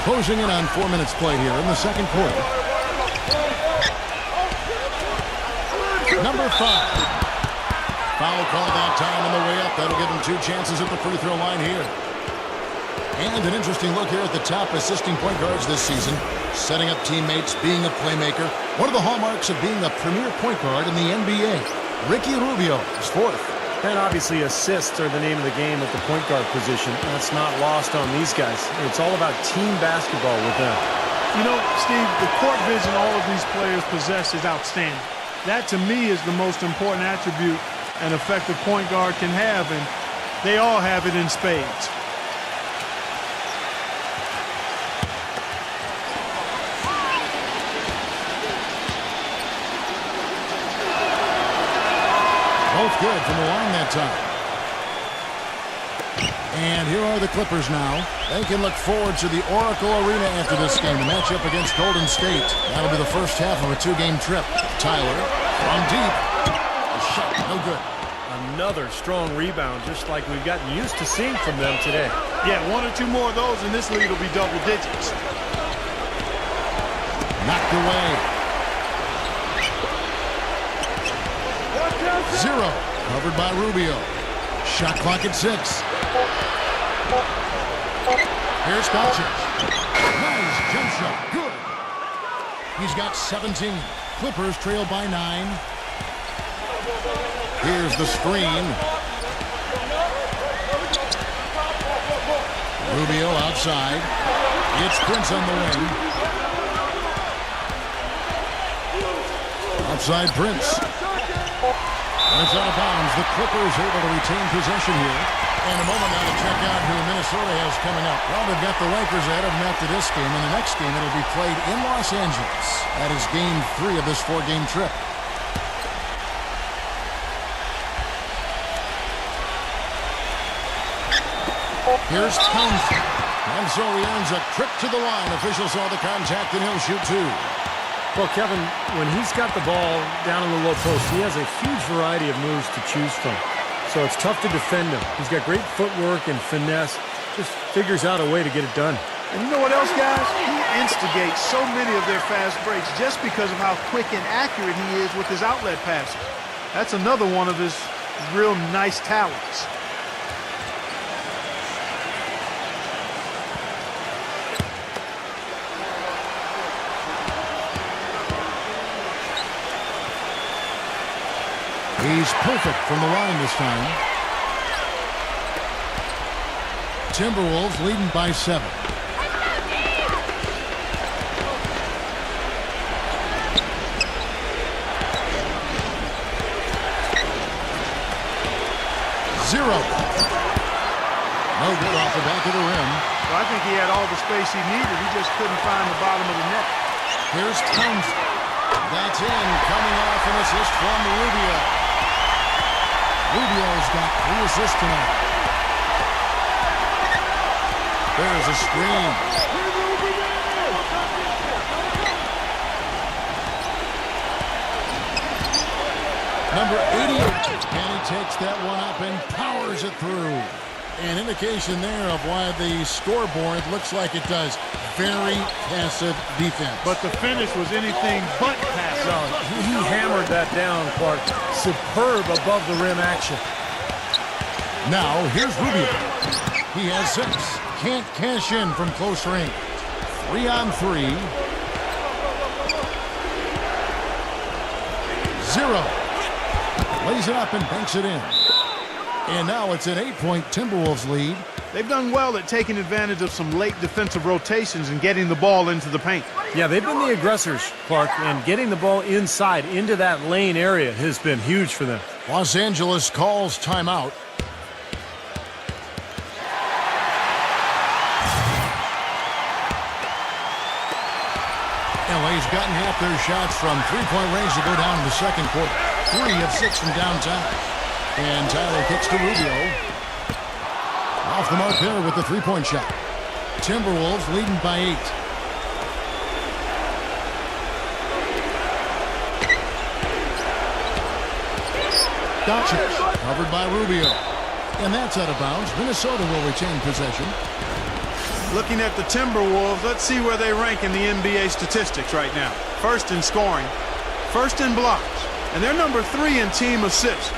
Closing in on 4 minutes played here in the second quarter. Number 5. Foul call that time on the way up. That'll give him 2 chances at the free throw line here. And an interesting look here at the top assisting point guards this season. Setting up teammates, being a playmaker. One of the hallmarks of being a premier point guard in the NBA. Ricky Rubio is 4th. And obviously assists are the name of the game at the point guard position. That's not lost on these guys. It's all about team basketball with them. You know, Steve, the court vision all of these players possess is outstanding. That, to me, is the most important attribute an effective point guard can have, and they all have it in spades. Both good from the line that time. And here are the Clippers now. They can look forward to the Oracle Arena after this game. The matchup against Golden State. That'll be the first half of a 2-game trip. Tyler from deep. A shot, no good. Another strong rebound, just like we've gotten used to seeing from them today. Yeah, 1 or 2 more of those, and this lead will be double digits. Knocked away. 0. Covered by Rubio. Shot clock at 6. Here's Doncic. Nice jump shot. Good. He's got 17. Clippers trail by 9. Here's the screen. Rubio outside. It's Prince on the wing. Outside Prince. And it's out of bounds. The Clippers able to retain possession here. And a moment now to check out who Minnesota has coming up. Well, they've got the Lakers ahead of them after this game. And the next game, it'll be played in Los Angeles. That is game 3 of this 4-game trip. Here's Townsend. And so he earns a trip to the line. Officials saw the contact, and he'll shoot 2. Well, Kevin, when he's got the ball down in the low post, he has a huge variety of moves to choose from. So it's tough to defend him. He's got great footwork and finesse. Just figures out a way to get it done. And you know what else, guys? He instigates so many of their fast breaks just because of how quick and accurate he is with his outlet passes. That's another one of his real nice talents. He's perfect from the line this time. Timberwolves leading by 7. Zero. No good off the back of the rim. Well, I think he had all the space he needed. He just couldn't find the bottom of the net. Here's Townsend. That's in. Coming off an assist from Rubio. Rubio's got 3 assists tonight. There's a screen. Number 88. And he takes that one up and powers it through. An indication there of why the scoreboard looks like it does. Very passive defense. But the finish was anything but passive. No, he hammered that down, Clark. Superb above the rim action. Now, here's Rubio. He has 6. Can't cash in from close range. 3 on 3. 0. Lays it up and banks it in. And now it's an 8-point Timberwolves lead. They've done well at taking advantage of some late defensive rotations and getting the ball into the paint. Yeah, they've been the aggressors, Clark, and getting the ball inside into that lane area has been huge for them. Los Angeles calls timeout. LA's gotten half their shots from three-point range to go down in the second quarter. 3 of 6 from downtown. And Tyler kicks to Rubio. Off the mark there with the three-point shot. Timberwolves leading by 8. Doncic covered by Rubio. And that's out of bounds. Minnesota will retain possession. Looking at the Timberwolves, let's see where they rank in the NBA statistics right now. First in scoring, first in blocks, and they're number 3 in team assists.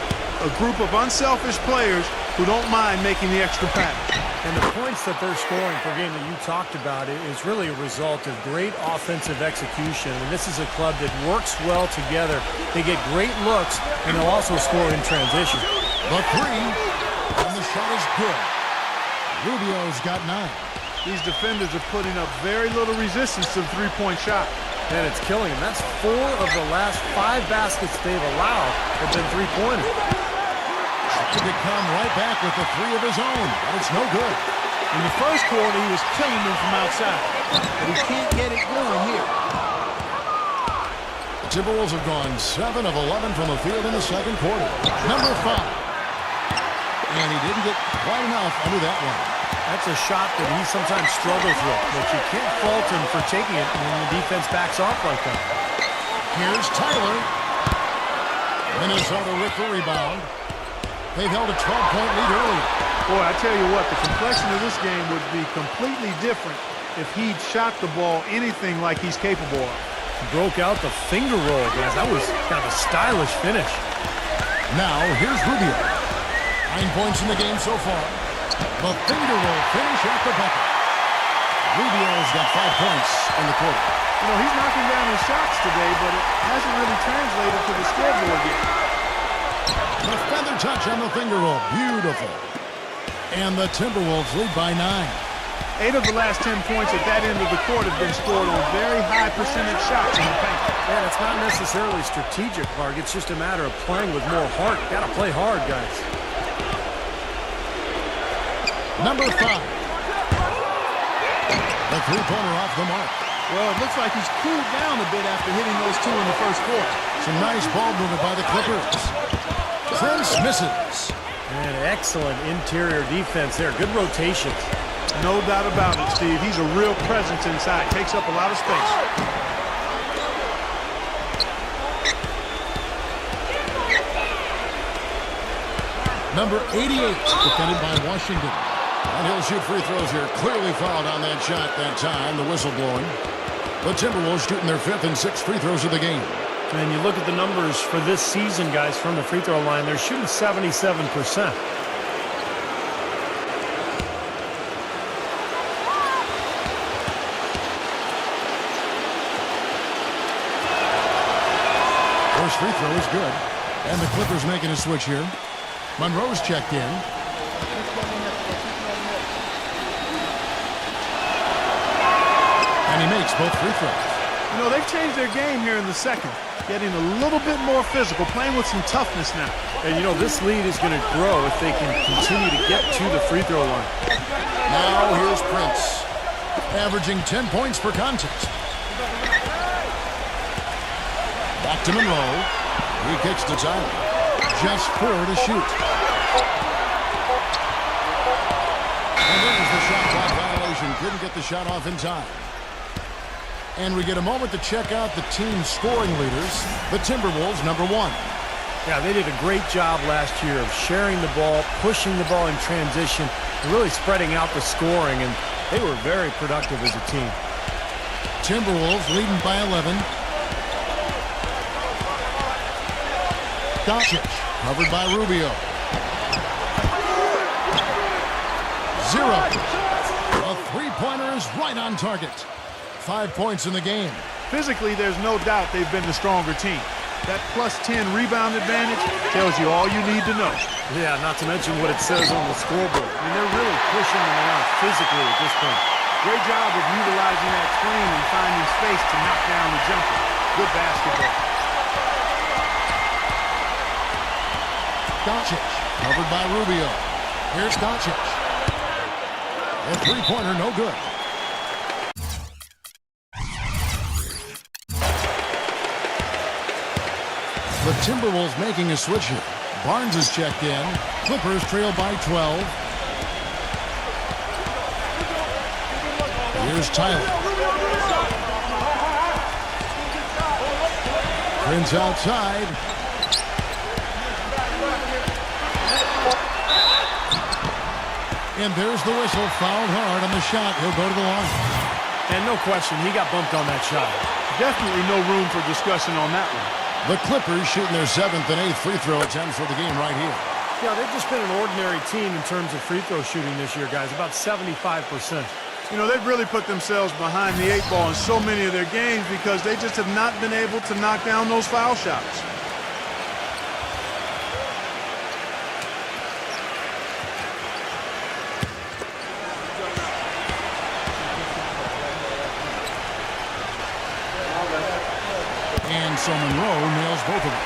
A group of unselfish players who don't mind making the extra pass. And the points that they're scoring per game that you talked about is really a result of great offensive execution. And this is a club that works well together. They get great looks, and they'll also score in transition. The 3, and the shot is good. Rubio's got 9. These defenders are putting up very little resistance to the three-point shot. And it's killing them. That's 4 of the last 5 baskets they've allowed have been three-pointers. To come right back with the 3 of his own, but it's no good. In the first quarter, he was killing them from outside, but he can't get it going here. The Timberwolves have gone 7 of 11 from the field in the second quarter. Number 5. And he didn't get quite enough under that one. That's a shot that he sometimes struggles with, but you can't fault him for taking it when the defense backs off like that. Here's Tyler. Minnesota with the rebound. They've held a 12-point lead early. Boy, I tell you what, the complexion of this game would be completely different if he'd shot the ball anything like he's capable of. Broke out the finger roll, guys. That was kind of a stylish finish. Now, here's Rubio. 9 points in the game so far. The finger roll finish at the bucket. Rubio's got 5 points in the quarter. You know, he's knocking down his shots today, but it hasn't really translated to the scoreboard yet. The feather touch on the finger roll. Beautiful. And the Timberwolves lead by 9. 8 of the last 10 points at that end of the court have been scored on very high percentage shots in the paint. Yeah, it's not necessarily strategic, Clark. It's just a matter of playing with more heart. Got to play hard, guys. Number 5. The three-pointer off the mark. Well, it looks like he's cooled down a bit after hitting those 2 in the first quarter. Some nice ball movement by the Clippers. Prince misses. And excellent interior defense there. Good rotations. No doubt about it, Steve. He's a real presence inside. Takes up a lot of space. Number 88, defended by Washington. And he'll shoot free throws here. Clearly fouled on that shot that time. The whistle blowing. The Timberwolves shooting their 5th and 6th free throws of the game. And you look at the numbers for this season, guys, from the free throw line. They're shooting 77%. First free throw is good. And the Clippers making a switch here. Monroe's checked in. And he makes both free throws. You know, they've changed their game here in the second. Getting a little bit more physical, playing with some toughness now. And, you know, this lead is going to grow if they can continue to get to the free throw line. Now here's Prince. Averaging 10 points per contest. Back to Monroe. He kicks to Tyler. Just 4 to shoot. And there's the shot clock violation. Couldn't get the shot off in time. And we get a moment to check out the team's scoring leaders. The Timberwolves, number 1. Yeah, they did a great job last year of sharing the ball, pushing the ball in transition, and really spreading out the scoring, and they were very productive as a team. Timberwolves leading by 11. Doncic, covered by Rubio. 0. A three-pointer is right on target. 5 points in the game. Physically, there's no doubt they've been the stronger team. That plus 10 rebound advantage tells you all you need to know. Yeah, not to mention what it says on the scoreboard. I mean, they're really pushing them around physically at this point. Great job of utilizing that screen and finding space to knock down the jumper. Good basketball. Doncic, covered by Rubio. Here's Doncic. A three-pointer, no good. The Timberwolves making a switch here. Barnes is checked in. Clippers trail by 12. Here's Tyler. Prince outside. And there's the whistle. Fouled hard on the shot. He'll go to the line. And no question, he got bumped on that shot. Definitely no room for discussion on that one. The Clippers shooting their 7th and 8th free throw attempts for the game right here. Yeah, they've just been an ordinary team in terms of free throw shooting this year, guys. About 75%. You know, they've really put themselves behind the 8 ball in so many of their games because they just have not been able to knock down those foul shots. And so Monroe nails both of them.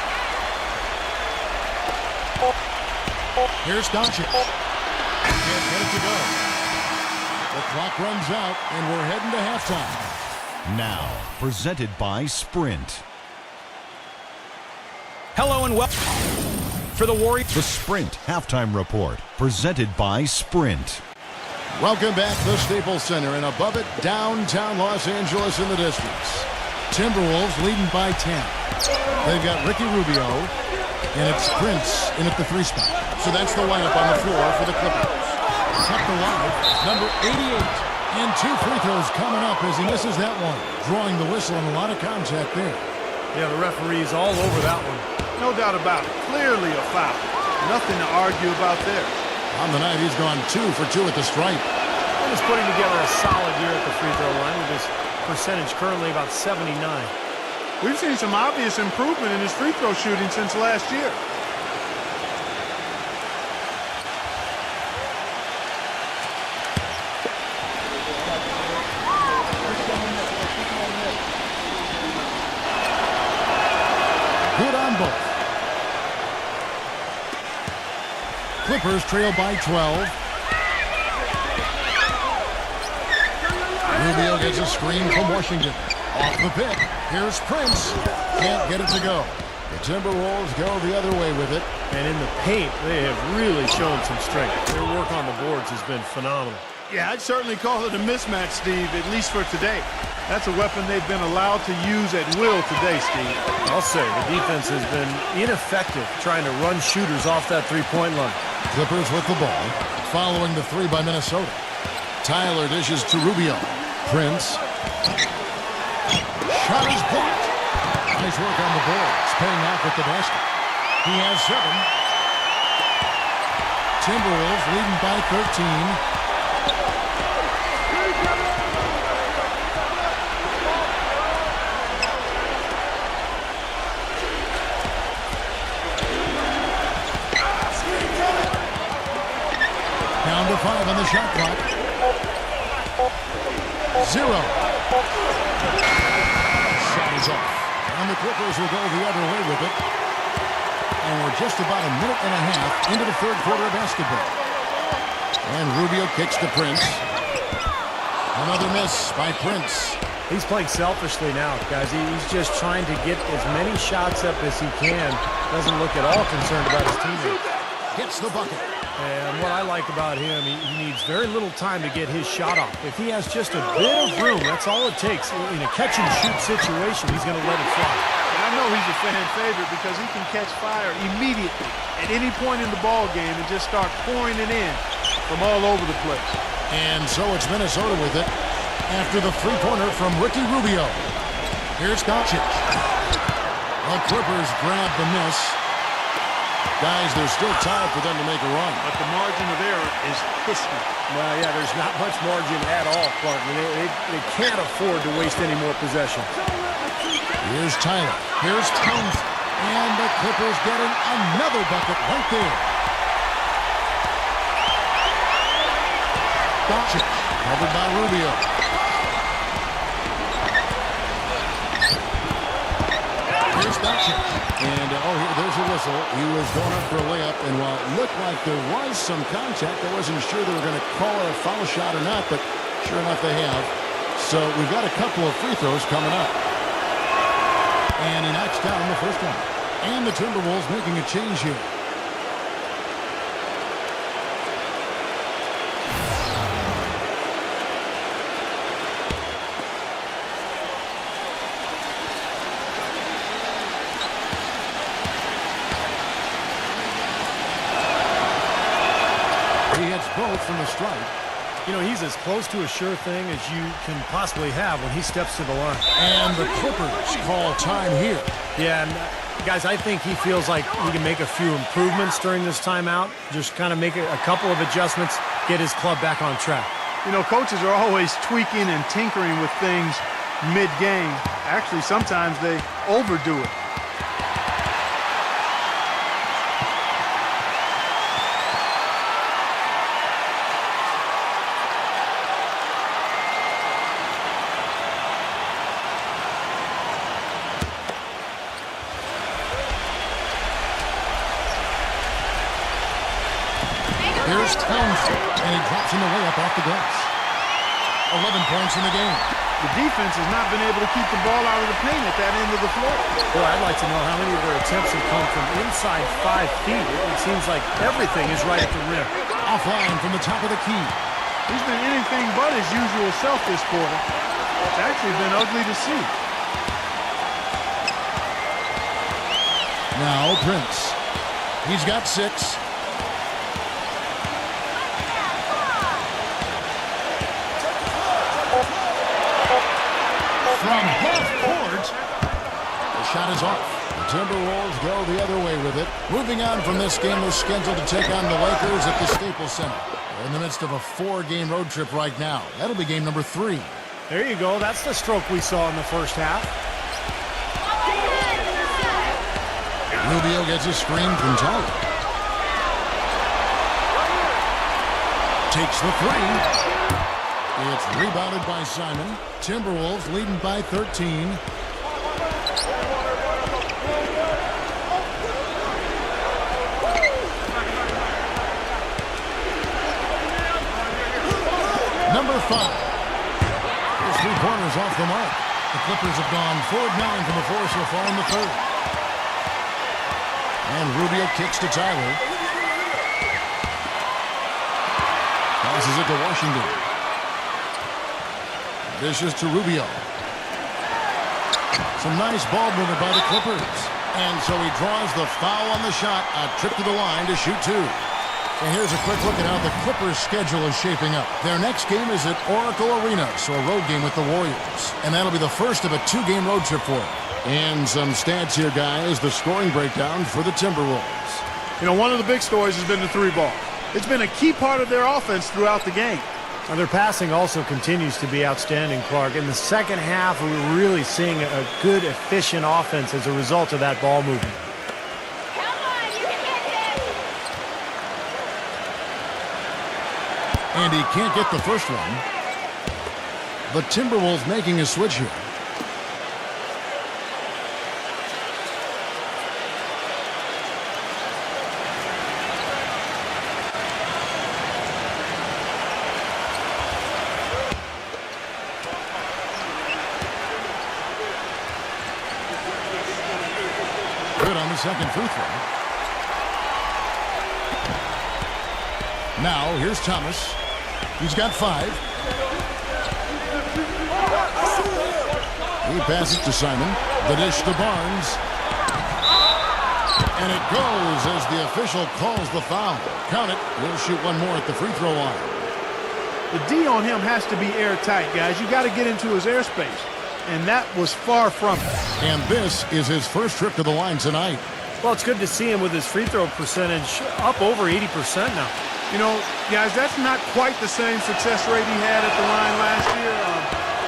Here's Doncic. Can't get it to go. The clock runs out, and we're heading to halftime. Now, presented by Sprint. Hello and welcome for the Warriors. The Sprint Halftime Report, presented by Sprint. Welcome back to the Staples Center, and above it, downtown Los Angeles in the distance. Timberwolves leading by 10. They've got Ricky Rubio, and it's Prince in at the 3 spot. So that's the lineup on the floor for the Clippers. Kept alive, number 88, And 2 free throws coming up as he misses that one. Drawing the whistle and a lot of contact there. Yeah, the referee's all over that one. No doubt about it. Clearly a foul. Nothing to argue about there. On the night, he's gone 2 for 2 at the stripe. And he's putting together a solid year at the free throw line with his percentage currently about 79. We've seen some obvious improvement in his free throw shooting since last year. Good on both. Clippers trail by 12. Rubio gets a screen from Washington. Off the pick. Here's Prince. Can't get it to go. The Timberwolves go the other way with it. And in the paint, they have really shown some strength. Their work on the boards has been phenomenal. Yeah, I'd certainly call it a mismatch, Steve, at least for today. That's a weapon they've been allowed to use at will today, Steve. I'll say the defense has been ineffective trying to run shooters off that three-point line. Clippers with the ball. Following the 3 by Minnesota. Tyler dishes to Rubio. Prince. Shot is blocked. Nice work on the boards. Paying off with the basket. He has 7. Timberwolves leading by 13. Down to 5 on the shot clock. 0. Shot is off. And the Clippers will go the other way with it. And we're just about a minute and a half into the 3rd quarter of basketball. And Rubio kicks to Prince. Another miss by Prince. He's playing selfishly now, guys. He's just trying to get as many shots up as he can. Doesn't look at all concerned about his teammates. Hits the bucket. And what I like about him, he needs very little time to get his shot off. If he has just a bit of room, that's all it takes. In a catch-and-shoot situation, he's going to let it fly. And I know he's a fan favorite because he can catch fire immediately at any point in the ball game and just start pouring it in from all over the place. And so it's Minnesota with it after the three-pointer from Ricky Rubio. Here's Doncic. The Clippers grab the miss. Guys, there's still time for them to make a run. But the margin of error is history. Well, yeah, there's not much margin at all, Clark. They can't afford to waste any more possession. Here's Tyler. Here's Townsend. And the Clippers getting another bucket right there. Doncic, covered by Rubio. Here's Doncic. And, there's a whistle. He was going up for a layup, and while it looked like there was some contact, I wasn't sure they were going to call it a foul shot or not, but sure enough they have. So we've got a couple of free throws coming up. And he knocks down the first one. And the Timberwolves making a change here. Both from the stripe. You know, he's as close to a sure thing as you can possibly have when he steps to the line. And the Clippers call time here. Yeah, and guys, I think he feels like he can make a few improvements during this timeout. Just kind of make a couple of adjustments, get his club back on track. You know, coaches are always tweaking and tinkering with things mid-game. Actually, sometimes they overdo it. Here's Townsend, and he drops in the layup off the glass. 11 points in the game. The defense has not been able to keep the ball out of the paint at that end of the floor. Well, I'd like to know how many of their attempts have come from inside 5 feet. It seems like everything is right at the rim. Offline from the top of the key. He's been anything but his usual self this quarter. It's actually been ugly to see. Now Prince. He's got 6. from half court. The shot is off. The Timberwolves go the other way with it. Moving on from this game, they're scheduled to take on the Lakers at the Staples Center. They're in the midst of a 4-game road trip right now. That'll be game number 3. There you go. That's the stroke we saw in the first half. Rubio gets a screen from Tyler. Takes the 3. It's rebounded by Simon. Timberwolves leading by 13. Number 5. His 3-pointers off the mark. The Clippers have gone 4 of 9 from the floor so far in the third. And Rubio kicks to Tyler. Passes it to Washington. Dishes to Rubio. Some nice ball movement by the Clippers. And so he draws the foul on the shot. A trip to the line to shoot 2. And here's a quick look at how the Clippers' schedule is shaping up. Their next game is at Oracle Arena, so a road game with the Warriors. And that'll be the first of a 2-game road trip for them. And some stats here, guys. The scoring breakdown for the Timberwolves. You know, one of the big stories has been the 3-ball. It's been a key part of their offense throughout the game. And their passing also continues to be outstanding, Clark. In the second half, we're really seeing a good, efficient offense as a result of that ball movement. Come on, you can hit this. And he can't get the first one. The Timberwolves making a switch here. Good on the second free throw. Now, here's Thomas. He's got 5. He passes to Simon. The dish to Barnes. And it goes as the official calls the foul. Count it. He'll shoot one more at the free throw line. The D on him has to be airtight, guys. You got to get into his airspace. And that was far from it. And this is his first trip to the line tonight. Well, it's good to see him with his free throw percentage up over 80% now. You know, guys, that's not quite the same success rate he had at the line last year,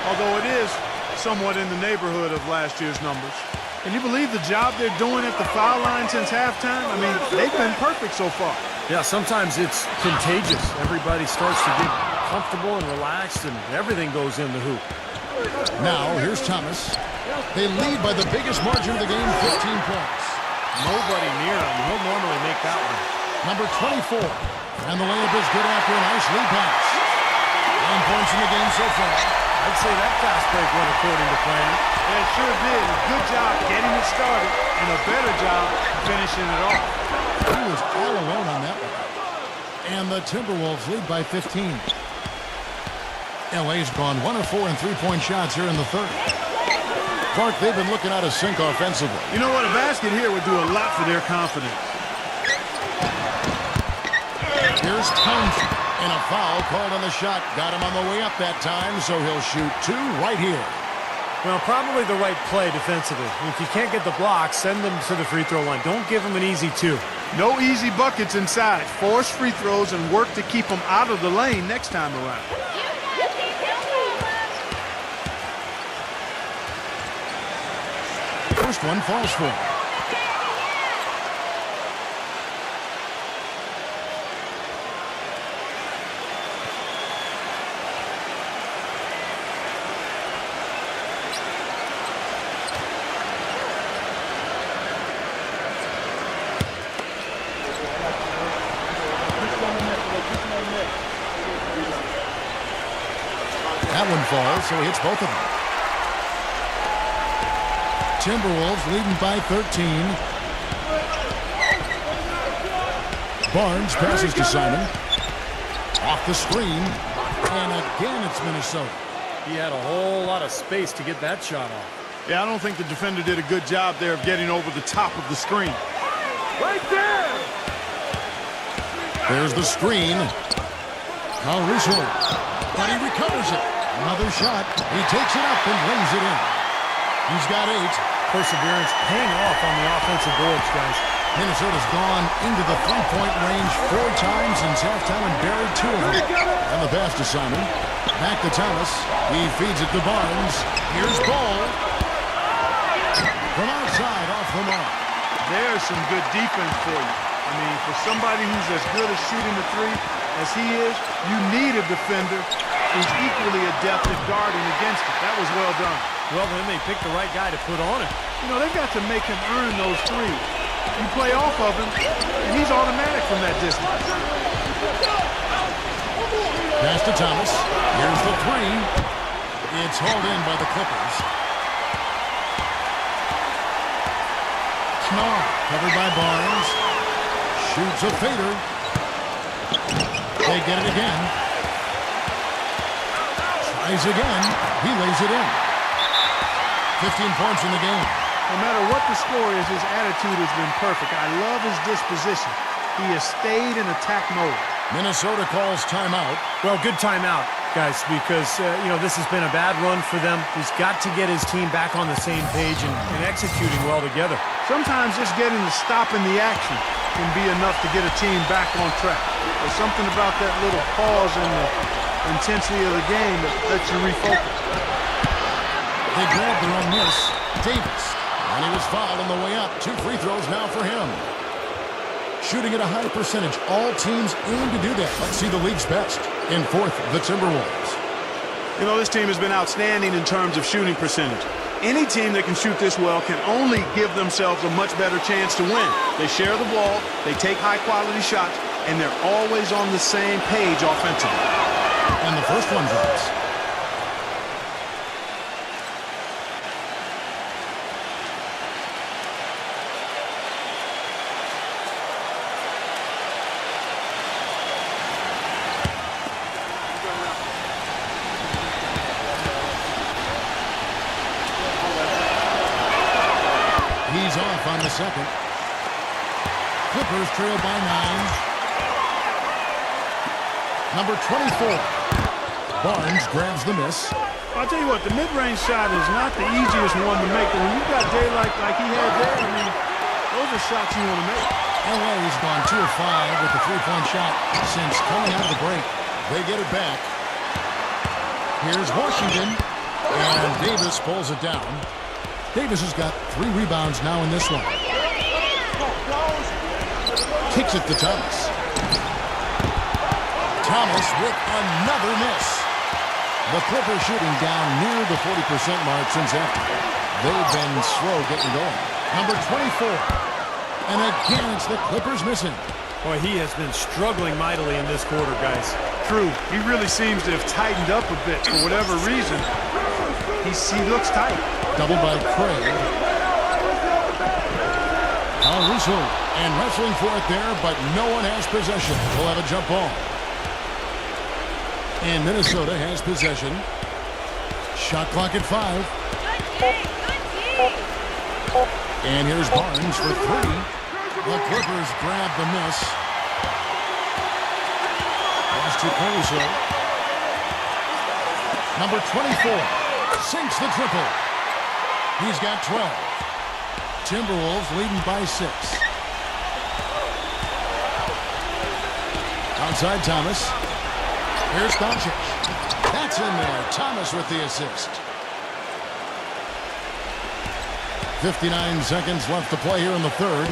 although it is somewhat in the neighborhood of last year's numbers. Can you believe the job they're doing at the foul line since halftime? I mean, they've been perfect so far. Yeah, sometimes it's contagious. Everybody starts to get comfortable and relaxed, and everything goes in the hoop. Now, here's Thomas. They lead by the biggest margin of the game, 15 points. Nobody near him. He'll normally make that one. Number 24. And the layup is good after a nice lead pass. 9 points in the game so far. I'd say that fast break went according to plan. Yeah, it sure did. A good job getting it started and a better job finishing it off. He was all alone on that one. And the Timberwolves lead by 15. LA's gone 1 of 4 in 3-point shots here in the third. Clark, they've been looking out of sync offensively. You know what? A basket here would do a lot for their confidence. Here's Townsend. And a foul called on the shot. Got him on the way up that time, so he'll shoot 2 right here. Well, probably the right play defensively. If you can't get the block, send them to the free throw line. Don't give them an easy 2. No easy buckets inside. Force free throws and work to keep them out of the lane next time around. First one falls for him. That one falls, so he hits both of them. Timberwolves leading by 13. Barnes passes to Simon. Off the screen. And again, it's Minnesota. He had a whole lot of space to get that shot off. Yeah, I don't think the defender did a good job there of getting over the top of the screen. Right there! There's the screen. Caruso. But he recovers it. Another shot. He takes it up and lays it in. He's got 8. Perseverance paying off on the offensive boards, guys. Minnesota's gone into the three-point range 4 times since halftime and buried 2 of them. And the pass to Simon. Back to Thomas. He feeds it to Barnes. Here's Ball. From outside, off the mark. There's some good defense for you. I mean, for somebody who's as good at shooting the three as he is, you need a defender who's equally adept at guarding against it. That was well done. Well, then they picked the right guy to put on him. You know, they've got to make him earn those threes. You play off of him, and he's automatic from that distance. Pass to Thomas. Here's the 3. It's hauled in by the Clippers. Schnarr, covered by Barnes. Shoots a fader. They get it again. Tries again. He lays it in. 15 points in the game. No matter what the score is, his attitude has been perfect. I love his disposition. He has stayed in attack mode. Minnesota calls timeout. Well, good timeout, guys, because, this has been a bad run for them. He's got to get his team back on the same page and executing well together. Sometimes just getting to stop in the action can be enough to get a team back on track. There's something about that little pause in the intensity of the game that lets you refocus. They grabbed their own miss. Davis. And he was fouled on the way up. 2 free throws now for him. Shooting at a high percentage. All teams aim to do that. Let's see the league's best. In 4th, the Timberwolves. You know, this team has been outstanding in terms of shooting percentage. Any team that can shoot this well can only give themselves a much better chance to win. They share the ball, they take high-quality shots, and they're always on the same page offensively. And the first one drops. He's off on the second. Clippers trail by 9. Number 24. Barnes grabs the miss. I'll tell you what, the mid-range shot is not the easiest one to make, but when you've got daylight like he had there, I mean, those are shots you want to make. LA's gone 2 of 5 with the 3-point shot since coming out of the break. They get it back. Here's Washington, and Davis pulls it down. Davis has got 3 rebounds now in this one. Kicks it to Thomas. Thomas with another miss. The Clippers shooting down near the 40% mark since after. They've been slow getting going. Number 24. And again, it's the Clippers missing. Boy, he has been struggling mightily in this quarter, guys. True. He really seems to have tightened up a bit for whatever reason. He looks tight. Doubled by Craig. Russo and wrestling for it there, but no one has possession. We'll have a jump ball. And Minnesota has possession. Shot clock at 5. And here's Barnes for 3. The Clippers grab the miss. Pass to Caruso. Number 24 sinks the triple. He's got 12. Timberwolves leading by 6. Outside Thomas. Here's Doncic. That's in there. Thomas with the assist. 59 seconds left to play here in the third.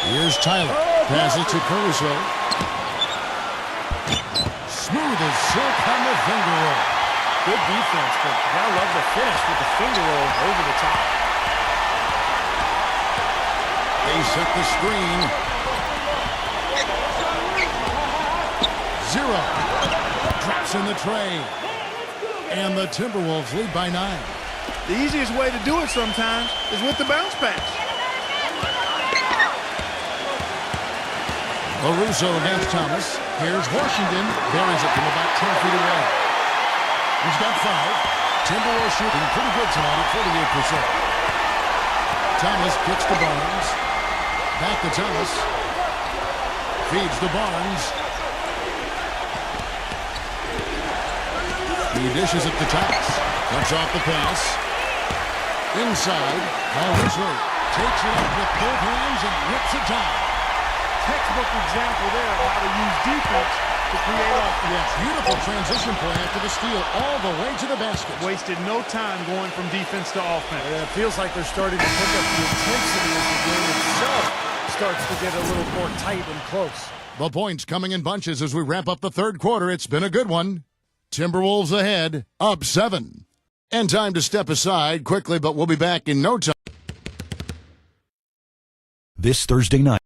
Here's Tyler. Passes to Caruso. Smooth as silk on the finger roll. Good defense, but I love the finish with the finger roll over the top. They set the screen. 0. Drops in the tray. And the Timberwolves lead by 9. The easiest way to do it sometimes is with the bounce pass. Caruso against Thomas. Here's Washington. Buries it from about 10 feet away. He's got 5. Timberwolves shooting pretty good tonight at 48%. Thomas kicks to Barnes. Back to Thomas. Feeds to Barnes. He dishes it to Thomas. Cuts off the pass. Inside. Collins hurt. Takes it up with both hands and rips it down. Textbook example there of how to use defense to create offense. Yes, beautiful transition play after the steal all the way to the basket. Wasted no time going from defense to offense. It feels like they're starting to pick up the intensity as the game itself starts to get a little more tight and close. The points coming in bunches as we wrap up the third quarter. It's been a good one. Timberwolves ahead, up 7. And time to step aside quickly, but we'll be back in no time. This Thursday night.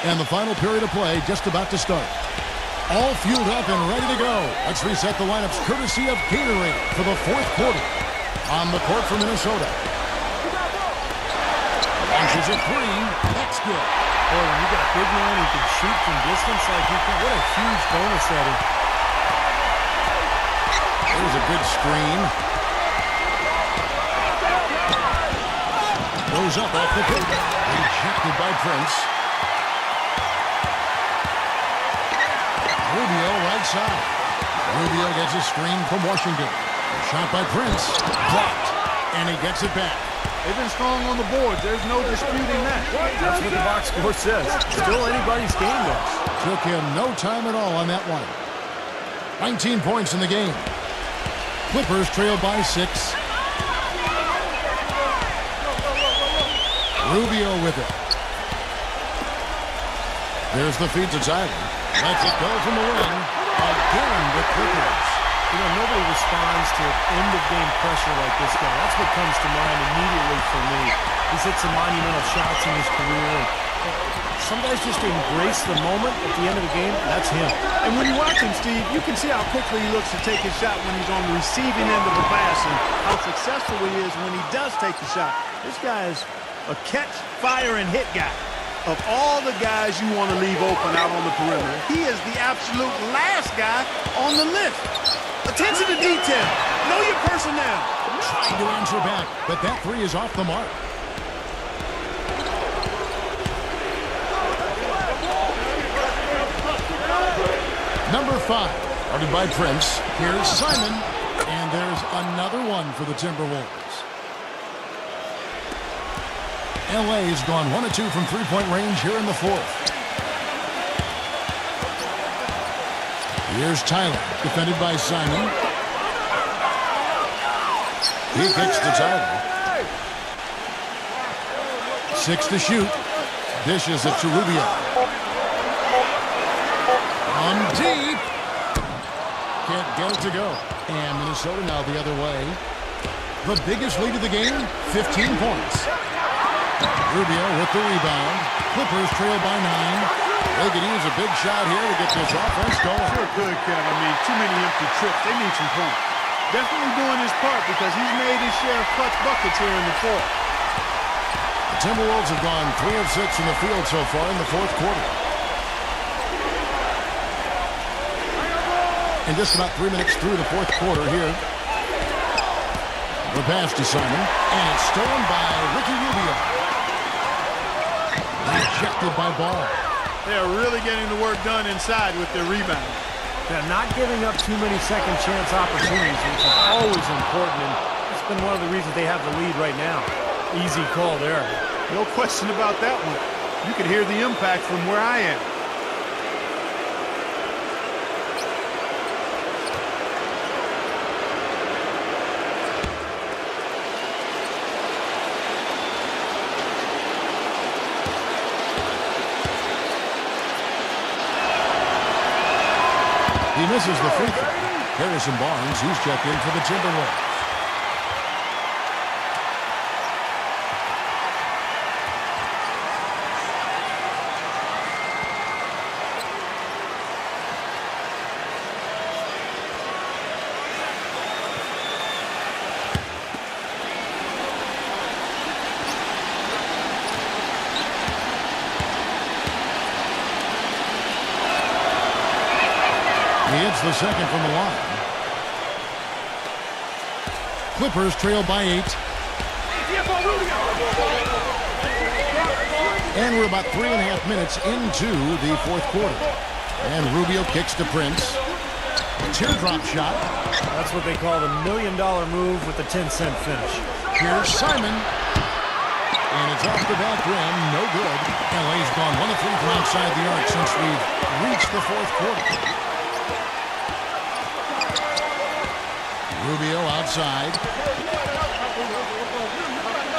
And the final period of play just about to start. All fueled up and ready to go. Let's reset the lineups courtesy of Gatorade for the fourth quarter. On the court for Minnesota. Launches a three. That's good. Boy, when you got a big man who can shoot from distance like he can, what a huge bonus that is. There's a good screen. Goes up off the pick. Rejected by Prince. Rubio right side. Rubio gets a screen from Washington. Shot by Prince. Blocked. And he gets it back. They've been strong on the boards. There's no disputing that. That's what the box score says. Still anybody's game though. Took him no time at all on that one. 19 points in the game. Clippers trail by 6. Rubio with it. There's the feed to Tyler. Lets it go from the wing. Again with Clippers. You know, nobody responds to end-of-game pressure like this guy. That's what comes to mind immediately for me. He's hit some monumental shots in his career. Some guys just embrace the moment at the end of the game. That's him. And when you watch him, Steve, you can see how quickly he looks to take his shot when he's on the receiving end of the pass and how successful he is when he does take the shot. This guy is a catch, fire, and hit guy. Of all the guys you want to leave open out on the perimeter, he is the absolute last guy on the list. Attention to detail. Know your personnel. Trying to answer back, but that three is off the mark. Number 5, guarded by Prince. Here's Simon, and there's another one for the Timberwolves. LA has gone 1 of 2 from three-point range here in the fourth. Here's Tyler, defended by Simon. He kicks to Tyler. 6 to shoot. Dishes it to Rubio. On deep. Can't get it to go. And Minnesota now the other way. The biggest lead of the game, 15 points. Rubio with the rebound. Clippers trail by 9. They could use a big shot here to get this offense going. Sure could, Kevin. I mean, too many empty trips. They need some points. Definitely doing his part because he's made his share of clutch buckets here in the fourth. The Timberwolves have gone 3 of 6 in the field so far in the fourth quarter. In just about 3 minutes through the fourth quarter here. The pass to Simon, and it's stolen by Ricky Rubio. Rejected by Ball. They are really getting the work done inside with their rebound. They're not giving up too many second chance opportunities, which is always important, and it's been one of the reasons they have the lead right now. Easy call there. No question about that one. You could hear the impact from where I am. He misses the free throw. Harrison Barnes, he's checked in for the Timberwolves. He hits the second from the line. Clippers trail by 8. And we're about 3.5 minutes into the fourth quarter. And Rubio kicks to Prince. Teardrop shot. That's what they call the $1 million move with the 10-cent finish. Here's Simon. And it's off the back rim. No good. LA's gone 1 of 3 from outside the arc since we've reached the fourth quarter. Rubio outside.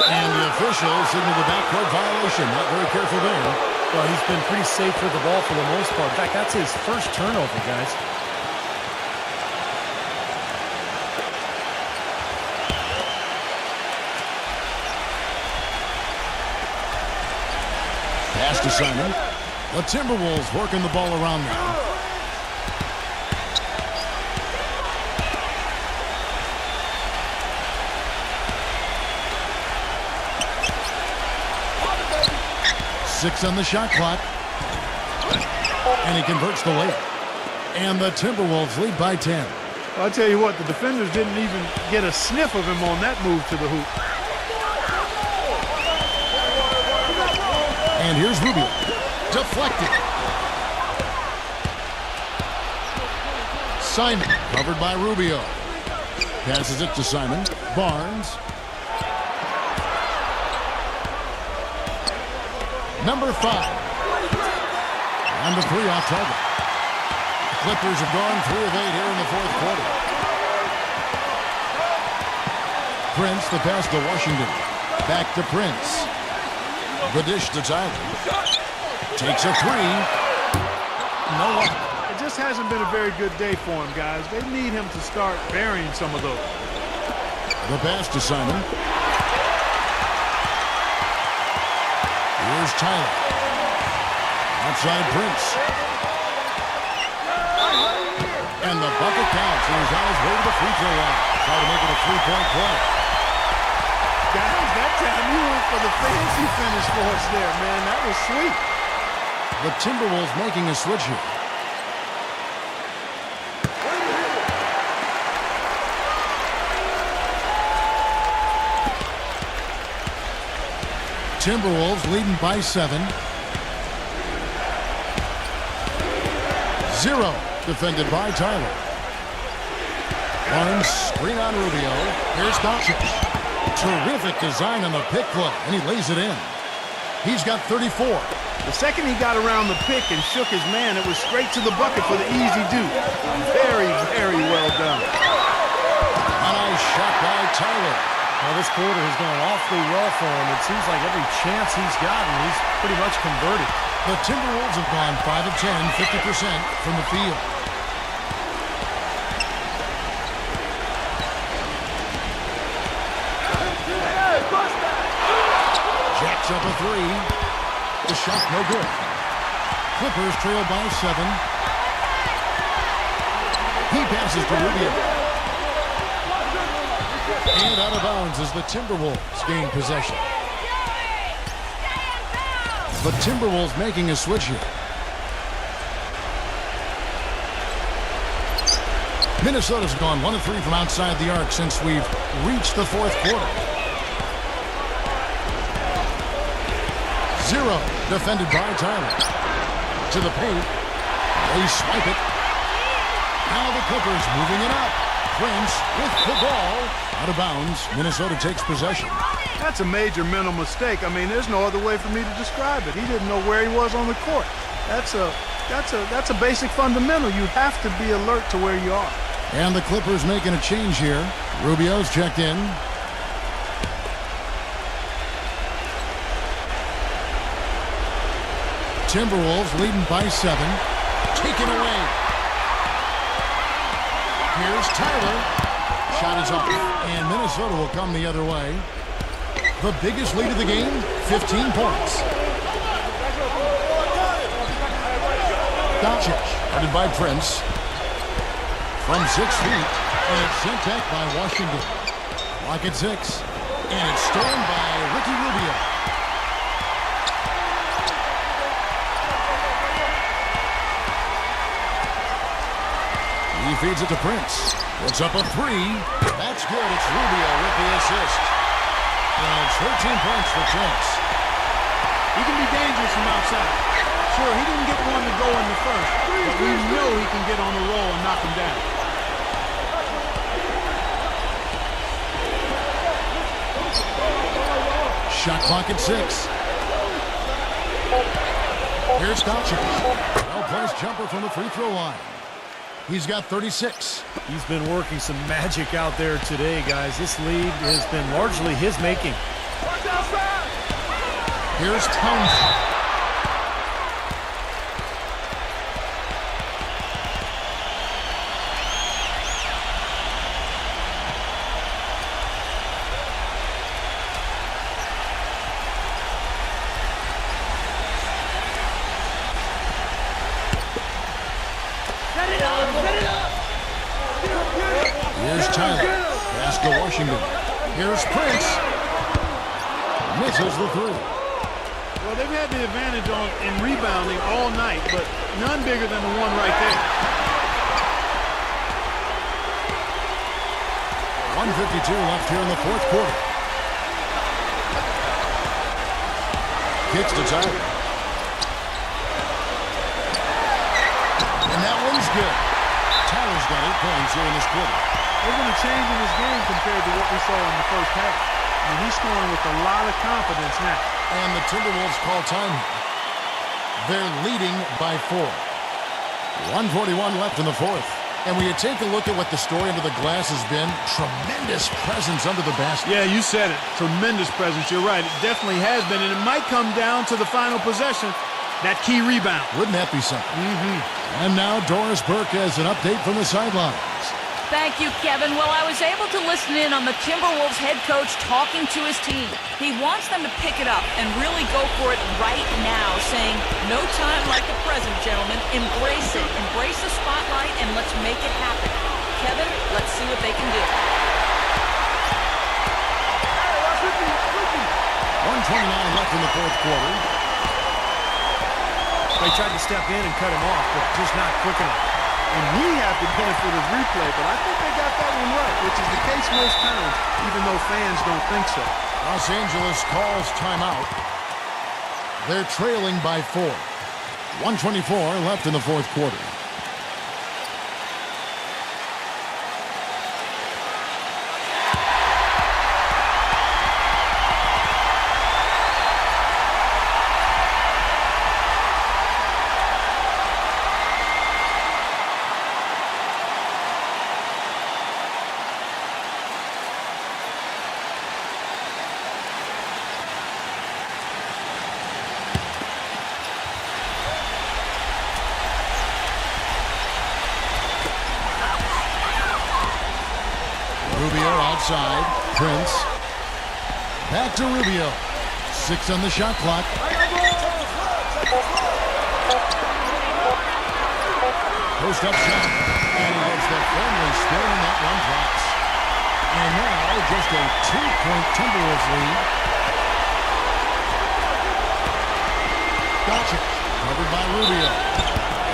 And the official signaled the backcourt violation. Not very careful there. Well, he's been pretty safe with the ball for the most part. In fact, that's his first turnover, guys. Pass to Simon. The Timberwolves working the ball around now. Six on the shot clock. And he converts the layup. And the Timberwolves lead by 10. Well, I'll tell you what, the defenders didn't even get a sniff of him on that move to the hoop. And here's Rubio. Deflected. Simon covered by Rubio. Passes it to Simon. Barnes. Number 5. And the 3 off target. The Clippers have gone 3 of 8 here in the fourth quarter. Prince, the pass to Washington. Back to Prince. The dish to Tyler. Takes a 3. No luck. It just hasn't been a very good day for him, guys. They need him to start burying some of those. The pass to Simon. Here's Tyler. Outside Prince. And the bucket counts. And he's on his way to the free throw line. Try to make it a 3-point play. Guys, that time you went for the fancy finish for us there, man. That was sweet. The Timberwolves making a switch here. Timberwolves leading by 7. 0 defended by Tyler. Barnes screen on Rubio. Here's Doncic. Terrific design on the pick play, and he lays it in. He's got 34. The second he got around the pick and shook his man, it was straight to the bucket for the easy deuce. Very, very well done. A nice shot by Tyler. Well, this quarter has gone awfully well for him. It seems like every chance he's gotten, he's pretty much converted. The Timberwolves have gone 5 of 10, 50% from the field. Jacks up a 3. The shot no good. Clippers trail by 7. He passes to Rubio. And out of bounds as the Timberwolves gain possession. The Timberwolves making a switch here. Minnesota's gone 1 of 3 from outside the arc since we've reached the fourth quarter. 0 defended by Tyler. To the paint. They swipe it. Now the Clippers moving it up. Prince with the ball. Out of bounds. Minnesota takes possession. That's a major mental mistake. I mean, there's no other way for me to describe it. He didn't know where he was on the court. That's a basic fundamental. You have to be alert to where you are. And the Clippers making a change here. Rubio's checked in. Timberwolves leading by 7. Taken away. Here's Tyler. Shot is off. And Minnesota will come the other way. The biggest lead of the game, 15 points. Doncic, guarded by Prince. From 6 feet. And it's sent back by Washington. Clock at 6. And it's stolen by Ricky Rubio. He feeds it to Prince. Puts up a 3. That's good. It's Rubio with the assist. And it's 13 points for Prince. He can be dangerous from outside. Sure, he didn't get one to go in the first, but we know he can get on the roll and knock him down. Shot clock at 6. Here's Doncic. Well-placed jumper from the free throw line. He's got 36. He's been working some magic out there today, guys. This lead has been largely his making. Here's Townsend. Here's Tyler. Pass to Washington. Here's Prince. Misses the three. Well, they've had the advantage in rebounding all night, but none bigger than the one right there. 1:52 left here in the fourth quarter. Kicks to Tyler. And that one's good. Tyler's got 8 points here in this quarter. There's been a change in his game compared to what we saw in the first half. I mean, he's scoring with a lot of confidence now. And the Timberwolves call time here. They're leading by 4. 1:41 left in the fourth. And when you take a look at what the story under the glass has been, tremendous presence under the basket. Yeah, you said it. Tremendous presence. You're right. It definitely has been, and it might come down to the final possession, that key rebound. Wouldn't that be something? And now Doris Burke has an update from the sidelines. Thank you, Kevin. Well, I was able to listen in on the Timberwolves head coach talking to his team. He wants them to pick it up and really go for it right now, saying, no time like the present, gentlemen. Embrace it. Embrace the spotlight, and let's make it happen. Kevin, let's see what they can do. 1:29 left in the fourth quarter. They tried to step in and cut him off, but just not quick enough. And we have the benefit of replay, but I think they got that one right, which is the case most times, even though fans don't think so. Los Angeles calls timeout. They're trailing by 4. 1:24 left in the fourth quarter. Rubio outside. Prince. Back to Rubio. 6 on the shot clock. Post up shot. And he gets the friendly spin, and that one drops. And now just a 2-point Timberwolves lead. Doncic covered by Rubio.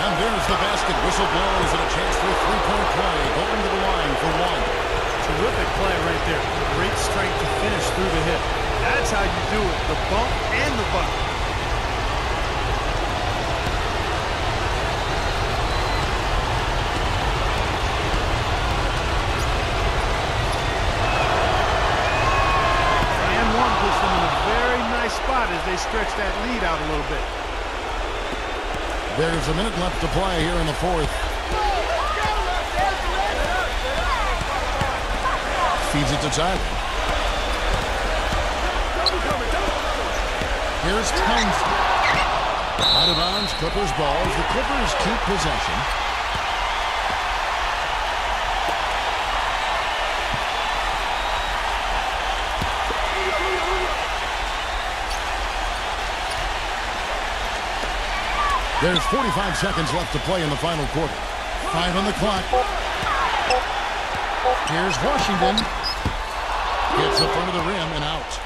And there's the basket. Whistle blows and a chance for a 3-point play. Going to the line for 1. Terrific play right there. Great strength to finish through the hit. That's how you do it, the bump and the bucket. And one puts them in a very nice spot as they stretch that lead out a little bit. There's a minute left to play here in the fourth. Feeds it to Tyler. Here's Townsend. Out of bounds, Clippers ball as the Clippers keep possession. There's 45 seconds left to play in the final quarter. 5 on the clock. Here's Washington. Gets the front of the rim and out.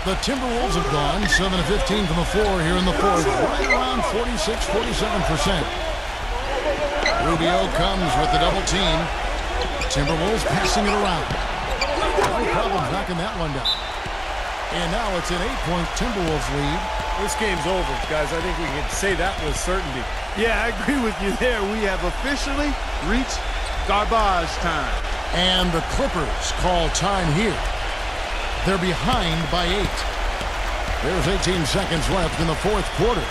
The Timberwolves have gone 7 of 15 from the floor here in the fourth. Right around 46-47%. Rubio comes with the double team. Timberwolves passing it around. No problem knocking that one down. And now it's an 8-point Timberwolves lead. This game's over, guys. I think we can say that with certainty. Yeah, I agree with you there. We have officially reached garbage time. And the Clippers call time here. They're behind by 8. There's 18 seconds left in the fourth quarter.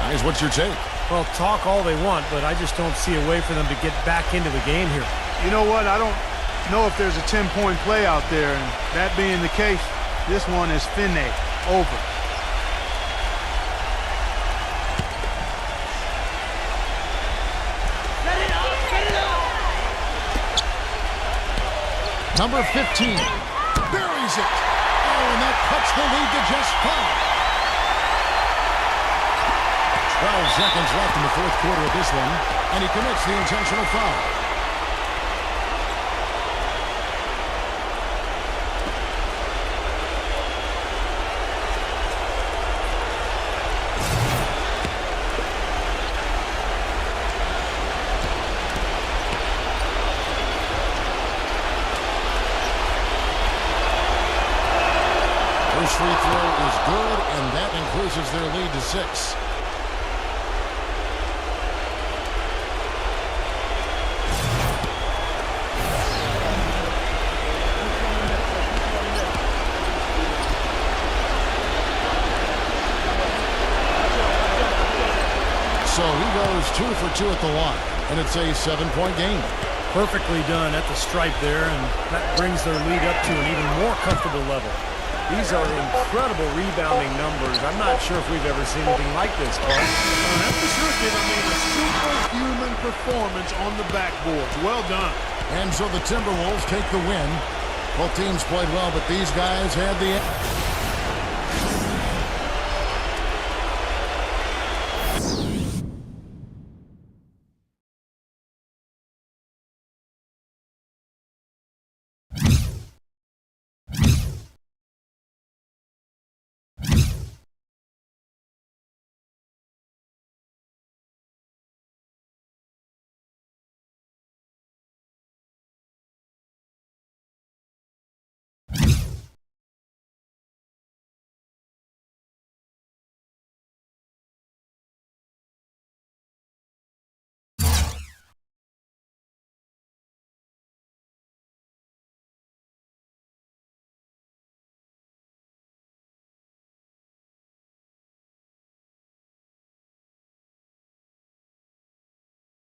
Guys, what's your take? Well, talk all they want, but I just don't see a way for them to get back into the game here. You know what? I don't know if there's a 10-point play out there, and that being the case, this one is finite, over. Number 15 buries it. Oh, and that cuts the lead to just 5. 12 seconds left in the fourth quarter of this one, and he commits the intentional foul. First free throw is good, and that increases their lead to 6. So he goes 2 for 2 at the line, and it's a 7-point game. Perfectly done at the stripe there, and that brings their lead up to an even more comfortable level. These are incredible rebounding numbers. I'm not sure if we've ever seen anything like this, Clark. Well, that's for sure, kid. I mean, a superhuman performance on the backboards. Well done. And so the Timberwolves take the win. Both teams played well, but these guys had the